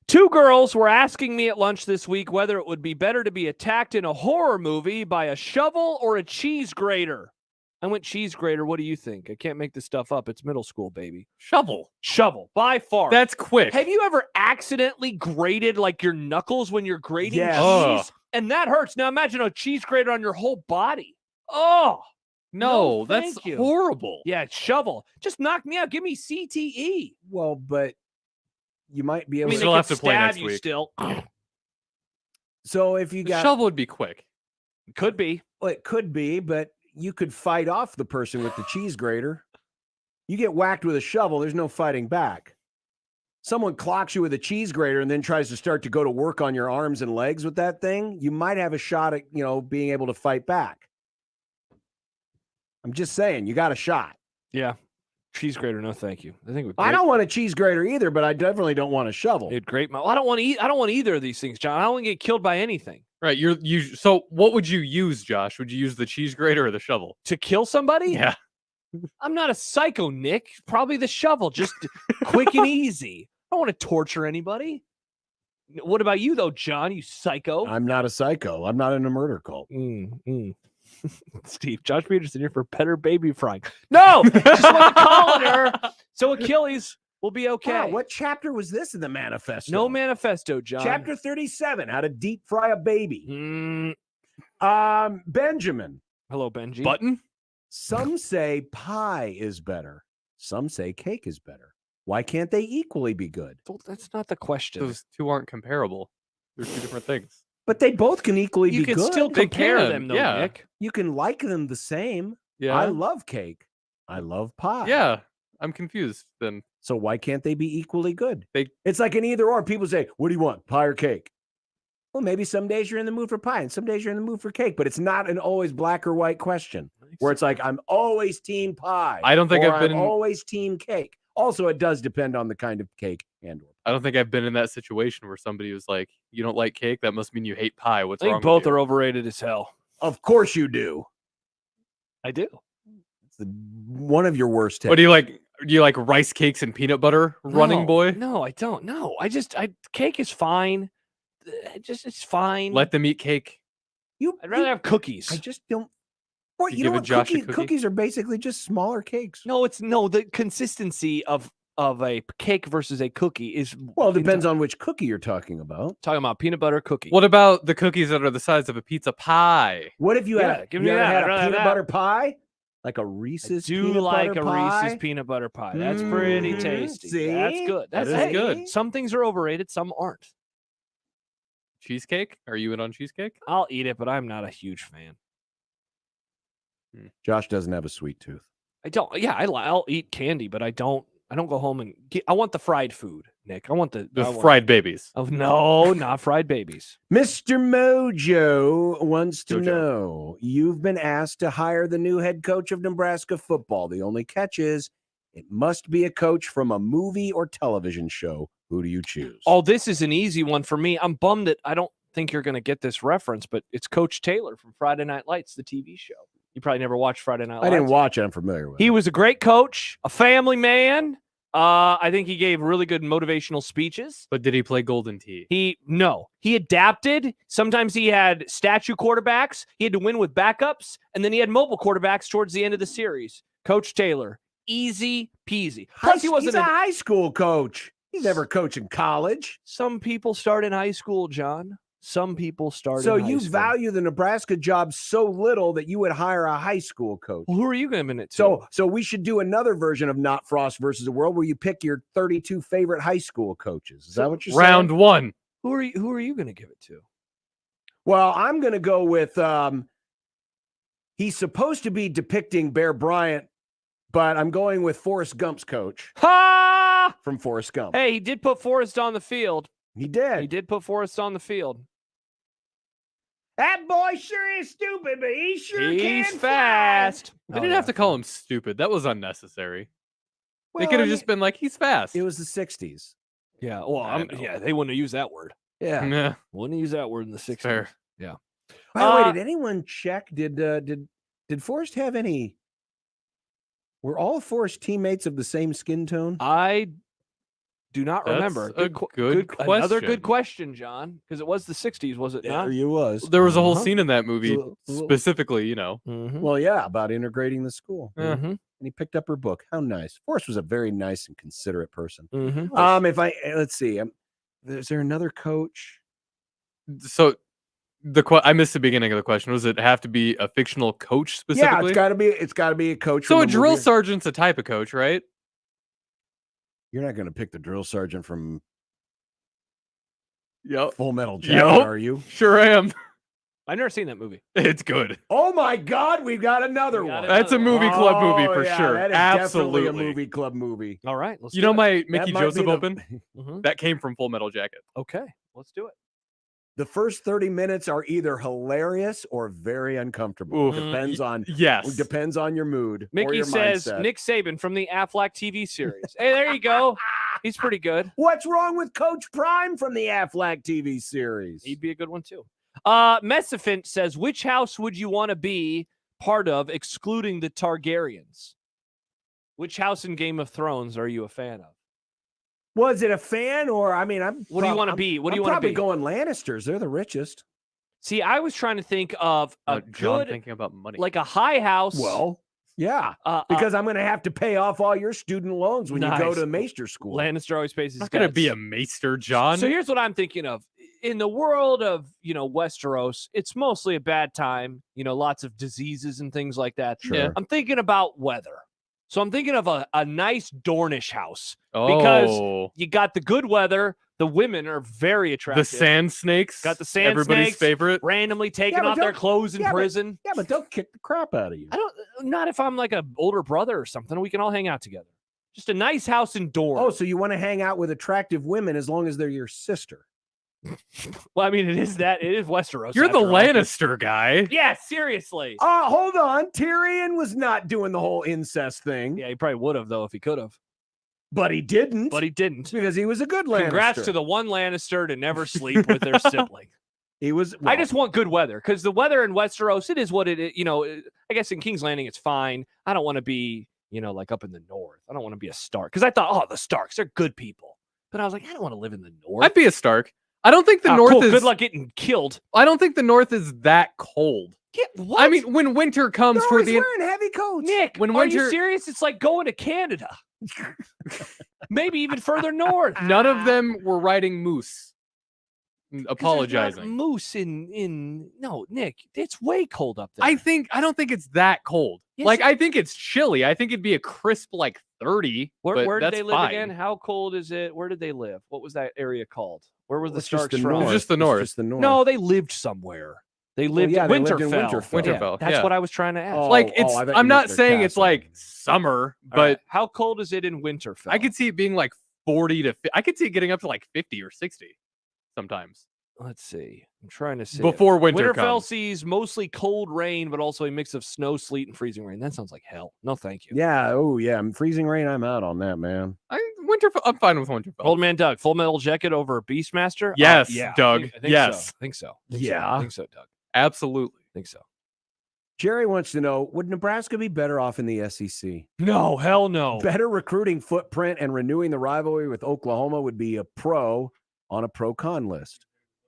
Speaker 6: Two girls were asking me at lunch this week whether it would be better to be attacked in a horror movie by a shovel or a cheese grater. I went cheese grater. What do you think? I can't make this stuff up. It's middle school, baby.
Speaker 12: Shovel.
Speaker 6: Shovel, by far.
Speaker 12: That's quick.
Speaker 6: Have you ever accidentally grated like your knuckles when you're grating
Speaker 7: Yes.
Speaker 6: cheese? And that hurts. Now imagine a cheese grater on your whole body. Oh,
Speaker 12: No,
Speaker 6: thank
Speaker 12: that's
Speaker 6: you.
Speaker 12: horrible.
Speaker 6: Yeah, shovel. Just knock me out. Give me CTE.
Speaker 7: Well, but you might be
Speaker 6: I
Speaker 7: able
Speaker 6: mean,
Speaker 7: to
Speaker 6: they
Speaker 12: have
Speaker 6: could
Speaker 12: to play
Speaker 6: stab
Speaker 12: next
Speaker 6: you
Speaker 12: week.
Speaker 6: still.
Speaker 7: So if you
Speaker 12: The
Speaker 7: got
Speaker 12: shovel would be quick.
Speaker 6: Could be.
Speaker 7: well, it could be, but you could fight off the person with the cheese grater. You get whacked with a shovel, there's no fighting back. someone clocks you with a cheese grater and then tries to start to go to work on your arms and legs with that thing, you might have a shot at, being able to fight back. I'm just saying, you got a shot.
Speaker 6: Yeah. Cheese grater, no thank you.
Speaker 7: I don't want a cheese grater either, but I definitely don't want a shovel.
Speaker 6: It'd grate my. I don't want to eat. I don't want either of these things, John. I don't want to get killed by anything.
Speaker 12: Right. So what would you use, Josh? Would you use the cheese grater or the shovel?
Speaker 6: To kill somebody?
Speaker 12: Yeah.
Speaker 6: I'm not a psycho, Nick. Probably the shovel, just quick and easy. I don't want to torture anybody. What about you, though, John? You psycho.
Speaker 7: I'm not a psycho. I'm not in a murder cult.
Speaker 6: Steve, Josh Peterson here for better baby frying. No, just want to call her. So Achilles will be okay.
Speaker 7: Wow, what chapter was this in the manifesto?
Speaker 6: No manifesto, John.
Speaker 7: Chapter 37, how to deep fry a baby. Benjamin.
Speaker 6: Hello, Benji.
Speaker 12: Button?
Speaker 7: Some say pie is better. Some say cake is better. Why can't they equally be good?
Speaker 6: Well, that's not the question.
Speaker 12: Those two aren't comparable. They're two different things.
Speaker 7: But they both can equally be good.
Speaker 6: You can still compare them, though,
Speaker 12: yeah.
Speaker 6: Nick.
Speaker 7: You can like them the same.
Speaker 12: Yeah.
Speaker 7: I love cake. I love pie.
Speaker 12: Yeah. I'm confused then.
Speaker 7: So why can't they be equally good?
Speaker 12: They
Speaker 7: It's like an either or. People say, what do you want, pie or cake? Well, maybe some days you're in the mood for pie and some days you're in the mood for cake, but it's not an always black or white question where it's like, I'm always team pie.
Speaker 12: I don't think
Speaker 7: or
Speaker 12: I've been
Speaker 7: I'm always team cake. Also, it does depend on the kind of cake and or.
Speaker 12: I don't think I've been in that situation where somebody was like, you don't like cake? That must mean you hate pie. What's
Speaker 6: I think
Speaker 12: wrong
Speaker 6: both
Speaker 12: with you?
Speaker 6: are overrated as hell.
Speaker 7: Of course you do.
Speaker 6: I do.
Speaker 7: It's one of your worst takes.
Speaker 12: What do you like? Do you like rice cakes and peanut butter, running boy?
Speaker 6: No, I don't. No, cake is fine. It's fine.
Speaker 12: Let them eat cake.
Speaker 6: I'd rather have cookies.
Speaker 7: I just don't. Well,
Speaker 12: You
Speaker 7: you
Speaker 12: give
Speaker 7: know
Speaker 12: a
Speaker 7: what?
Speaker 12: Josh a
Speaker 7: Cookies,
Speaker 12: cookie?
Speaker 7: cookies are basically just smaller cakes.
Speaker 6: No, the consistency of a cake versus a cookie is
Speaker 7: Well, it depends on which cookie you're talking about.
Speaker 6: talking about peanut butter cookie.
Speaker 12: What about the cookies that are the size of a pizza pie?
Speaker 7: What if you
Speaker 6: Yeah,
Speaker 7: had,
Speaker 6: give
Speaker 7: you
Speaker 6: me
Speaker 7: ever
Speaker 6: that.
Speaker 7: had
Speaker 6: I'd
Speaker 7: a
Speaker 6: rather have
Speaker 7: peanut
Speaker 6: that.
Speaker 7: butter pie? Like a Reese's
Speaker 6: do
Speaker 7: peanut
Speaker 6: like
Speaker 7: butter
Speaker 6: a
Speaker 7: pie?
Speaker 6: Reese's peanut butter pie. That's pretty tasty.
Speaker 7: See?
Speaker 6: That's good.
Speaker 12: That
Speaker 6: That's
Speaker 12: is good.
Speaker 6: Some things are overrated, some aren't.
Speaker 12: Cheesecake? Are you in on cheesecake?
Speaker 6: I'll eat it, but I'm not a huge fan.
Speaker 7: Josh doesn't have a sweet tooth.
Speaker 6: I don't. Yeah, I'll eat candy, but I don't go home and I want the fried food, Nick. I want the
Speaker 12: fried babies.
Speaker 6: Oh no, not fried babies.
Speaker 7: Mr. Mojo wants to
Speaker 12: Jojo.
Speaker 7: know, you've been asked to hire the new head coach of Nebraska football. The only catch is it must be a coach from a movie or television show. Who do you choose?
Speaker 6: Oh, this is an easy one for me. I'm bummed that I don't think you're going to get this reference, but it's Coach Taylor from Friday Night Lights, the TV show. You probably never watched Friday Night Lights.
Speaker 7: I didn't watch it. I'm familiar with it.
Speaker 6: He was a great coach, a family man. I think he gave really good motivational speeches.
Speaker 12: But did he play Golden Tee?
Speaker 6: He adapted. Sometimes he had statue quarterbacks. He had to win with backups, and then he had mobile quarterbacks towards the end of the series. Coach Taylor, easy peasy. Plus, he wasn't
Speaker 7: He's a high school coach. He's never coached in college.
Speaker 6: Some people start in high school, John. Some people start
Speaker 7: So
Speaker 6: in high
Speaker 7: you
Speaker 6: school.
Speaker 7: value the Nebraska job so little that you would hire a high school coach.
Speaker 6: Well, who are you giving it to?
Speaker 7: So we should do another version of Not Frost versus the World where you pick your 32 favorite high school coaches. Is that what you're
Speaker 12: Round
Speaker 7: saying?
Speaker 12: one.
Speaker 6: Who are you going to give it to?
Speaker 7: Well, I'm going to go with he's supposed to be depicting Bear Bryant, but I'm going with Forrest Gump's coach
Speaker 6: Ha!
Speaker 7: from Forrest Gump.
Speaker 6: Hey, he did put Forrest on the field.
Speaker 7: He did.
Speaker 6: He did put Forrest on the field.
Speaker 7: That boy sure is stupid, but he sure
Speaker 6: He's
Speaker 7: can
Speaker 6: fast.
Speaker 12: They didn't have to call him stupid. That was unnecessary.
Speaker 7: Well,
Speaker 12: they could
Speaker 7: I
Speaker 12: have just been like, he's fast.
Speaker 7: It was the 60s.
Speaker 6: Yeah. Well, they wouldn't have used that word.
Speaker 7: Yeah.
Speaker 12: Yeah.
Speaker 6: Wouldn't have used that word in the 60s.
Speaker 12: Fair.
Speaker 6: Yeah.
Speaker 7: By the way, did anyone check? Did Forrest have any? Were all Forrest teammates of the same skin tone?
Speaker 6: I do not
Speaker 12: That's
Speaker 6: remember.
Speaker 12: a good
Speaker 6: Another good
Speaker 12: question.
Speaker 6: question, John, because it was the 60s, was it not?
Speaker 7: He was.
Speaker 12: There was a whole
Speaker 6: Uh-huh.
Speaker 12: scene in that movie,
Speaker 7: Well-
Speaker 12: specifically,
Speaker 6: Mhm.
Speaker 7: Well, yeah, about integrating the school.
Speaker 6: Mhm.
Speaker 7: And he picked up her book. How nice. Forrest was a very nice and considerate person.
Speaker 6: Mhm.
Speaker 7: If I let's see, is there another coach?
Speaker 12: So I missed the beginning of the question. Was it have to be a fictional coach
Speaker 7: Yeah,
Speaker 12: specifically?
Speaker 7: it's got to be a coach.
Speaker 12: So
Speaker 7: from
Speaker 12: a drill
Speaker 7: movie.
Speaker 12: sergeant's a type of coach, right?
Speaker 7: You're not going to pick the drill sergeant from
Speaker 12: Yep.
Speaker 7: Full Metal Jacket,
Speaker 12: Yup.
Speaker 7: are you?
Speaker 12: Sure am.
Speaker 6: I've never seen that movie.
Speaker 12: It's good.
Speaker 7: Oh my God, we've got another one.
Speaker 12: That's a movie club movie for sure.
Speaker 7: That is
Speaker 12: Absolutely
Speaker 7: definitely a movie club movie.
Speaker 6: All right. Let's
Speaker 12: You
Speaker 6: do
Speaker 12: know
Speaker 6: it.
Speaker 12: my Mickey
Speaker 7: might be
Speaker 12: Joseph
Speaker 7: the-
Speaker 12: open?
Speaker 6: Mhm.
Speaker 12: That came from Full Metal Jacket.
Speaker 6: Okay. Let's do it.
Speaker 7: The first 30 minutes are either hilarious or very uncomfortable.
Speaker 12: Oof.
Speaker 7: Depends on
Speaker 12: Yes.
Speaker 7: Depends on your mood. or
Speaker 6: Mickey
Speaker 7: your
Speaker 6: says
Speaker 7: mindset.
Speaker 6: Nick Saban from the Aflac TV series. Hey, there you go. He's pretty good.
Speaker 7: What's wrong with Coach Prime from the Aflac TV series?
Speaker 6: He'd be a good one too. Messifant says, which house would you want to be part of, excluding the Targaryens? Which house in Game of Thrones are you a fan of?
Speaker 7: Was it a fan or I'm
Speaker 6: What do you want to be? What do you want to
Speaker 7: probably
Speaker 6: be?
Speaker 7: going Lannisters. They're the richest.
Speaker 6: See, I was trying to think of a
Speaker 12: John
Speaker 6: good,
Speaker 12: thinking about money.
Speaker 6: like a high house.
Speaker 7: Well, yeah, because I'm going to have to pay off all your student loans when you go
Speaker 6: Nice.
Speaker 7: to Maester school.
Speaker 6: Lannister always pays his
Speaker 12: not going to
Speaker 6: debts.
Speaker 12: be a maester, John.
Speaker 6: So here's what I'm thinking of. In the world of, Westeros, it's mostly a bad time, lots of diseases and things like that.
Speaker 7: Sure.
Speaker 12: Yeah.
Speaker 6: I'm thinking about weather. So I'm thinking of a nice Dornish house because you got the good weather. The women are very
Speaker 12: the
Speaker 6: attractive.
Speaker 12: sand snakes.
Speaker 6: Got the sand
Speaker 12: Everybody's
Speaker 6: snakes
Speaker 12: favorite.
Speaker 6: randomly taking
Speaker 7: but
Speaker 6: off their
Speaker 7: don't-
Speaker 6: clothes in
Speaker 7: yeah, but-
Speaker 6: prison.
Speaker 7: Yeah, but they'll kick the crap out of you.
Speaker 6: Not if I'm like an older brother or something. We can all hang out together. Just a nice house in Dorne.
Speaker 7: Oh, so you want to hang out with attractive women as long as they're your sister?
Speaker 6: Well, I mean, it is Westeros.
Speaker 12: You're the
Speaker 6: after all.
Speaker 12: Lannister guy.
Speaker 6: Yeah, seriously.
Speaker 7: Hold on. Tyrion was not doing the whole incest thing.
Speaker 6: Yeah, he probably would have, though, if he could have.
Speaker 7: But he didn't.
Speaker 6: But he didn't.
Speaker 7: Because he was a good Lannister.
Speaker 6: Congrats to the one Lannister to never sleep with their sibling.
Speaker 7: He was.
Speaker 6: I just want good weather because the weather in Westeros, it is what it is. I guess in King's Landing, it's fine. I don't want to be, like up in the north. I don't want to be a Stark because I thought, the Starks, they're good people. But I was like, I don't want to live in the north.
Speaker 12: I'd be a Stark. I don't think the North
Speaker 6: cool.
Speaker 12: is.
Speaker 6: Good luck getting killed.
Speaker 12: I don't think the North is that cold.
Speaker 6: What?
Speaker 12: I mean, when winter comes
Speaker 7: They're
Speaker 12: for
Speaker 7: always
Speaker 12: the
Speaker 7: wearing heavy coats.
Speaker 6: Nick,
Speaker 12: when
Speaker 6: are you
Speaker 12: winter-
Speaker 6: serious? It's like going to Canada. Maybe even further north.
Speaker 12: none of them were riding moose.
Speaker 6: There's not
Speaker 12: Apologizing.
Speaker 6: moose in no, Nick. It's way cold up there.
Speaker 12: I don't think it's that cold.
Speaker 6: Yes,
Speaker 12: I think it's chilly. I think it'd be a crisp 30.
Speaker 6: Where did
Speaker 12: that's
Speaker 6: they live
Speaker 12: fine.
Speaker 6: again? How cold is it? Where did they live? What was that area called? Where were the
Speaker 7: It's just
Speaker 6: Starks
Speaker 7: the
Speaker 6: from?
Speaker 7: north.
Speaker 12: Just the north.
Speaker 7: It's just the north.
Speaker 6: No, they lived somewhere. They lived
Speaker 7: yeah,
Speaker 6: in
Speaker 7: they lived
Speaker 6: Winterfell.
Speaker 7: in Winterfell.
Speaker 12: Winterfell,
Speaker 6: That's
Speaker 12: yeah.
Speaker 6: what I was trying to ask.
Speaker 7: Oh,
Speaker 12: I
Speaker 7: thought you
Speaker 12: I'm
Speaker 7: meant
Speaker 12: not
Speaker 7: their
Speaker 12: saying it's
Speaker 7: castle.
Speaker 12: summer,
Speaker 6: All
Speaker 12: but
Speaker 6: right, how cold is it in Winterfell?
Speaker 12: I could see it being 40 to. I could see it getting up to 50 or 60 sometimes.
Speaker 6: Let's see. I'm trying to see.
Speaker 12: Before winter
Speaker 6: Winterfell
Speaker 12: comes.
Speaker 6: sees mostly cold rain, but also a mix of snow, sleet, and freezing rain. That sounds like hell. No, thank you.
Speaker 7: Yeah. Oh, yeah. Freezing rain. I'm out on that, man.
Speaker 12: Winterfell. I'm fine with Winterfell.
Speaker 6: Old Man Doug, Full Metal Jacket over Beastmaster?
Speaker 12: Yes,
Speaker 6: yeah.
Speaker 12: Doug.
Speaker 6: I think
Speaker 12: Yes.
Speaker 6: So. I think so.
Speaker 7: Yeah.
Speaker 6: I think so, Doug.
Speaker 12: Absolutely.
Speaker 6: I think so.
Speaker 7: Jerry wants to know, would Nebraska be better off in the SEC?
Speaker 6: No, hell no.
Speaker 7: Better recruiting footprint and renewing the rivalry with Oklahoma would be a pro on a pro-con list.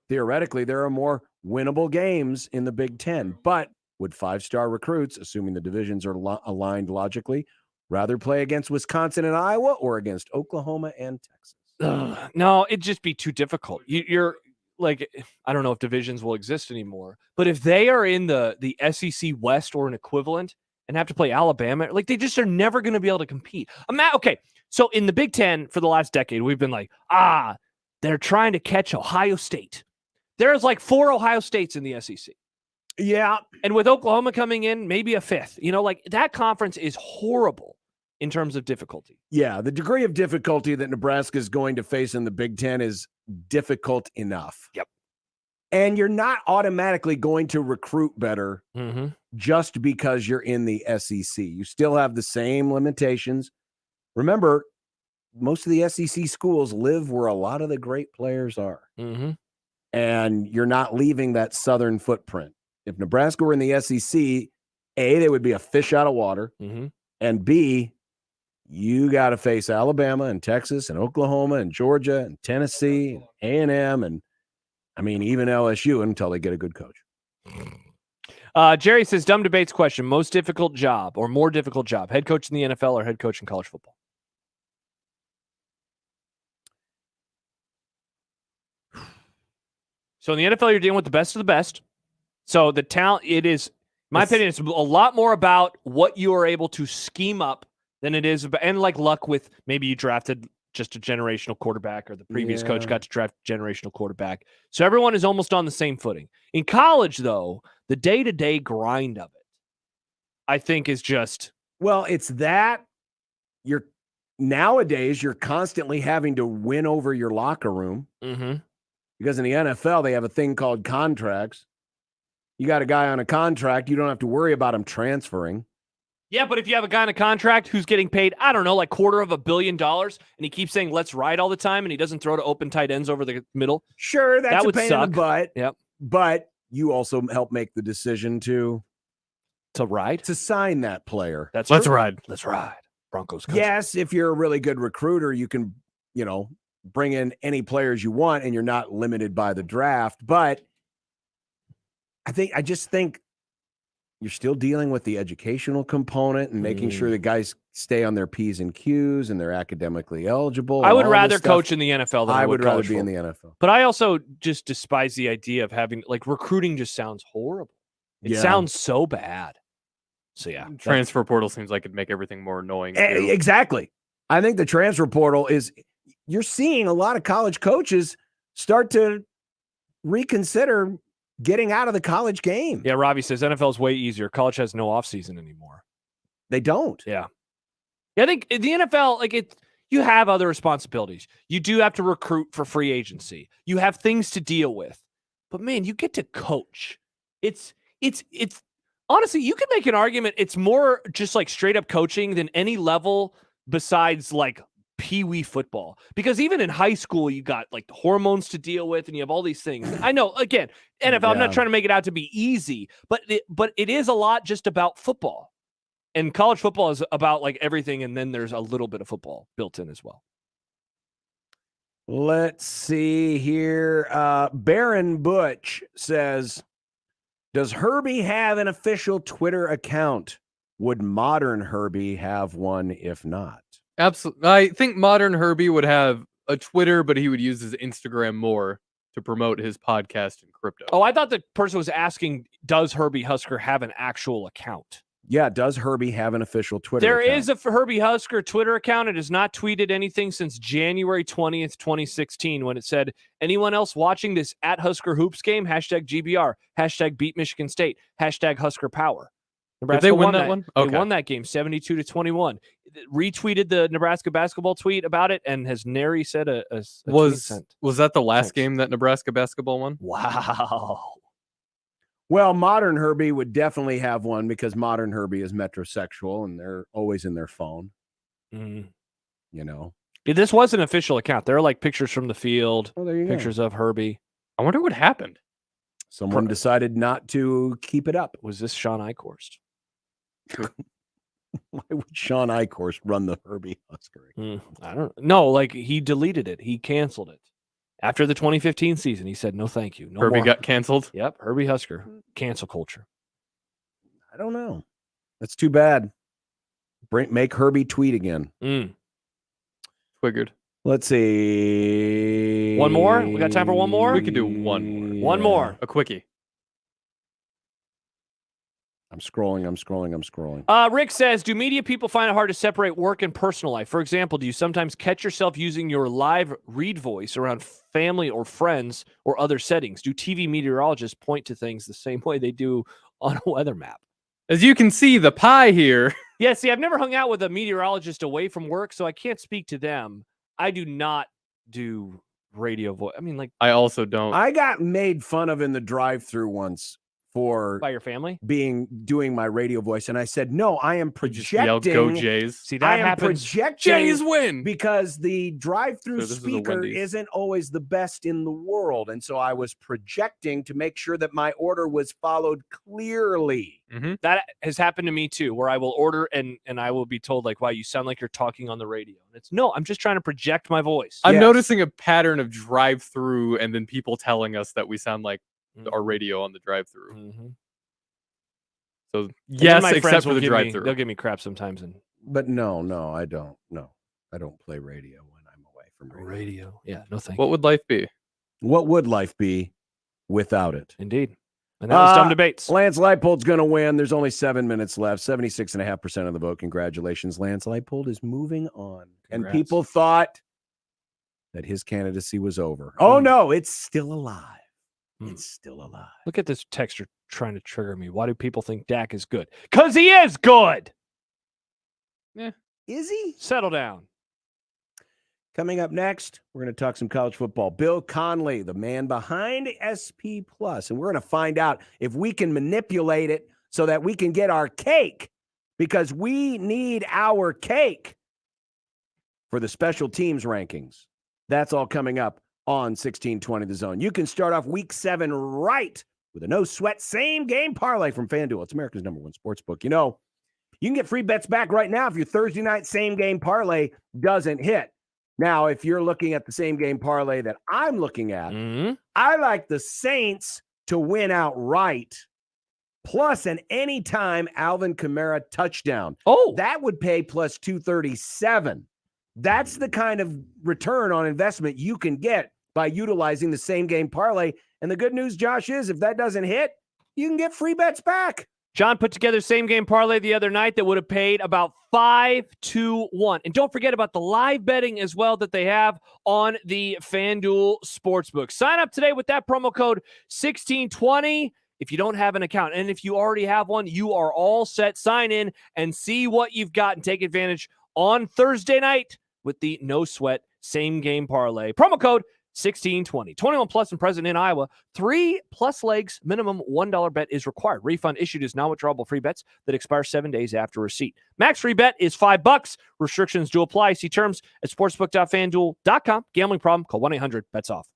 Speaker 7: Theoretically, there are more winnable games in the Big Ten, but would five-star recruits, assuming the divisions are aligned logically, rather play against Wisconsin and Iowa or against Oklahoma and Texas?
Speaker 6: No, it'd just be too difficult. You're I don't know if divisions will exist anymore, but if they are in the SEC West or an equivalent and have to play Alabama, they just are never going to be able to compete. Okay, so in the Big Ten for the last decade, we've been they're trying to catch Ohio State. There's 4 Ohio States in the SEC.
Speaker 7: Yeah.
Speaker 6: And with Oklahoma coming in, maybe a 5th. That conference is horrible in terms of difficulty.
Speaker 7: Yeah, the degree of difficulty that Nebraska is going to face in the Big Ten is difficult enough.
Speaker 6: Yep.
Speaker 7: And you're not automatically going to recruit better just because you're in the SEC. You still have the same limitations. Remember, most of the SEC schools live where a lot of the great players are.
Speaker 6: Mm-hmm.
Speaker 7: And you're not leaving that southern footprint. If Nebraska were in the SEC, A, they would be a fish out of water.
Speaker 6: Mm-hmm.
Speaker 7: And B, you got to face Alabama and Texas and Oklahoma and Georgia and Tennessee and A&M and, even LSU until they get a good coach.
Speaker 6: Jerry says, dumb debates question, most difficult job or more difficult job, head coach in the NFL or head coach in college football? So in the NFL, you're dealing with the best of the best. So the talent, it is, in my opinion, it's a lot more about what you are able to scheme up than it is about, and luck with maybe you drafted just a generational quarterback, or the previous coach got to draft a generational quarterback. So everyone is almost on the same footing. In college, though, the day-to-day grind of it, I think, is just...
Speaker 7: Well, it's that nowadays you're constantly having to win over your locker room.
Speaker 6: Mm-hmm.
Speaker 7: Because in the NFL, they have a thing called contracts. You got a guy on a contract, you don't have to worry about him transferring.
Speaker 6: Yeah, but if you have a guy on a contract who's getting paid, I don't know, like $250 million, and he keeps saying, let's ride all the time, and he doesn't throw to open tight ends over the middle.
Speaker 7: Sure, that's
Speaker 6: that
Speaker 7: a
Speaker 6: would
Speaker 7: pain
Speaker 6: suck.
Speaker 7: in the butt.
Speaker 6: Yep.
Speaker 7: But you also help make the decision to
Speaker 6: ride?
Speaker 7: To sign that player.
Speaker 6: Let's
Speaker 12: ride.
Speaker 6: Let's ride. Broncos country.
Speaker 7: Yes, if you're a really good recruiter, you can, bring in any players you want, and you're not limited by the draft. But I just think you're still dealing with the educational component and making sure the guys stay on their P's and Q's and they're academically eligible.
Speaker 6: I would rather coach in the NFL than
Speaker 7: I would rather
Speaker 6: college
Speaker 7: be in
Speaker 6: football.
Speaker 7: the NFL.
Speaker 6: But I also just despise the idea of having, like, recruiting just sounds horrible. It sounds so bad. So, yeah.
Speaker 12: Transfer portal seems like it'd make everything more annoying.
Speaker 7: Exactly. I think the transfer portal you're seeing a lot of college coaches start to reconsider getting out of the college game.
Speaker 6: Yeah, Robbie says NFL is way easier. College has no offseason anymore.
Speaker 7: They don't.
Speaker 6: Yeah. I think the NFL, you have other responsibilities. You do have to recruit for free agency. You have things to deal with. But, man, you get to coach. It's honestly, you could make an argument it's more just like straight up coaching than any level besides like pee-wee football. Because even in high school, you got like the hormones to deal with and you have all these things. I know, again, NFL, I'm not trying to make it out to be easy, but it is a lot just about football. And college football is about like everything, and then there's a little bit of football built in as well.
Speaker 7: Let's see here. Baron Butch says, does Herbie have an official Twitter account? Would modern Herbie have one if not?
Speaker 12: Absolutely. I think modern Herbie would have a Twitter, but he would use his Instagram more to promote his podcast and crypto.
Speaker 6: Oh, I thought the person was asking, does Herbie Husker have an actual account?
Speaker 7: Yeah, does Herbie have an official Twitter account?
Speaker 6: There is a Herbie Husker Twitter account. It has not tweeted anything since January 20th, 2016, when it said, anyone else watching this at Husker Hoops game, #GBR, #beat Michigan State, #Husker Power. Nebraska
Speaker 12: Did they win that one? Okay.
Speaker 6: They won that game 72-21. Retweeted the Nebraska basketball tweet about it and has nary said a
Speaker 12: was
Speaker 6: cent.
Speaker 12: Was that the last game that Nebraska basketball won?
Speaker 6: Wow.
Speaker 7: Well, modern Herbie would definitely have one because modern Herbie is metrosexual and they're always in their phone.
Speaker 6: This was an official account. There are like pictures from the field, pictures of Herbie.
Speaker 12: I wonder what happened.
Speaker 7: Someone decided not to keep it up.
Speaker 6: Was this Sean Eichhorst?
Speaker 7: Why would Sean Eichhorst run the Herbie Husker?
Speaker 6: I don't know. No, he deleted it. He canceled it. After the 2015 season, he said, no, thank you. No
Speaker 12: Herbie
Speaker 6: more.
Speaker 12: got canceled?
Speaker 6: Yep, Herbie Husker. Cancel culture.
Speaker 7: I don't know. That's too bad. Make Herbie tweet again.
Speaker 12: Figured.
Speaker 7: Let's see.
Speaker 6: One more? We got time for one more?
Speaker 12: We could do one more.
Speaker 6: One more.
Speaker 12: A quickie.
Speaker 7: I'm scrolling.
Speaker 6: Rick says, do media people find it hard to separate work and personal life? For example, do you sometimes catch yourself using your live read voice around family or friends or other settings? Do TV meteorologists point to things the same way they do on a weather map?
Speaker 12: As you can see, the pie here.
Speaker 6: Yeah, see, I've never hung out with a meteorologist away from work, so I can't speak to them. I do not do radio voice. I mean,
Speaker 12: I also don't.
Speaker 7: I got made fun of in the drive-thru once
Speaker 6: by your family
Speaker 7: doing my radio voice, and I said, no, I am projecting.
Speaker 12: Yelled, go Jays.
Speaker 6: See, that happens.
Speaker 7: Projecting
Speaker 12: Jays win
Speaker 7: because the drive-through speaker isn't always the best in the world, and so I was projecting to make sure that my order was followed clearly.
Speaker 6: That has happened to me too, where I will order and I will be told wow, you sound like you're talking on the radio. And it's no, I'm just trying to project my voice.
Speaker 12: I'm noticing a pattern of drive-through and then people telling us that we sound like our radio on the drive-through. So yes, except for the drive-through.
Speaker 6: They'll give me crap sometimes.
Speaker 7: But no, I don't. No, I don't play radio when I'm away from
Speaker 6: radio. Yeah, no thank
Speaker 12: you. What would life be?
Speaker 7: What would life be without it?
Speaker 6: Indeed. And that was Dumb Debates.
Speaker 7: Lance Leipold's going to win. There's only 7 minutes left. 76.5% of the vote. Congratulations. Lance Leipold is moving on.
Speaker 6: Congrats.
Speaker 7: And people thought that his candidacy was over. Oh, no, it's still alive. It's still alive.
Speaker 6: Look at this texture trying to trigger me. Why do people think Dak is good? Because he is good.
Speaker 7: Yeah. Is he?
Speaker 6: Settle down.
Speaker 7: Coming up next, we're going to talk some college football. Bill Connelly, the man behind SP Plus, and we're going to find out if we can manipulate it so that we can get our cake, because we need our cake for the special teams rankings. That's all coming up on 1620 The Zone. You can start off week 7 right with a no-sweat same-game parlay from FanDuel. It's America's #1 sportsbook. You know, you can get free bets back right now if your Thursday night same-game parlay doesn't hit. Now, if you're looking at the same-game parlay that I'm looking at, I like the Saints to win outright, plus an anytime Alvin Kamara touchdown.
Speaker 6: Oh,
Speaker 7: that would pay plus 237. That's the kind of return on investment you can get by utilizing the same-game parlay. And the good news, Josh, is if that doesn't hit, you can get free bets back.
Speaker 6: John put together same-game parlay the other night that would have paid about 5-1. And don't forget about the live betting as well that they have on the FanDuel Sportsbook. Sign up today with that promo code 1620 if you don't have an account. And if you already have one, you are all set. Sign in and see what you've got and take advantage on Thursday night with the no sweat same game parlay. Promo code 1620. 21 plus and present in Iowa. 3+ legs. Minimum $1 bet is required. Refund issued as non-withdrawable free bets that expire 7 days after receipt. Max free bet is $5. Restrictions do apply. See terms at sportsbook.fanduel.com. Gambling problem? Call 1-800-BETS-OFF.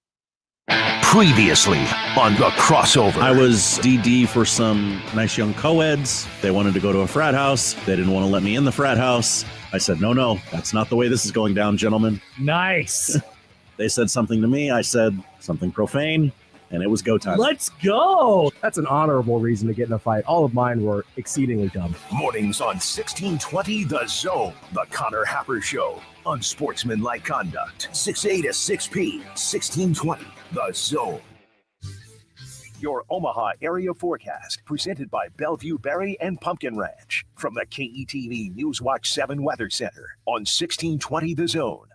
Speaker 2: Previously on the crossover.
Speaker 4: I was DD for some nice young co-eds. They wanted to go to a frat house. They didn't want to let me in the frat house. I said, no, that's not the way this is going down, gentlemen.
Speaker 13: Nice.
Speaker 4: They said something to me. I said something profane, and it was go time.
Speaker 13: Let's go. That's an honorable reason to get in a fight. All of mine were exceedingly dumb.
Speaker 2: Mornings on 1620 The Zone, the Connor Happer Show. Unsportsmanlike Conduct, 6A to 6P, 1620 The Zone. Your Omaha area forecast, presented by Bellevue Berry and Pumpkin Ranch, from the KETV Newswatch 7 Weather Center on 1620 The Zone.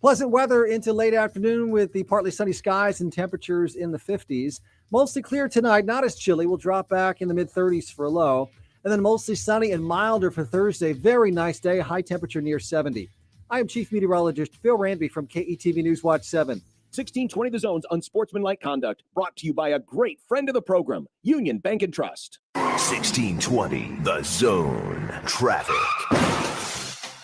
Speaker 14: Pleasant weather into late afternoon with the partly sunny skies and temperatures in the 50s. Mostly clear tonight, not as chilly. We'll drop back in the mid-30s for a low. And then mostly sunny and milder for Thursday. Very nice day, high temperature near 70. I am Chief Meteorologist Phil Ranby from KETV Newswatch 7.
Speaker 21: 1620 The Zone's Unsportsmanlike Conduct, brought to you by a great friend of the program, Union Bank and Trust.
Speaker 2: 1620 The Zone. Traffic.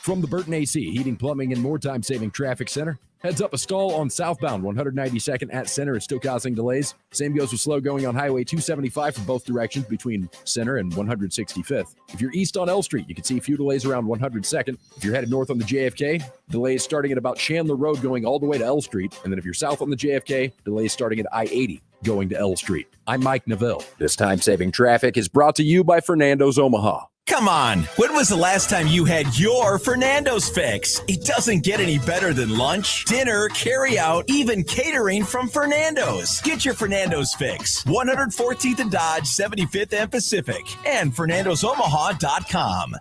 Speaker 26: From the Burton AC Heating, Plumbing, and More Time Saving Traffic Center. Heads up, a stall on southbound 192nd at Center is still causing delays. Same goes with slow going on Highway 275 from both directions between Center and 165th. If you're east on L Street, you can see a few delays around 102nd. If you're headed north on the JFK, delays starting at about Chandler Road going all the way to L Street. And then if you're south on the JFK, delays starting at I-80 going to L Street. I'm Mike Neville. This time-saving traffic is brought to you by Fernando's Omaha.
Speaker 9: Come on, when was the last time you had your Fernando's fix? It doesn't get any better than lunch, dinner, carry-out, even catering from Fernando's. Get your Fernando's fix. 114th and Dodge, 75th and Pacific, and FernandosOmaha.com.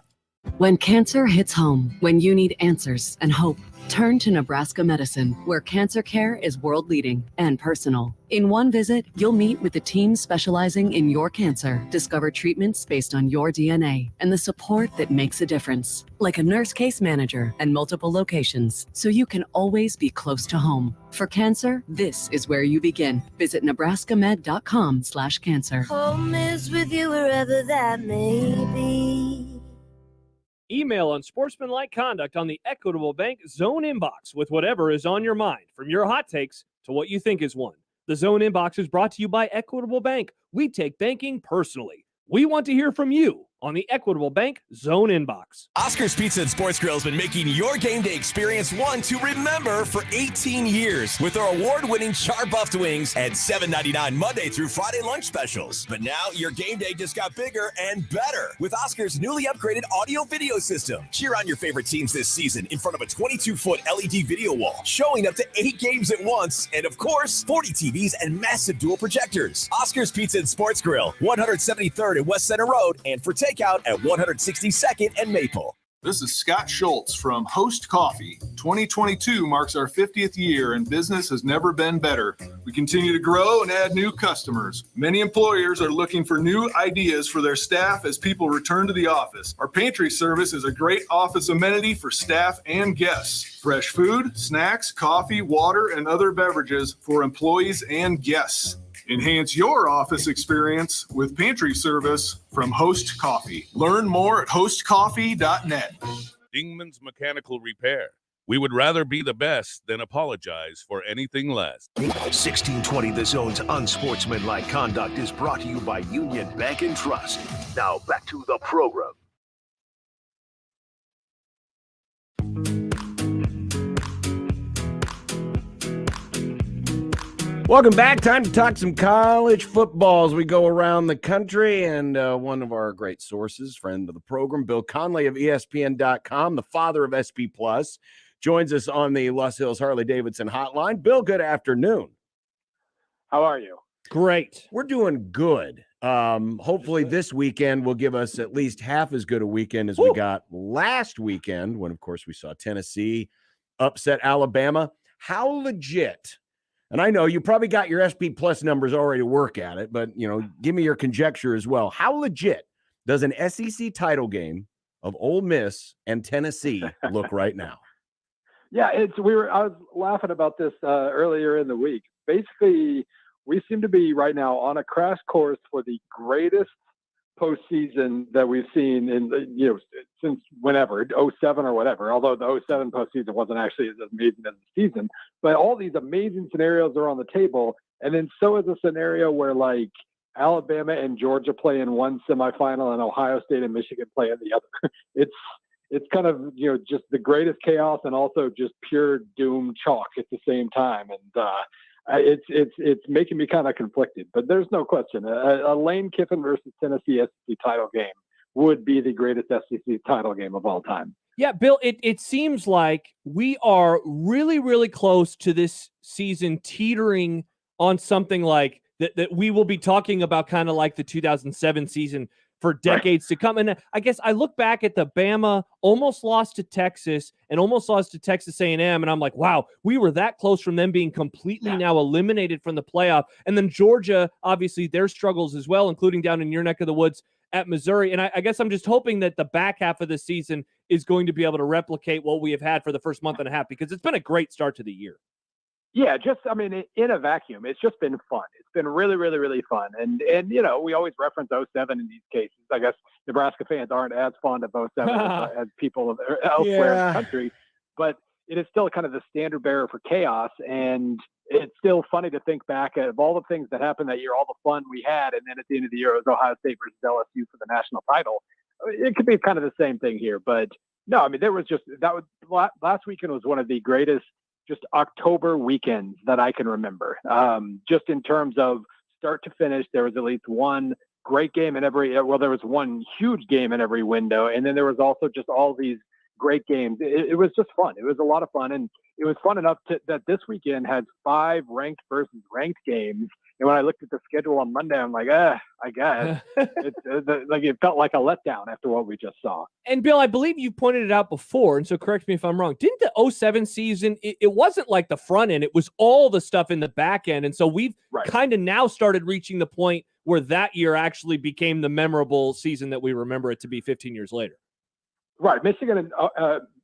Speaker 22: When cancer hits home, when you need answers and hope, turn to Nebraska Medicine, where cancer care is world-leading and personal. In one visit, you'll meet with the team specializing in your cancer, discover treatments based on your DNA, and the support that makes a difference, like a nurse case manager and multiple locations, so you can always be close to home. For cancer, this is where you begin. Visit nebraskamed.com/cancer.
Speaker 24: Home is with you wherever that may be.
Speaker 6: Email Unsportsmanlike Conduct on the Equitable Bank Zone inbox with whatever is on your mind, from your hot takes to what you think is one. The Zone inbox is brought to you by Equitable Bank. We take banking personally. We want to hear from you on the Equitable Bank Zone inbox.
Speaker 9: Oscar's Pizza and Sports Grill has been making your game day experience one to remember for 18 years with our award-winning char-buffed wings and $7.99 Monday through Friday lunch specials. But now your game day just got bigger and better with Oscar's newly upgraded audio-video system. Cheer on your favorite teams this season in front of a 22-foot LED video wall, showing up to 8 games at once, and of course, 40 TVs and massive dual projectors. Oscar's Pizza and Sports Grill, 173rd and West Center Road, and for takeout at 162nd and Maple.
Speaker 17: This is Scott Schultz from Host Coffee. 2022 marks our 50th year and business has never been better. We continue to grow and add new customers. Many employers are looking for new ideas for their staff as people return to the office. Our pantry service is a great office amenity for staff and guests. Fresh food, snacks, coffee, water, and other beverages for employees and guests. Enhance your office experience with pantry service from Host Coffee. Learn more at hostcoffee.net.
Speaker 8: Dingman's Mechanical Repair. We would rather be the best than apologize for anything less.
Speaker 2: 1620 The Zone's Unsportsmanlike Conduct is brought to you by Union Bank and Trust. Now back to the program.
Speaker 7: Welcome back. Time to talk some college football as we go around the country. And one of our great sources, friend of the program, Bill Connelly of ESPN.com, the father of SP Plus, joins us on the Los Hills Harley-Davidson hotline. Bill, good afternoon.
Speaker 10: How are you?
Speaker 7: Great. We're doing good. Hopefully this weekend will give us at least half as good a weekend as we got last weekend when, of course, we saw Tennessee upset Alabama. How legit? And I know you probably got your SP Plus numbers already to work at it, but, give me your conjecture as well. How legit does an SEC title game of Ole Miss and Tennessee look right now?
Speaker 10: Yeah, I was laughing about this earlier in the week. Basically, we seem to be right now on a crash course for the greatest postseason that we've seen in since whenever 07 or whatever. Although the 07 postseason wasn't actually as amazing as the season, but all these amazing scenarios are on the table. And then so is a scenario where like Alabama and Georgia play in one semifinal and Ohio State and Michigan play in the other. It's kind of just the greatest chaos and also just pure doom chalk at the same time. And it's making me kind of conflicted, but there's no question a Lane Kiffin versus Tennessee SEC title game would be the greatest SEC title game of all time.
Speaker 6: Yeah, Bill, it seems like we are really, really close to this season teetering on something like that we will be talking about kind of like the 2007 season for decades to come. And I guess I look back at the Bama almost lost to Texas and almost lost to Texas A&M, and I'm like, wow, we were that close from them being completely now eliminated from the playoff. And then Georgia, obviously, their struggles as well, including down in your neck of the woods at Missouri. And I guess I'm just hoping that the back half of the season is going to be able to replicate what we have had for the first month and a half, because it's been a great start to the year.
Speaker 10: Yeah, in a vacuum, it's just been fun. It's been really, really, really fun. And we always reference 07 in these cases. I guess Nebraska fans aren't as fond of 07 as people elsewhere in the country, but it is still kind of the standard bearer for chaos. And it's still funny to think back of all the things that happened that year, all the fun we had. And then at the end of the year, it was Ohio State versus LSU for the national title. It could be kind of the same thing here, but no, last weekend was one of the greatest just October weekends that I can remember. Just in terms of start to finish, there was at least one great game in there was one huge game in every window. And then there was also just all these great games. It was just fun. It was a lot of fun. And it was fun enough that this weekend had 5 ranked versus ranked games. And when I looked at the schedule on Monday, I'm like, I guess it felt like a letdown after what we just saw.
Speaker 6: And Bill, I believe you pointed it out before, and so correct me if I'm wrong. Didn't the 07 season, it wasn't like the front end, it was all the stuff in the back end. And so we've kind of now started reaching the point where that year actually became the memorable season that we remember it to be 15 years later.
Speaker 10: Right. Michigan and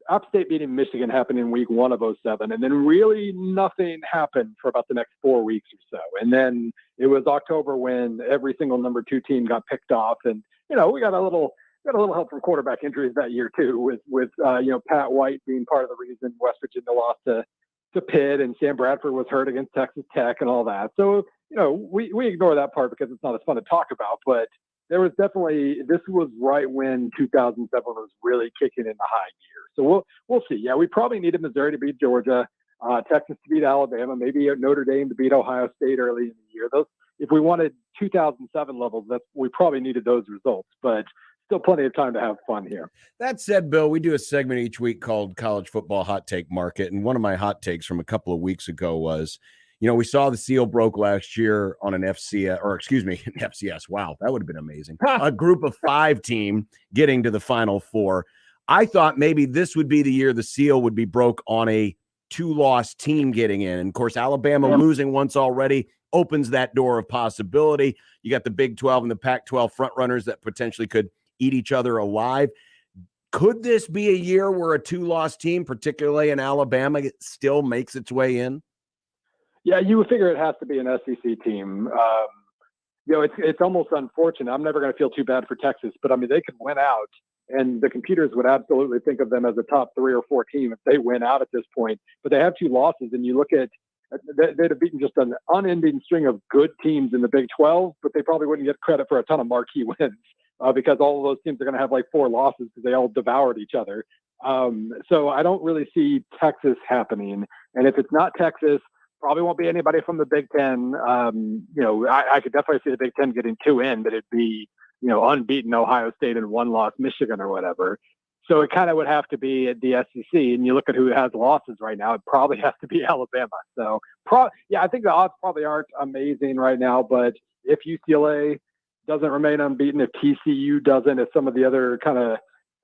Speaker 10: App State beating Michigan happened in week 1 of 07, and then really nothing happened for about the next 4 weeks or so. And then it was October when every single number 2 team got picked off, and we got a little help from quarterback injuries that year too, with Pat White being part of the reason West Virginia lost to Pitt, and Sam Bradford was hurt against Texas Tech and all that. So we ignore that part because it's not as fun to talk about, but there was this was right when 2007 was really kicking into high gear. So we'll see. Yeah, we probably needed Missouri to beat Georgia, Texas to beat Alabama, maybe Notre Dame to beat Ohio State early in the year. Those, if we wanted 2007 levels, we probably needed those results, but still plenty of time to have fun here.
Speaker 7: That said, Bill, we do a segment each week called College Football Hot Take Market. And one of my hot takes from a couple of weeks ago was, we saw the seal broke last year on an FCS. Wow, that would have been amazing. A group of 5 team getting to the Final Four. I thought maybe this would be the year the seal would be broke on a 2-loss team getting in. And of course, Alabama losing once already opens that door of possibility. You got the Big 12 and the Pac-12 front runners that potentially could eat each other alive. Could this be a year where a 2-loss team, particularly in Alabama, still makes its way in?
Speaker 10: Yeah, you would figure it has to be an SEC team. It's almost unfortunate. I'm never going to feel too bad for Texas, but I mean, they could win out, and the computers would absolutely think of them as a top 3 or 4 team if they win out at this point. But they have 2 losses, and you look at they'd have beaten just an unending string of good teams in the Big 12, but they probably wouldn't get credit for a ton of marquee wins because all of those teams are going to have like 4 losses because they all devoured each other. So I don't really see Texas happening, and if it's not Texas, probably won't be anybody from the Big Ten. I could definitely see the Big Ten getting 2 in, but it'd be, unbeaten Ohio State and 1 loss Michigan or whatever. So it kind of would have to be at the SEC. And you look at who has losses right now, it probably has to be Alabama. So, I think the odds probably aren't amazing right now. But if UCLA doesn't remain unbeaten, if TCU doesn't, if some of the other kind of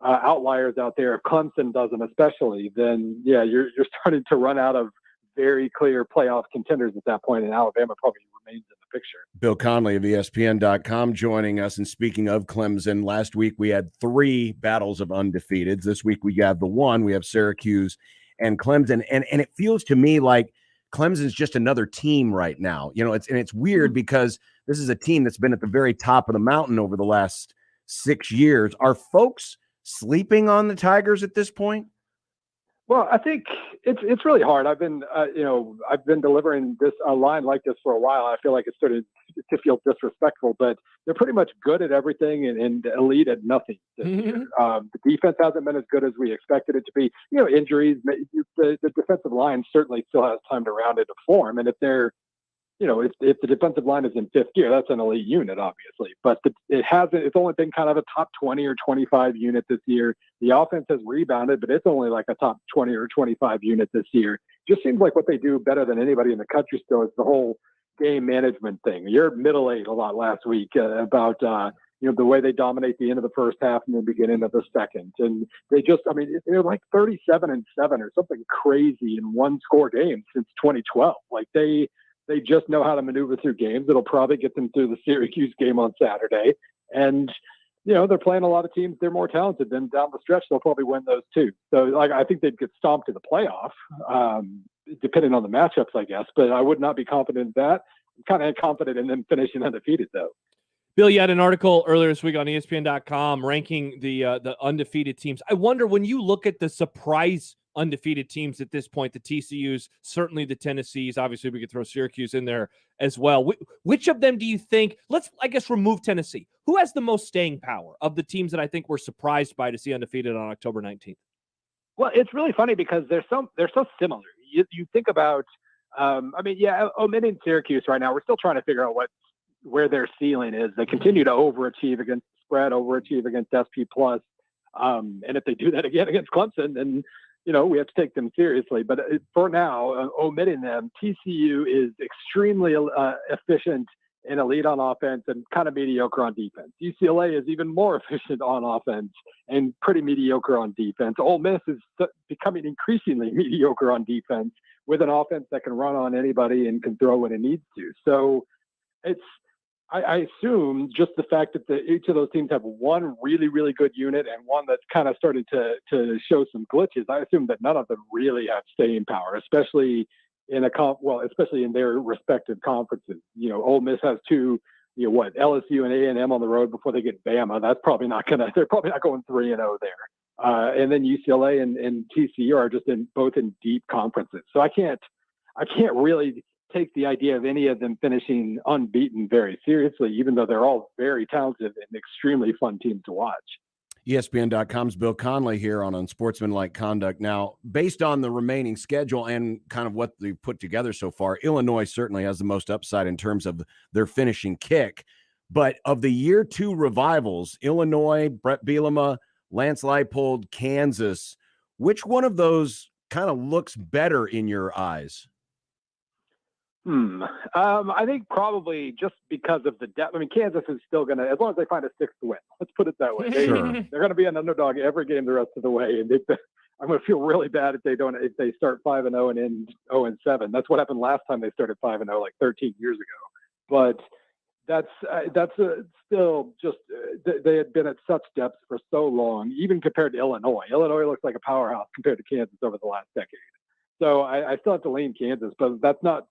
Speaker 10: outliers out there, if Clemson doesn't especially, then, you're starting to run out of very clear playoff contenders at that point, and Alabama probably remains in the picture.
Speaker 7: Bill Connelly of ESPN.com joining us. And speaking of Clemson, last week we had 3 battles of undefeateds. This week we have the 1. We have Syracuse and Clemson. And it feels to me like Clemson's just another team right now. It's weird because this is a team that's been at the very top of the mountain over the last 6 years. Are folks sleeping on the Tigers at this point?
Speaker 10: Well, I think it's really hard. I've been delivering a line like this for a while. I feel like it's started to feel disrespectful, but they're pretty much good at everything and elite at nothing this year. The defense hasn't been as good as we expected it to be. Injuries. The defensive line certainly still has time to round into form, and if they're if the defensive line is in 5th gear, that's an elite unit, obviously. But it's only been kind of a top 20 or 25 unit this year. The offense has rebounded, but it's only like a top 20 or 25 unit this year. Just seems like what they do better than anybody in the country still is the whole game management thing. You're middle eight a lot last week about the way they dominate the end of the first half and the beginning of the second. And they're like 37-7 or something crazy in 1-score games since 2012. Like they just know how to maneuver through games. It'll probably get them through the Syracuse game on Saturday. And, they're playing a lot of teams. They're more talented than down the stretch. They'll probably win those too. So I think they'd get stomped in the playoff, depending on the matchups, I guess. But I would not be confident in that. I'm kind of confident in them finishing undefeated, though.
Speaker 6: Bill, you had an article earlier this week on ESPN.com ranking the undefeated teams. I wonder, when you look at the surprise undefeated teams at this point, the TCUs, certainly the Tennessees, obviously we could throw Syracuse in there as well. Which of them do you think, let's, remove Tennessee. Who has the most staying power of the teams that I think we're surprised by to see undefeated on October 19th?
Speaker 10: Well, it's really funny because they're so similar. You think about, omitting Syracuse right now, we're still trying to figure out where their ceiling is. They continue to overachieve against spread, overachieve against SP+. And if they do that again against Clemson, then we have to take them seriously. But for now, omitting them, TCU is extremely efficient and elite on offense and kind of mediocre on defense. UCLA is even more efficient on offense and pretty mediocre on defense. Ole Miss is becoming increasingly mediocre on defense with an offense that can run on anybody and can throw when it needs to. So I assume just the fact that each of those teams have one really, really good unit and one that's kind of started to show some glitches. I assume that none of them really have staying power, especially especially in their respective conferences. Ole Miss has 2, LSU and A&M on the road before they get Bama. They're probably not going 3-0 there. And then UCLA and TCU are just both in deep conferences. So I can't really take the idea of any of them finishing unbeaten very seriously, even though they're all very talented and extremely fun teams to watch.
Speaker 7: ESPN.com's Bill Connelly here on Unsportsmanlike Conduct. Now, based on the remaining schedule and kind of what they've put together so far, Illinois certainly has the most upside in terms of their finishing kick. But of the year 2 revivals, Illinois, Brett Bielema, Lance Leipold, Kansas, which one of those kind of looks better in your eyes?
Speaker 10: I think probably just because of the depth. I mean, Kansas is still going to, as long as they find a sixth win, let's put it that way. They're going to be an underdog every game the rest of the way. And I'm going to feel really bad if they start 5-0 and end 0-7. That's what happened last time they started 5-0, like 13 years ago. But that's still just, they had been at such depth for so long, even compared to Illinois. Illinois looks like a powerhouse compared to Kansas over the last decade. So I still have to lean Kansas, but that's not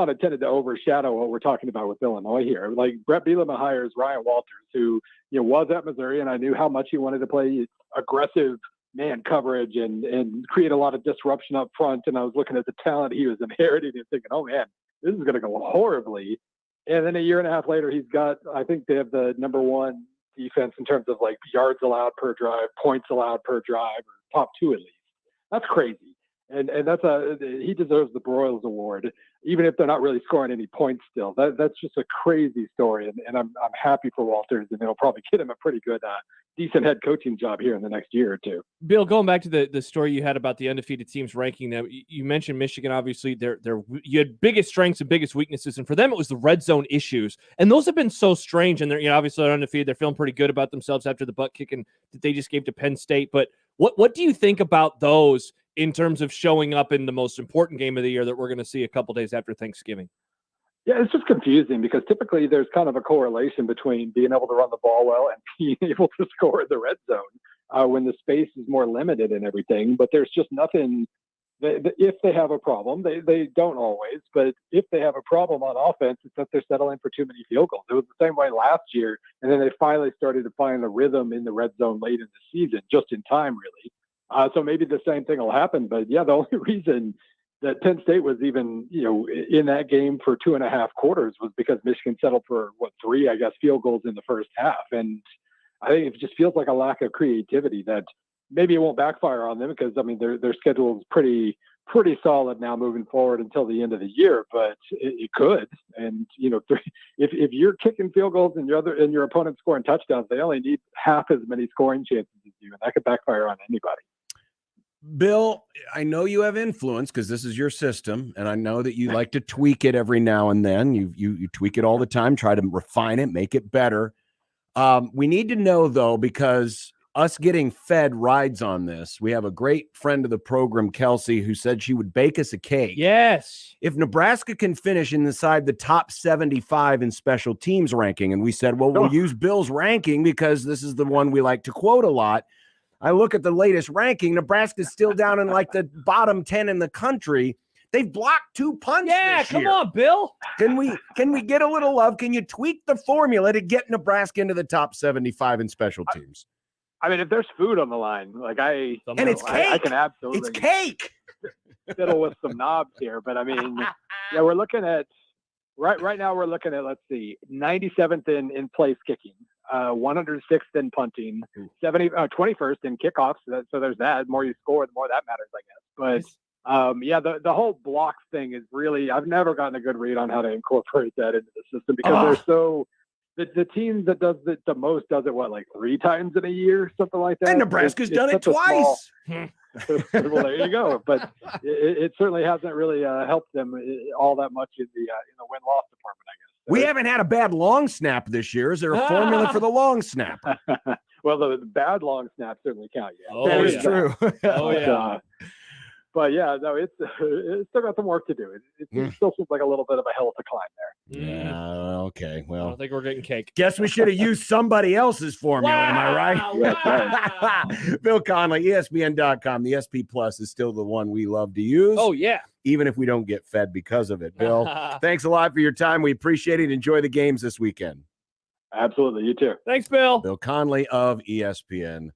Speaker 10: intended to overshadow what we're talking about with Illinois here. Like Brett Bielema hires Ryan Walters, who was at Missouri, and I knew how much he wanted to play aggressive man coverage and create a lot of disruption up front. And I was looking at the talent he was inheriting and thinking, oh man, this is going to go horribly. And then a year and a half later, I think they have the number one defense in terms of like yards allowed per drive, points allowed per drive, or top two at least. That's crazy. And he deserves the Broyles Award, even if they're not really scoring any points still. That's just a crazy story, and I'm happy for Walters, and they'll probably get him a pretty good, decent head coaching job here in the next year or two.
Speaker 6: Bill, going back to the story you had about the undefeated teams ranking them, you mentioned Michigan. Obviously, you had biggest strengths and biggest weaknesses, and for them it was the red zone issues, and those have been so strange. And they're obviously they're undefeated. They're feeling pretty good about themselves after the butt kicking that they just gave to Penn State. But what do you think about those in terms of showing up in the most important game of the year that we're going to see a couple days after Thanksgiving?
Speaker 10: Yeah, it's just confusing because typically there's kind of a correlation between being able to run the ball well and being able to score in the red zone when the space is more limited and everything. But there's just nothing. If they have a problem, they don't always, but if they have a problem on offense, it's that they're settling for too many field goals. It was the same way last year, and then they finally started to find the rhythm in the red zone late in the season, just in time, really. So maybe the same thing will happen. But yeah, the only reason that Penn State was even, in that game for 2.5 quarters was because Michigan settled for 3, I guess, field goals in the first half. And I think it just feels like a lack of creativity that maybe it won't backfire on them because, I mean, their schedule is pretty solid now moving forward until the end of the year, but it could. And, if you're kicking field goals and your opponent's scoring touchdowns, they only need half as many scoring chances as you, and that could backfire on anybody.
Speaker 7: Bill, I know you have influence because this is your system, and I know that you like to tweak it every now and then. You tweak it all the time, try to refine it, make it better. We need to know, though, because us getting fed rides on this. We have a great friend of the program, Kelsey, who said she would bake us a cake.
Speaker 6: Yes.
Speaker 7: If Nebraska can finish inside the top 75 in special teams ranking, and we said, well, we'll use Bill's ranking because this is the one we like to quote a lot. I look at the latest ranking. Nebraska's still down in like the bottom 10 in the country. They've blocked 2 punts.
Speaker 6: Yeah, come on, Bill.
Speaker 7: Can we get a little love? Can you tweak the formula to get Nebraska into the top 75 in special teams?
Speaker 10: I mean, if there's food on the line,
Speaker 7: it's cake.
Speaker 10: I can absolutely.
Speaker 7: It's cake.
Speaker 10: Fiddle with some knobs here, but I mean, yeah, we're looking at right now. We're looking at 97th in place kicking. 106th in punting, 21st in kickoffs. So there's that. The more you score, the more that matters, I guess. But the whole block thing is really, I've never gotten a good read on how to incorporate that into the system because they're so. The team that does it the most does it 3 times in a year, something like that.
Speaker 7: And Nebraska's done it twice.
Speaker 10: Well, there you go. But it certainly hasn't really helped them all that much in the win-loss department, I guess.
Speaker 7: We haven't had a bad long snap this year. Is there a formula for the long snap?
Speaker 10: Well, the bad long snaps certainly count. Yeah,
Speaker 7: that is true.
Speaker 10: But yeah, no, it's still got some work to do. It still seems like a little bit of a hill to climb there.
Speaker 7: Yeah. Okay. Well,
Speaker 6: I don't think we're getting cake.
Speaker 7: Guess we should have used somebody else's formula. Am I right?
Speaker 10: Wow.
Speaker 7: Bill Connelly, ESPN.com. The SP Plus is still the one we love to use.
Speaker 6: Oh yeah.
Speaker 7: Even if we don't get fed because of it. Bill, thanks a lot for your time. We appreciate it. Enjoy the games this weekend.
Speaker 10: Absolutely. You too.
Speaker 6: Thanks, Bill.
Speaker 7: Bill Connelly of ESPN.com.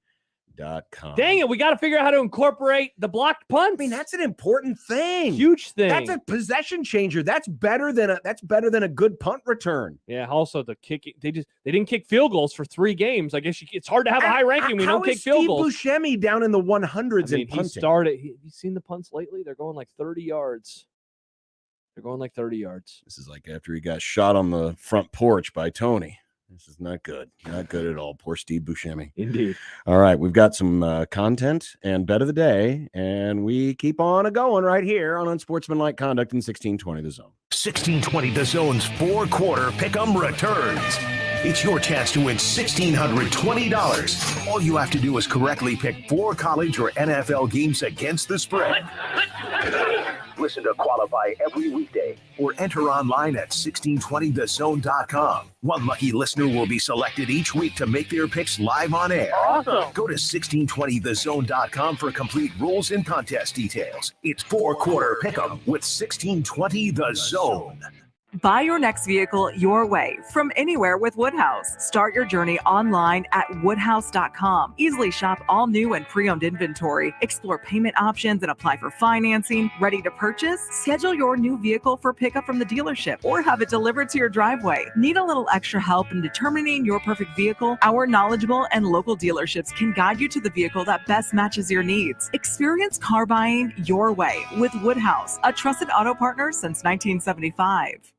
Speaker 6: Dang it, we got to figure out how to incorporate the blocked punts.
Speaker 7: I mean, that's an important thing.
Speaker 6: Huge thing.
Speaker 7: That's a possession changer. That's better than a good punt return.
Speaker 6: Yeah. Also, the kicking. They didn't kick field goals for 3 games. I guess it's hard to have a high ranking. We don't kick field goals.
Speaker 7: How is Steve Buscemi down in the 100s in punting?
Speaker 6: You seen the punts lately? They're going 30 yards. They're going 30 yards.
Speaker 7: This is like after he got shot on the front porch by Tony. This is not good. Not good at all. Poor Steve Buscemi.
Speaker 6: Indeed.
Speaker 7: All right, we've got some content and bet of the day, and we keep on going right here on Unsportsmanlike Conduct in 1620 The Zone.
Speaker 2: 1620 The Zone's four-quarter pick'em returns. It's your chance to win $1,620. All you have to do is correctly pick 4 college or NFL games against the spread. Listen to qualify every weekday or enter online at 1620thezone.com. One lucky listener will be selected each week to make their picks live on air.
Speaker 3: Awesome.
Speaker 2: Go to 1620thezone.com for complete rules and contest details. It's four-quarter pick'em with 1620 The Zone.
Speaker 11: Buy your next vehicle your way from anywhere with Woodhouse. Start your journey online at woodhouse.com. Easily shop all new and pre-owned inventory. Explore payment options and apply for financing. Ready to purchase? Schedule your new vehicle for pickup from the dealership or have it delivered to your driveway. Need a little extra help in determining your perfect vehicle? Our knowledgeable and local dealerships can guide you to the vehicle that best matches your needs. Experience car buying your way with Woodhouse, a trusted auto partner since 1975.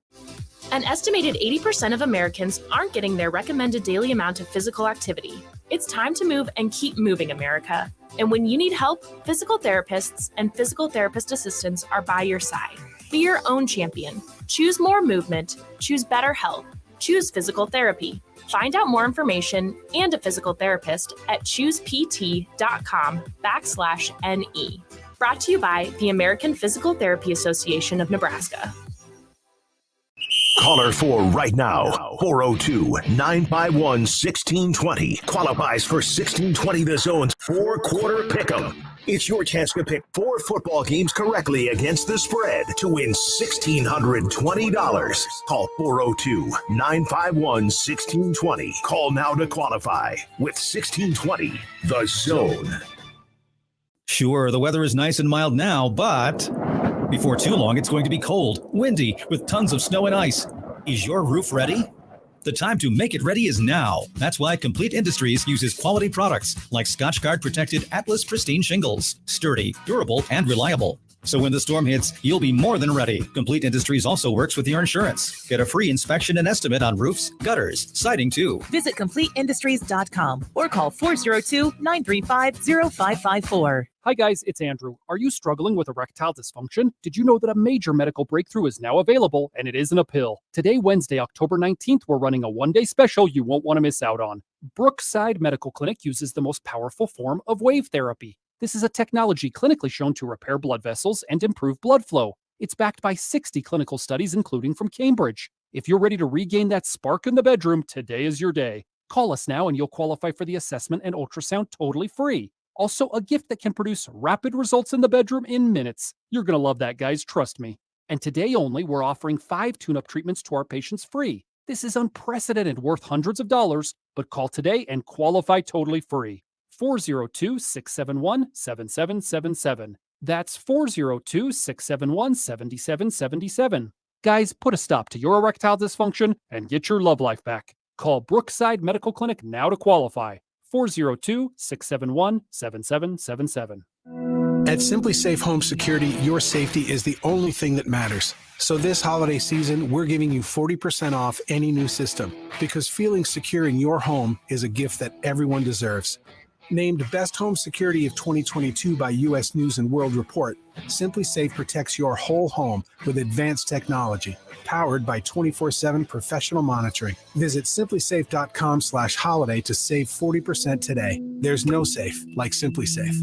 Speaker 15: An estimated 80% of Americans aren't getting their recommended daily amount of physical activity. It's time to move and keep moving, America. And when you need help, physical therapists and physical therapist assistants are by your side. Be your own champion. Choose more movement. Choose better health. Choose physical therapy. Find out more information and a physical therapist at choosept.com/NE. Brought to you by the American Physical Therapy Association of Nebraska.
Speaker 2: Caller 4 right now, 402-951-1620. Qualifies for 1620 The Zone's four-quarter pick'em. It's your chance to pick 4 football games correctly against the spread to win $1,620. Call 402-951-1620. Call now to qualify with 1620 The Zone.
Speaker 16: Sure, the weather is nice and mild now, but before too long, it's going to be cold, windy, with tons of snow and ice. Is your roof ready? The time to make it ready is now. That's why Complete Industries uses quality products like Scotchgard protected Atlas Pristine shingles. Sturdy, durable, and reliable. So when the storm hits, you'll be more than ready. Complete Industries also works with your insurance. Get a free inspection and estimate on roofs, gutters, siding too.
Speaker 18: Visit CompleteIndustries.com or call 402-935-0554.
Speaker 23: Hi guys, it's Andrew. Are you struggling with erectile dysfunction? Did you know that a major medical breakthrough is now available, and it isn't a pill? Today, Wednesday, October 19th, we're running a one-day special you won't want to miss out on. Brookside Medical Clinic uses the most powerful form of wave therapy. This is a technology clinically shown to repair blood vessels and improve blood flow. It's backed by 60 clinical studies, including from Cambridge. If you're ready to regain that spark in the bedroom, today is your day. Call us now and you'll qualify for the assessment and ultrasound totally free. Also, a gift that can produce rapid results in the bedroom in minutes. You're going to love that, guys. Trust me. And today only, we're offering 5 tune-up treatments to our patients free. This is unprecedented, worth hundreds of dollars, but call today and qualify totally free. 402-671-7777. That's 402-671-7777. Guys, put a stop to your erectile dysfunction and get your love life back. Call Brookside Medical Clinic now to qualify. 402-671-7777.
Speaker 25: At Simply Safe Home Security, your safety is the only thing that matters. So this holiday season, we're giving you 40% off any new system because feeling secure in your home is a gift that everyone deserves. Named Best Home Security of 2022 by U.S. News & World Report, Simply Safe protects your whole home with advanced technology, powered by 24/7 professional monitoring. Visit simplysafe.com/holiday to save 40% today. There's no safe like Simply Safe.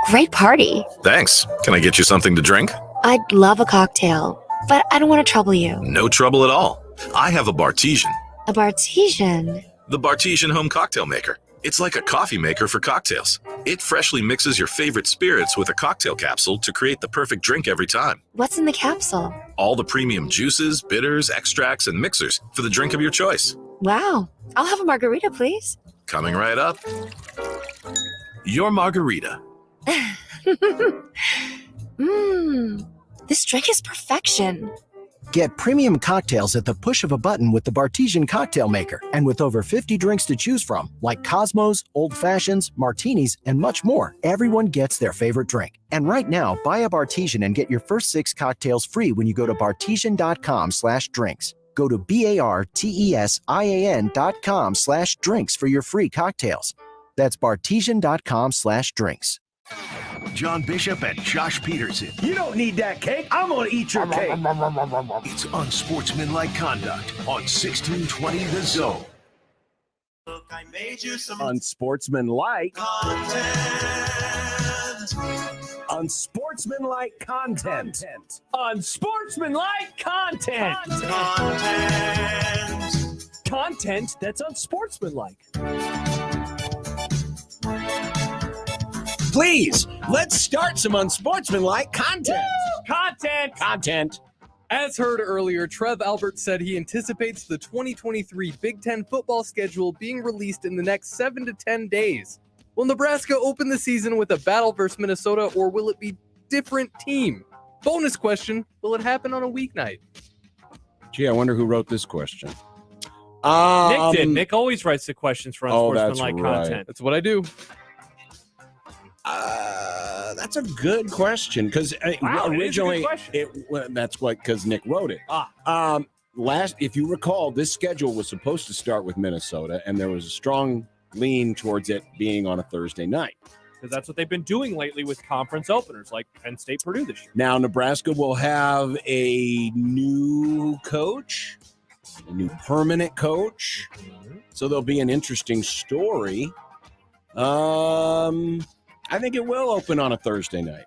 Speaker 27: Great party.
Speaker 28: Thanks. Can I get you something to drink?
Speaker 27: I'd love a cocktail, but I don't want to trouble you.
Speaker 28: No trouble at all. I have a Bartesian.
Speaker 27: A Bartesian?
Speaker 28: The Bartesian home cocktail maker. It's like a coffee maker for cocktails. It freshly mixes your favorite spirits with a cocktail capsule to create the perfect drink every time.
Speaker 27: What's in the capsule?
Speaker 28: All the premium juices, bitters, extracts, and mixers for the drink of your choice.
Speaker 27: Wow. I'll have a margarita, please.
Speaker 28: Coming right up. Your margarita.
Speaker 27: This drink is perfection.
Speaker 21: Get premium cocktails at the push of a button with the Bartesian Cocktail Maker. And with over 50 drinks to choose from, like Cosmos, Old Fashions, Martinis, and much more, everyone gets their favorite drink. And right now, buy a Bartesian and get your first 6 cocktails free when you go to Bartesian.com/drinks. Go to BARTESIAN.com/drinks for your free cocktails. That's Bartesian.com/drinks.
Speaker 2: John Bishop and Josh Peterson.
Speaker 7: You don't need that cake. I'm going to eat your cake.
Speaker 2: It's Unsportsmanlike Conduct on 1620 The Zone.
Speaker 3: Look, I made you some
Speaker 7: Unsportsmanlike
Speaker 3: content.
Speaker 7: Unsportsmanlike content.
Speaker 6: Unsportsmanlike content. Content that's unsportsmanlike.
Speaker 7: Please, let's start some unsportsmanlike content.
Speaker 6: Woo! Content.
Speaker 1: As heard earlier, Trev Alberts said he anticipates the 2023 Big Ten football schedule being released in the next 7 to 10 days. Will Nebraska open the season with a battle versus Minnesota, or will it be different team? Bonus question, will it happen on a weeknight?
Speaker 7: Gee, I wonder who wrote this question.
Speaker 6: Nick did. Nick always writes the questions for Unsportsmanlike content.
Speaker 1: That's what I do.
Speaker 7: That's a good question because originally that's what because Nick wrote it. If you recall, this schedule was supposed to start with Minnesota, and there was a strong lean towards it being on a Thursday night.
Speaker 6: Because that's what they've been doing lately with conference openers, like Penn State, Purdue this year.
Speaker 7: Now Nebraska will have a new coach, a new permanent coach, so there'll be an interesting story. I think it will open on a Thursday night.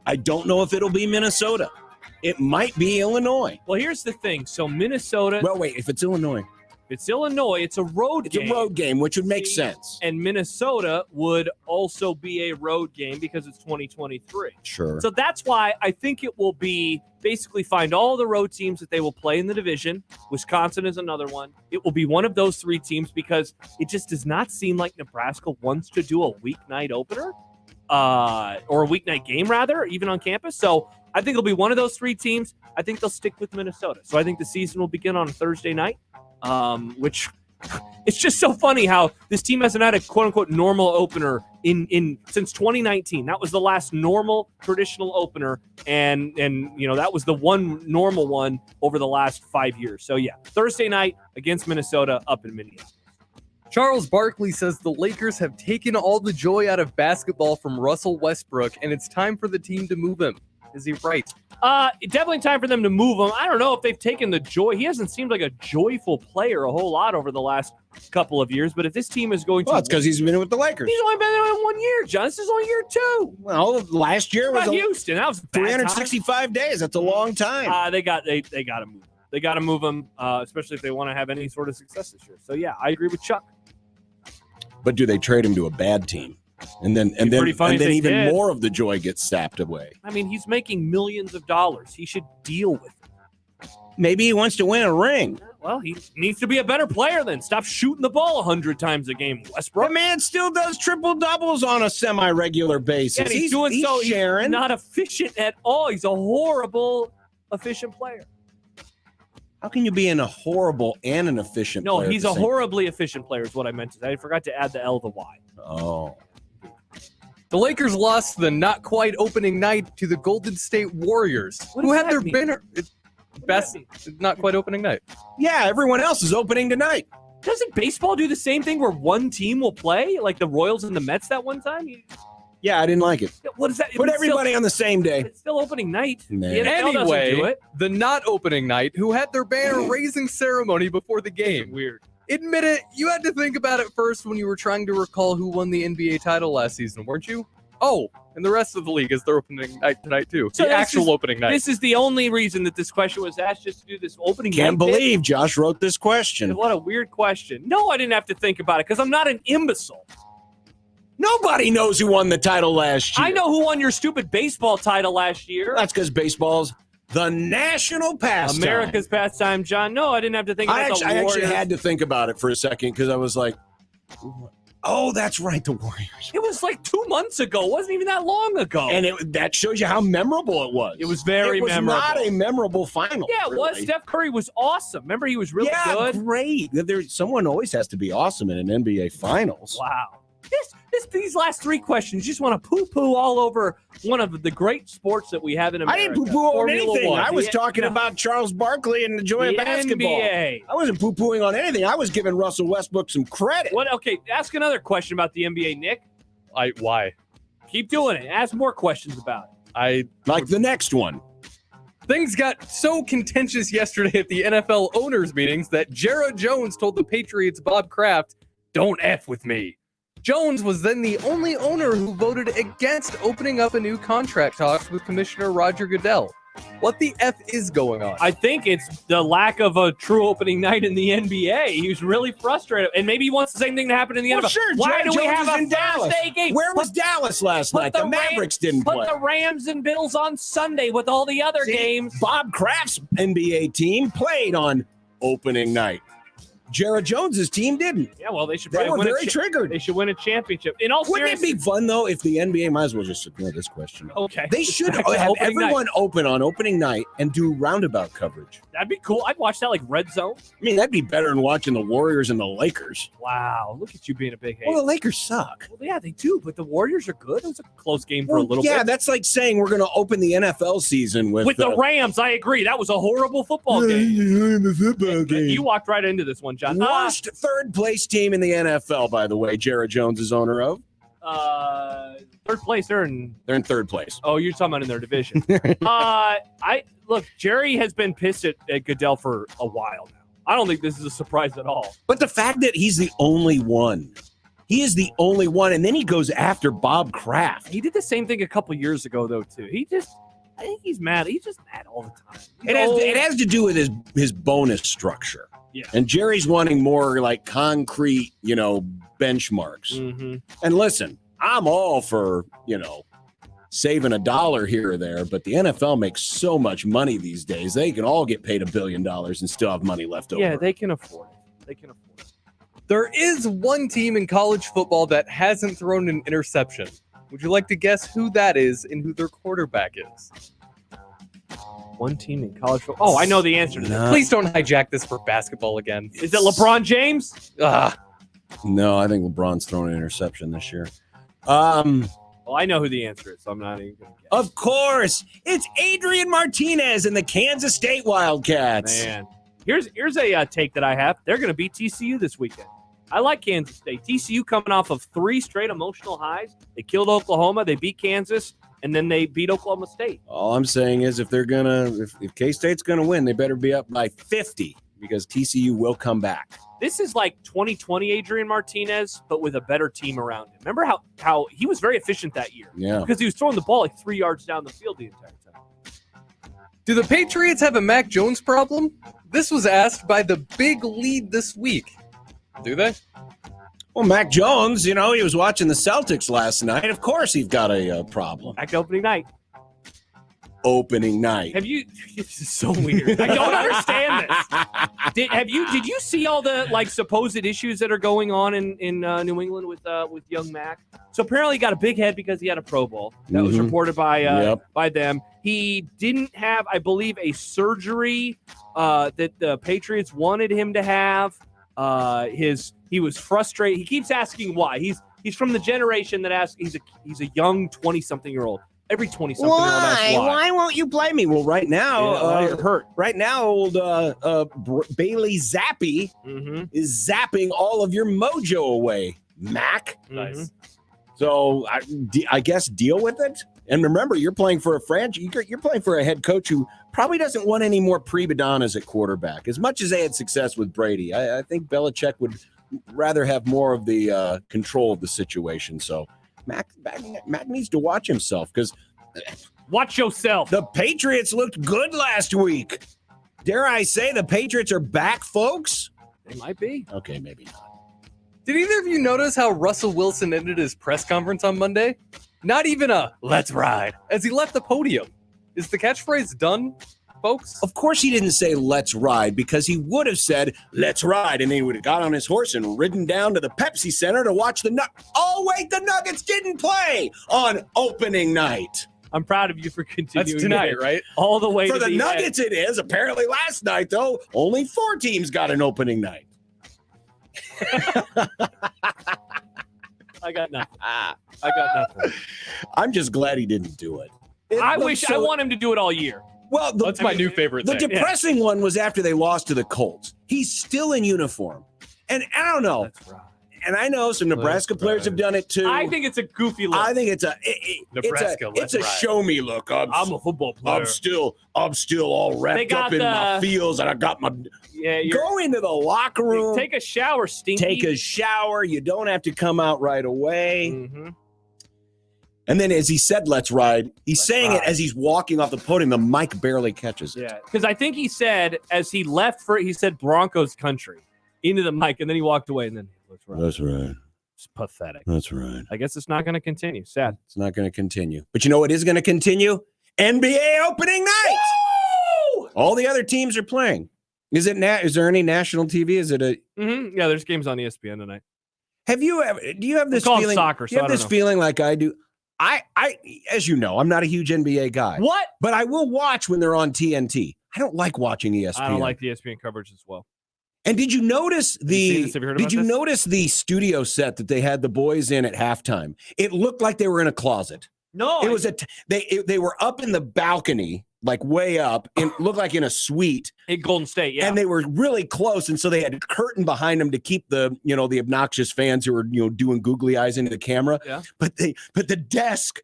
Speaker 7: I don't know if it'll be Minnesota. It might be Illinois.
Speaker 6: Well, here's the thing. So Minnesota.
Speaker 7: Well, wait. If it's Illinois.
Speaker 6: It's Illinois. It's a road game.
Speaker 7: It's a road game, which would make sense.
Speaker 6: And Minnesota would also be a road game because it's 2023.
Speaker 7: Sure.
Speaker 6: So that's why I think it will be basically find all the road teams that they will play in the division. Wisconsin is another one. It will be one of those three teams because it just does not seem like Nebraska wants to do a weeknight opener or a weeknight game, rather, even on campus. So I think it'll be one of those three teams. I think they'll stick with Minnesota. So I think the season will begin on a Thursday night. Which it's just so funny how this team hasn't had a quote unquote normal opener in since 2019. That was the last normal traditional opener. And that was the one normal one over the last 5 years. So yeah, Thursday night against Minnesota up in Minneapolis.
Speaker 1: Charles Barkley says the Lakers have taken all the joy out of basketball from Russell Westbrook, and it's time for the team to move him. Is he right?
Speaker 6: Definitely time for them to move him. I don't know if they've taken the joy. He hasn't seemed like a joyful player a whole lot over the last couple of years. But if this team is going to...
Speaker 7: Well, it's because he's been with the Lakers.
Speaker 6: He's only been there in 1 year, John. This is only year 2.
Speaker 7: Well, last year was
Speaker 6: Houston. That was
Speaker 7: 365 days. That's a long time.
Speaker 6: They got to move him. They got to move him, especially if they want to have any sort of success this year. So, yeah, I agree with Chuck.
Speaker 7: But do they trade him to a bad team? And then even more of the joy gets sapped away.
Speaker 6: I mean, he's making millions of dollars. He should deal with it.
Speaker 7: Maybe he wants to win a ring.
Speaker 6: Well, he needs to be a better player then. Stop shooting the ball 100 times a game, Westbrook.
Speaker 7: The man still does triple doubles on a semi-regular basis.
Speaker 6: Yeah, he's not efficient at all. He's a horrible efficient player.
Speaker 7: How can you be a horrible and an efficient player?
Speaker 6: No, he's a horribly efficient player is what I meant to say. I forgot to add the L to Y.
Speaker 7: Oh.
Speaker 1: The Lakers lost the not quite opening night to the Golden State Warriors, who had their banner. Best not quite opening night.
Speaker 7: Yeah, everyone else is opening tonight.
Speaker 6: Doesn't baseball do the same thing where one team will play, like the Royals and the Mets that one time?
Speaker 7: Yeah, I didn't like it.
Speaker 6: What is that?
Speaker 7: Put everybody on the same day.
Speaker 6: It's still opening night.
Speaker 1: Anyway, the not opening night, who had their banner raising ceremony before the game.
Speaker 6: Weird.
Speaker 1: Admit it, you had to think about it first when you were trying to recall who won the NBA title last season, weren't you? Oh, and the rest of the league is their opening night tonight, too.
Speaker 6: So
Speaker 1: the actual opening night.
Speaker 6: This is the only reason that this question was asked, just to do this opening night.
Speaker 7: Can't believe Josh wrote this question.
Speaker 6: What a weird question. No, I didn't have to think about it because I'm not an imbecile.
Speaker 7: Nobody knows who won the title last year.
Speaker 6: I know who won your stupid baseball title last year.
Speaker 7: That's because baseball's the national pastime.
Speaker 6: America's pastime, John. No, I didn't have to think about the Warriors.
Speaker 7: I actually had to think about it for a second because I was like, oh, that's right, the Warriors.
Speaker 6: It was like 2 months ago. It wasn't even that long ago.
Speaker 7: And that shows you how memorable it was.
Speaker 6: It was very memorable.
Speaker 7: It was not a memorable final.
Speaker 6: Yeah, it was. Steph Curry was awesome. Remember, he was really good.
Speaker 7: Great. Someone always has to be awesome in an NBA Finals.
Speaker 6: Wow. These last three questions, you just want to poo-poo all over one of the great sports that we have in America.
Speaker 7: I didn't poo-poo on
Speaker 6: Formula
Speaker 7: anything.
Speaker 6: One.
Speaker 7: I was talking about Charles Barkley and the joy of basketball.
Speaker 6: NBA.
Speaker 7: I wasn't poo-pooing on anything. I was giving Russell Westbrook some credit.
Speaker 6: What? Okay, ask another question about the NBA, Nick.
Speaker 1: Why?
Speaker 6: Keep doing it. Ask more questions about it.
Speaker 7: Like the next one.
Speaker 1: Things got so contentious yesterday at the NFL owners' meetings that Jared Jones told the Patriots' Bob Kraft, "Don't F with me." Jones was then the only owner who voted against opening up a new contract talks with Commissioner Roger Goodell. What the F is going on?
Speaker 6: I think it's the lack of a true opening night in the NBA. He was really frustrated, and maybe he wants the same thing to happen in the NFL.
Speaker 7: Sure.
Speaker 6: Why
Speaker 7: Jones
Speaker 6: do we have
Speaker 7: is
Speaker 6: a
Speaker 7: in Dallas.
Speaker 6: Thursday game?
Speaker 7: Where was Dallas last night? The Mavericks didn't play.
Speaker 6: Put the Rams and Bills on Sunday with all the other games.
Speaker 7: Bob Kraft's NBA team played on opening night. Jared Jones's team didn't.
Speaker 6: Yeah, well, they should.
Speaker 7: They
Speaker 6: probably
Speaker 7: were
Speaker 6: win
Speaker 7: very triggered.
Speaker 6: They should win a championship. In all
Speaker 7: Wouldn't it
Speaker 6: seriousness,
Speaker 7: be fun though if the NBA might as well just ignore this question?
Speaker 6: Okay,
Speaker 7: They should
Speaker 6: Back to
Speaker 7: have
Speaker 6: opening
Speaker 7: everyone
Speaker 6: night.
Speaker 7: open on opening night and do roundabout coverage.
Speaker 6: That'd be cool. I'd watch that like Red Zone.
Speaker 7: I mean, that'd be better than watching the Warriors and the Lakers.
Speaker 6: Wow, look at you being a big hater.
Speaker 7: Well, the Lakers suck.
Speaker 6: Well, yeah, they do, but the Warriors are good. It was a close game for a little
Speaker 7: yeah,
Speaker 6: bit.
Speaker 7: that's like saying we're going to open the NFL season with
Speaker 6: the Rams, I agree. That was a horrible football game. You walked right into this one, John.
Speaker 7: Worst third place team in the NFL, by the way. Jared Jones is owner of.
Speaker 6: Third place. They're in
Speaker 7: third place.
Speaker 6: Oh, you're talking about in their division. Look, Jerry has been pissed at Goodell for a while now. I don't think this is a surprise at all.
Speaker 7: But the fact that he's the only one. He is the only one, and then he goes after Bob Kraft.
Speaker 6: He did the same thing a couple years ago, though, too. I think he's mad. He's just mad all the time.
Speaker 7: It has to do with his bonus structure.
Speaker 6: Yeah.
Speaker 7: And Jerry's wanting more like concrete, benchmarks.
Speaker 6: Mm-hmm.
Speaker 7: And listen, I'm all for, saving $1 here or there, but the NFL makes so much money these days. They can all get paid $1 billion and still have money left over.
Speaker 6: Yeah, they can afford it.
Speaker 1: There is one team in college football that hasn't thrown an interception. Would you like to guess who that is and who their quarterback is?
Speaker 6: One team in college football. Oh, I know the answer to that.
Speaker 1: Please don't hijack this for basketball again.
Speaker 6: Is it LeBron James?
Speaker 7: No, I think LeBron's thrown an interception this year.
Speaker 6: Well, I know who the answer is, so I'm not even going to guess.
Speaker 7: Of course, it's Adrian Martinez and the Kansas State Wildcats.
Speaker 6: Man, here's a take that I have. They're going to beat TCU this weekend. I like Kansas State. TCU coming off of 3 straight emotional highs. They killed Oklahoma. They beat Kansas. And then they beat Oklahoma State.
Speaker 7: All I'm saying is if K-State's gonna win, they better be up by 50 because TCU will come back.
Speaker 6: This is like 2020 Adrian Martinez, but with a better team around him. Remember how he was very efficient that year?
Speaker 7: Yeah.
Speaker 6: Because he was throwing the ball like 3 yards down the field the entire time.
Speaker 1: Do the Patriots have a Mac Jones problem? This was asked by the big lead this week. Do they?
Speaker 7: Well, Mac Jones, he was watching the Celtics last night. Of course he's got a problem.
Speaker 6: Back to opening night.
Speaker 7: Opening night.
Speaker 6: Have you? This is so weird. I don't understand this. Did you see all the supposed issues that are going on in New England with young Mac? So apparently he got a big head because he had a Pro Bowl. That was reported by them. He didn't have, I believe, a surgery that the Patriots wanted him to have. He was frustrated. He keeps asking why. He's from the generation that asks. He's a young 20-something-year-old. Every 20-something-year-old asks why.
Speaker 7: Why won't you play me? Well, right now,
Speaker 6: you're hurt.
Speaker 7: Right now, old Bailey Zappi is zapping all of your mojo away, Mac.
Speaker 6: Nice.
Speaker 7: So I guess deal with it. And remember, you're playing for a franchise. You're playing for a head coach who probably doesn't want any more pre-Badonnas at quarterback. As much as they had success with Brady, I think Belichick would rather have more of the control of the situation. So Mac needs to watch himself because
Speaker 6: watch yourself.
Speaker 7: The Patriots looked good last week. Dare I say the Patriots are back, folks?
Speaker 6: They might be.
Speaker 7: Okay, maybe not.
Speaker 1: Did either of you notice how Russell Wilson ended his press conference on Monday? Not even a "let's ride" as he left the podium. Is the catchphrase done, folks?
Speaker 7: Of course he didn't say "let's ride" because he would have said "let's ride" and then he would have got on his horse and ridden down to the Pepsi Center to watch the Oh, wait, the Nuggets didn't play on opening night.
Speaker 6: I'm proud of you for continuing.
Speaker 1: That's tonight, right?
Speaker 6: All the way
Speaker 7: for
Speaker 6: to
Speaker 7: the Nuggets.
Speaker 6: end.
Speaker 7: It is. Apparently last night, though, only 4 teams got an opening night.
Speaker 6: I got nothing.
Speaker 7: I'm just glad he didn't do it.
Speaker 6: I want him to do it all year.
Speaker 7: Well,
Speaker 1: that's my new favorite
Speaker 7: thing. The depressing one was after they lost to the Colts. He's still in uniform. And I don't know. That's right. And I know some Nebraska players have done it too.
Speaker 6: I think it's a goofy look.
Speaker 7: I think it's a show me look. I'm
Speaker 6: a football player.
Speaker 7: I'm still all wrapped up in my feels, and I got my. Go into the locker room.
Speaker 6: Take a shower, Stinky.
Speaker 7: Take a shower. You don't have to come out right away.
Speaker 6: Mm-hmm.
Speaker 7: And then as he said, let's ride, he's saying it as he's walking off the podium. The mic barely catches it.
Speaker 6: Yeah, because I think he said, as he left he said Broncos country into the mic, and then he walked away, and then let's ride.
Speaker 7: That's right.
Speaker 6: It's pathetic.
Speaker 7: That's right.
Speaker 6: I guess it's not going to continue. Sad.
Speaker 7: It's not going to continue. But you know what is going to continue? NBA opening night. Woo! All the other teams are playing. Is there any national TV? Is it a?
Speaker 6: Mm-hmm. Yeah, there's games on ESPN tonight.
Speaker 7: Do you have this feeling?
Speaker 6: Soccer,
Speaker 7: do you have this feeling like I do? I, as you know, I'm not a huge NBA guy.
Speaker 6: What?
Speaker 7: But I will watch when they're on TNT. I don't like watching ESPN.
Speaker 6: I don't like the ESPN coverage as well.
Speaker 7: And did you notice notice the studio set that they had the boys in at halftime? It looked like they were in a closet.
Speaker 6: No,
Speaker 7: it was they were up in the balcony, like way up, and looked like in a suite
Speaker 6: in Golden State. Yeah,
Speaker 7: and they were really close, and so they had a curtain behind them to keep the the obnoxious fans who were doing googly eyes into the camera.
Speaker 6: Yeah,
Speaker 7: but the desk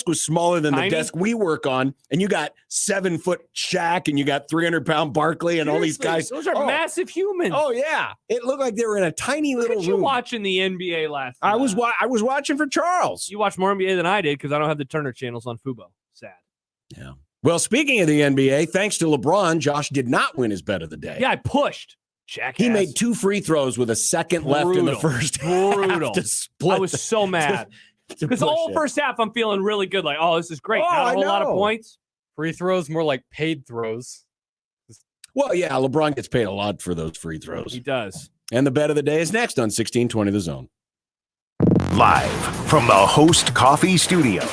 Speaker 7: was smaller than the desk we work on, and you got 7-foot Shaq, and you got 300-pound Barkley, and all these guys.
Speaker 6: Those are massive humans.
Speaker 7: Oh yeah, it looked like they were in a tiny little room.
Speaker 6: You watching the NBA last night?
Speaker 7: I was watching for Charles.
Speaker 6: You watched more NBA than I did because I don't have the Turner channels on Fubo. Sad.
Speaker 7: Yeah. Well, speaking of the NBA, thanks to LeBron, Josh did not win his bet of the day.
Speaker 6: Yeah, I pushed. Jackass.
Speaker 7: He made 2 free throws with a second left in the first half to split.
Speaker 6: I was so mad. Because the whole first half, I'm feeling really good. Like, oh, this is great. Not a whole lot of points.
Speaker 1: Free throws, more like paid throws.
Speaker 7: Well, yeah, LeBron gets paid a lot for those free throws.
Speaker 6: He does.
Speaker 7: And the bet of the day is next on 1620 The Zone.
Speaker 2: Live from the Host Coffee Studio,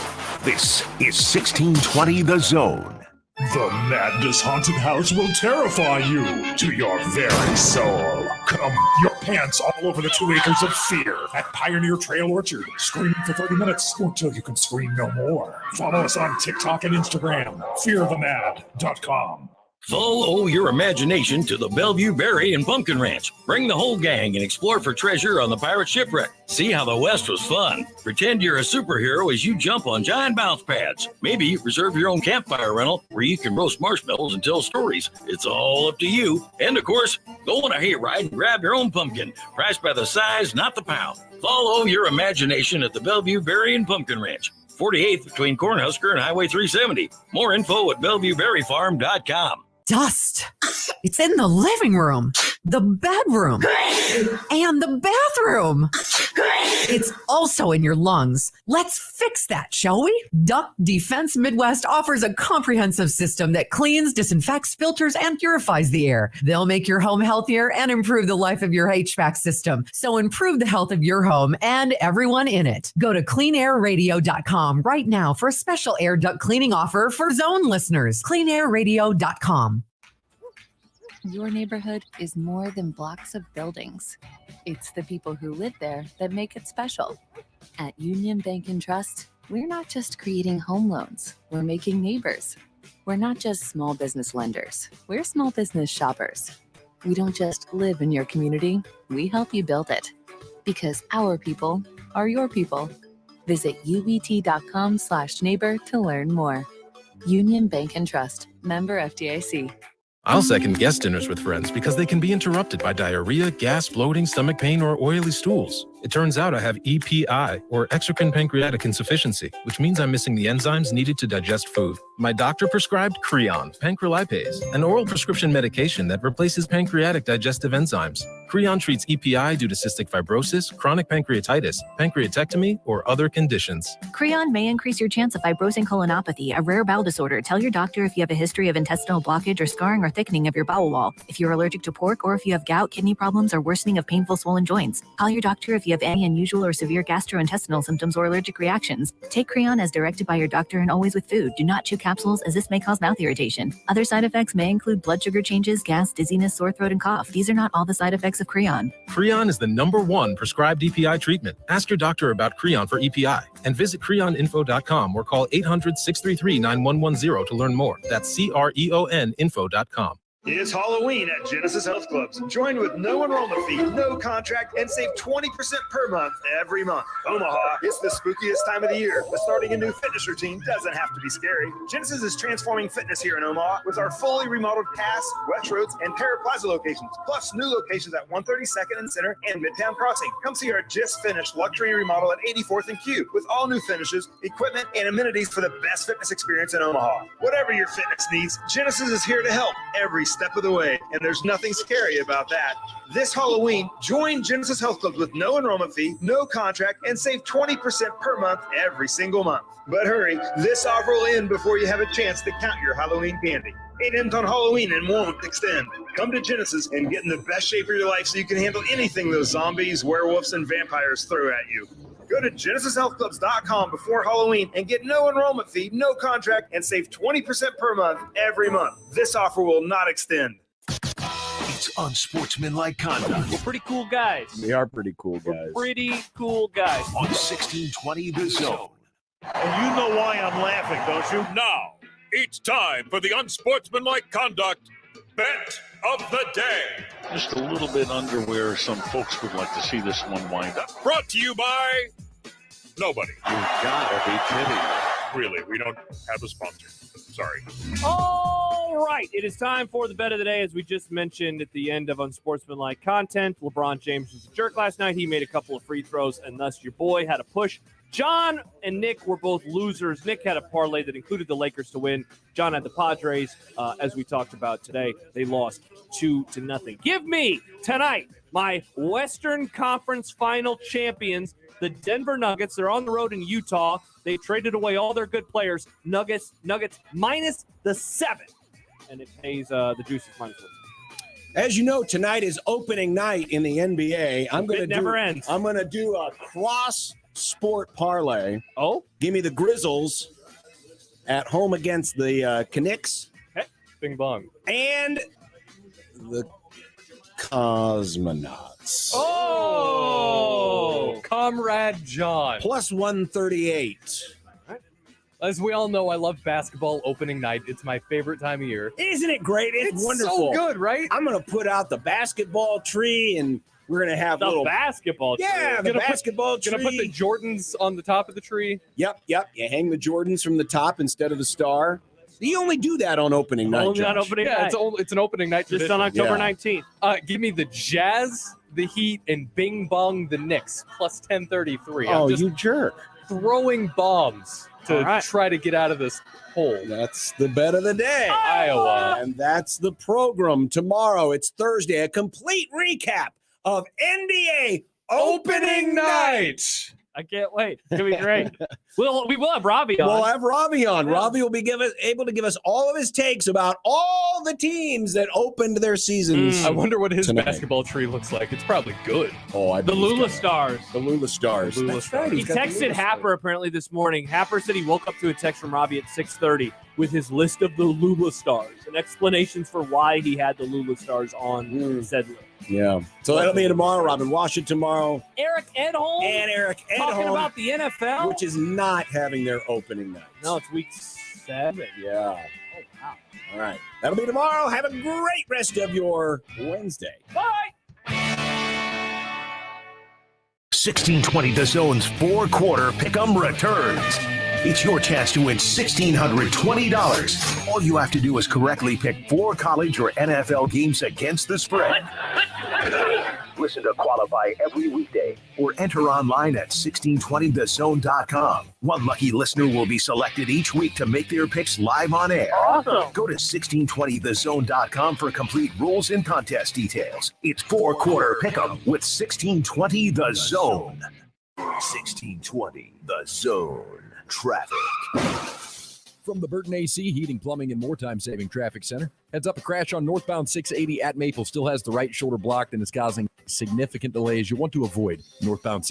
Speaker 2: this is 1620 The Zone.
Speaker 4: The madness haunted house will terrify you to your very soul. Come your pants all over the 2 acres of fear at Pioneer Trail Orchard. Scream for 30 minutes until you can scream no more. Follow us on TikTok and Instagram. fearthemad.com.
Speaker 5: Follow your imagination to the Bellevue Berry and Pumpkin Ranch. Bring the whole gang and explore for treasure on the pirate shipwreck. See how the West was fun. Pretend you're a superhero as you jump on giant bounce pads. Maybe reserve your own campfire rental where you can roast marshmallows and tell stories. It's all up to you. And of course, go on a hayride and grab your own pumpkin. Priced by the size, not the pound. Follow your imagination at the Bellevue Berry and Pumpkin Ranch. 48th between Cornhusker and Highway 370. More info at BellevueBerryFarm.com.
Speaker 12: Dust. It's in the living room, the bedroom, and the bathroom. It's also in your lungs. Let's fix that, shall we? Duct Defense Midwest offers a comprehensive system that cleans, disinfects, filters, and purifies the air. They'll make your home healthier and improve the life of your HVAC system. So improve the health of your home and everyone in it. Go to cleanairradio.com right now for a special air duct cleaning offer for Zone listeners. Cleanairradio.com.
Speaker 13: Your neighborhood is more than blocks of buildings. It's the people who live there that make it special. At Union Bank and Trust, we're not just creating home loans, we're making neighbors. We're not just small business lenders, we're small business shoppers. We don't just live in your community, we help you build it. Because our people are your people. Visit ubt.com/neighbor to learn more. Union Bank and Trust, member FDIC.
Speaker 14: I'll second guest dinners with friends because they can be interrupted by diarrhea, gas, bloating, stomach pain, or oily stools. It turns out I have EPI, or exocrine pancreatic insufficiency, which means I'm missing the enzymes needed to digest food. My doctor prescribed Creon, pancrelipase, an oral prescription medication that replaces pancreatic digestive enzymes. Creon treats EPI due to cystic fibrosis, chronic pancreatitis, pancreatectomy, or other conditions.
Speaker 19: Creon may increase your chance of fibrosing colonopathy, a rare bowel disorder. Tell your doctor if you have a history of intestinal blockage or scarring or thickening of your bowel wall, if you're allergic to pork, or if you have gout, kidney problems, or worsening of painful swollen joints. Call your doctor if you you have any unusual or severe gastrointestinal symptoms or allergic reactions. Take Creon as directed by your doctor and always with food. Do not chew capsules as this may cause mouth irritation. Other side effects may include blood sugar changes, gas, dizziness, sore throat, and cough. These are not all the side effects of Creon.
Speaker 14: Creon is the #1 prescribed EPI treatment. Ask your doctor about Creon for EPI and visit creoninfo.com or call 800-633-9110 to learn more. That's CREON info.com.
Speaker 8: It's Halloween at Genesis Health Clubs. Join with no enrollment fee, no contract, and save 20% per month every month. Omaha, it's the spookiest time of the year, but starting a new fitness routine doesn't have to be scary. Genesis is transforming fitness here in Omaha with our fully remodeled Cass, West Roads, and Terra Plaza locations, plus new locations at 132nd and Center and Midtown Crossing. Come see our just finished luxury remodel at 84th and Q with all new finishes, equipment, and amenities for the best fitness experience in Omaha. Whatever your fitness needs, Genesis is here to help every step of the way, and there's nothing scary about that. This Halloween, join Genesis Health Clubs with no enrollment fee, no contract, and save 20% per month every single month. But hurry, this offer will end before you have a chance to count your Halloween candy. It ends on Halloween and won't extend. Come to Genesis and get in the best shape of your life so you can handle anything those zombies, werewolves, and vampires throw at you. Go to GenesisHealthClubs.com before Halloween and get no enrollment fee, no contract, and save 20% per month every month. This offer will not extend.
Speaker 2: It's unsportsmanlike conduct.
Speaker 6: We're pretty cool guys.
Speaker 7: We are pretty cool guys.
Speaker 6: We're pretty cool guys.
Speaker 2: On 1620 The Zone.
Speaker 9: And you know why I'm laughing, don't you?
Speaker 10: Now, it's time for the Unsportsmanlike Conduct Bet of the Day.
Speaker 9: Just a little bit under where some folks would like to see this one wind up.
Speaker 10: Brought to you by nobody.
Speaker 9: You gotta be kidding.
Speaker 10: Really, we don't have a sponsor. Sorry.
Speaker 6: All right, it is time for the bet of the day. As we just mentioned at the end of Unsportsmanlike Content, LeBron James was a jerk last night. He made a couple of free throws, and thus your boy had a push. John and Nick were both losers. Nick had a parlay that included the Lakers to win. John had the Padres. As we talked about today, they lost 2-0. Give me tonight my Western Conference final champions, the Denver Nuggets. They're on the road in Utah. They traded away all their good players. Nuggets minus the 7. And it pays the juices minus 1.
Speaker 7: As you know, tonight is opening night in the NBA. I'm going to do a cross sport parlay.
Speaker 6: Oh,
Speaker 7: give me the Grizzlies at home against the Knicks.
Speaker 6: Hey, bing bong.
Speaker 7: And the Cosmonauts.
Speaker 1: Oh, Comrade John.
Speaker 7: Plus 138.
Speaker 1: As we all know, I love basketball opening night. It's my favorite time of year.
Speaker 7: Isn't it great? It's
Speaker 1: so
Speaker 7: wonderful.
Speaker 1: good, right?
Speaker 7: I'm going to put out the basketball tree, and we're going to have
Speaker 6: the basketball tree.
Speaker 7: Yeah, the basketball tree.
Speaker 1: Gonna put the Jordans on the top of the tree.
Speaker 7: Yep. You hang the Jordans from the top instead of the star. You only do that on opening night.
Speaker 6: Only on opening night.
Speaker 1: It's an opening night.
Speaker 6: Just on October 19th.
Speaker 1: Give me the Jazz, the Heat, and Bing Bong the Knicks plus 1033.
Speaker 7: Oh, you jerk.
Speaker 1: Throwing bombs to try to get out of this hole.
Speaker 7: That's the bet of the day.
Speaker 1: Iowa.
Speaker 7: And that's the program. Tomorrow, it's Thursday, a complete recap of NBA opening night.
Speaker 6: I can't wait. It's going to be great. We will have Robbie on.
Speaker 7: We'll have Robbie on. Yeah. Robbie will be able to give us all of his takes about all the teams that opened their seasons.
Speaker 1: I wonder what his basketball tree looks like. It's probably good.
Speaker 7: Oh,
Speaker 6: the Lula Stars.
Speaker 7: The Lula Stars.
Speaker 6: That's right. He texted Happer apparently this morning. Happer said he woke up to a text from Robbie at 6:30 with his list of the Lula Stars and explanations for why he had the Lula Stars on said list.
Speaker 7: Yeah. So that'll be tomorrow. Robin Washington tomorrow.
Speaker 6: Eric Edholm.
Speaker 7: And Eric Edholm.
Speaker 6: Talking about the NFL.
Speaker 7: Which is not having their opening night.
Speaker 6: No, it's week 7.
Speaker 7: Yeah.
Speaker 6: Oh, wow.
Speaker 7: All right. That'll be tomorrow. Have a great rest of your Wednesday.
Speaker 6: Bye.
Speaker 2: 1620 The Zone's 4-quarter pick'em returns. It's your chance to win $1,620. All you have to do is correctly pick 4 college or NFL games against the spread. Listen to qualify every weekday or enter online at 1620thezone.com. One lucky listener will be selected each week to make their picks live on air.
Speaker 6: Awesome.
Speaker 2: Go to 1620thezone.com for complete rules and contest details. It's 4-quarter pick'em with 1620 The Zone. 1620 The Zone. Traffic.
Speaker 17: From the Burton AC Heating, Plumbing, and More Time-Saving Traffic Center. Heads up, a crash on northbound 680 at Maple still has the right shoulder blocked and is causing significant delays you want to avoid. Northbound